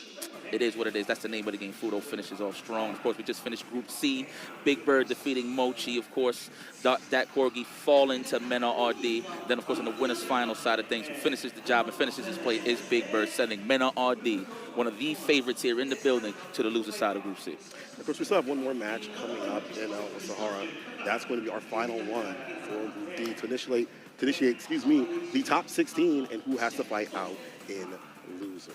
S14: it is what it is. That's the name of the game. Fudo finishes off strong. Of course, we just finished Group C. Big Bird defeating Mochi, of course. Dat Corgi falling to Mena RD. Then, of course, on the winners final side of things, who finishes the job and finishes his play is Big Bird, sending Mena RD, one of the favorites here in the building, to the loser side of Group C.
S13: Of course, we still have one more match coming up in Sahara. That's going to be our final one for Group D to initiate the top 16 and who has to fight out in losers.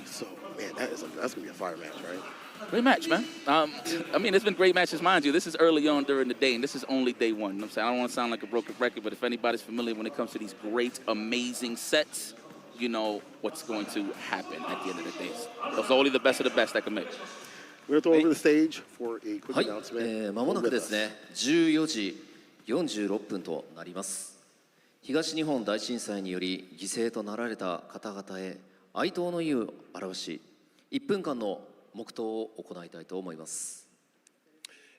S13: So, man, that's going to be a fire match, right?
S14: Great match, man. I mean, it's been great matches, mind you. This is early on during the day, and this is only day one. You know what I'm saying? I don't want to sound like a broken record, but if anybody's familiar when it comes to these great, amazing sets, you know what's going to happen at the end of the day. It's only the best of the best that can make it.
S13: We're going to throw over the stage for a quick
S1: はい、
S13: announcement.
S1: 間もなくですね、14時46分となります。東日本大震災により犠牲となられた方々へ哀悼の意を表し、1分間の黙祷を行いたいと思います。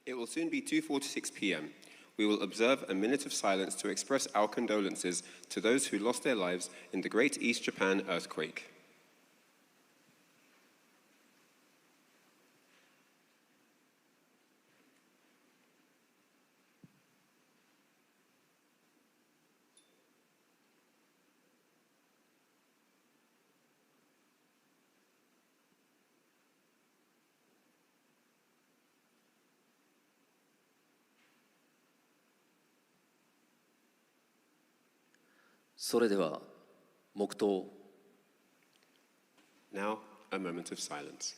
S2: It will soon be 2:46 p.m. We will observe a minute of silence to express our condolences to those who lost their lives in the Great East Japan earthquake.
S1: それでは黙祷。
S2: Now, a moment of silence.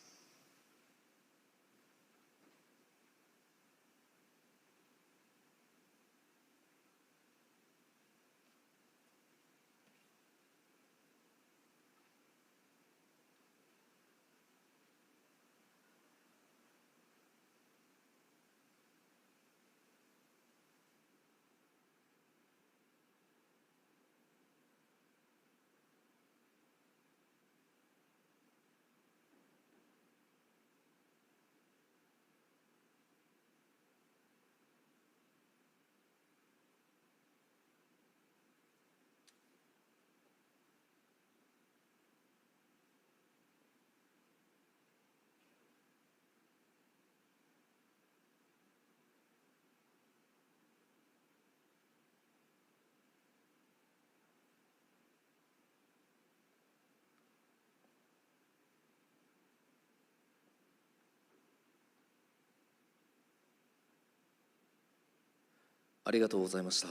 S1: ありがとうございました。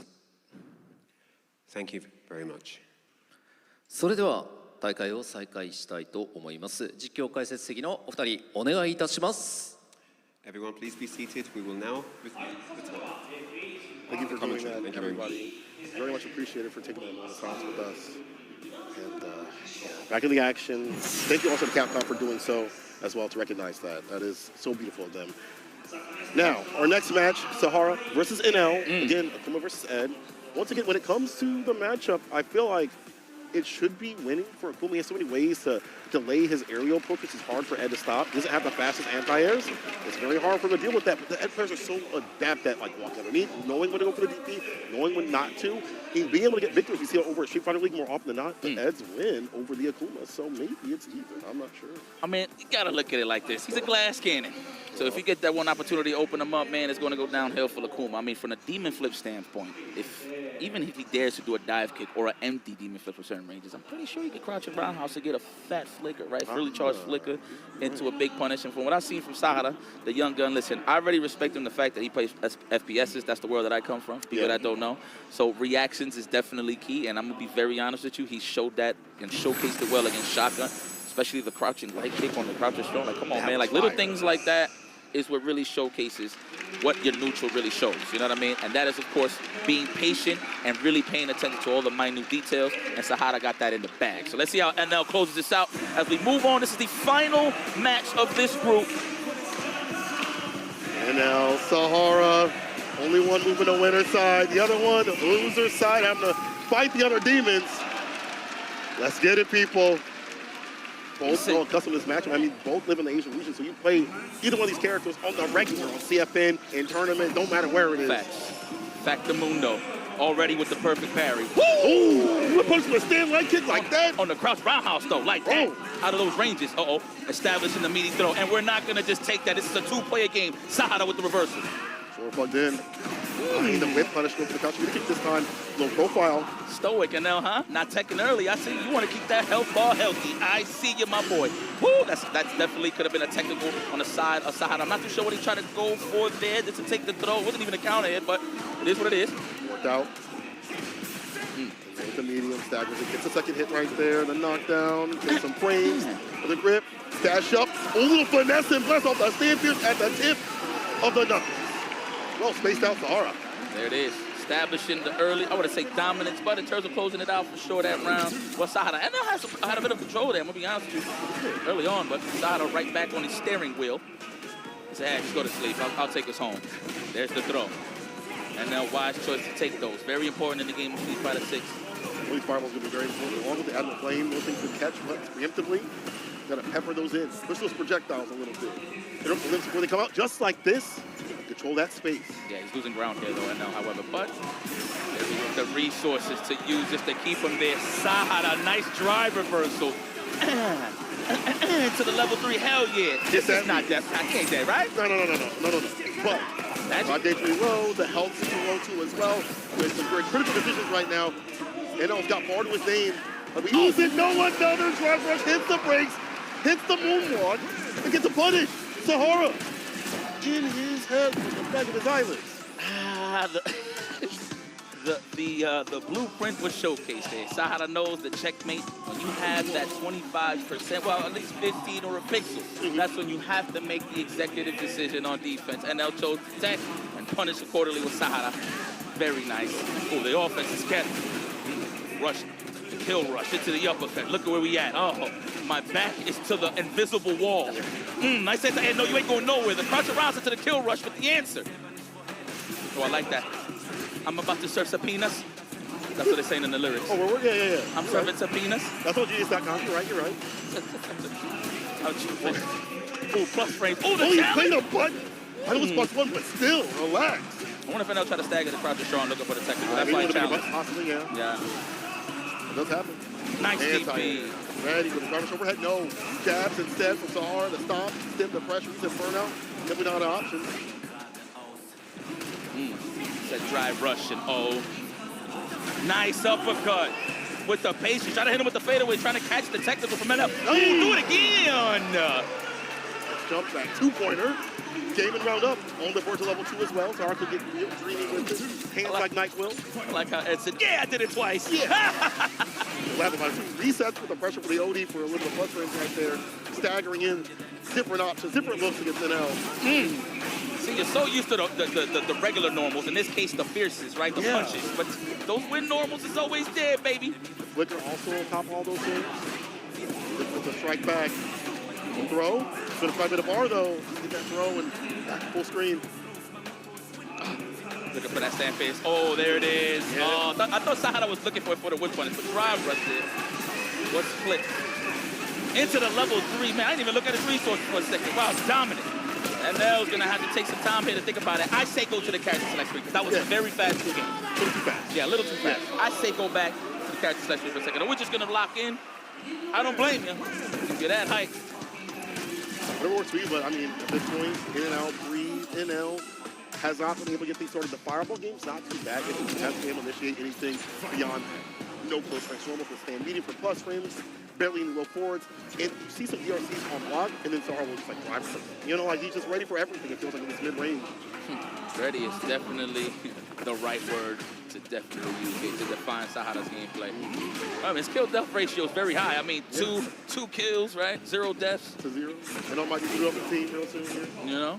S2: Thank you very much.
S1: それでは大会を再開したいと思います。実況解説席のお二人お願いいたします。
S2: Everyone, please be seated. We will now review the tournament.
S13: Thank you for doing that,
S2: Thank you very much.
S13: everybody. Very much appreciated for taking that moment of silence with us. And back in the action. Thank you also to Capcom for doing so as well, to recognize that. That is so beautiful of them. Now, our next match, Sahara versus NL. Again, Akuma versus Ed. Once again, when it comes to the matchup, I feel like it should be winning for Akuma. He has so many ways to delay his aerial approach, which is hard for Ed to stop. He doesn't have the fastest anti-airs. It's very hard for him to deal with that. But the Ed players are so adept at like walking underneath, knowing when to go for the DP, knowing when not to. He'd be able to get victories. We see it over at Street Fighter League more often than not. But Ed's win over the Akuma, so maybe it's even. I'm not sure.
S14: I mean, you gotta look at it like this. He's a glass cannon. So if you get that one opportunity to open him up, man, it's going to go downhill for Akuma. I mean, from a demon flip standpoint, even if he dares to do a dive kick or an empty demon flip for certain ranges, I'm pretty sure he could crouch in roundhouse to get a fat flicker, right? Fully charged flicker into a big punish. And from what I've seen from Sahara, the young gun, listen, I already respect him the fact that he plays FPSs. That's the world that I come from, people that don't know. So reactions is definitely key, and I'm going to be very honest with you. He showed that and showcased it well against Shotgun, especially the crouching light kick on the croucher strong. Like, come on, man. Like, little things like that is what really showcases what your neutral really shows, you know what I mean? And that is, of course, being patient and really paying attention to all the minute details, and Sahara got that in the bag. So let's see how NL closes this out as we move on. This is the final match of this group.
S13: NL, Sahara, only one moving the winner's side, the other one, the loser's side, having to fight the other demons. Let's get it, people. Both are accustomed to this matchup. I mean, both live in the Asian region, so you play either one of these characters on the regular, on CFN, in tournament, don't matter where it is.
S14: Facts. Factamundo, already with the perfect parry.
S13: Woo! Ooh, you punch with a stand light kick like that?
S14: On the crouch roundhouse, though, like that. Out of those ranges. Establishing the meaty throw. And we're not going to just take that. This is a two-player game. Sahara with the reversal.
S13: Sure plugged in. The whip punish go for the couch. We kick this time. Low profile.
S14: Stoic, NL, huh? Not teching early. I see you want to keep that health bar healthy. I see you, my boy. Woo! That's definitely could have been a technical on the side of Sahara. I'm not too sure what he tried to go for there just to take the throw. It wasn't even a counter hit, but it is what it is.
S13: Worked out. With the medium staggers. It gets a second hit right there. The knockdown. Gets some frames. With a grip. Dash up. A little finesse and bless off the stand pierce at the tip of the knuckles. Well spaced out Sahara.
S14: There it is. Establishing the early, I would say dominance, but in terms of closing it out for sure that round, well, Sahara, and I had a bit of control there, I'm going to be honest with you, early on, but Sahara right back on his steering wheel. He said, hey, just go to sleep, I'll take us home. There's the throw. And now wise choice to take those. Very important in the game of Street Fighter 6.
S13: These fireballs going to be very important. Along with the Admiral Flame, those things can catch preemptively. Got to pepper those in. Push those projectiles a little bit. When they come out just like this, Control that space.
S14: Yeah, he's losing ground here, though, I know, however. But there's the resources to use just to keep him there. Sahara, nice drive reversal. To the level 3, hell yeah. This is not that. I can't say, right?
S13: No. But Rodney Rowe, the health row too as well. With some very critical decisions right now. NL's got far to his name. But we use it. No one another drive rush hits the brakes, hits the moonwalk, and gets a punish. Sahara in his head with the back of his eyelids.
S14: The blueprint was showcased there. Sahara knows the checkmate when you have that 25%, well, at least 15 or a pixel. That's when you have to make the executive decision on defense. And they'll chose to attack and punish accordingly with Sahara. Very nice. Oh, the offense is kept. Rush, the kill rush into the uppercut. Look at where we at. Oh, my back is to the invisible wall. I said to Ed, no, you ain't going nowhere. The crouch around into the kill rush with the answer. Oh, I like that. I'm about to serve subpoenas. That's what they're saying in the lyrics.
S13: Oh, yeah.
S14: I'm serving subpoenas.
S13: That's what Genius.com. You're right.
S14: Oh, plus frames. Oh, the
S13: you
S14: challenge.
S13: played a button. I know it was +1, but still, relax.
S14: I wonder if NL try to stagger the crouch Sean looking for the technical. That's why I challenge.
S13: Possibly, yeah. It does happen.
S14: Nice DP.
S13: Ready with the garbage overhead. No. Jabs instead from Sahara to stop, stem the pressure. He's in burnout. Definitely not an option.
S14: That drive rush and nice uppercut with the patience. Trying to hit him with the fadeaway, trying to catch the technical from NL. Oh, do it again.
S13: Let's jump back. 2-pointer. Game and round up. On the board to level 2 as well. Sahara could get real dreamy with it. Hands like NyQuil.
S14: I like how Ed said, yeah, I did it twice.
S13: Yeah. Laughing about 2 resets with the pressure for the OD for a little bit of plus range right there. Staggering in. Different options, different looks against NL.
S14: See, you're so used to the regular normals, in this case, the fierces, right? The punches. But those win normals is always there, baby.
S13: Flicker also on top of all those things. With the strike back. Throw. Going to try a bit of bar, though. Get that throw and back to full screen.
S14: Looking for that stand face. Oh, there it is. Yeah. I thought Sahara was looking for it for the wood punish, but drive rush there. What's split? Into the level 3. Man, I didn't even look at his resources for a second. Wow, dominant. And Nell's going to have to take some time here to think about it. I say go to the character select screen, because that was a very fast game.
S13: A little too fast.
S14: Yeah, a little too fast. I say go back to the character select screen for a second. Are we just going to lock in? I don't blame you. If you're that hype.
S13: Whatever works for you, but I mean, at this point, NL, breathe, NL has not been able to get things started. The fireball game's not too bad. If you have to be able to initiate anything beyond no close range normal to stand medium for plus frames, barely any roll forwards, and you see some DRCs on block, and then Sahara will just like drive something. You know, like he's just ready for everything. It feels like in this mid-range.
S14: Ready is definitely the right word to definitely use it to define Sahara's gameplay. I mean, his kill-death ratio is very high. I mean, two kills, right? 0 deaths.
S13: To 0. And I might be through up the team real soon here.
S14: You know?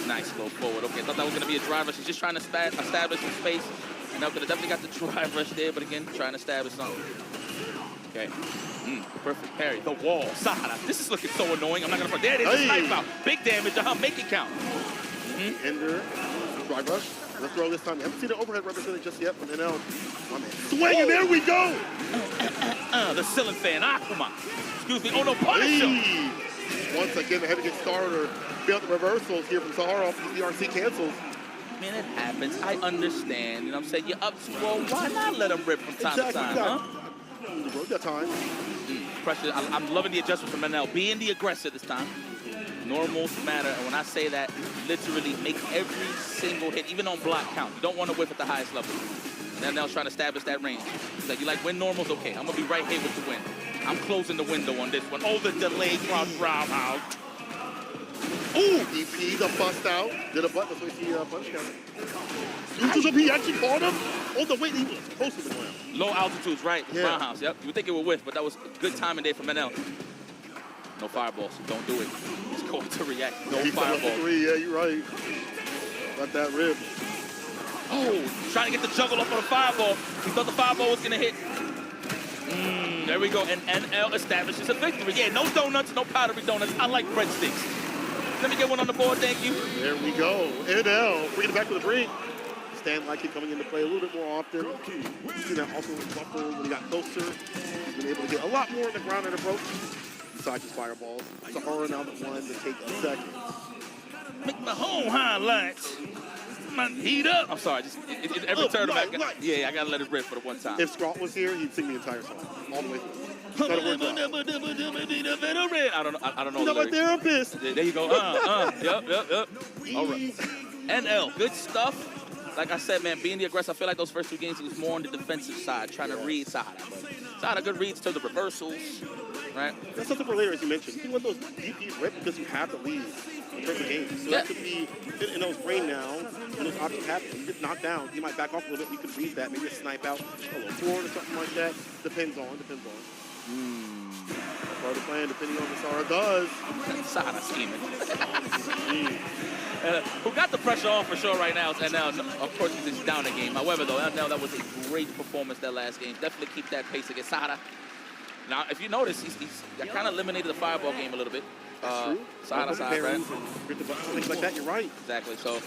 S14: Nice slow forward. Okay, I thought that was going to be a drive rush. He's just trying to establish some space. And now could have definitely got the drive rush there, but again, trying to establish something. Okay. Perfect parry. The wall. Sahara. This is looking so annoying. I'm not going to... There it is. Snipe out. Big damage. Make it count.
S13: Ender. Drive rush. Let's throw this time. I haven't seen an overhead represented just yet, but NL. My man. Swing, and there we go.
S14: The ceiling fan. Akuma. Excuse me. Oh, no. Punish him.
S13: Once again, the heavy get started. Failed the reversals here from Sahara off the DRC cancels.
S14: Man, it happens. I understand. You know what I'm saying? You're up 2-0. Why not let him rip from time to time, huh?
S13: That time.
S14: Pressure. I'm loving the adjustment from NL. Being the aggressor this time. Normals matter, and when I say that, literally make every single hit, even on block, count. You don't want to whip at the highest level. And NL's trying to establish that range. He's like, you like win normals? Okay, I'm going to be right here with the win. I'm closing the window on this one. Oh, the delayed cross roundhouse.
S13: Ooh, EP, the bust out. Did a butt, that's why he punch counter. He actually caught him. Oh, the weight, he was close to the ground.
S14: Low altitudes, right?
S13: Yeah.
S14: Roundhouse, yep. You would think it would whiff, but that was good timing there from NL. No fireballs, don't do it. He's going to react. No fireballs.
S13: Yeah, you're right. Got that rib.
S14: Oh, trying to get the juggle up on a fireball. He thought the fireball was going to hit. There we go, and NL establishes a victory. Yeah, no donuts, no powdery donuts. I like breadsticks. Let me get one on the board, thank you.
S13: There we go. NL bringing it back to the brink. Stan Likely coming into play a little bit more often. You see that also with Buffer when he got closer. He's been able to get a lot more in the ground and approach. Besides his fireballs. Sahara now the one to take a second.
S14: my whole highlights. My heat up. I'm sorry, just every turn back. Yeah, I gotta let it rip for the one time.
S13: If Scott was here, he'd sing the entire song all the way through.
S14: I don't know.
S13: He's not my therapist.
S14: There you go. Yep. All right. NL, good stuff. Like I said, man, being the aggressor, I feel like those first 2 games, he was more on the defensive side, trying to read Sahara. Sahara, good reads to the reversals, right?
S13: That's something for later, as you mentioned. You can let those DPs rip because you have the lead in terms of games. So that could be in those brain now, when those options happen. You get knocked down, you might back off a little bit, you could read that, maybe a snipe out, a little forward or something like that. Depends on. Part of the plan, depending on what Sahara does.
S14: Sahara scheming. Who got the pressure on for sure right now is NL. Of course, he's down the game. However, though, NL, that was a great performance that last game. Definitely keep that pace against Sahara. Now, if you notice, he's kind of eliminated the fireball game a little bit.
S13: That's true.
S14: Sahara side, right?
S13: Things like that, you're right.
S14: Exactly. So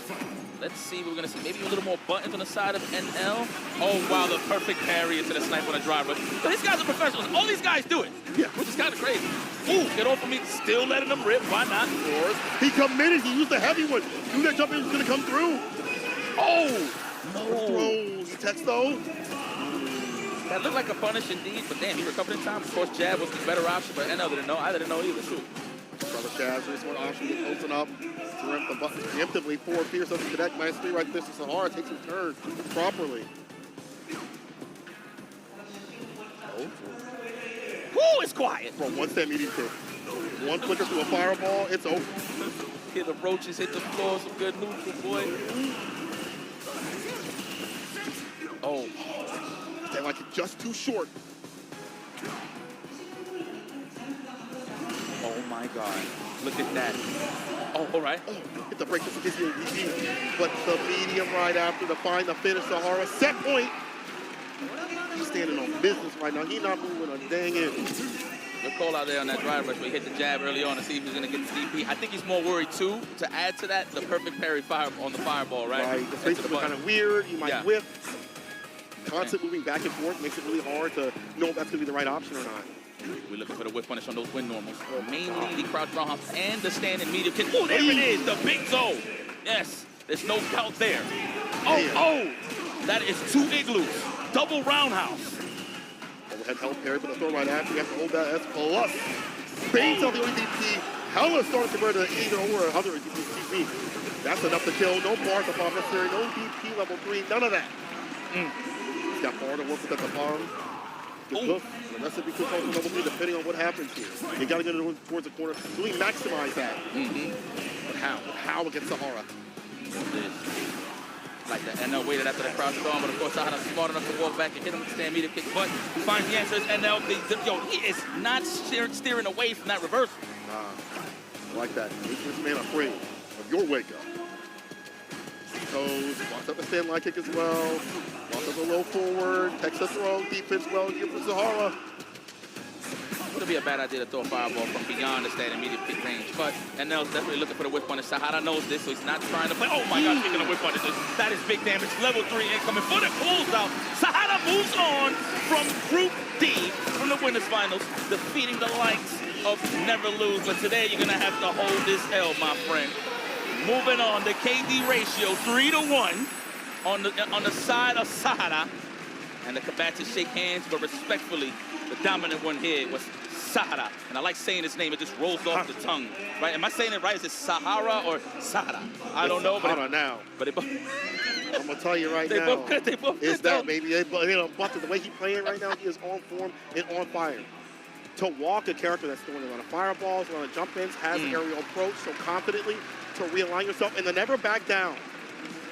S14: let's see what we're going to see. Maybe a little more buttons on the side of NL. Oh, wow, the perfect parry into the snipe on the driver. So these guys are professionals. All these guys do it, which is kind of crazy. Ooh, get off of me. Still letting them rip. Why not?
S13: He committed. He used the heavy one. Knew that jump in was going to come through.
S14: Oh, no.
S13: Throws. Text, though.
S14: That looked like a punish indeed, but damn, he recovered in time. Of course, jab was the better option, but NL didn't know. I didn't know either, too.
S13: Brother Chaz, there's one option to open up to ramp the button preemptively. Forward Pierce doesn't connect. Nice 3 right there. So Sahara takes his turn properly.
S14: Woo, it's quiet.
S13: Bro, one step medium kick. One flicker to a fireball, it's over.
S14: Hit the roaches, hit the floor, some good neutral, boy. Oh.
S13: They like it just too short.
S14: Oh my God. Look at that. Oh, all right.
S13: Oh, hit the break just in case you but the medium right after to find the finish. Sahara set point. He's standing on business right now. He's not moving a dang inch.
S14: Good call out there on that drive rush where he hit the jab early on to see if he's going to get the DP. I think he's more worried, too, to add to that, the perfect parry fire on the fireball, right?
S13: Right. The space is kind of weird. You might whiff. Constant moving back and forth makes it really hard to know if that's going to be the right option or not.
S14: We're looking for the whip punish on those win normals. Mainly the crouch round hops and the standing medium kick. Oh, there it is, the big toe. Yes, there's no doubt there. Oh, that is 2 igloos. Double roundhouse.
S13: Overhead help parry, but the throw right after. You have to hold that S plus. Banes out the ODP. Hella starting to convert to either or other DP. That's enough to kill. No bars above necessary. No DP level 3. None of that. He's got bar to work with at the bottom. Good look. The rest of the control level 3 depending on what happens here. You got to get it towards the corner. Really maximize that. But how? How against Sahara?
S14: Like that. NL waited after the crouch on, but of course Sahara smart enough to walk back and hit him with the stand medium kick. But he finds the answer. NL, he is not steering away from that reversal.
S13: I like that. This man afraid of your wake up. Toes, walks up a stand line kick as well. Walks up a low forward, takes a throw, defense well, give for Sahara.
S14: It would be a bad idea to throw a fireball from beyond the standing medium kick range, but NL's definitely looking for the whip punish. Sahara knows this, so he's not trying to play. Oh my God, speaking of whip punishes, that is big damage. Level 3 incoming for the closeout. Sahara moves on from Group D, from the winners finals, defeating the likes of Never Lose. But today you're gonna have to hold this L, my friend. Moving on, the KD ratio 3-1 on the side of Sahara, and the combatants shake hands, but respectfully, the dominant one here was Sahara. And I like saying his name, it just rolls off the tongue, right? Am I saying it right? Is it Sahara or Sahara? I don't know, but
S13: now.
S14: But it,
S13: I'm gonna tell you right
S14: they
S13: now.
S14: Both good. They both
S13: is
S14: good,
S13: that maybe but the way he's playing right now, he is on form and on fire. To walk a character that's throwing a lot of fireballs, a lot of jump ins, has an aerial approach so confidently, to realign yourself and to never back down.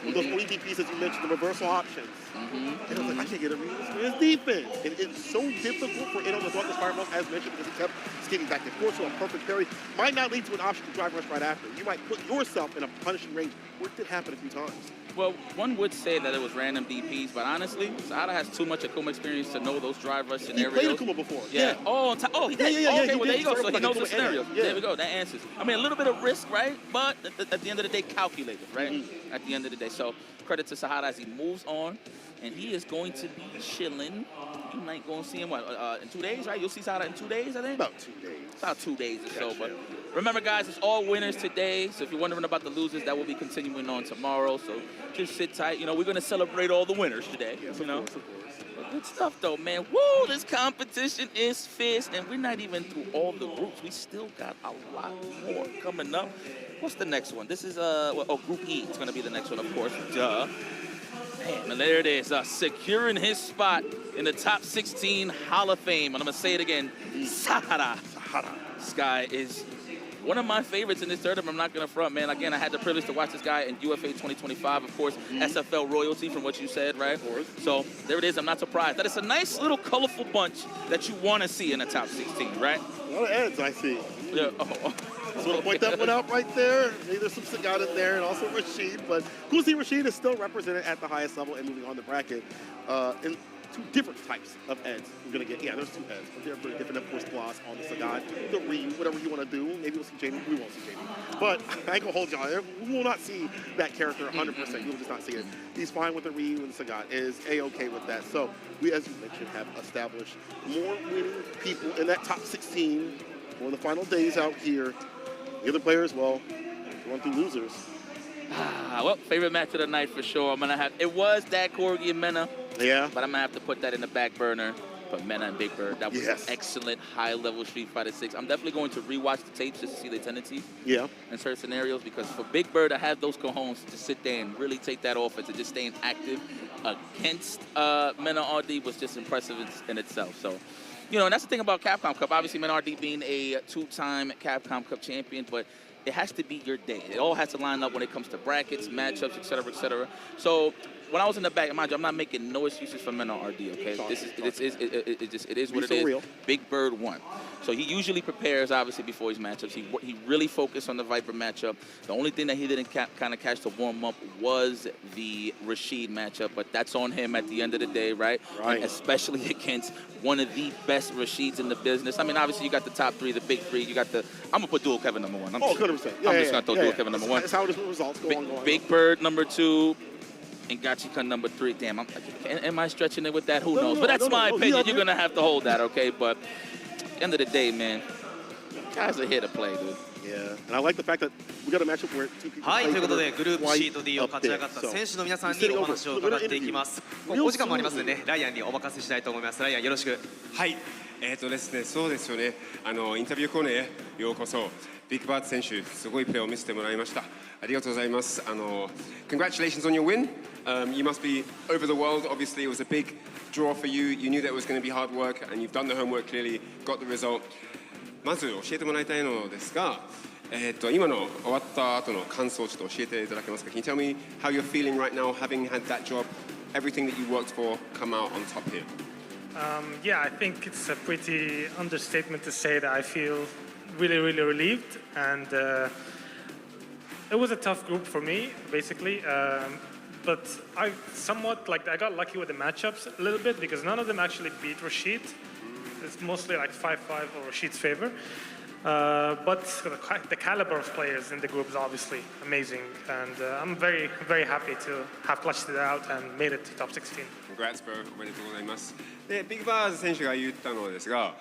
S13: With those OEDPs, as you mentioned, the reversal options. And I was like, I can't get a read his defense. And it's so difficult for Ito to block the fireballs, as mentioned, because he kept skating back and forth. So a perfect parry might not lead to an option to drive rush right after. You might put yourself in a punishing range, which did happen a few times.
S14: Well, one would say that it was random DPs, but honestly, Sahara has too much Akuma experience to know those drive rush scenarios.
S13: He played Akuma before.
S14: Yeah. Oh, he did?
S13: Yeah,
S14: okay, well, there you go. So he knows the
S13: Akuma
S14: scenarios.
S13: Yeah.
S14: There we go. That answers. I mean, a little bit of risk, right? But at the end of the day, calculated, right? At the end of the day. So credit to Sahara as he moves on, and he is going to be chilling. You might go and see him, in 2 days, right? You'll see Sahara in 2 days, I think?
S13: About 2 days.
S14: About 2 days or so, but remember, guys, it's all winners today. So if you're wondering about the losers, that will be continuing on tomorrow. So just sit tight. You know, we're going to celebrate all the winners today.
S13: Yes,
S14: you know.
S13: of course.
S14: But good stuff, though, man. Woo, this competition is fierce. And we're not even through all the groups. We still got a lot more coming up. What's the next one? This is, Group E. It's going to be the next one, of course. Duh. Man, and there it is, securing his spot in the top 16 Hall of Fame. And I'm going to say it again, Sahara. This guy is one of my favorites in this tournament. I'm not going to front, man. Again, I had the privilege to watch this guy in UFA 2025, of course, SFL royalty from what you said, right? Of course. So there it is. I'm not surprised. That is a nice little colorful bunch that you want to see in the top 16, right?
S13: A lot of Eds, I see.
S14: Yeah.
S13: Just want to point that one out right there. Maybe there's some Sagat in there and also Rashid, but cool to see Rashid is still represented at the highest level and moving on the bracket in two different types of Eds. We're going to get, there's two Eds, but they're pretty different. Of course, Gloss on the Sagat, the Ryu, whatever you want to do. Maybe we'll see Jamie, we won't see Jamie. But I ain't going to hold y'all. We will not see that character 100%. You will just not see it. He's fine with the Ryu and the Sagat, is A-okay with that. So we, as you mentioned, have established more winning people in that top 16 for the final days out here. The other players, well, going through losers.
S14: Well, favorite match of the night for sure. I'm going to have, it was Dad Corgi and Mena.
S13: Yeah.
S14: But I'm going to have to put that in the back burner. But Mena and Big Bird, that was an excellent high-level Street Fighter 6. I'm definitely going to rewatch the tapes just to see the tendencies in certain scenarios, because for Big Bird, I have those cojones to sit there and really take that offense and just staying active against Mena RD was just impressive in itself. So, you know, and that's the thing about Capcom Cup. Obviously, Men RD being a two-time Capcom Cup champion, but it has to be your day. It all has to line up when it comes to brackets, matchups, et cetera, et cetera. So when I was in the back, mind you, I'm not making no excuses for Men RD, okay? It is what it is.
S13: Real.
S14: Big Bird won. So he usually prepares, obviously, before his matchups. He really focused on the Viper matchup. The only thing that he didn't kind of catch to warm up was the Rashid matchup, but that's on him at the end of the day, right? And especially against one of the best Rashids in the business. I mean, obviously, you got the top three, the big three. You got the, I'm going to put Dual Kevin number one.
S13: 100%.
S14: I'm just going to throw Dual Kevin number one.
S13: That's how the results go on.
S14: Big Bird number two. And Gachika number three. Damn, am I stretching it with that? Who knows? But that's my opinion. You're going to have to hold that, okay? But at the end of the day, man, guys are here to play, dude.
S13: Yeah, and I like the fact that we got a matchup where two people
S15: はい、ということでグループ C と D を勝ち上がった選手の皆さんにお話を伺っていきます。お時間もありますのでね、ライアンにお任せしたいと思います。ライアンよろしく。
S2: はい、ですね、そうですよね。インタビューコーナーへようこそ。ビッグバーツ選手、すごいプレーを見せてもらいました。ありがとうございます。Congratulations on your win. You must be over the world. Obviously, it was a big draw for you. You knew that it was going to be hard work, and you've done the homework clearly, got the result. まず教えてもらいたいのですが、今の終わった後の感想をちょっと教えていただけますか? Can you tell me how you're feeling right now, having had that job, everything that you worked for, come out on top here?
S16: Yeah, I think it's a pretty understatement to say that I feel really, really relieved, and it was a tough group for me, basically. But I got lucky with the matchups a little bit because none of them actually beat Rashid. It's mostly like 5-5 or Rashid's favor. But the caliber of players in the group is obviously amazing, and I'm very, very happy to have clutched it out and made it to top 16.
S2: Congrats, bro. おめでとうございます。で、ビッグバーズ選手が言ったのですが、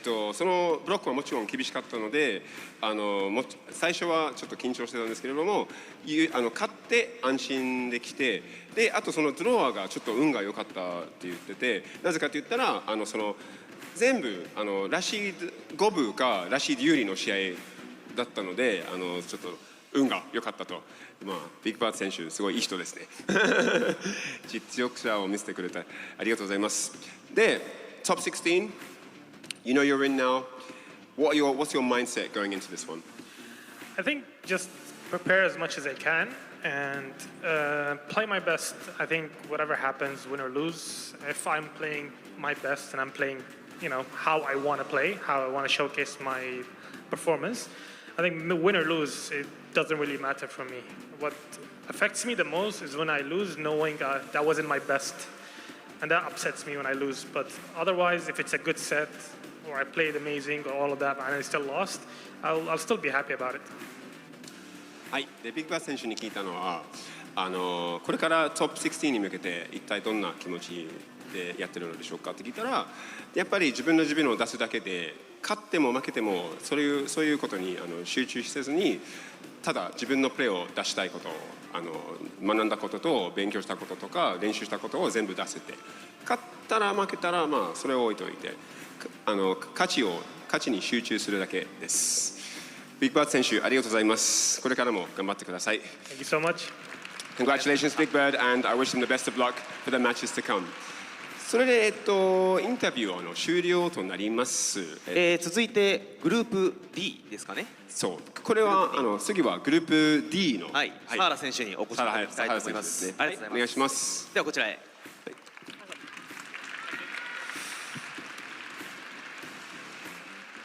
S2: そのブロックはもちろん厳しかったので、最初はちょっと緊張してたんですけれども、勝って安心できて、で、あとそのドロワーがちょっと運が良かったって言ってて、なぜかって言ったら、全部ラシード5部かラシード有利の試合だったので、ちょっと運が良かったと。まあ、ビッグバーツ選手すごいいい人ですね。実力者を見せてくれてありがとうございます。で、Top 16, you know you're in now. What's your mindset going into this one?
S16: I think just prepare as much as I can and play my best. I think whatever happens, win or lose, if I'm playing my best and I'm playing, how I want to play, how I want to showcase my performance, I think win or lose, it doesn't really matter for me. What affects me the most is when I lose, knowing that wasn't my best, and that upsets me when I lose. But otherwise, if it's a good set, or I played amazing, or all of that, and I still lost, I'll still be happy about it.
S2: はい、でビッグバーツ選手に聞いたのは、これからトップ16に向けて一体どんな気持ちでやってるのでしょうかって聞いたら、やっぱり自分のを出すだけで勝っても負けてもそういうことに集中せずに、ただ自分のプレーを出したいことを学んだことと勉強したこととか練習したことを全部出せて、勝ったら負けたらまあそれを置いといて勝ちに集中するだけです。ビッグバード選手ありがとうございます。これからも頑張ってください。
S16: Thank you so much.
S2: Congratulations, Big Bird, and I wish them the best of luck for the matches to come. それで、インタビュー終了となります。
S15: 続いてグループ D ですかね。
S2: そう、これは次はグループ D の、
S15: はい、佐原選手にお越しいただきたいと思います。ありがとうございます。
S2: お願いします。
S15: ではこちらへ。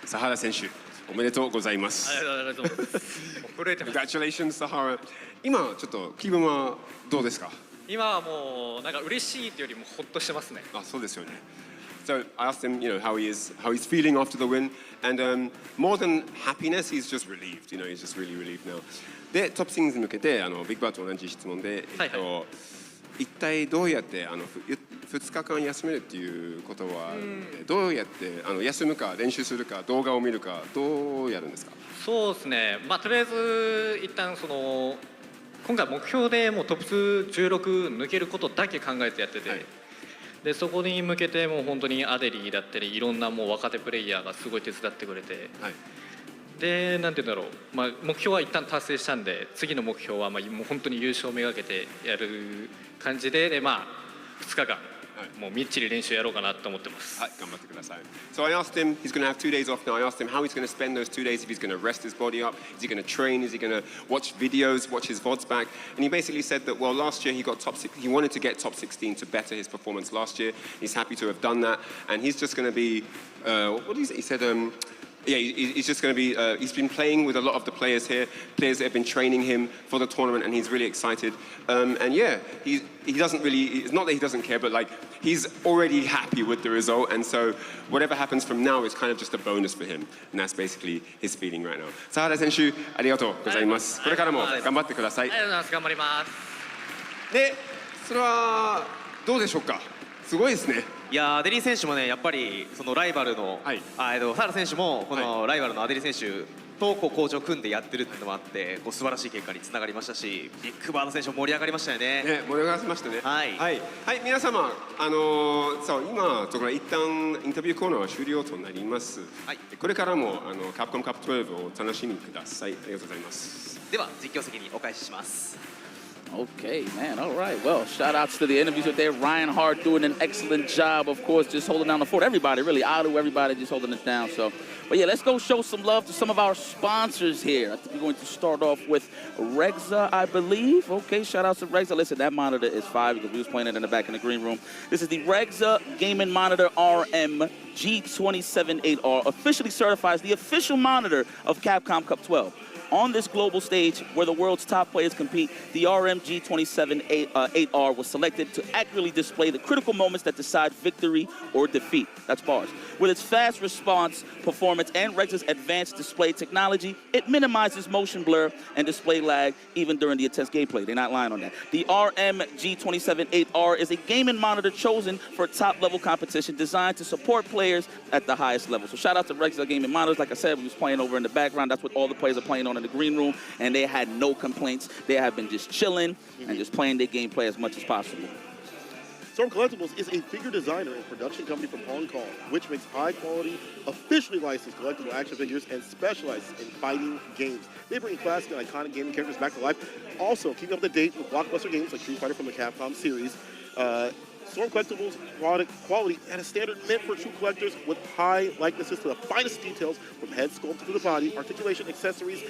S2: 佐原選手、おめでとうございます。
S15: ありがとうございます。震えてます。
S2: Congratulations, Sahara. 今ちょっと気分はどうですか？
S17: 今はもうなんか嬉しいというよりもほっとしてますね。
S2: あ、そうですよね。So I asked him, how he's feeling after the win, and more than happiness, he's just relieved. He's just really relieved now. で、トップシングスに向けてビッグバーと同じ質問で、一体どうやって2日間休めるっていうことはどうやって休むか練習するか動画を見るかどうやるんですか？
S17: そうですね。とりあえず一旦今回目標でもうトップ16抜けることだけ考えてやってて、でそこに向けてもう本当にアデリーだったりいろんなもう若手プレイヤーがすごい手伝ってくれて、でなんて言うんだろう、目標は一旦達成したんで次の目標はもう本当に優勝をめがけてやる感じで、2日間もうみっちり練習やろうかなと思ってます。
S2: はい、頑張ってください。So I asked him, he's going to have 2 days off now. I asked him how he's going to spend those 2 days, if he's going to rest his body up, is he going to train, is he going to watch videos, watch his VODs back. And he basically said that, well, last year he wanted to get top 16 to better his performance last year. He's happy to have done that. And he's just going to be, what did he say? He said, yeah, he's just going to be, he's been playing with a lot of the players here, players that have been training him for the tournament, and he's really excited. And yeah, he doesn't really, it's not that he doesn't care, but he's already happy with the result, and so whatever happens from now is kind of just a bonus for him, and that's basically his feeling right now. 佐原選手、ありがとうございます。これからも頑張ってください。
S17: ありがとうございます。頑張ります。
S2: で、それはどうでしょうか？すごいですね。
S15: いやアデリー選手もねやっぱりそのライバルの、佐原選手もこのライバルのアデリー選手とコーチを組んでやってるっていうのもあって素晴らしい結果につながりましたし、ビッグバード選手も盛り上がりましたよね。
S2: 盛り上がりましたね。はい、皆様そう今一旦インタビューコーナーは終了となります。これからもCapcom Cup 12をお楽しみください。ありがとうございます。
S15: では実況席にお返しします。
S14: Okay, man. All right. Well, shout outs to the interviews right there. Ryan Hart doing an excellent job, of course, just holding down the fort. Everybody, really. Adu, everybody just holding it down. So, but yeah, let's go show some love to some of our sponsors here. I think we're going to start off with Regza, I believe. Okay, shout out to Regza. Listen, that monitor is fire because we was playing it in the back in the green room. This is the Regza Gaming Monitor RM G278R, officially certifies the official monitor of Capcom Cup 12. On this global stage where the world's top players compete, the RMG 278R was selected to accurately display the critical moments that decide victory or defeat. That's bars. With its fast response, performance, and Regza's advanced display technology, it minimizes motion blur and display lag even during the intense gameplay. They're not lying on that. The RMG 278R is a gaming monitor chosen for top-level competition designed to support players at the highest level. So shout out to Regza Gaming Monitors. Like I said, we was playing over in the background. That's what all the players are playing on in the green room, and they had no complaints. They have been just chilling and just playing their gameplay as much as possible.
S13: Storm Collectibles is a figure designer and production company from Hong Kong, which makes high-quality, officially licensed collectible action figures and specializes in fighting games. They bring classic and iconic gaming characters back to life. Also, keeping up to date with blockbuster games like Street Fighter from the Capcom series. Storm Collectibles product quality at a standard meant for true collectors with high likenesses to the finest details from head sculpt to the body, articulation, accessories.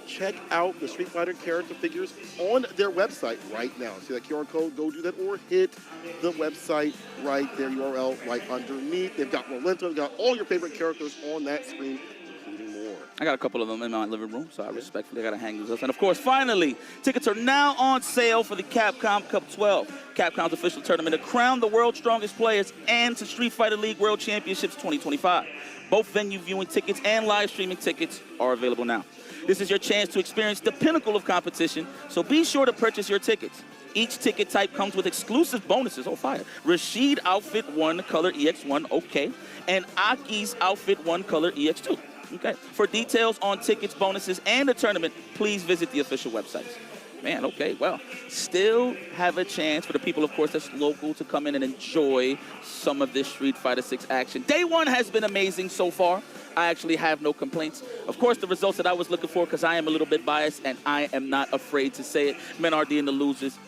S13: Check out the Street Fighter character figures on their website right now. See that QR code? Go do that or hit the website right there, URL right underneath. They've got Rolento, they've got all your favorite characters on that screen, including more.
S14: I got a couple of them in my living room, so I respectfully got to hang these up. And of course, finally, tickets are now on sale for the Capcom Cup 12, Capcom's official tournament to crown the world's strongest players and to Street Fighter League World Championships 2025. Both venue viewing tickets and live streaming tickets are available now. This is your chance to experience the pinnacle of competition, so be sure to purchase your tickets.
S18: Each ticket type comes with exclusive bonuses. Oh, fire. Rashid Outfit 1 Color EX1, okay. And Aki's Outfit 1 Color EX2. Okay. For details on tickets, bonuses, and the tournament, please visit the official websites. Man, okay, well, still have a chance for the people, of course, that's local to come in and enjoy some of this Street Fighter 6 action. Day one has been amazing so far. I actually have no complaints. Of course, the results that I was looking for, because I am a little bit biased, and I am not afraid to say it. Menardi and the losers.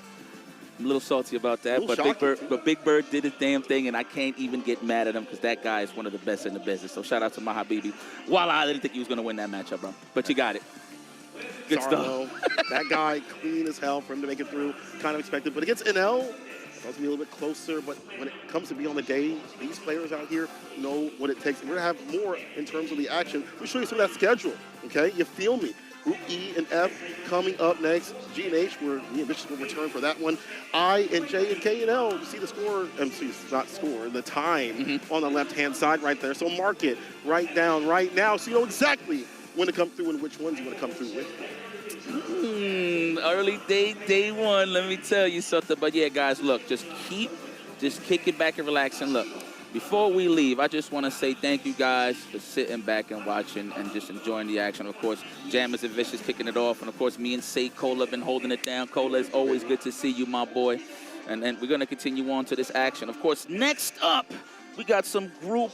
S18: I'm a little salty about that, but Big Bird did his damn thing, and I can't even get mad at him because that guy is one of the best in the business. So shout out to my Habibi. While I didn't think he was going to win that matchup, bro. But you got it. Good stuff.
S13: That guy, clean as hell for him to make it through. Kind of expected. But against NL, supposed to be a little bit closer. But when it comes to be on the day, these players out here know what it takes. And we're going to have more in terms of the action. We'll show you some of that schedule, okay? You feel me? Group E and F coming up next. G and H, where me and Bishop will return for that one. I and J and K and L, you see the score, not score, the time on the left-hand side right there. So mark it right down right now so you know exactly when to come through and which ones you want to come through with.
S18: Early day one, let me tell you something. But yeah, guys, look, just kick it back and relax. And look, before we leave, I just want to say thank you guys for sitting back and watching and just enjoying the action. Of course, Jammers and Vicious kicking it off. And of course, me and Say Cola have been holding it down. Cola, it's always good to see you, my boy. And we're going to continue on to this action. Of course, next up, we got some Group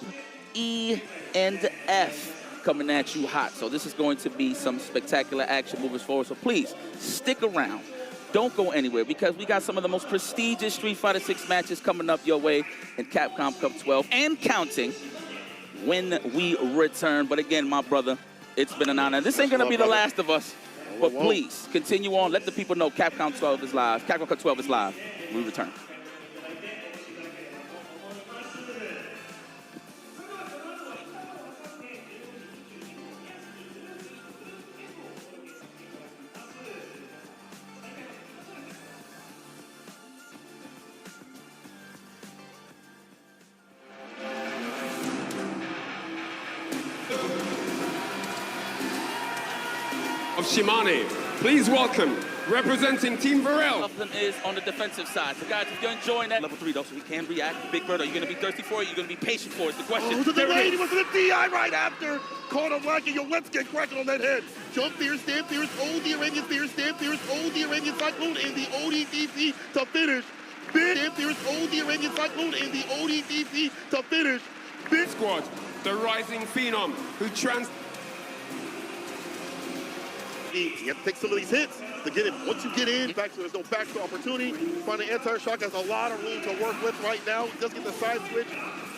S18: E and F coming at you hot. So this is going to be some spectacular action moving forward. So please, stick around. Don't go anywhere because we got some of the most prestigious Street Fighter 6 matches coming up your way in Capcom Cup 12 and counting when we return. But again, my brother, it's been an honor. This ain't going to be the last of us. But please, continue on. Let the people know Capcom 12 is live. Capcom Cup 12 is live. We return.
S2: Of Shimane, please welcome, representing Team Varel.
S18: Of them is on the defensive side. So guys, if you're enjoying that, level 3 though, so we can react. Big Bird, are you going to be thirsty for it? You're going to be patient for it? The question.
S13: Oh, the delay, he was in the DI right after. Caught him lacking. Yo, let's get cracking on that head. Jump Fear, Stand Fears, OD Iranian Fear, Stand Fears, OD Iranian Cyclone, and the ODDP to finish. Big Stand Fears, OD Iranian Cyclone, and the ODDP to finish. Big
S2: Squad, the rising phenom who
S13: You have to take some of these hits to get it. Once you get in, back so there's no backdoor opportunity. Finding anti-shock has a lot of room to work with right now. He does get the side switch.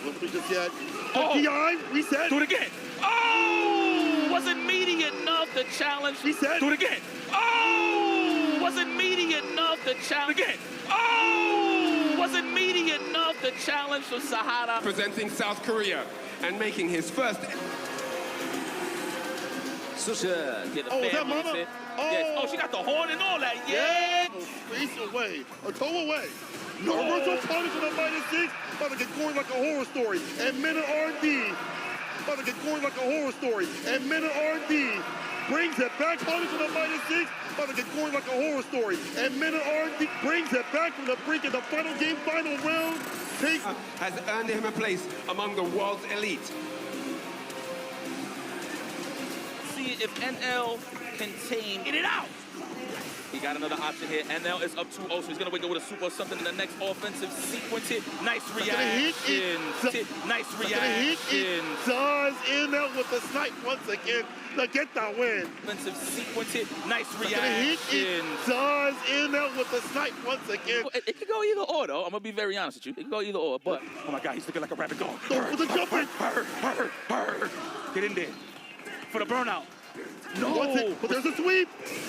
S13: Hopefully just yet. DI, reset.
S18: Do it again. Oh! Wasn't meaty enough to challenge.
S13: Reset.
S18: Do it again. Oh! Wasn't meaty enough to challenge. Again. Oh! Wasn't meaty enough to challenge the Sahara.
S2: Presenting South Korea and making his first.
S18: Oh, is
S13: that Mama? Oh.
S18: Yes. Oh, she got the horn and all that. Yeah.
S13: Face away. A toe away. No reversal punishment on -6. About to get going like a horror story. And minute R&D. About to get going like a horror story. And minute R&D. Brings it back. Punishment on -6. About to get going like a horror story. And minute R&D brings it back from the brink of the final game, final round.
S2: Has earned him a place among the world's elite.
S18: If NL can tame, get it out. He got another option here. NL is up 2-0, so he's going to wake up with a super or something in the next offensive sequence here. Nice reaction. Nice reaction.
S13: Does NL with the snipe once again to get the win.
S18: Offensive sequence here. Nice reaction.
S13: Does NL with the snipe once again.
S18: It could go either or, though. I'm going to be very honest with you. It could go either or, but oh my God, he's looking like a rabid dog.
S13: For the jumper.
S18: Get in there. For the burnout. No,
S13: but there's a sweep.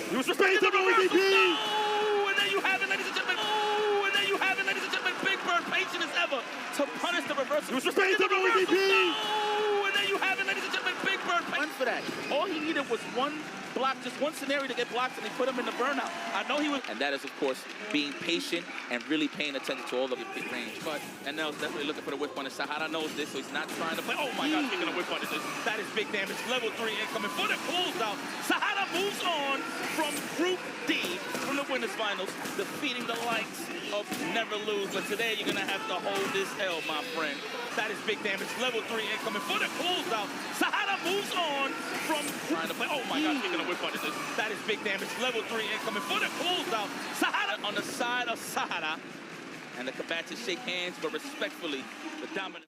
S18: He was respected the
S13: ODP.
S18: No, and there you have it, ladies and gentlemen. Oh, and there you have it, ladies and gentlemen. Big Bird, patient as ever to punish the reversal.
S13: He was respected the ODP.
S18: No, and there you have it, ladies and gentlemen. Big Bird, patient for that. All he needed was one block, just one scenario to get blocked, and he put him in the burnout. I know he was, and that is, of course, being patient and really paying attention to all of the big range. But NL's definitely looking for the whip punish. Sahara knows this, so he's not trying to play. Oh my God, speaking of whip punishes, that is big damage. Level 3 incoming for the closeout. Sahara moves on from Group D from the winner's finals, defeating the likes of Never Lose. But today you're going to have to hold this L, my friend. That is big damage. Level 3 incoming for the closeout. Sahara moves on from trying to play. Oh my God, kicking away punishes. That is big damage. Level 3 incoming for the closeout. Sahara on the side of Sahara. And the combatants shake hands, but respectfully, the dominant.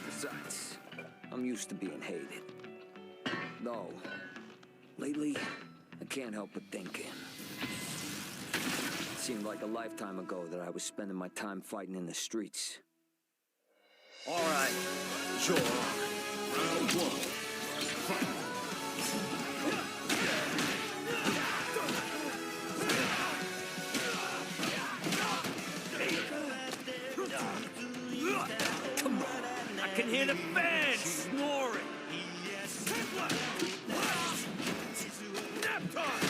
S12: Besides, I'm used to being hated. Though, lately, I can't help but thinking. It seemed like a lifetime ago that I was spending my time fighting in the streets.
S11: All right, you're on. Round 1. Fight. Come on. I can hear the fans snoring. Nap time.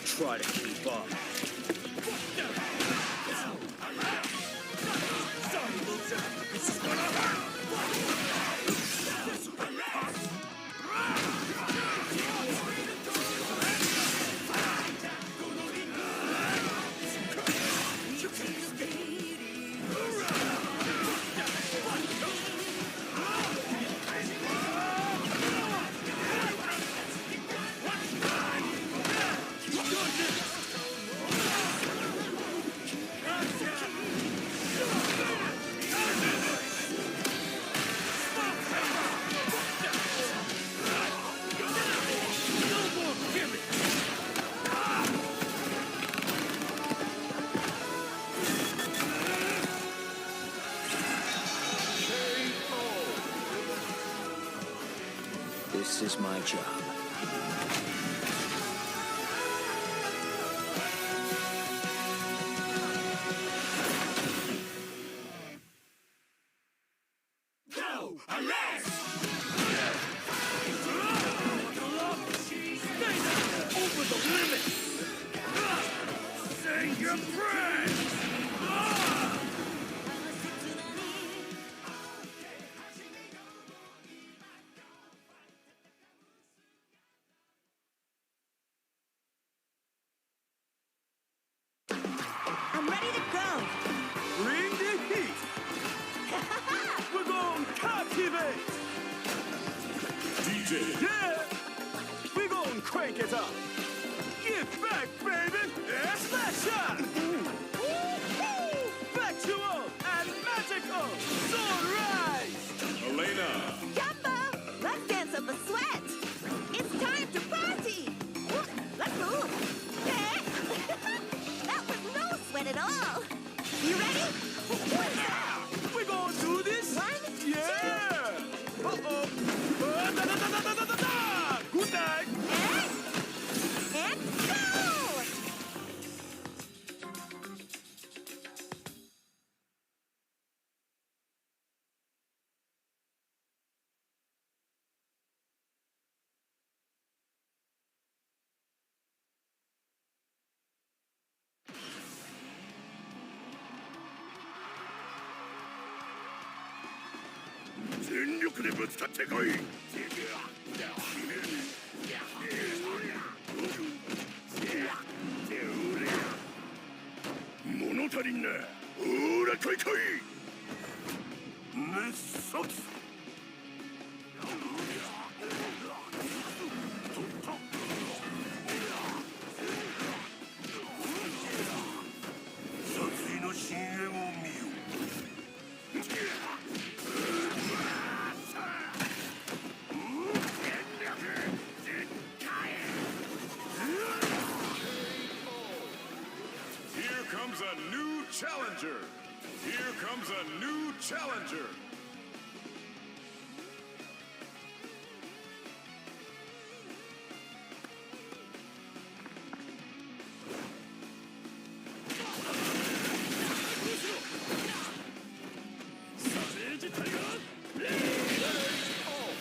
S11: Try to keep up. Sorry, loser. This is gonna hurt.
S12: This is my job.
S11: Go! Arrest! Over the limit! Say your prayers!
S19: I'm ready to go.
S11: Bring the heat! We're gonna captivate! DJ! Yeah! We're gonna crank it up! Get back, baby! Yeah, smash shot! Factual and magical! Sunrise!
S19: Elena. Gumbo, let's dance up a sweat. It's time to party. Let's move. That was no sweat at all. You ready?
S11: We're gonna do this?
S19: One,
S11: yeah! Uh-oh! Good night!
S19: And go!
S11: comes a new challenger. Oh!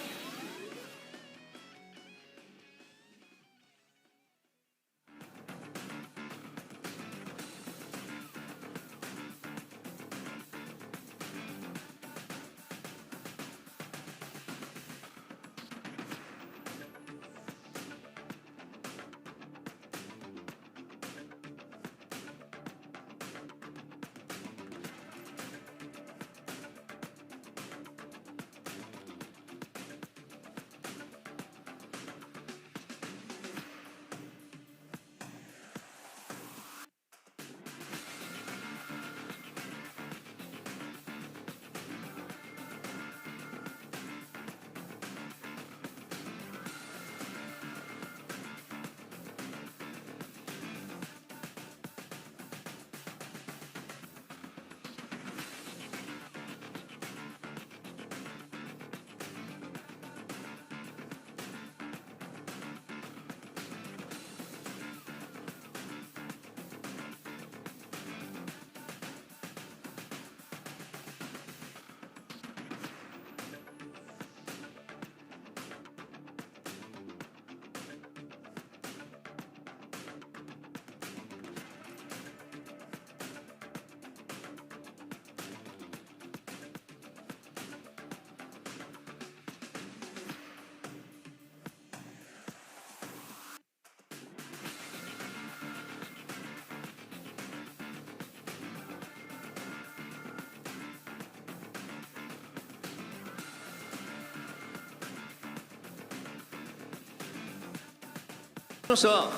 S1: ました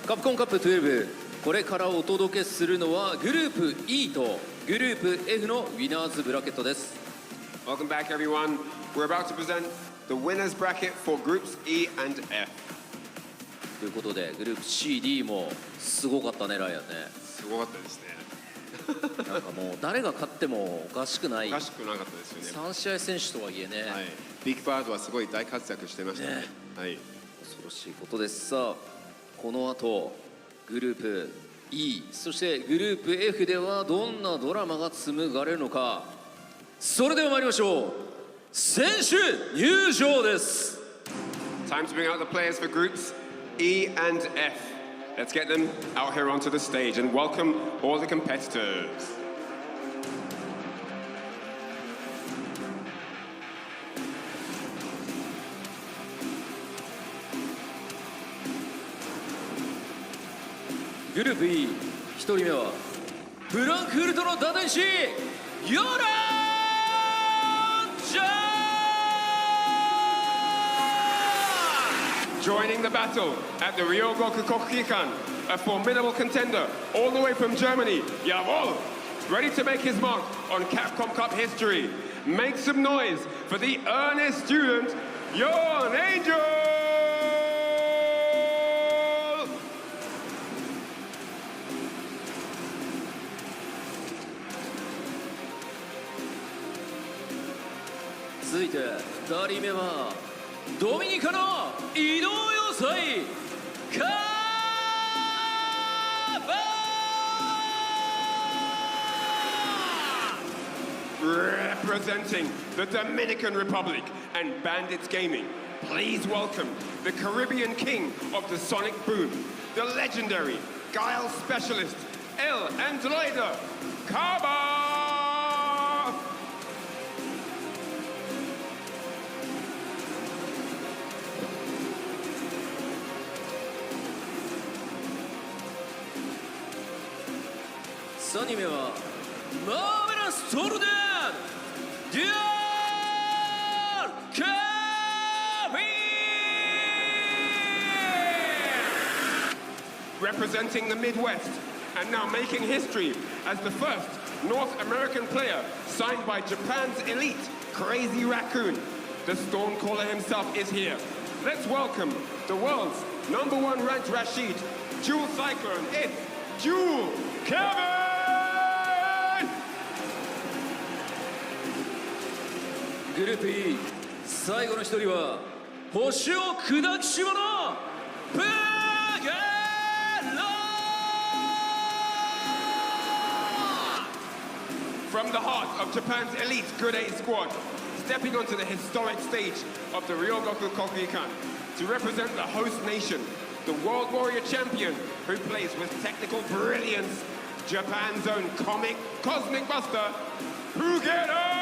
S1: カプコンカップ12、これからお届けするのはグループ E とグループ F のウィナーズブラケットです。
S2: Welcome back, everyone. We're about to present the winners bracket for groups E and F.
S1: ということでグループ CD もすごかったね、ライアンね。
S2: すごかったですね。
S1: なんかもう誰が勝ってもおかしくない。
S2: おかしくなかったですよね。
S1: 3試合選手とはいえね。
S2: はい。ビッグバードはすごい大活躍してましたね。はい。
S1: 恐ろしいことです。さあ、この後グループ E、そしてグループ F ではどんなドラマが紡がれるのか。それでは参りましょう。選手入場です。
S2: Time to bring out the players for groups E and F. Let's get them out here onto the stage and welcome all the competitors.
S1: Group E、一人目はフランクフルトの打天使、ヨランジャー。
S2: Joining the battle at the Ryogoku Kokugikan, a formidable contender all the way from Germany, Jawohl! Ready to make his mark on Capcom Cup history. Make some noise for the earnest student, Yon Angel!
S1: 続いて2人目はドミニカの移動要塞、カバ
S2: ー Representing the Dominican Republic and Bandits Gaming, please welcome the Caribbean king of the sonic boom, the legendary guile specialist, El Androida, Kaba!
S1: 3人目はマーベラストルデン、デュアルカフィー。
S2: Representing the Midwest and now making history as the first North American player signed by Japan's elite, Crazy Raccoon. The Stormcaller himself is here. Let's welcome the world's #1 ranked Rashid, Jewel Cyclone. It's Jewel Kevin!
S1: グループ E 最後の一人は星を砕きし者プーゲロ
S2: From the heart of Japan's elite Grade A squad, stepping onto the historic stage of the Ryogoku Kokugikan to represent the host nation, the World Warrior champion who plays with technical brilliance, Japan's own cosmic buster, Pugera!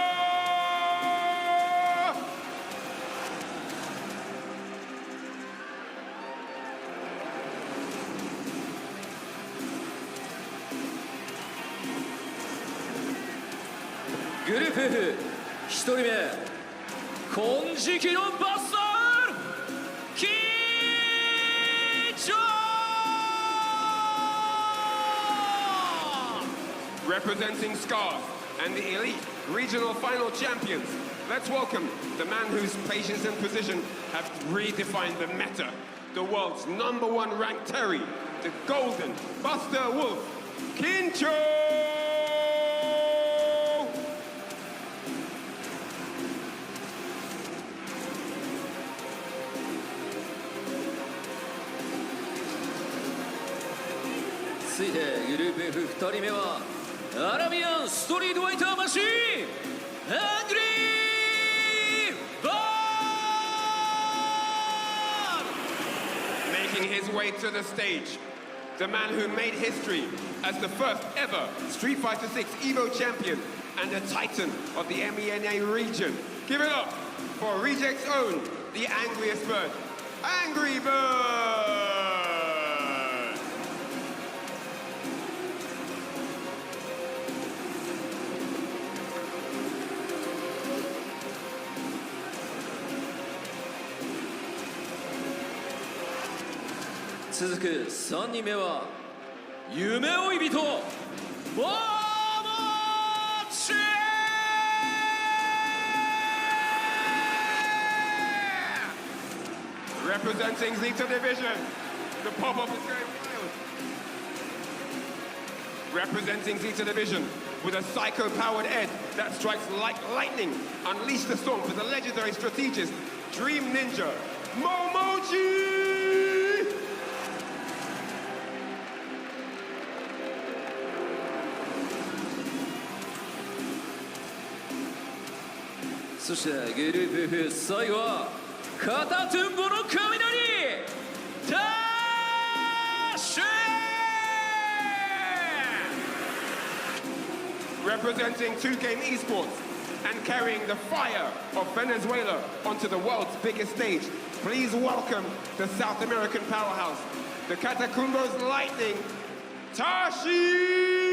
S1: グループ F 一人目金色のバスターキーチョー
S2: Representing Scars and the elite regional final champions, let's welcome the man whose patience and precision have redefined the meta, the world's #1 ranked Terry, the golden Buster Wolf, Kincho!
S1: 続いてグループ F2 人目はアラビアンストリートファイターマシーンアングリーバー
S2: Making his way to the stage, the man who made history as the first ever Street Fighter 6 Evo champion and a titan of the MENA region. Give it up for Reject's own, the angriest bird, Angry Bird!
S1: 続く3人目は夢追い人モモチ
S2: Representing Zeta Division, the pop-up is going wild. Representing Zeta Division with a psycho-powered edge that strikes like lightning, unleash the storm for the legendary strategist Dream Ninja Momochi!
S1: そしてグループ F 最後はカタトゥンボの雷タッシュ
S2: Representing 2Game Esports and carrying the fire of Venezuela onto the world's biggest stage, please welcome the South American powerhouse, the Catacumbos Lightning, Tashi!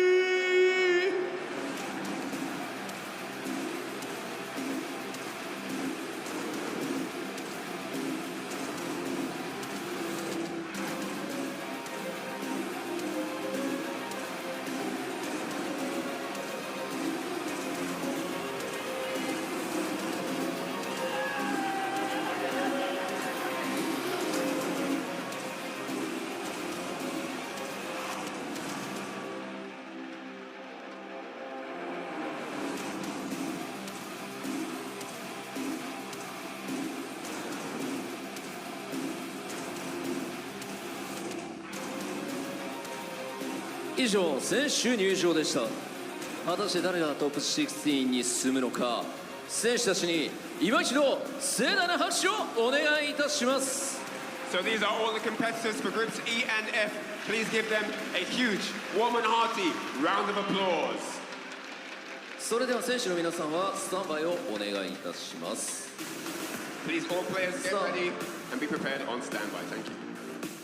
S1: 以上選手入場でした。果たして誰がトップ16に進むのか、選手たちに今一度盛大な拍手をお願いいたします。
S2: So these are all the competitors for groups E and F. Please give them a huge, warm and hearty round of applause.
S1: それでは選手の皆さんはスタンバイをお願いいたします。
S2: Please all players get ready and be prepared on standby. Thank you.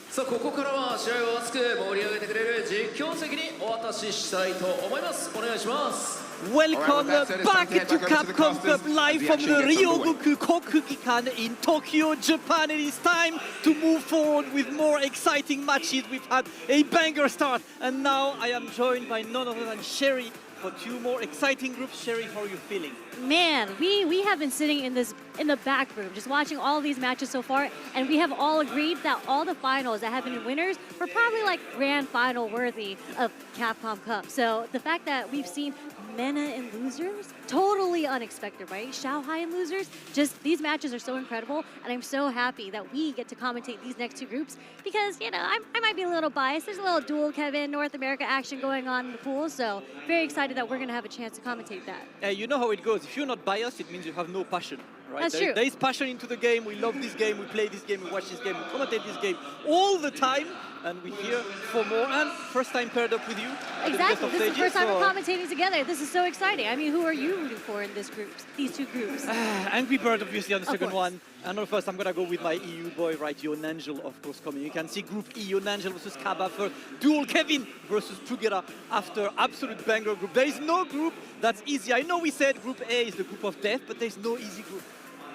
S1: さあここからは試合を熱く盛り上げてくれる実況席にお渡ししたいと思います。お願いします。
S20: Welcome back to Capcom Cup live from the Ryogoku Kokugikan in Tokyo, Japan. It is time to move forward with more exciting matches. We've had a banger start, and now I am joined by none other than Sherry for two more exciting groups. Sherry, how are you feeling?
S21: Man, we have been sitting in the back room just watching all of these matches so far, and we have all agreed that all the finals that have been winners were probably like grand final worthy of Capcom Cup. So the fact that we've seen Mena in losers, totally unexpected, right? Xiaohai in losers, just these matches are so incredible, and I'm so happy that we get to commentate these next two groups because, you know, I might be a little biased. There's a little dual Kevin North America action going on in the pool, so very excited that we're going to have a chance to commentate that.
S20: You know how it goes. If you're not biased, it means you have no passion, right?
S21: That's true.
S20: There is passion into the game. We love this game. We play this game. We watch this game. We commentate this game all the time. And we're here for more. And first time paired up with you.
S21: Exactly. This is the first time we're commentating together. This is so exciting. I mean, who are you rooting for in this group? These two groups?
S20: Angry Bird, obviously, on the second one. And of course, I'm going to go with my EU boy, right? Yon Angel, of course, coming. You can see Group E, Yon Angel versus Kaba for dual Kevin versus Pugera after absolute banger group. There is no group that's easy. I know we said Group A is the group of death, but there's no easy group.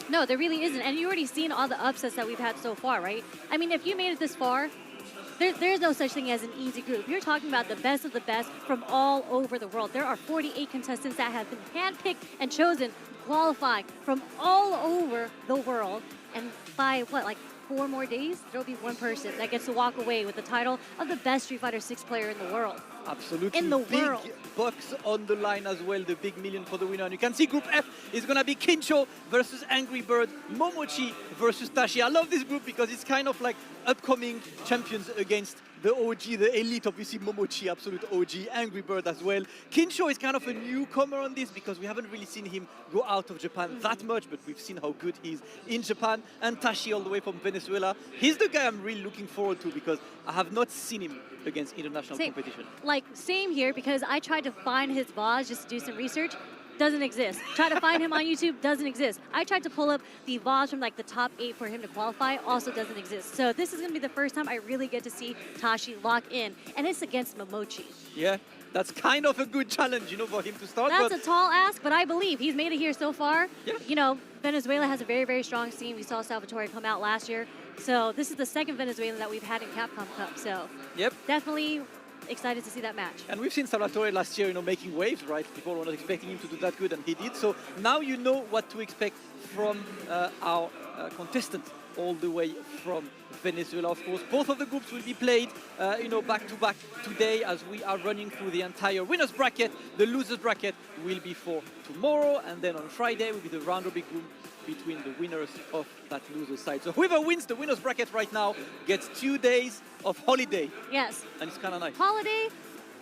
S21: No, there really isn't. And you already seen all the upsets that we've had so far, right? I mean, if you made it this far, there's no such thing as an easy group. You're talking about the best of the best from all over the world. There are 48 contestants that have been handpicked and chosen to qualify from all over the world. And by, what, like 4 more days, there'll be one person that gets to walk away with the title of the best Street Fighter 6 player in the world.
S20: Absolutely.
S21: In the
S20: big
S21: world.
S20: Bucks on the line as well, the big million for the winner. And you can see Group F is going to be Kincho versus Angry Bird, Momochi versus Tashi. I love this group because it's kind of like upcoming champions against the OG, the elite, obviously Momochi, absolute OG, Angry Bird as well. Kincho is kind of a newcomer on this because we haven't really seen him go out of Japan that much, but we've seen how good he is in Japan. And Tashi all the way from Venezuela. He's the guy I'm really looking forward to because I have not seen him against international competition.
S21: Like, same here, because I tried to find his VODs just to do some research. Doesn't exist. Try to find him on YouTube, doesn't exist. I tried to pull up the VODs from like the top 8 for him to qualify, also doesn't exist. So this is going to be the first time I really get to see Tashi lock in, and it's against Momochi.
S20: Yeah, that's kind of a good challenge, you know, for him to start.
S21: That's a tall ask, but I believe he's made it here so far. Yeah. You know, Venezuela has a very, very strong scene. We saw Salvatore come out last year. So this is the second Venezuelan that we've had in Capcom Cup. So definitely excited to see that match.
S20: And we've seen Salvatore last year, you know, making waves, right? People were not expecting him to do that good, and he did. So now you know what to expect from our contestant all the way from Venezuela, of course. Both of the groups will be played, you know, back-to-back today as we are running through the entire winners bracket. The losers bracket will be for tomorrow, and then on Friday will be the round-robin group between the winners of that loser side. So whoever wins the winners bracket right now gets 2 days of holiday.
S21: Yes.
S20: And it's kind of nice.
S21: Holiday?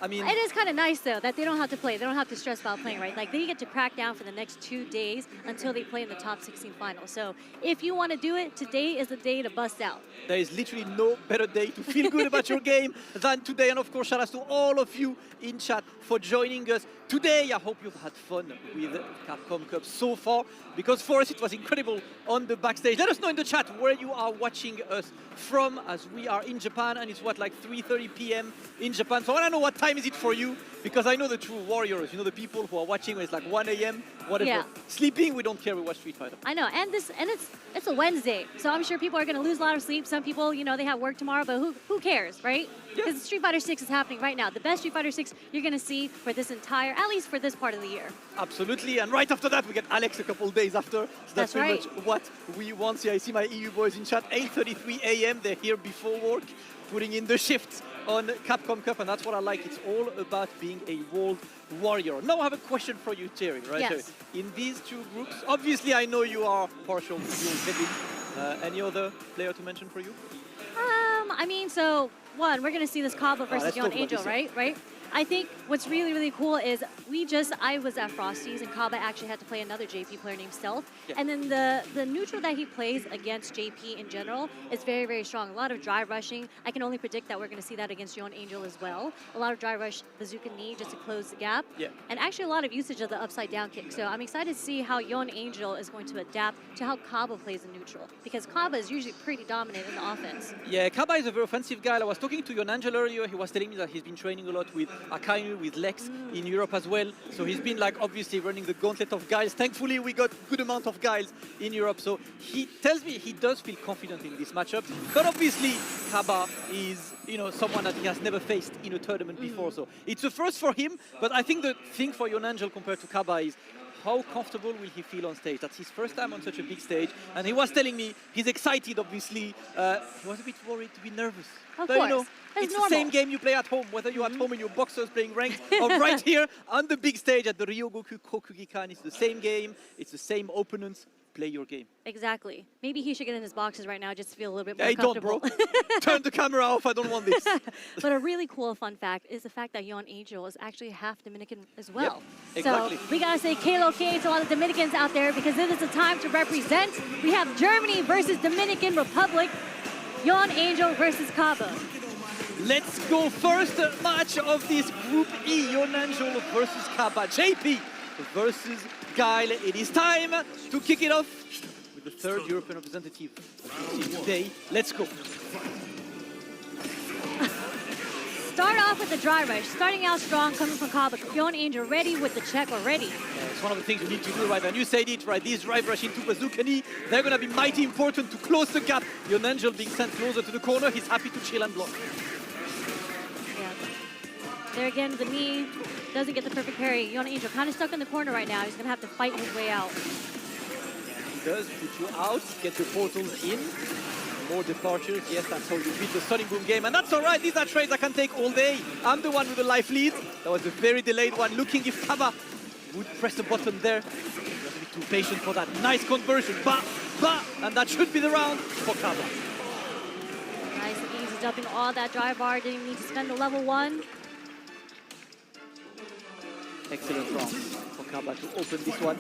S20: I mean,
S21: it is kind of nice, though, that they don't have to play. They don't have to stress about playing, right? Like, they get to crack down for the next 2 days until they play in the top 16 final. So if you want to do it, today is the day to bust out.
S20: There is literally no better day to feel good about your game than today. And of course, shout out to all of you in chat for joining us today. I hope you've had fun with Capcom Cup so far, because for us it was incredible on the backstage. Let us know in the chat where you are watching us from, as we are in Japan, and it's what, like 3:30 p.m. in Japan. So I want to know what time is it for you, because I know the true warriors, you know, the people who are watching when it's like 1 a.m., whatever.
S21: Yeah.
S20: Sleeping, we don't care, we watch Street Fighter.
S21: I know, and it's a Wednesday, so I'm sure people are going to lose a lot of sleep. Some people, you know, they have work tomorrow, but who cares, right? Because Street Fighter 6 is happening right now. The best Street Fighter 6 you're going to see for this entire, at least for this part of the year.
S20: Absolutely, and right after that we get Alex a couple of days after. So that's pretty much what we want. See, I see my EU boys in chat, 8:33 a.m. They're here before work, putting in the shifts on Capcom Cup, and that's what I like. It's all about being a world warrior. Now I have a question for you, Terry, right?
S21: Yes.
S20: So in these two groups, obviously I know you are partial to your Kevin. Any other player to mention for you?
S21: I mean, so one, we're going to see this Kaba versus Yon Angel, right? I think what's really, really cool is I was at Frosty's and Kaba actually had to play another JP player named Stealth.
S20: Yeah.
S21: And then the neutral that he plays against JP in general is very, very strong. A lot of drive rushing. I can only predict that we're going to see that against Yon Angel as well. A lot of drive rush, bazooka knee just to close the gap.
S20: Yeah. And
S21: actually a lot of usage of the upside down kick. So I'm excited to see how Yon Angel is going to adapt to how Kaba plays in neutral. Because Kaba is usually pretty dominant in the offense.
S20: Yeah, Kaba is a very offensive guy. I was talking to Yon Angel earlier. He was telling me that he's been training a lot with Akainu, with Lex in Europe as well. So he's been like obviously running the gauntlet of guys. Thankfully, we got good amount of guys in Europe. So he tells me he does feel confident in this matchup. But obviously, Kaba is, you know, someone that he has never faced in a tournament before. So it's a first for him. But I think the thing for Yon Angel compared to Kaba is how comfortable will he feel on stage? That's his first time on such a big stage, and he was telling me he's excited, obviously. He was a bit worried, to be nervous.
S21: Of
S20: But you
S21: course.
S20: know,
S21: It's
S20: it's
S21: normal.
S20: the same game you play at home, whether you're at home in your boxers playing ranked or right here on the big stage at the Ryogoku Kokugikan. It's the same game, it's the same opponents. Play your game.
S21: Exactly. Maybe he should get in his boxes right now just to feel a little bit more
S20: Hey, don't,
S21: comfortable.
S20: bro. Turn the camera off. I don't want this.
S21: But a really cool fun fact is the fact that Yon Angel is actually half Dominican as well.
S20: exactly.
S21: So we gotta say Kalo K to all the Dominicans out there because it is a time to represent. We have Germany versus Dominican Republic. Yon Angel versus Kaba.
S20: Let's go first match of this Group E. Yon Angel versus Kaba. JP versus Guile. It is time to kick it off with the third European representative today. Let's go.
S21: Start off with the dry rush. Starting out strong, coming from Kaba. Yon Angel ready with the check already.
S20: It's one of the things you need to do, right? And you said it, right? These drive rush into Bazooka knee, they're going to be mighty important to close the gap. Yon Angel being sent closer to the corner, he's happy to chill and block.
S21: Yeah. There again, the knee doesn't get the perfect parry. Yon Angel kind of stuck in the corner right now. He's going to have to fight his way out.
S20: He does put you out, get the portals in. More departures, yes, that's how you beat the Stunning Boom game, and that's all right. These are trades I can take all day. I'm the one with the life lead. That was a very delayed one. Looking if Kaba would press the button there. You have to be too patient for that. Nice conversion, and that should be the round for Kaba.
S21: Nice and easy, jumping all that dry bar. Didn't need to spend the level 1.
S20: Excellent round for Kaba to open this one.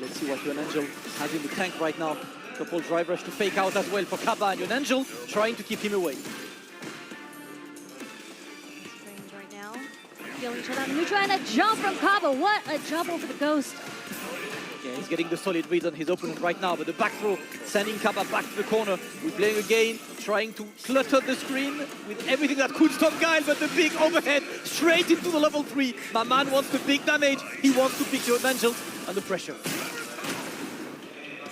S20: Let's see what Yon Angel has in the tank right now. Couple drive rush to fake out as well for Kaba, and Yon Angel trying to keep him away.
S21: Frames right now. Feeling each other on the neutral, and a jump from Kaba. What a jump over the ghost.
S20: Yeah, he's getting the solid read on his opponent right now, but the back throw sending Kaba back to the corner. We're playing again, trying to clutter the screen with everything that could stop Guile, but the big overhead straight into the level 3. My man wants the big damage. He wants to pick Yon Angel under pressure.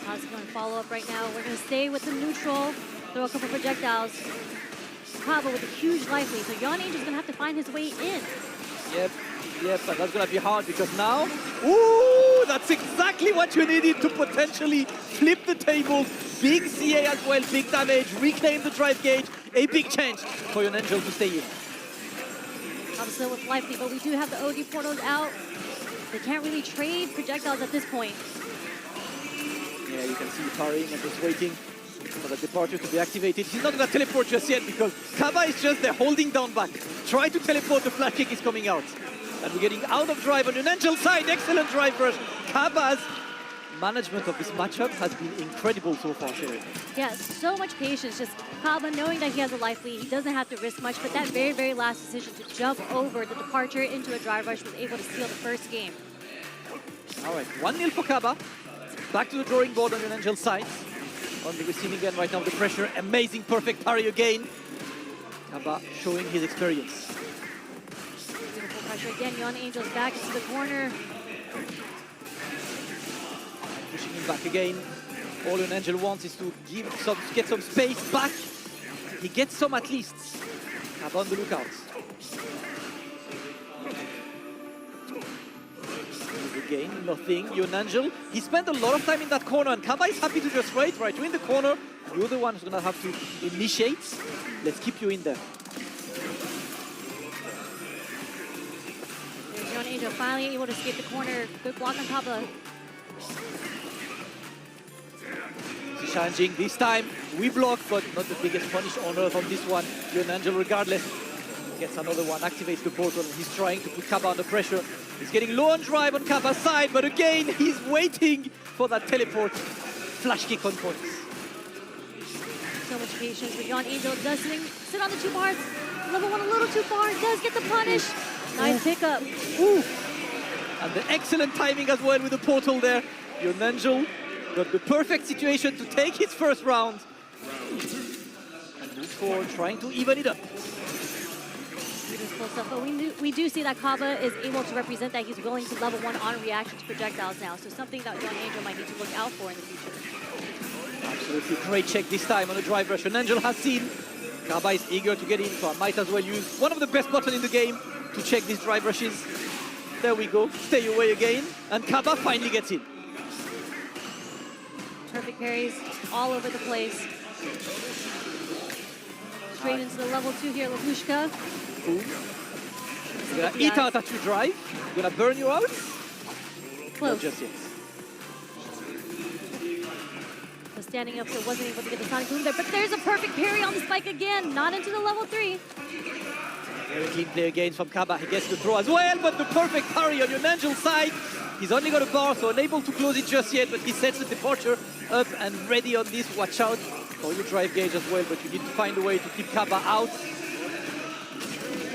S21: How's going to follow up right now? We're going to stay with the neutral, throw a couple projectiles. Kaba with a huge life lead, so Yon Angel's going to have to find his way in.
S20: Yep, but that's going to be hard because now, ooh, that's exactly what you needed to potentially flip the table. Big CA as well, big damage, reclaim the drive gauge, a big change for Yon Angel to stay in.
S21: Kaba still with life lead, but we do have the OD portals out. They can't really trade projectiles at this point.
S20: Yeah, you can see parrying and just waiting for the departure to be activated. He's not going to teleport just yet because Kaba is just there holding down back. Try to teleport, the flash kick is coming out. And we're getting out of drive on Yon Angel's side. Excellent drive rush. Kaba's management of this matchup has been incredible so far, Sherry.
S21: Yeah, so much patience. Just Kaba knowing that he has a life lead. He doesn't have to risk much, but that very, very last decision to jump over the departure into a drive rush was able to steal the first game.
S20: All right, 1-0 for Kaba. Back to the drawing board on Yon Angel's side. On the receiving end right now, the pressure. Amazing, perfect parry again. Kaba showing his experience.
S21: Beautiful pressure again. Yon Angel's back into the corner.
S20: Pushing him back again. All Yon Angel wants is to get some space back. He gets some at least. Kaba on the lookout. Again, nothing. Yon Angel, he spent a lot of time in that corner, and Kaba is happy to just wait right. You're in the corner. You're the one who's going to have to initiate. Let's keep you in there.
S21: There's Yon Angel finally able to escape the corner. Good block on Kaba.
S20: Challenging this time. We block, but not the biggest punish on earth on this one. Yon Angel, regardless, gets another one, activates the portal, and he's trying to put Kaba under pressure. He's getting low on drive on Kaba's side, but again, he's waiting for that teleport. Flash kick on points.
S21: So much patience with Yon Angel. Does sit on the 2 bars. Level 1 a little too far. Does get the punish. Nice pickup.
S20: Ooh. And the excellent timing as well with the portal there. Yon Angel got the perfect situation to take his first round. And move forward, trying to even it up.
S21: Beautiful stuff, but we do see that Kaba is able to represent that he's willing to level 1 on reaction to projectiles now, so something that Yon Angel might need to look out for in the future.
S20: Absolutely great check this time on the drive rush. Yon Angel has seen Kaba is eager to get in, so I might as well use one of the best buttons in the game to check these drive rushes. There we go. Stay away again. And Kaba finally gets in.
S21: Perfect parries all over the place. Straight into the level 2 here, Lavushka.
S20: Boom. You're gonna eat out at your drive. You're gonna burn you out.
S21: Close.
S20: Not just yet.
S21: So standing up, so wasn't able to get the Sonic Boom there, but there's a perfect parry on the spike again. Not into the level 3.
S20: Very clean play again from Kaba. He gets the throw as well, but the perfect parry on your Nangel's side. He's only got a bar, so unable to close it just yet, but he sets the departure up and ready on this. Watch out for your drive gauge as well, but you need to find a way to keep Kaba out.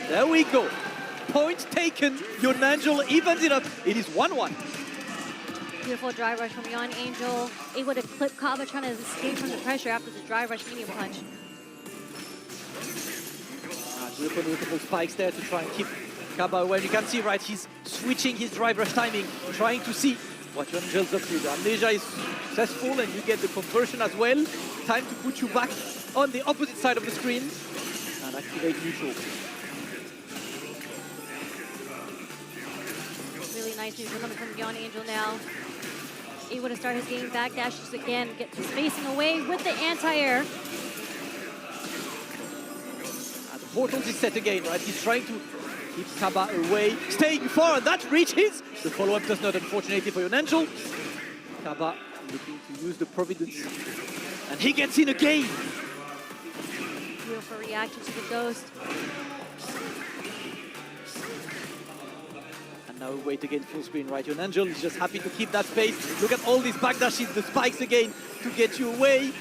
S20: There we go. Point taken. Your Nangel evens it up. It is 1-1.
S21: Beautiful drive rush from Yon Angel. Able to clip Kaba, trying to escape from the pressure after the drive rush medium punch.
S20: Beautiful multiple spikes there to try and keep Kaba away. You can see, right, he's switching his drive rush timing, trying to see what Yon Angel's up to. The amnesia is successful and you get the conversion as well. Time to put you back on the opposite side of the screen and activate neutral.
S21: Really nice neutral coming from Yon Angel now. Able to start his game back dashes again, get the spacing away with the anti-air.
S20: The portals is set again, right? He's trying to keep Kaba away, staying far, and that reaches. The follow-up does not, unfortunately, for Yon Angel. Kaba looking to use the Providence, and he gets in again.
S21: Beautiful reaction to the Ghost.
S20: And now we wait again, full screen, right? Yon Angel is just happy to keep that space. Look at all these backdashes, the spikes again to get you away.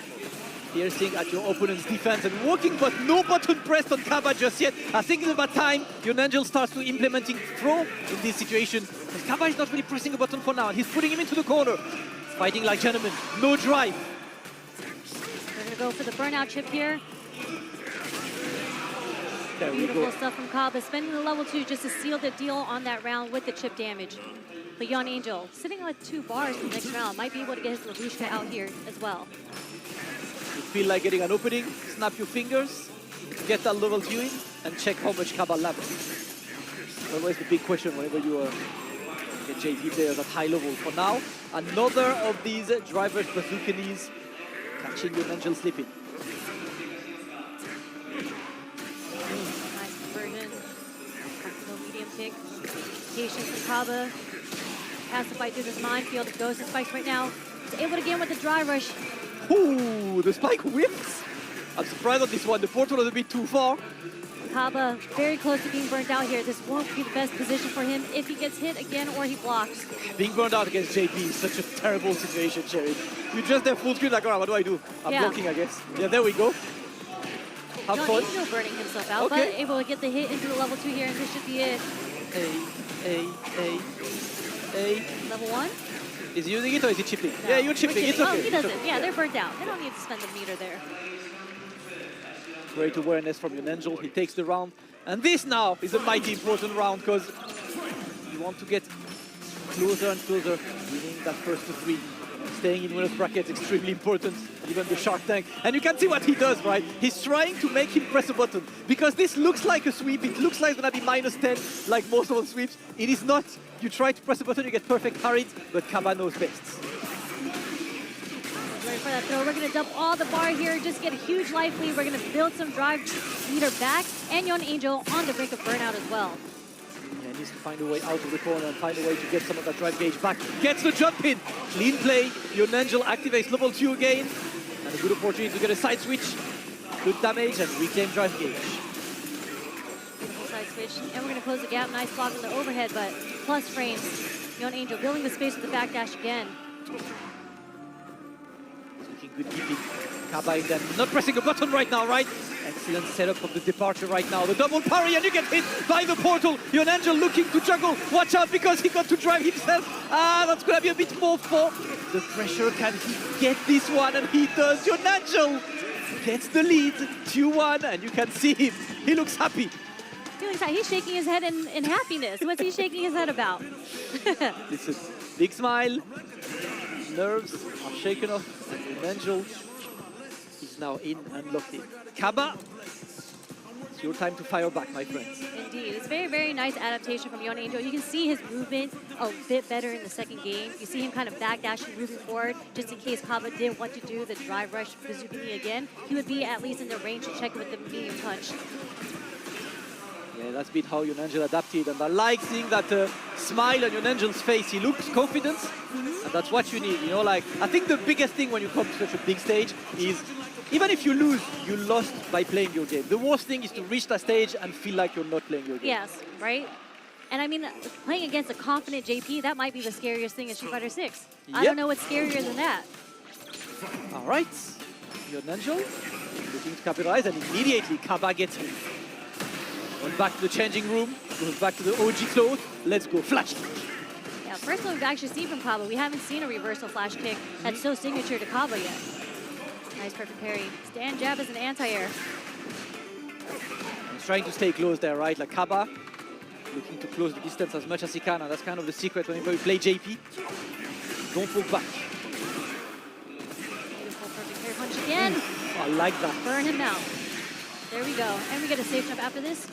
S20: Piercing at your opponent's defense and walking, but no button pressed on Kaba just yet. I think it's about time Yon Angel starts to implementing throw in this situation. Because Kaba is not really pressing a button for now, and he's putting him into the corner. Fighting like gentlemen, no drive.
S21: We're gonna go for the burnout chip here.
S20: There we
S21: Beautiful
S20: go.
S21: stuff from Kaba, spending the level 2 just to seal the deal on that round with the chip damage. But Yon Angel, sitting on 2 bars in the next round, might be able to get his Lavushka out here as well.
S20: You feel like getting an opening, snap your fingers, get that level 2 in, and check how much Kaba left. Always the big question whenever you get JV players at high level. For now, another of these drivers bazooka knees catching Yon Angel slipping.
S21: Nice conversion. No medium kick. Patience from Kaba. Pacify through this minefield. The Ghost of spikes right now. He's able to get in with the drive rush.
S20: Ooh, the spike whips. I'm surprised on this one. The portal was a bit too far.
S21: Kaba very close to being burnt out here. This won't be the best position for him if he gets hit again or he blocks.
S20: Being burned out against JP is such a terrible situation, Cherry. You just there full screen like, all right, what do? I'm blocking, I guess. Yeah, there we go. Have
S21: Yon
S20: fun.
S21: Angel burning himself out,
S20: Okay.
S21: but able to get the hit into the level 2 here, and this should be it. Level 1?
S20: Is he using it or is he chipping? Yeah, you're chipping. It's okay.
S21: Oh, he doesn't.
S20: It's okay.
S21: Yeah, they're burnt out. They don't need to spend the meter there.
S20: Great awareness from Yon Angel. He takes the round. And this now is a mighty important round because you want to get closer and closer, winning that first to 3. Staying in winner's bracket is extremely important, even the Shark Tank. And you can see what he does, right? He's trying to make him press a button because this looks like a sweep. It looks like it's going to be -10 like most of the sweeps. It is not. You try to press a button, you get perfect parried, but Kaba knows best.
S21: Ready for that throw. We're going to dump all the bar here, just get a huge life lead. We're going to build some drive meter back, and Yon Angel on the brink of burnout as well.
S20: Yeah, he needs to find a way out of the corner and find a way to get some of that drive gauge back. Gets the jump in. Clean play. Yon Angel activates level 2 again. And a good opportunity to get a side switch. Good damage and reclaim drive gauge.
S21: Beautiful side switch. And we're going to close the gap. Nice block on the overhead, but plus frames. Yon Angel building the space with the backdash again.
S20: Looking good keeping Kaba in there. Not pressing a button right now, right? Excellent setup of the departure right now. The double parry and you get hit by the portal. Yon Angel looking to juggle. Watch out because he got to drive himself. That's going to be a bit more for the pressure. Can he get this one? And he does. Yon Angel gets the lead. 2-1 and you can see him. He looks happy.
S21: He's shaking his head in happiness. What's he shaking his head about?
S20: Listen, big smile. Nerves are shaken off. And Yon Angel is now in and locked in. Kaba your time to fire back, my friends.
S21: Indeed. It's very, very nice adaptation from Yon Angel. You can see his movement a bit better in the second game. You see him kind of backdashing, moving forward, just in case Kaba did want to do the drive rush bazooka knee again. He would be at least in the range to check with the medium punch.
S20: Yeah, that's been how Yon Angel adapted, and I like seeing that smile on Yon Angel's face. He looks confident, and that's what you need. You know, like, I think the biggest thing when you come to such a big stage is, even if you lose, you lost by playing your game. The worst thing is to reach that stage and feel like you're not playing your game.
S21: Yes, right? And I mean, playing against a confident JP, that might be the scariest thing in Street Fighter 6. I don't know what's scarier than that.
S20: All right, Yon Angel looking to capitalize, and immediately Kaba gets him. Going back to the changing room, goes back to the OG clothes. Let's go, flash kick.
S21: Yeah, first one we've actually seen from Kaba. We haven't seen a reversal flash kick that's so signature to Kaba yet. Nice perfect parry. Stand jab as an anti-air.
S20: He's trying to stay close there, right? Like Kaba, looking to close the distance as much as he can, and that's kind of the secret whenever you play JP. Don't poke back.
S21: Beautiful perfect parry punch again.
S20: I like that.
S21: Burn him now. There we go. And we get a safe jump after this.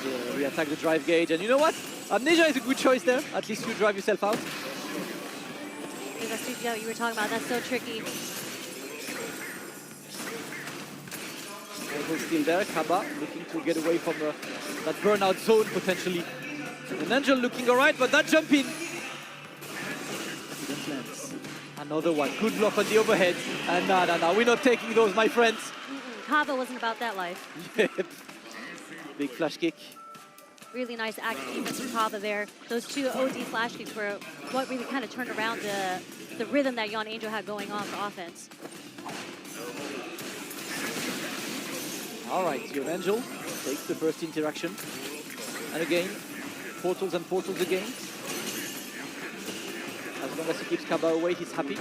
S20: Yeah, we attack the drive gauge, and you know what? Amnesia is a good choice there. At least you drive yourself out.
S21: Yeah, that's what you were talking about. That's so tricky.
S20: Still there, Kaba looking to get away from that burnout zone potentially. And Angel looking alright, but that jump in. Didn't land. Another one. Good block on the overhead. And no, we're not taking those, my friends.
S21: Kaba wasn't about that life.
S20: Yep. Big flash kick.
S21: Really nice active defense from Kaba there. Those two OD flash kicks were what really kind of turned around the rhythm that Yon Angel had going on for offense.
S20: All right, Yon Angel takes the first interaction. And again, portals and portals again. As long as he keeps Kaba away, he's happy.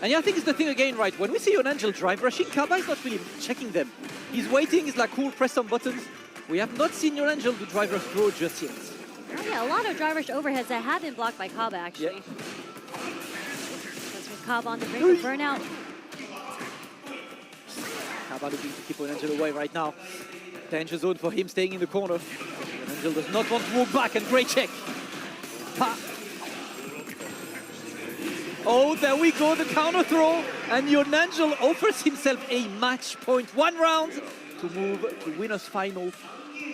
S20: And yeah, I think it's the thing again, right? When we see Yon Angel drive rushing, Kaba is not really checking them. He's waiting, he's like, cool, press some buttons. We have not seen Yon Angel do drive rush throw just yet.
S21: Oh yeah, a lot of drive rush overheads that have been blocked by Kaba, actually.
S20: Yeah.
S21: That's with Kaba on the brink of burnout.
S20: Kaba looking to keep Yon Angel away right now. Danger zone for him staying in the corner. Yon Angel does not want to walk back, and great check. Ha. Oh, there we go, the counter throw. And Yon Angel offers himself a match point. 1 round to move to winner's final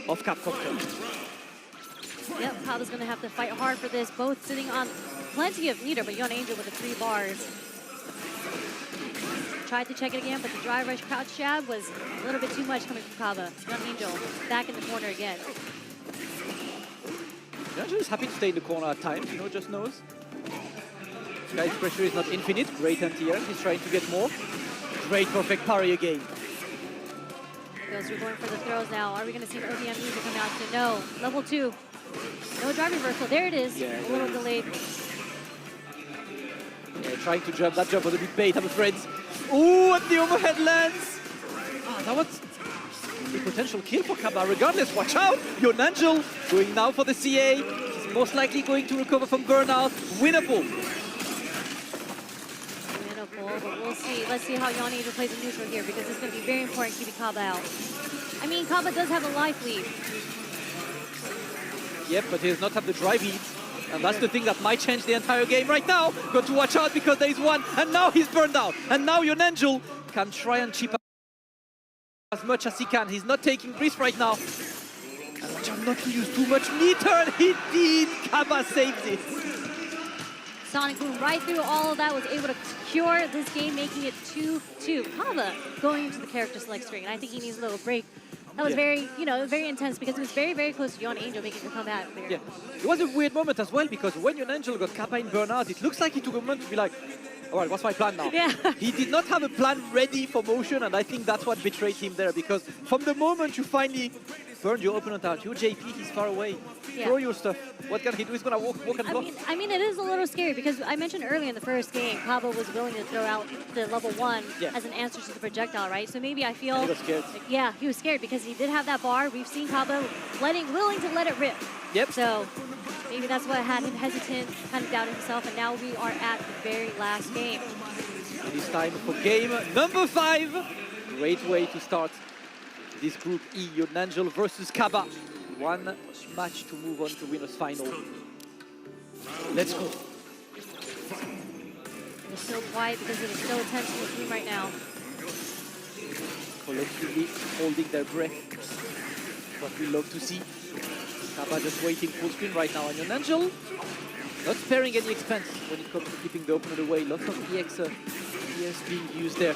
S20: of Capcom Cup.
S21: Yep, Kaba's going to have to fight hard for this. Both sitting on plenty of meter, but Yon Angel with the 3 bars. Tried to check it again, but the drive rush crouch jab was a little bit too much coming from Kaba. Yon Angel back in the corner again.
S20: Yon Angel is happy to stay in the corner at times, you know, just knows. Guy's pressure is not infinite. Great anti-air. He's trying to get more. Great perfect parry again.
S21: Goes, we're going for the throws now. Are we going to see an ODM music come out to no? Level 2. No drive reversal. There it is.
S20: Yeah.
S21: A little delayed.
S20: Yeah, trying to jump. That jump was a bit bait, I'm afraid. Ooh, and the overhead lands. Ah, that was a potential kill for Kaba. Regardless, watch out. Yon Angel going now for the CA. He's most likely going to recover from burnout. Winnable.
S21: But we'll see. Let's see how Yon Angel plays a neutral here, because it's going to be very important keeping Kaba out. I mean, Kaba does have a life lead.
S20: Yep, but he does not have the drive lead. And that's the thing that might change the entire game right now. Got to watch out because there is one. And now he's burned out. And now Yon Angel can try and chip as much as he can. He's not taking risks right now. And watch out not to use too much meter. And he did. Kaba saved it.
S21: Sonic Boom right through all of that, was able to secure this game, making it 2-2. Kaba going into the character select screen. I think he needs a little break. That was very, very intense, because it was very, very close to Yon Angel making the comeback there.
S20: Yeah, it was a weird moment as well, because when Yon Angel got Kaba in burnout, it looks like he took a moment to be like, all right, what's my plan now?
S21: Yeah.
S20: He did not have a plan ready for motion, and I think that's what betrayed him there, because from the moment you finally burn your opponent out, your JP, he's far away.
S21: Yeah.
S20: Throw your stuff. What can he do? He's gonna walk and block.
S21: I mean, it is a little scary, because I mentioned earlier in the first game, Kaba was willing to throw out the level 1 as an answer to the projectile, right? So maybe I feel...
S20: He was scared.
S21: Yeah, he was scared because he did have that bar. We've seen Kaba willing to let it rip.
S20: Yep.
S21: So maybe that's what had him hesitant, kind of doubting himself, and now we are at the very last game.
S20: It is time for game number 5. Great way to start this Group E, Yonangel versus Kaba. One match to move on to winners final. Let's go.
S21: It's so quiet because it is so tense in this room right now.
S20: Collectively holding their breath. What we love to see. Kaba just waiting full screen right now. And Yonangel not sparing any expense when it comes to keeping the opponent away. Lots of EX being used there.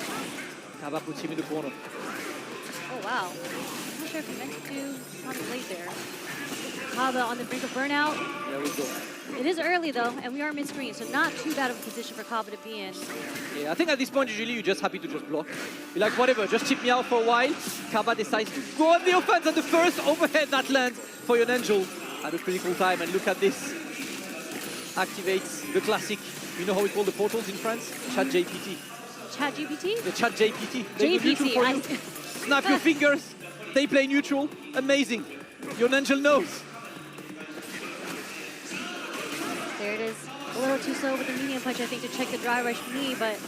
S20: Kaba puts him in the corner.
S21: Oh, wow. I'm not sure if he meant to do on the blade there. Kaba on the brink of burnout.
S20: There we go.
S21: It is early, though, and we are mid-screen, so not too bad of a position for Kaba to be in.
S20: Yeah, I think at this point, usually you're just happy to just block. You're like, whatever, just chip me out for a while. Kaba decides to go on the offense, and the first overhead that lands for Yonangel at a critical time. And look at this. Activates the classic, you know how we call the portals in France? Chat GPT.
S21: Chat GPT?
S20: The Chat GPT. They do neutral for you. Snap your fingers. They play neutral. Amazing. Yonangel knows.
S21: There it is. A little too slow with the medium punch, I think, to check the dry rush knee, but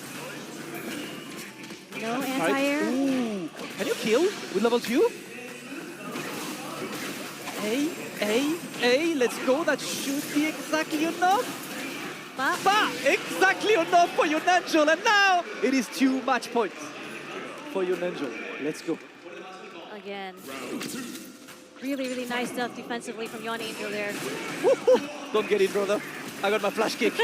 S21: no anti-air.
S20: Ooh. Can you kill with level 2? Let's go. That should be exactly enough. Exactly enough for Yonangel. And now it is 2 match points for Yonangel. Let's go.
S21: Again. Really, really nice stuff defensively from Yonangel there.
S20: Don't get in, brother. I got my flash kick.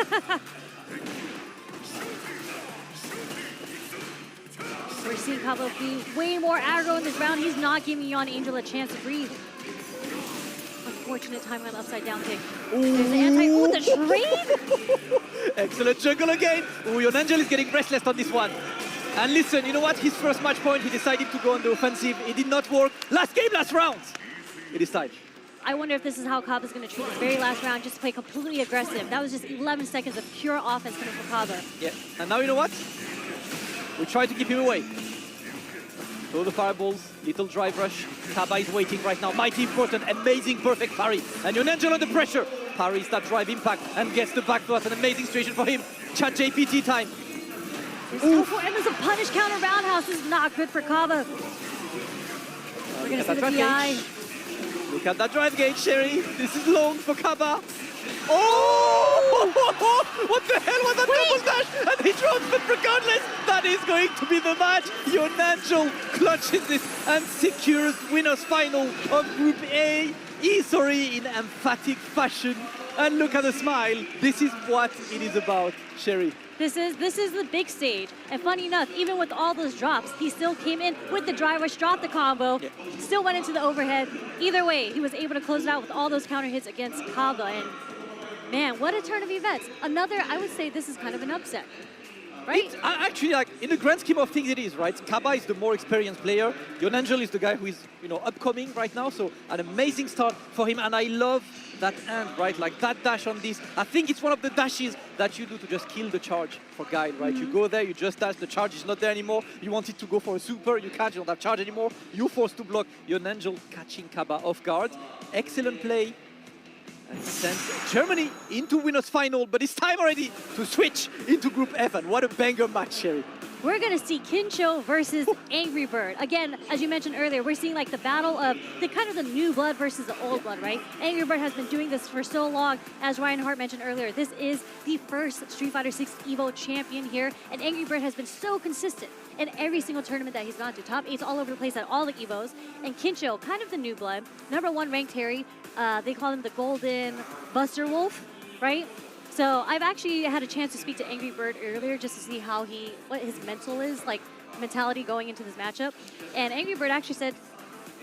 S21: We're seeing Kaba be way more aggro in this round. He's not giving Yonangel a chance to breathe. Unfortunate time on upside down kick. There's the anti. Oh, the trade!
S20: Excellent juggle again. Oh, Yonangel is getting restless on this one. And listen, you know what? His first match point, he decided to go on the offensive. It did not work. Last game, last round. It is time.
S21: I wonder if this is how Kaba's going to treat this very last round, just play completely aggressive. That was just 11 seconds of pure offense coming from Kaba.
S20: Yeah, and now you know what? We try to keep him away. Throw the fireballs, little drive rush. Kaba is waiting right now. Mighty important, amazing, perfect parry. And Yonangel under pressure. Parries that drive impact and gets the back throw. That's an amazing situation for him. Chat GPT time.
S21: And there's a punish counter roundhouse. This is not good for Kaba. We're going to see the PI.
S20: Look at that drive gauge, Sherry. This is long for Kaba. Oh! What the hell was that double dash? And he drops, but regardless, that is going to be the match. Yonangel clutches this and secures winners final of Group A. Isori in emphatic fashion. And look at the smile. This is what it is about, Sherry.
S21: This is the big stage. And funny enough, even with all those drops, he still came in with the drive rush, dropped the combo, still went into the overhead. Either way, he was able to close it out with all those counter hits against Kaba. And man, what a turn of events. Another, I would say this is kind of an upset. Right?
S20: Actually, like, in the grand scheme of things, it is, right? Kaba is the more experienced player. Yonangel is the guy who is, upcoming right now. So an amazing start for him. And I love that end, right? Like that dash on this. I think it's one of the dashes that you do to just kill the charge for Guile, right? You go there, you just dash, the charge is not there anymore. You want it to go for a super, you can't, you don't have charge anymore. You're forced to block. Yonangel catching Kaba off guard. Excellent play. And sends Germany into winners final, but it's time already to switch into Group F. And what a banger match, Sherry.
S21: We're going to see Kincho versus Angry Bird. Again, as you mentioned earlier, we're seeing like the battle of the kind of the new blood versus the old blood, right? Angry Bird has been doing this for so long. As Ryan Hart mentioned earlier, this is the first Street Fighter 6 EVO champion here, and Angry Bird has been so consistent in every single tournament that he's gone to. Top 8s all over the place at all the EVOs. And Kincho, kind of the new blood, #1 ranked Harry. They call him the Golden Buster Wolf, right? So I've actually had a chance to speak to Angry Bird earlier just to see how what his mentality going into this matchup. And Angry Bird actually said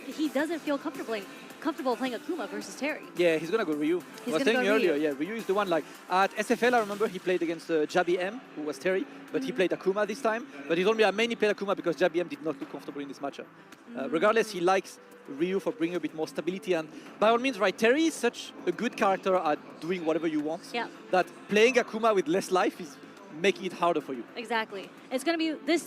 S21: he doesn't feel comfortable playing Akuma versus Terry.
S20: Yeah, he's gonna go Ryu. I was telling you earlier, yeah, Ryu is the one, like, at SFL, I remember he played against Jabi M, who was Terry, but he played Akuma this time. But he told me I mainly played Akuma because Jabi M did not look comfortable in this matchup. Regardless, he likes Ryu for bringing a bit more stability, and by all means, right, Terry is such a good character at doing whatever you want, that playing Akuma with less life is making it harder for you.
S21: Exactly. It's going to be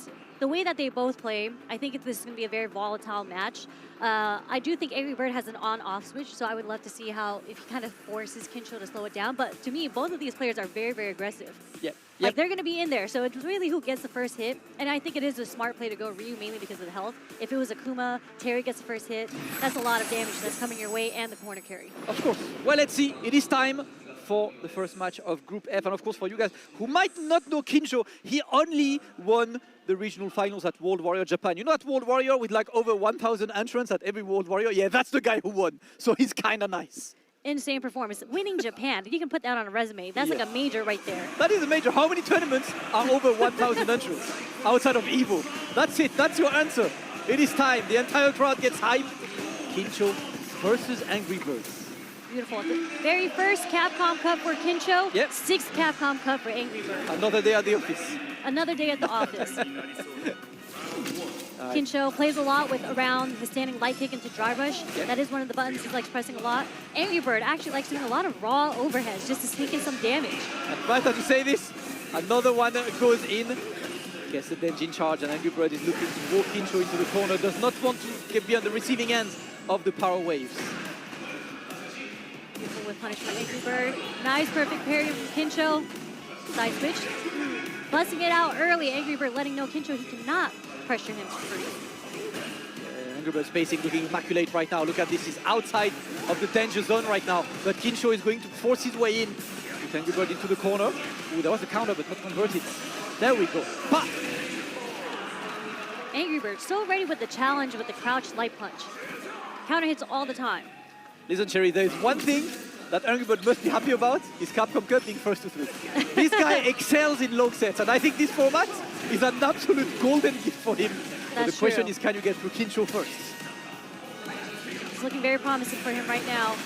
S21: the way that they both play, I think this is going to be a very volatile match. I do think Angry Bird has an on-off switch, so I would love to see if he kind of forces Kincho to slow it down. But to me, both of these players are very, very aggressive.
S20: Yeah.
S21: Like, they're going to be in there. So it's really who gets the first hit. And I think it is a smart play to go Ryu, mainly because of the health. If it was Akuma, Terry gets the first hit. That's a lot of damage that's coming your way and the corner carry.
S20: Of course. Well, let's see. It is time for the first match of Group F. And of course, for you guys who might not know Kincho, he only won the regional finals at World Warrior Japan. You know that World Warrior with like over 1,000 entrants at every World Warrior? Yeah, that's the guy who won. So he's kind of nice.
S21: Insane performance. Winning Japan. You can put that on a resume. That's like a major right there.
S20: That is a major. How many tournaments are over 1,000 entrants outside of EVO? That's it. That's your answer. It is time. The entire crowd gets hyped. Kincho versus Angry Birds.
S21: Beautiful. The very first Capcom Cup for Kincho.
S20: Yep.
S21: 6th Capcom Cup for Angry Bird.
S20: Another day at the office.
S21: Another day at the office. Kincho plays a lot with around the standing light kick into dry rush.
S20: Yep.
S21: That is one of the buttons he likes pressing a lot. Angry Bird actually likes doing a lot of raw overheads just to sneak in some damage.
S20: And right as you say this, another one goes in. Gets the Denjin charge, and Angry Bird is looking to walk Kincho into the corner. Does not want to be on the receiving end of the power waves.
S21: Beautiful with punish from Angry Bird. Nice perfect parry from Kincho. Side switch. Busting it out early. Angry Bird letting know Kincho he cannot pressure him free.
S20: Angry Bird spacing looking immaculate right now. Look at this, he's outside of the danger zone right now. But Kincho is going to force his way in. With Angry Bird into the corner. Ooh, there was a counter, but not converted. There we go. Bah!
S21: Angry Bird so ready with the challenge with the crouch light punch. Counter hits all the time.
S20: Listen, Cherry, there's one thing that Angry Bird must be happy about is Capcom Cup being first to 3. This guy excels in long sets, and I think this format is an absolute golden gift for him. But the question is, can you get through Kincho first?
S21: It's looking very promising for him right now.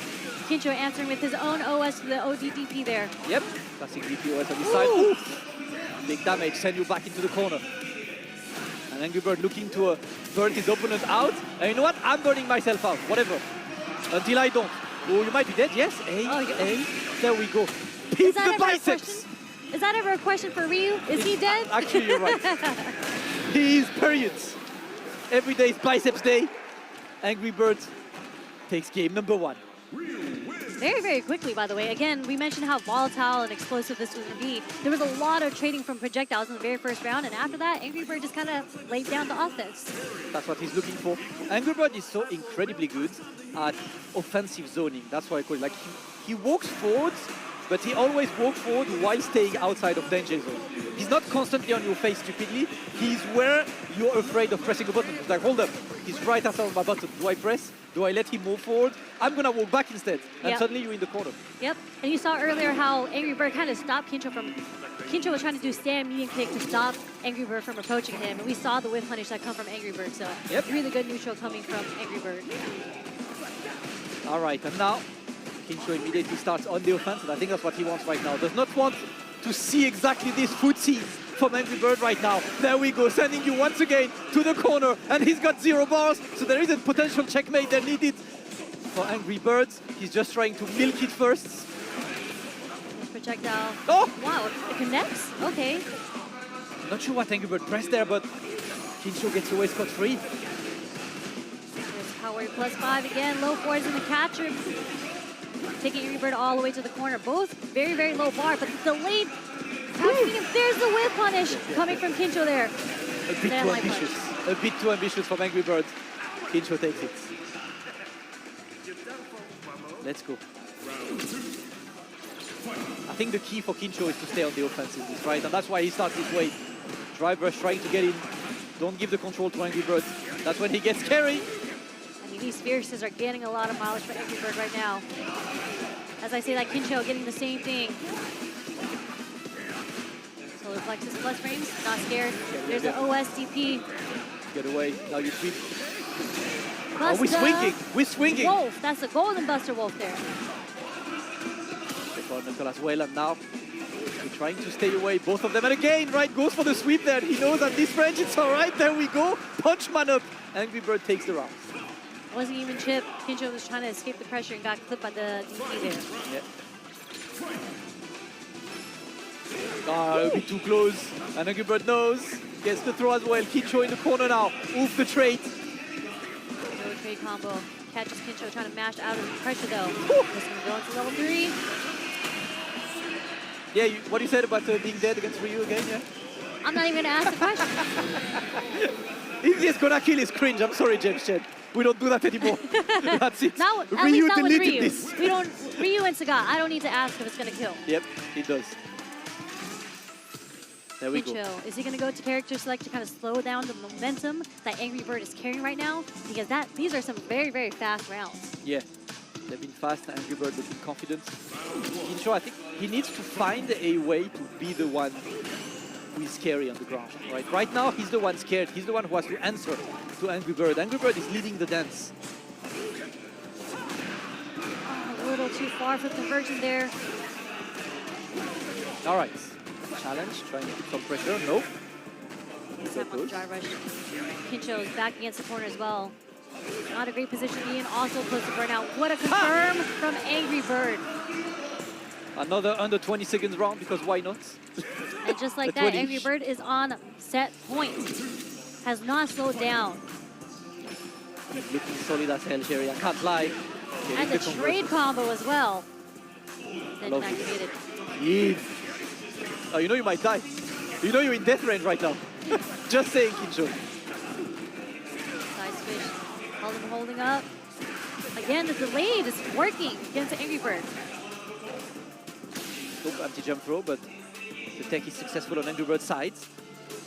S21: Kincho answering with his own OS to the ODDP there.
S20: Yep, classic DPOS on his side. Ooh. Big damage, send you back into the corner. And Angry Bird looking to burn his opponent out. And you know what? I'm burning myself out, whatever. Until I don't. Oh, you might be dead, yes? There we go. Beat the biceps!
S21: Is that ever a question for Ryu? Is he dead?
S20: Actually, you're right. He is periods. Every day is biceps day. Angry Bird takes game number 1.
S21: Very, very quickly, by the way. Again, we mentioned how volatile and explosive this was going to be. There was a lot of trading from projectiles in the very first round, and after that, Angry Bird just kind of laid down the offense.
S20: That's what he's looking for. Angry Bird is so incredibly good at offensive zoning. That's why I call it. Like, he walks forwards, but he always walks forward while staying outside of danger zone. He's not constantly on your face stupidly. He's where you're afraid of pressing a button. It's like, hold up, he's right outside of my button. Do I press? Do I let him move forward? I'm gonna walk back instead. And suddenly you're in the corner.
S21: Yep, and you saw earlier how Angry Bird kind of stopped Kincho from... Kincho was trying to do stand medium kick to stop Angry Bird from approaching him, and we saw the whip punish that come from Angry Bird, so really good neutral coming from Angry Bird.
S20: All right, and now Kincho immediately starts on the offense, and I think that's what he wants right now. Does not want to see exactly this footsie from Angry Bird right now. There we go, sending you once again to the corner, and he's got 0 bars, so there is a potential checkmate there needed for Angry Bird. He's just trying to milk it first.
S21: Projectile.
S20: Oh!
S21: Wow, it connects? Okay.
S20: Not sure what Angry Bird pressed there, but Kincho gets away scot-free.
S21: There's Power +5 again, low forwards in the catcher. Taking Angry Bird all the way to the corner. Both very, very low bar, but delayed. There's the whip punish coming from Kincho there.
S20: A bit too ambitious. A bit too ambitious from Angry Bird. Kincho takes it. Let's go. I think the key for Kincho is to stay on the offensive, right? And that's why he starts this way. Drive rush trying to get in. Don't give the control to Angry Bird. That's when he gets scary.
S21: I mean, these fierces are getting a lot of mileage for Angry Bird right now. As I say, that Kincho getting the same thing. Solar Plexus plus frames, not scared. There's the OSDP.
S20: Get away, now you sweep.
S21: Buster.
S20: Oh, we're swinging, we're swinging.
S21: Wolf, that's the golden Buster Wolf there.
S20: Nickel as well, and now we're trying to stay away, both of them. And again, right, goes for the sweep there. He knows at this range it's all right. There we go. Punch man up. Angry Bird takes the round.
S21: Wasn't even chip. Kincho was trying to escape the pressure and got clipped by the DP there.
S20: Yeah. Ah, a bit too close. And Angry Bird knows. Gets the throw as well. Kincho in the corner now. Oof, the trade.
S21: No trade combo. Catches Kincho trying to mash out of the pressure though. Just gonna go into level 3.
S20: Yeah, what you said about being dead against Ryu again, yeah?
S21: I'm not even gonna ask the question.
S20: Easiest gonna kill is cringe. I'm sorry, James Chen. We don't do that anymore. That's it.
S21: Not, at
S20: Ryu
S21: least not with
S20: deleted
S21: Ryu.
S20: this.
S21: We don't. Ryu and Sagat. I don't need to ask if it's gonna kill.
S20: Yep, it does. There we go.
S21: Kincho, is he gonna go to character select to kind of slow down the momentum that Angry Bird is carrying right now? Because these are some very, very fast rounds.
S20: Yeah, they've been fast. Angry Bird looking confident. Kincho, I think he needs to find a way to be the one who is scary on the ground. Right now, he's the one scared. He's the one who has to answer to Angry Bird. Angry Bird is leading the dance.
S21: Oh, a little too far for conversion there.
S20: All right. Challenge, trying to put some pressure. No.
S21: Tap on the dry rush. Kincho is back against the corner as well. Not a great position to be in. Also close to burnout. What a confirm from Angry Bird.
S20: Another under 20 seconds round, because why not?
S21: And just like that, Angry Bird is on set point. Has not slowed down.
S20: He's looking solid as hell here, I can't lie.
S21: And the trade combo as well. Then activated.
S20: Yeah. Oh, you know you might die. You know you're in death range right now. Just saying, Kincho.
S21: Side switch. Holding up. Again, the delayed is working against Angry Bird.
S20: Nope, anti-jump throw, but the tech is successful on Angry Bird's side.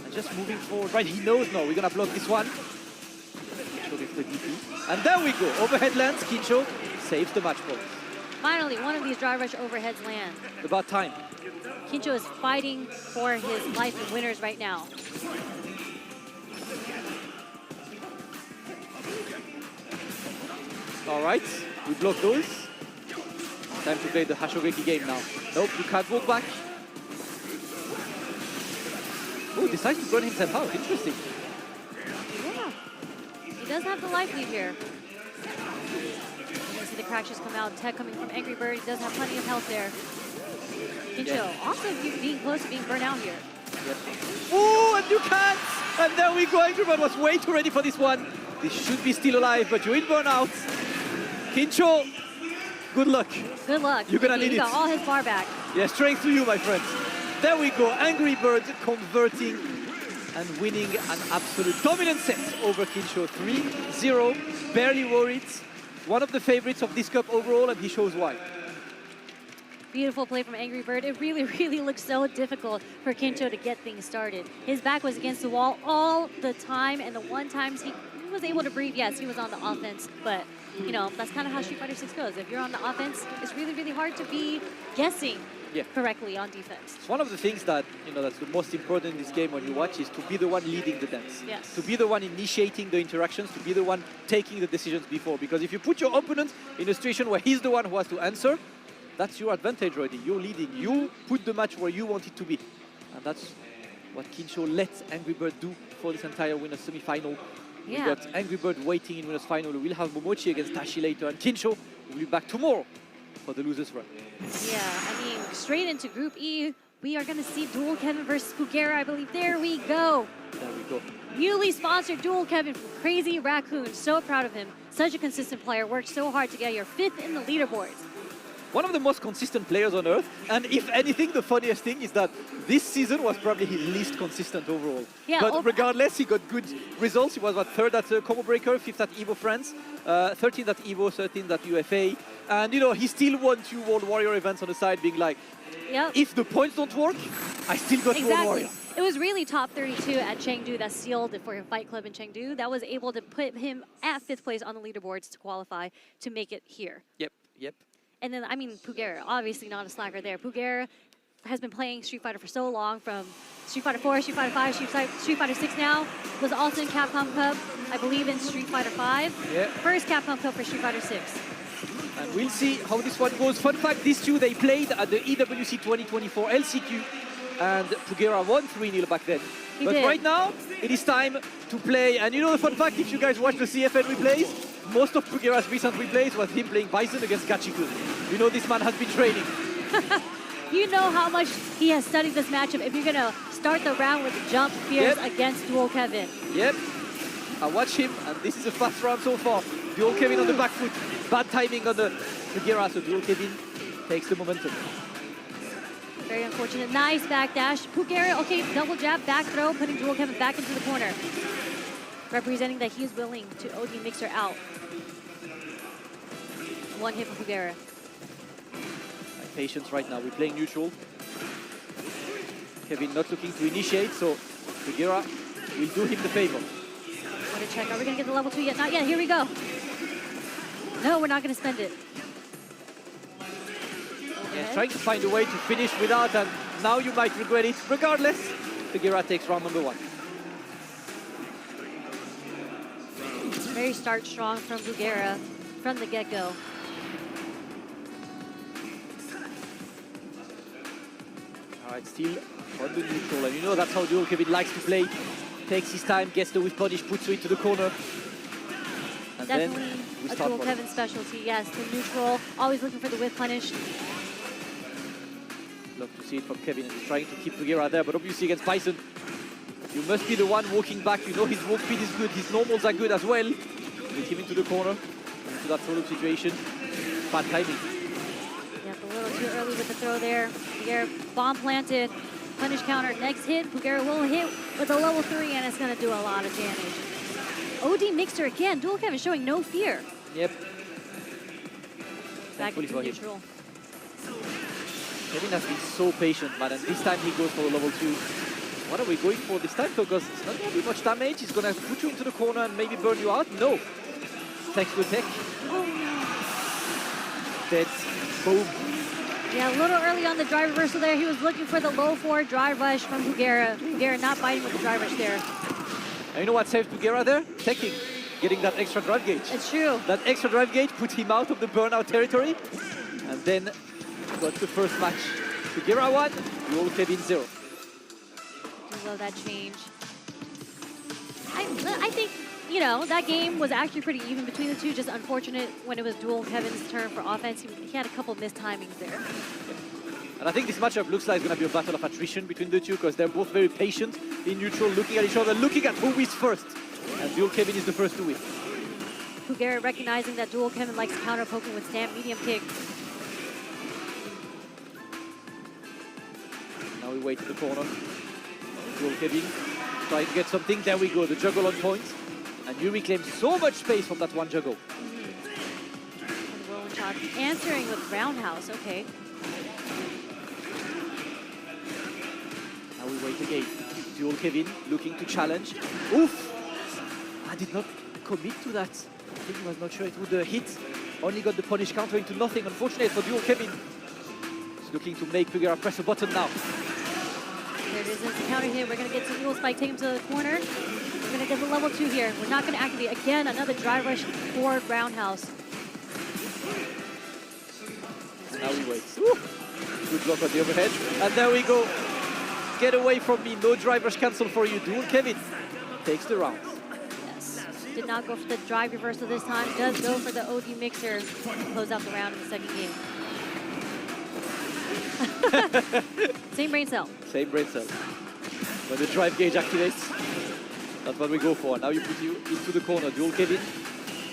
S20: And just moving forward, right, he knows now, we're gonna block this one. Kincho gets the DP. And there we go, overhead lands, Kincho saves the match point.
S21: Finally, one of these dry rush overheads land.
S20: About time.
S21: Kincho is fighting for his life and winners right now.
S20: All right, we block those. Time to play the Hashogeki game now. Nope, you can't walk back. Oh, decides to burn himself out. Interesting.
S21: Yeah. He does have the life lead here. You see the crashes come out. Tech coming from Angry Bird. He does have plenty of health there. Kincho also being close to being burnt out here.
S20: Yep. Oh, and you can't! And there we go. Angry Bird was way too ready for this one. This should be still alive, but you're in burnout. Kincho, good luck.
S21: Good luck.
S20: You're gonna need
S21: he
S20: it.
S21: got all his bar back.
S20: Yeah, strength to you, my friends. There we go. Angry Bird converting and winning an absolute dominant set over Kincho. 3-0. Barely worried. One of the favorites of this cup overall, and he shows why.
S21: Beautiful play from Angry Bird. It really, really looked so difficult for Kincho to get things started. His back was against the wall all the time, and the one times he was able to breathe, yes, he was on the offense, but you know, that's kind of how Street Fighter 6 goes. If you're on the offense, it's really, really hard to be guessing correctly on defense.
S20: It's one of the things that, you know, that's the most important in this game when you watch is to be the one leading the dance.
S21: Yes.
S20: To be the one initiating the interactions, to be the one taking the decisions before. Because if you put your opponent in a situation where he's the one who has to answer, that's your advantage already. You're leading. You put the match where you want it to be. And that's what Kincho let Angry Bird do for this entire winners semi-final.
S21: Yeah.
S20: We got Angry Bird waiting in winners final. We'll have Momochi against Tashi later, and Kincho will be back tomorrow for the losers run.
S21: Yeah, I mean, straight into Group E, we are going to see Dual Kevin versus Pugera, I believe. There we go.
S20: There we go.
S21: Newly sponsored Dual Kevin from Crazy Raccoon. So proud of him. Such a consistent player. Worked so hard to get here. 5th in the leaderboards.
S20: One of the most consistent players on earth, and if anything, the funniest thing is that this season was probably his least consistent overall.
S21: Yeah,
S20: but regardless, he got good results. He was, what, 3rd at Combo Breaker, 5th at EVO France, 13th at EVO, 13th at UFA. And, you know, he still won 2 World Warrior events on the side, being like, if the points don't work, I still got World Warrior.
S21: It was really top 32 at Chengdu that sealed it for him Fight Club in Chengdu. That was able to put him at 5th place on the leaderboards to qualify to make it here.
S20: Yep.
S21: And then, I mean, Pugera, obviously not a slacker there. Pugera has been playing Street Fighter for so long, from Street Fighter 4, Street Fighter 5, Street Fighter 6 now. Was also in Capcom Cup, I believe in Street Fighter 5.
S20: Yeah.
S21: First Capcom Cup for Street Fighter 6.
S20: And we'll see how this one goes. Fun fact, these two, they played at the EWC 2024 LCQ, and Pugera won 3-0 back then. But right now, it is time to play. And you know the fun fact, if you guys watch the CFN replays, most of Pugera's recent replays was him playing Bison against Gachiku. You know this man has been training.
S21: You know how much he has studied this matchup if you're going to start the round with jump fears against Dual Kevin.
S20: Yep. I watch him, and this is a fast round so far. Dual Kevin on the back foot. Bad timing on the Pugera, so Dual Kevin takes the momentum.
S21: Very unfortunate. Nice backdash. Pugera, okay, double jab, back throw, putting Dual Kevin back into the corner. Representing that he is willing to OD Mixer out. One hit for Pugera.
S20: Patience right now. We're playing neutral. Kevin not looking to initiate, so Pugera will do him the favor.
S21: Want to check, are we going to get the level 2 yet? Not yet, here we go. No, we're not going to spend it.
S20: Yeah, trying to find a way to finish without, and now you might regret it. Regardless, Pugera takes round number 1.
S21: Very start strong from Pugera from the get-go.
S20: All right, still on the neutral, and you know that's how Dual Kevin likes to play. Takes his time, gets the whip punish, puts you into the corner. And
S21: Definitely
S20: then we
S21: a
S20: start
S21: Dual
S20: running.
S21: Kevin specialty, yes. The neutral, always looking for the whip punish.
S20: Love to see it from Kevin, and he's trying to keep Pugera there, but obviously against Bison, you must be the one walking back. You know his walk speed is good, his normals are good as well. With him into the corner, into that follow-up situation. Bad timing.
S21: Yep, a little too early with the throw there. Pugera bomb planted, punish counter. Next hit, Pugera will hit with a level 3, and it's going to do a lot of damage. OD Mixer again, Dual Kevin showing no fear.
S20: Yep.
S21: Back
S20: Thankfully
S21: into
S20: for him.
S21: neutral.
S20: Kevin has been so patient, man, and this time he goes for the level 2. What are we going for this time, because it's not going to be much damage. He's going to put you into the corner and maybe burn you out. No. Tech to tech. Dead. Boom.
S21: Yeah, a little early on the drive reversal there. He was looking for the low 4 drive rush from Pugera. Pugera not biting with the drive rush there.
S20: And you know what saved Pugera there? Teching. Getting that extra drive gauge.
S21: It's true.
S20: That extra drive gauge put him out of the burnout territory. And then got the first match. Pugera 1, Dual Kevin 0.
S21: I love that change. I think, you know, that game was actually pretty even between the two. Just unfortunate when it was Dual Kevin's turn for offense. He had a couple of missed timings there.
S20: And I think this matchup looks like it's going to be a battle of attrition between the two, because they're both very patient in neutral, looking at each other, looking at who wins first. And Dual Kevin is the first to win.
S21: Pugera recognizing that Dual Kevin likes counter poking with stamp medium kick.
S20: Now we wait in the corner. Dual Kevin trying to get something. There we go, the juggle on point. And you reclaim so much space from that one juggle.
S21: And rolling shot answering with roundhouse. Okay.
S20: Now we wait again. Dual Kevin looking to challenge. Oof! I did not commit to that. I think he was not sure it would hit. Only got the punish counter into nothing. Unfortunate for Dual Kevin. He's looking to make Pugera press a button now.
S21: There it is, it's a counter hit. We're going to get some Eagle Spike, take him to the corner. We're going to get the level 2 here. We're not going to activate. Again, another drive rush forward roundhouse.
S20: Now we wait. Ooh. Good block on the overhead. And there we go. Get away from me. No drive rush cancel for you. Dual Kevin takes the round.
S21: Yes. Did not go for the drive reversal this time. Does go for the OD Mixer to close out the round in the second game. Same brain cell.
S20: Same brain cell. When the drive gauge activates, that's what we go for. Now you put you into the corner. Dual Kevin,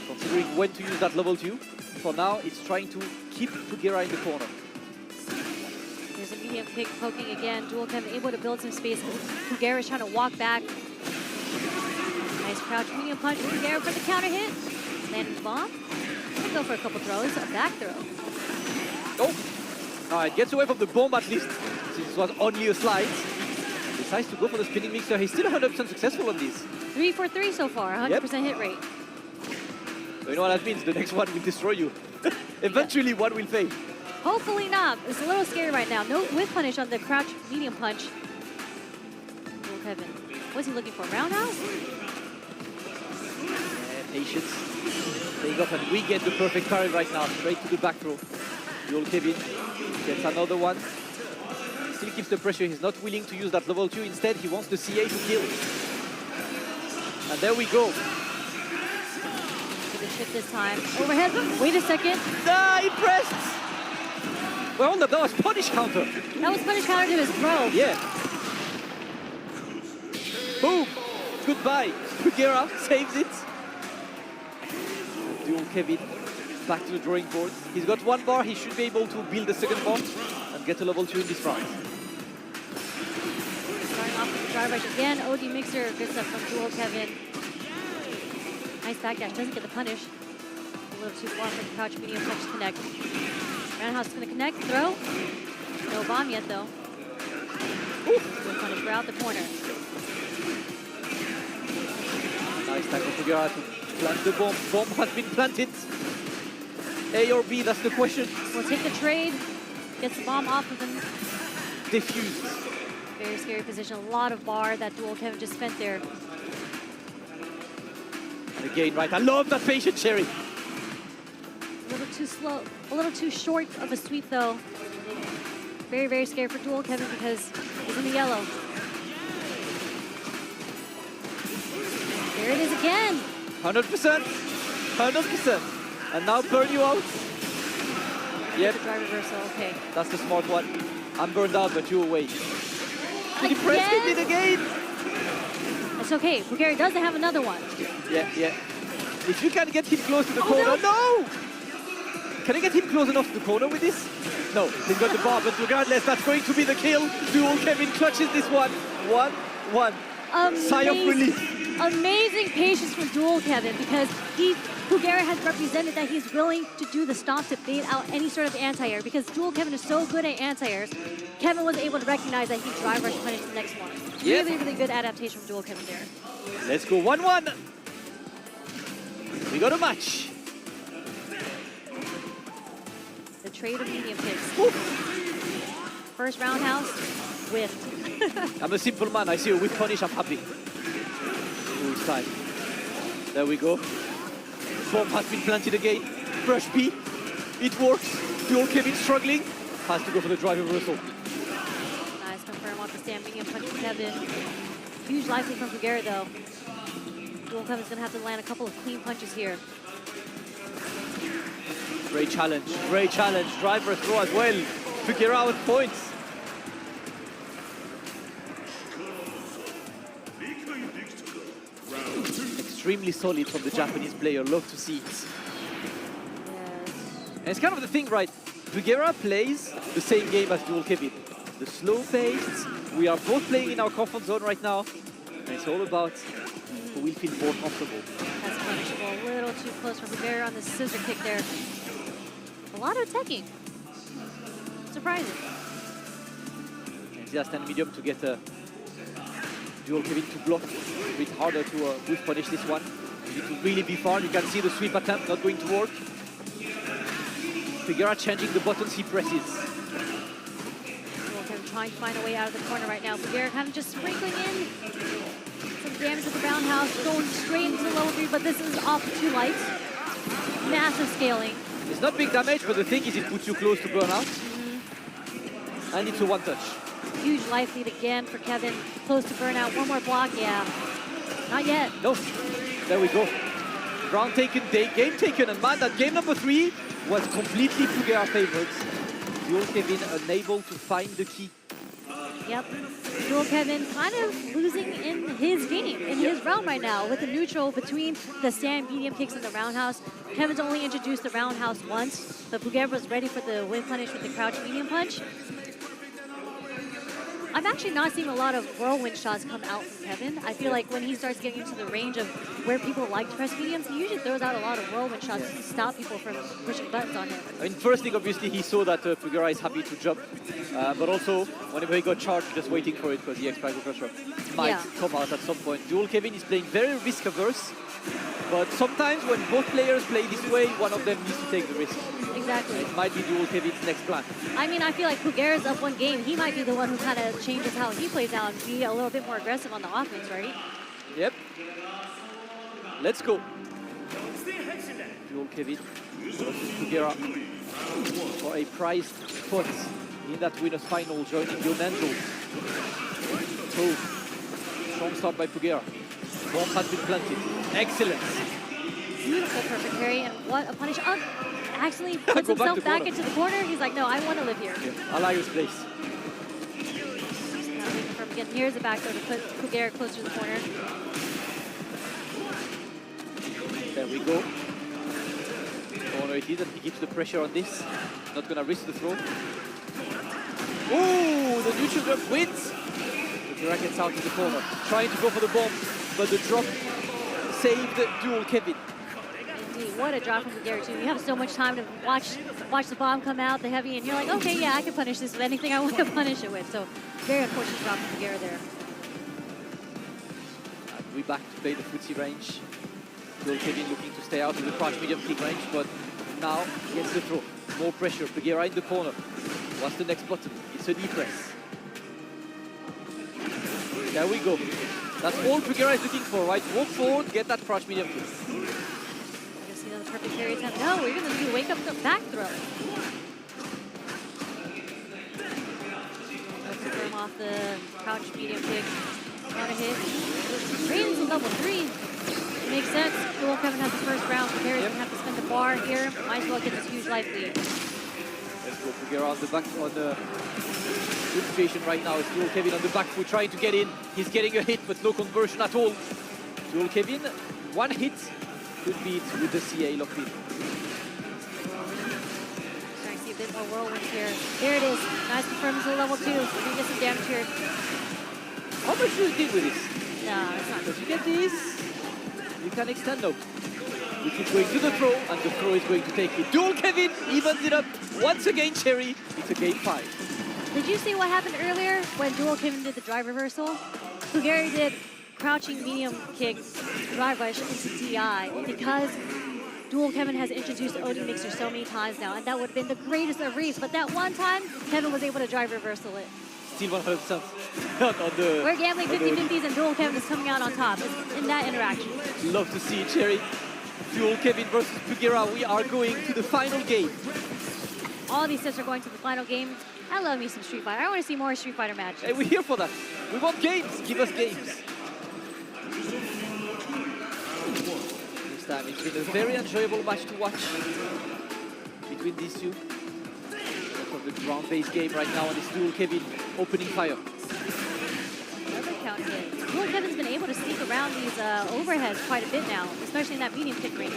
S20: considering when to use that level 2. For now, it's trying to keep Pugera in the corner.
S21: There's a medium kick poking again. Dual Kevin able to build some space. Pugera is trying to walk back. Nice crouch medium punch. Pugera for the counter hit. Landing the bomb. And go for a couple throws. A back throw.
S20: Oh! Alright, gets away from the bomb at least, since it was only a slide. Decides to go for the spinning mixer. He's still 100% successful on this.
S21: 3 for 3 so far. 100% hit rate.
S20: So you know what that means? The next one will destroy you. Eventually, one will fail.
S21: Hopefully not. It's a little scary right now. No whip punish on the crouch medium punch. Dual Kevin. What's he looking for? Roundhouse?
S20: Yeah, patience. Paying off, and we get the perfect parry right now. Straight to the back throw. Dual Kevin gets another one. He still keeps the pressure. He's not willing to use that level 2. Instead, he wants the CA to kill. And there we go.
S21: Good shift this time. Overhead. Wait a second.
S20: Ah, he pressed. Well, hold up. That was punish counter.
S21: That was punish counter to his throw.
S20: Yeah. Boom. Goodbye. Pugera saves it. Dual Kevin back to the drawing board. He's got one bar. He should be able to build the second bar. And get a level 2 in this round.
S21: Starting off with the drive rush again. OD Mixer gets up from Dual Kevin. Nice backdash, doesn't get the punish. A little too far for the crouch medium punch to connect. Roundhouse is going to connect, throw. No bomb yet though. Good punish, we're out the corner.
S20: Nice tackle for Gara to plant the bomb. Bomb has been planted. A or B, that's the question.
S21: We'll take the trade. Gets the bomb off of him.
S20: Defused.
S21: Very scary position. A lot of bar that Dual Kevin just spent there.
S20: And again, right, I love that patient cherry.
S21: A little too slow, a little too short of a sweep though. Very, very scary for Dual Kevin because he's in the yellow. There it is again.
S20: 100%. 100%. And now burn you out. Yep.
S21: Drive reversal, okay.
S20: That's the smart one. I'm burned out, but you away. Did he press it again?
S21: It's okay. Bulgaria doesn't have another one.
S20: Yeah, yeah. If you can get him close to the corner, no! Can I get him close enough to the corner with this? No, he's got the bar, but regardless, that's going to be the kill. Dual Kevin clutches this one. 1-1. Sigh of relief.
S21: Amazing patience from Dual Kevin because Bulgaria has represented that he's willing to do the stop to bait out any sort of anti-air because Dual Kevin is so good at anti-airs. Kevin was able to recognize that he drive rush punish the next one.
S20: Yep.
S21: Really, really good adaptation from Dual Kevin there.
S20: Let's go 1-1. We got a match.
S21: The trade of medium kicks. First roundhouse, whiffed.
S20: I'm a simple man. I see a whiff punish, I'm happy. Oh, it's time. There we go. Bomb has been planted again. Brush B. It works. Dual Kevin struggling. Has to go for the drive reversal.
S21: Nice confirm off the stand medium punch from Kevin. Huge life lead from Bulgaria though. Dual Kevin's gonna have to land a couple of clean punches here.
S20: Great challenge. Great challenge. Driver throw as well. Bulgaria with points. Extremely solid from the Japanese player. Love to see it.
S21: Yes.
S20: And it's kind of the thing, right? Bulgaria plays the same game as Dual Kevin. The slow pace. We are both playing in our comfort zone right now. And it's all about who will feel more comfortable.
S21: That's punishable. A little too close for Bulgaria on the scissor kick there. A lot of attacking. Surprising.
S20: And just stand medium to get Dual Kevin to block. A bit harder to whiff punish this one. You need to really be far. You can see the sweep attempt not going to work. Figueroa changing the buttons he presses.
S21: Dual Kevin trying to find a way out of the corner right now. Bulgaria kind of just sprinkling in some damage with the roundhouse, going straight into the lower three, but this is off too light. Massive scaling.
S20: It's not big damage, but the thing is it puts you close to burnout. And it's a one touch.
S21: Huge life lead again for Kevin. Close to burnout. One more block, yeah. Not yet.
S20: No. There we go. Round taken, game taken, and man, that game number 3 was completely Bulgaria favorites. Dual Kevin unable to find the key.
S21: Yep. Dual Kevin kind of losing in his game, in his round right now, with the neutral between the stand medium kicks and the roundhouse. Kevin's only introduced the roundhouse once, but Bulgaria was ready for the whiff punish with the crouch medium punch. I'm actually not seeing a lot of whirlwind shots come out from Kevin. I feel like when he starts getting into the range of where people like to press mediums, he usually throws out a lot of whirlwind shots to stop people from pushing buttons on him.
S20: I mean, first thing, obviously, he saw that Figueroa is happy to jump. But also, whenever he got charged, just waiting for it because the X-Spiral Crusher might come out at some point. Dual Kevin is playing very risk-averse. But sometimes when both players play this way, one of them needs to take the risk.
S21: Exactly.
S20: It might be Dual Kevin's next plan.
S21: I mean, I feel like Bulgaria's up one game. He might be the one who kind of changes how he plays now and be a little bit more aggressive on the offense, right?
S20: Yep. Let's go. Dual Kevin versus Bulgaria for a prized spot in that winners final, joining Yon Angels. So, strong start by Bulgaria. Bomb has been planted. Excellent.
S21: Beautiful perfect parry, and what a punish. Actually puts himself back into the corner. He's like, no, I want to live here.
S20: Yeah. Alia's place.
S21: Now from again, here's the back throw to put Bulgaria closer to the corner.
S20: There we go. Corner it is, and he keeps the pressure on this. Not gonna risk the throw. Oh, the neutral jump wins. Pugera gets out to the corner, trying to go for the bomb, but the drop saved Dual Kevin.
S21: Indeed, what a drop from Pugera too. You have so much time to watch the bomb come out, the heavy, and you're like, okay, yeah, I can punish this with anything I want to punish it with. So very unfortunate drop from Pugera there.
S20: And we back to play the footsie range. Dual Kevin looking to stay out of the crouch medium kick range, but now gets the throw. More pressure. Pugera in the corner. What's the next button? It's a knee press. There we go. That's all Pugera is looking for, right? Walk forward, get that crouch medium kick.
S21: We're going to see another perfect parry attempt. No, we're going to do wake up the back throw. Confirm off the crouch medium kick. Not a hit. Rains a level 3. Makes sense. Dual Kevin has the first round. Pugera doesn't have to spend the bar here. Might as well get this huge life lead.
S20: Let's go Pugera on the back on the good situation right now. It's Dual Kevin on the back foot trying to get in. He's getting a hit, but no conversion at all. Dual Kevin, one hit could beat with the CA locked in.
S21: Trying to see a bit more whirlwinds here. There it is. Nice confirms to level 2. We're going to get some damage here.
S20: How much do you think with this?
S21: No, it's not.
S20: Because you get this, you can extend now. We keep going to the throw, and the throw is going to take it. Dual Kevin evens it up once again, Cherry. It's a game 5.
S21: Did you see what happened earlier when Dual Kevin did the drive reversal? Pugera did crouching medium kick drive rush into DI because Dual Kevin has introduced OD Mixer so many times now, and that would have been the greatest of reefs. But that one time, Kevin was able to drive reversal it.
S20: Still 100% on the...
S21: We're gambling 50-50s, and Dual Kevin is coming out on top in that interaction.
S20: Love to see it, Cherry. Dual Kevin versus Pugera. We are going to the final game.
S21: All these sets are going to the final game. I love me some Street Fighter. I want to see more Street Fighter matches.
S20: Hey, we're here for that. We want games. Give us games. This time it's been a very enjoyable match to watch between these two. Of the ground-based game right now, and it's Dual Kevin opening fire.
S21: Another count hit. Dual Kevin's been able to sneak around these overheads quite a bit now, especially in that medium kick range.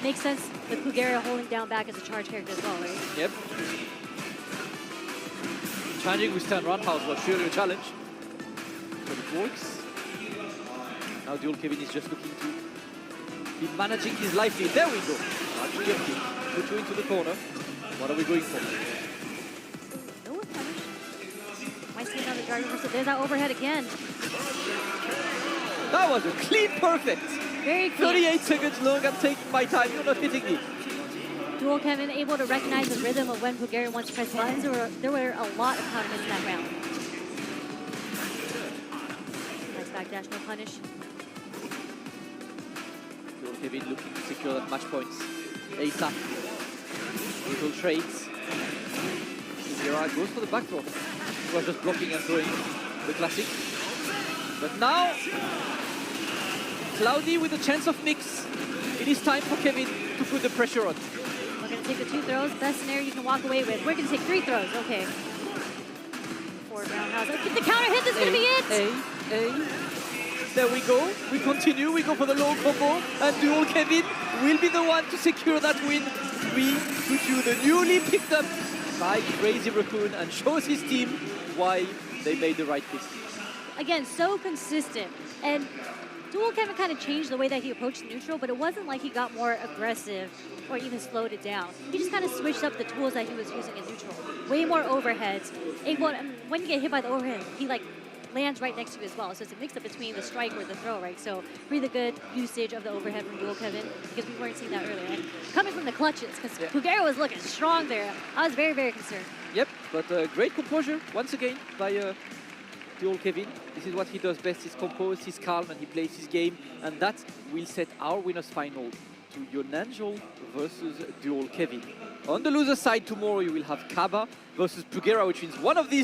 S21: Makes sense with Pugera holding down back as a charge character as well, right?
S20: Yep. Challenging with stand roundhouse was surely a challenge. But it works. Now Dual Kevin is just looking to be managing his life lead. There we go. Charge medium kick. Put you into the corner. What are we going for?
S21: No punish. Might see another drive reversal. There's that overhead again.
S20: That was a clean perfect.
S21: Very clean.
S20: 38 seconds long. I'm taking my time. You're not hitting me.
S21: Dual Kevin able to recognize the rhythm of when Pugera wants to press buttons. There were a lot of counter hits in that round. Nice backdash, no punish.
S20: Dual Kevin looking to secure that match points. ASAP. Little trades. Pugera goes for the back throw. He was just blocking and throwing the classic. But now, Cloudy with a chance of mix. It is time for Kevin to put the pressure on.
S21: We're going to take the 2 throws. Best scenario you can walk away with. We're going to take 3 throws. Okay. Forward roundhouse. The counter hit is going to be it.
S20: There we go. We continue. We go for the low combo. And Dual Kevin will be the one to secure that win. 3-2. The newly picked up by Crazy Raccoon, and shows his team why they made the right pick.
S21: Again, so consistent. And Dual Kevin kind of changed the way that he approached the neutral, but it wasn't like he got more aggressive or even slowed it down. He just kind of switched up the tools that he was using in neutral. Way more overheads. When you get hit by the overhead, he like lands right next to you as well. So it's a mix-up between the strike or the throw, right? So really good usage of the overhead from Dual Kevin, because we weren't seeing that earlier. And coming from the clutches, because Pugera was looking strong there. I was very, very concerned.
S20: Yep, but great composure once again by Dual Kevin. This is what he does best. He's composed, he's calm, and he plays his game. And that will set our winners final to Yonanjol versus Dual Kevin. On the loser side tomorrow, you will have Kaba versus Pugera, which means one of these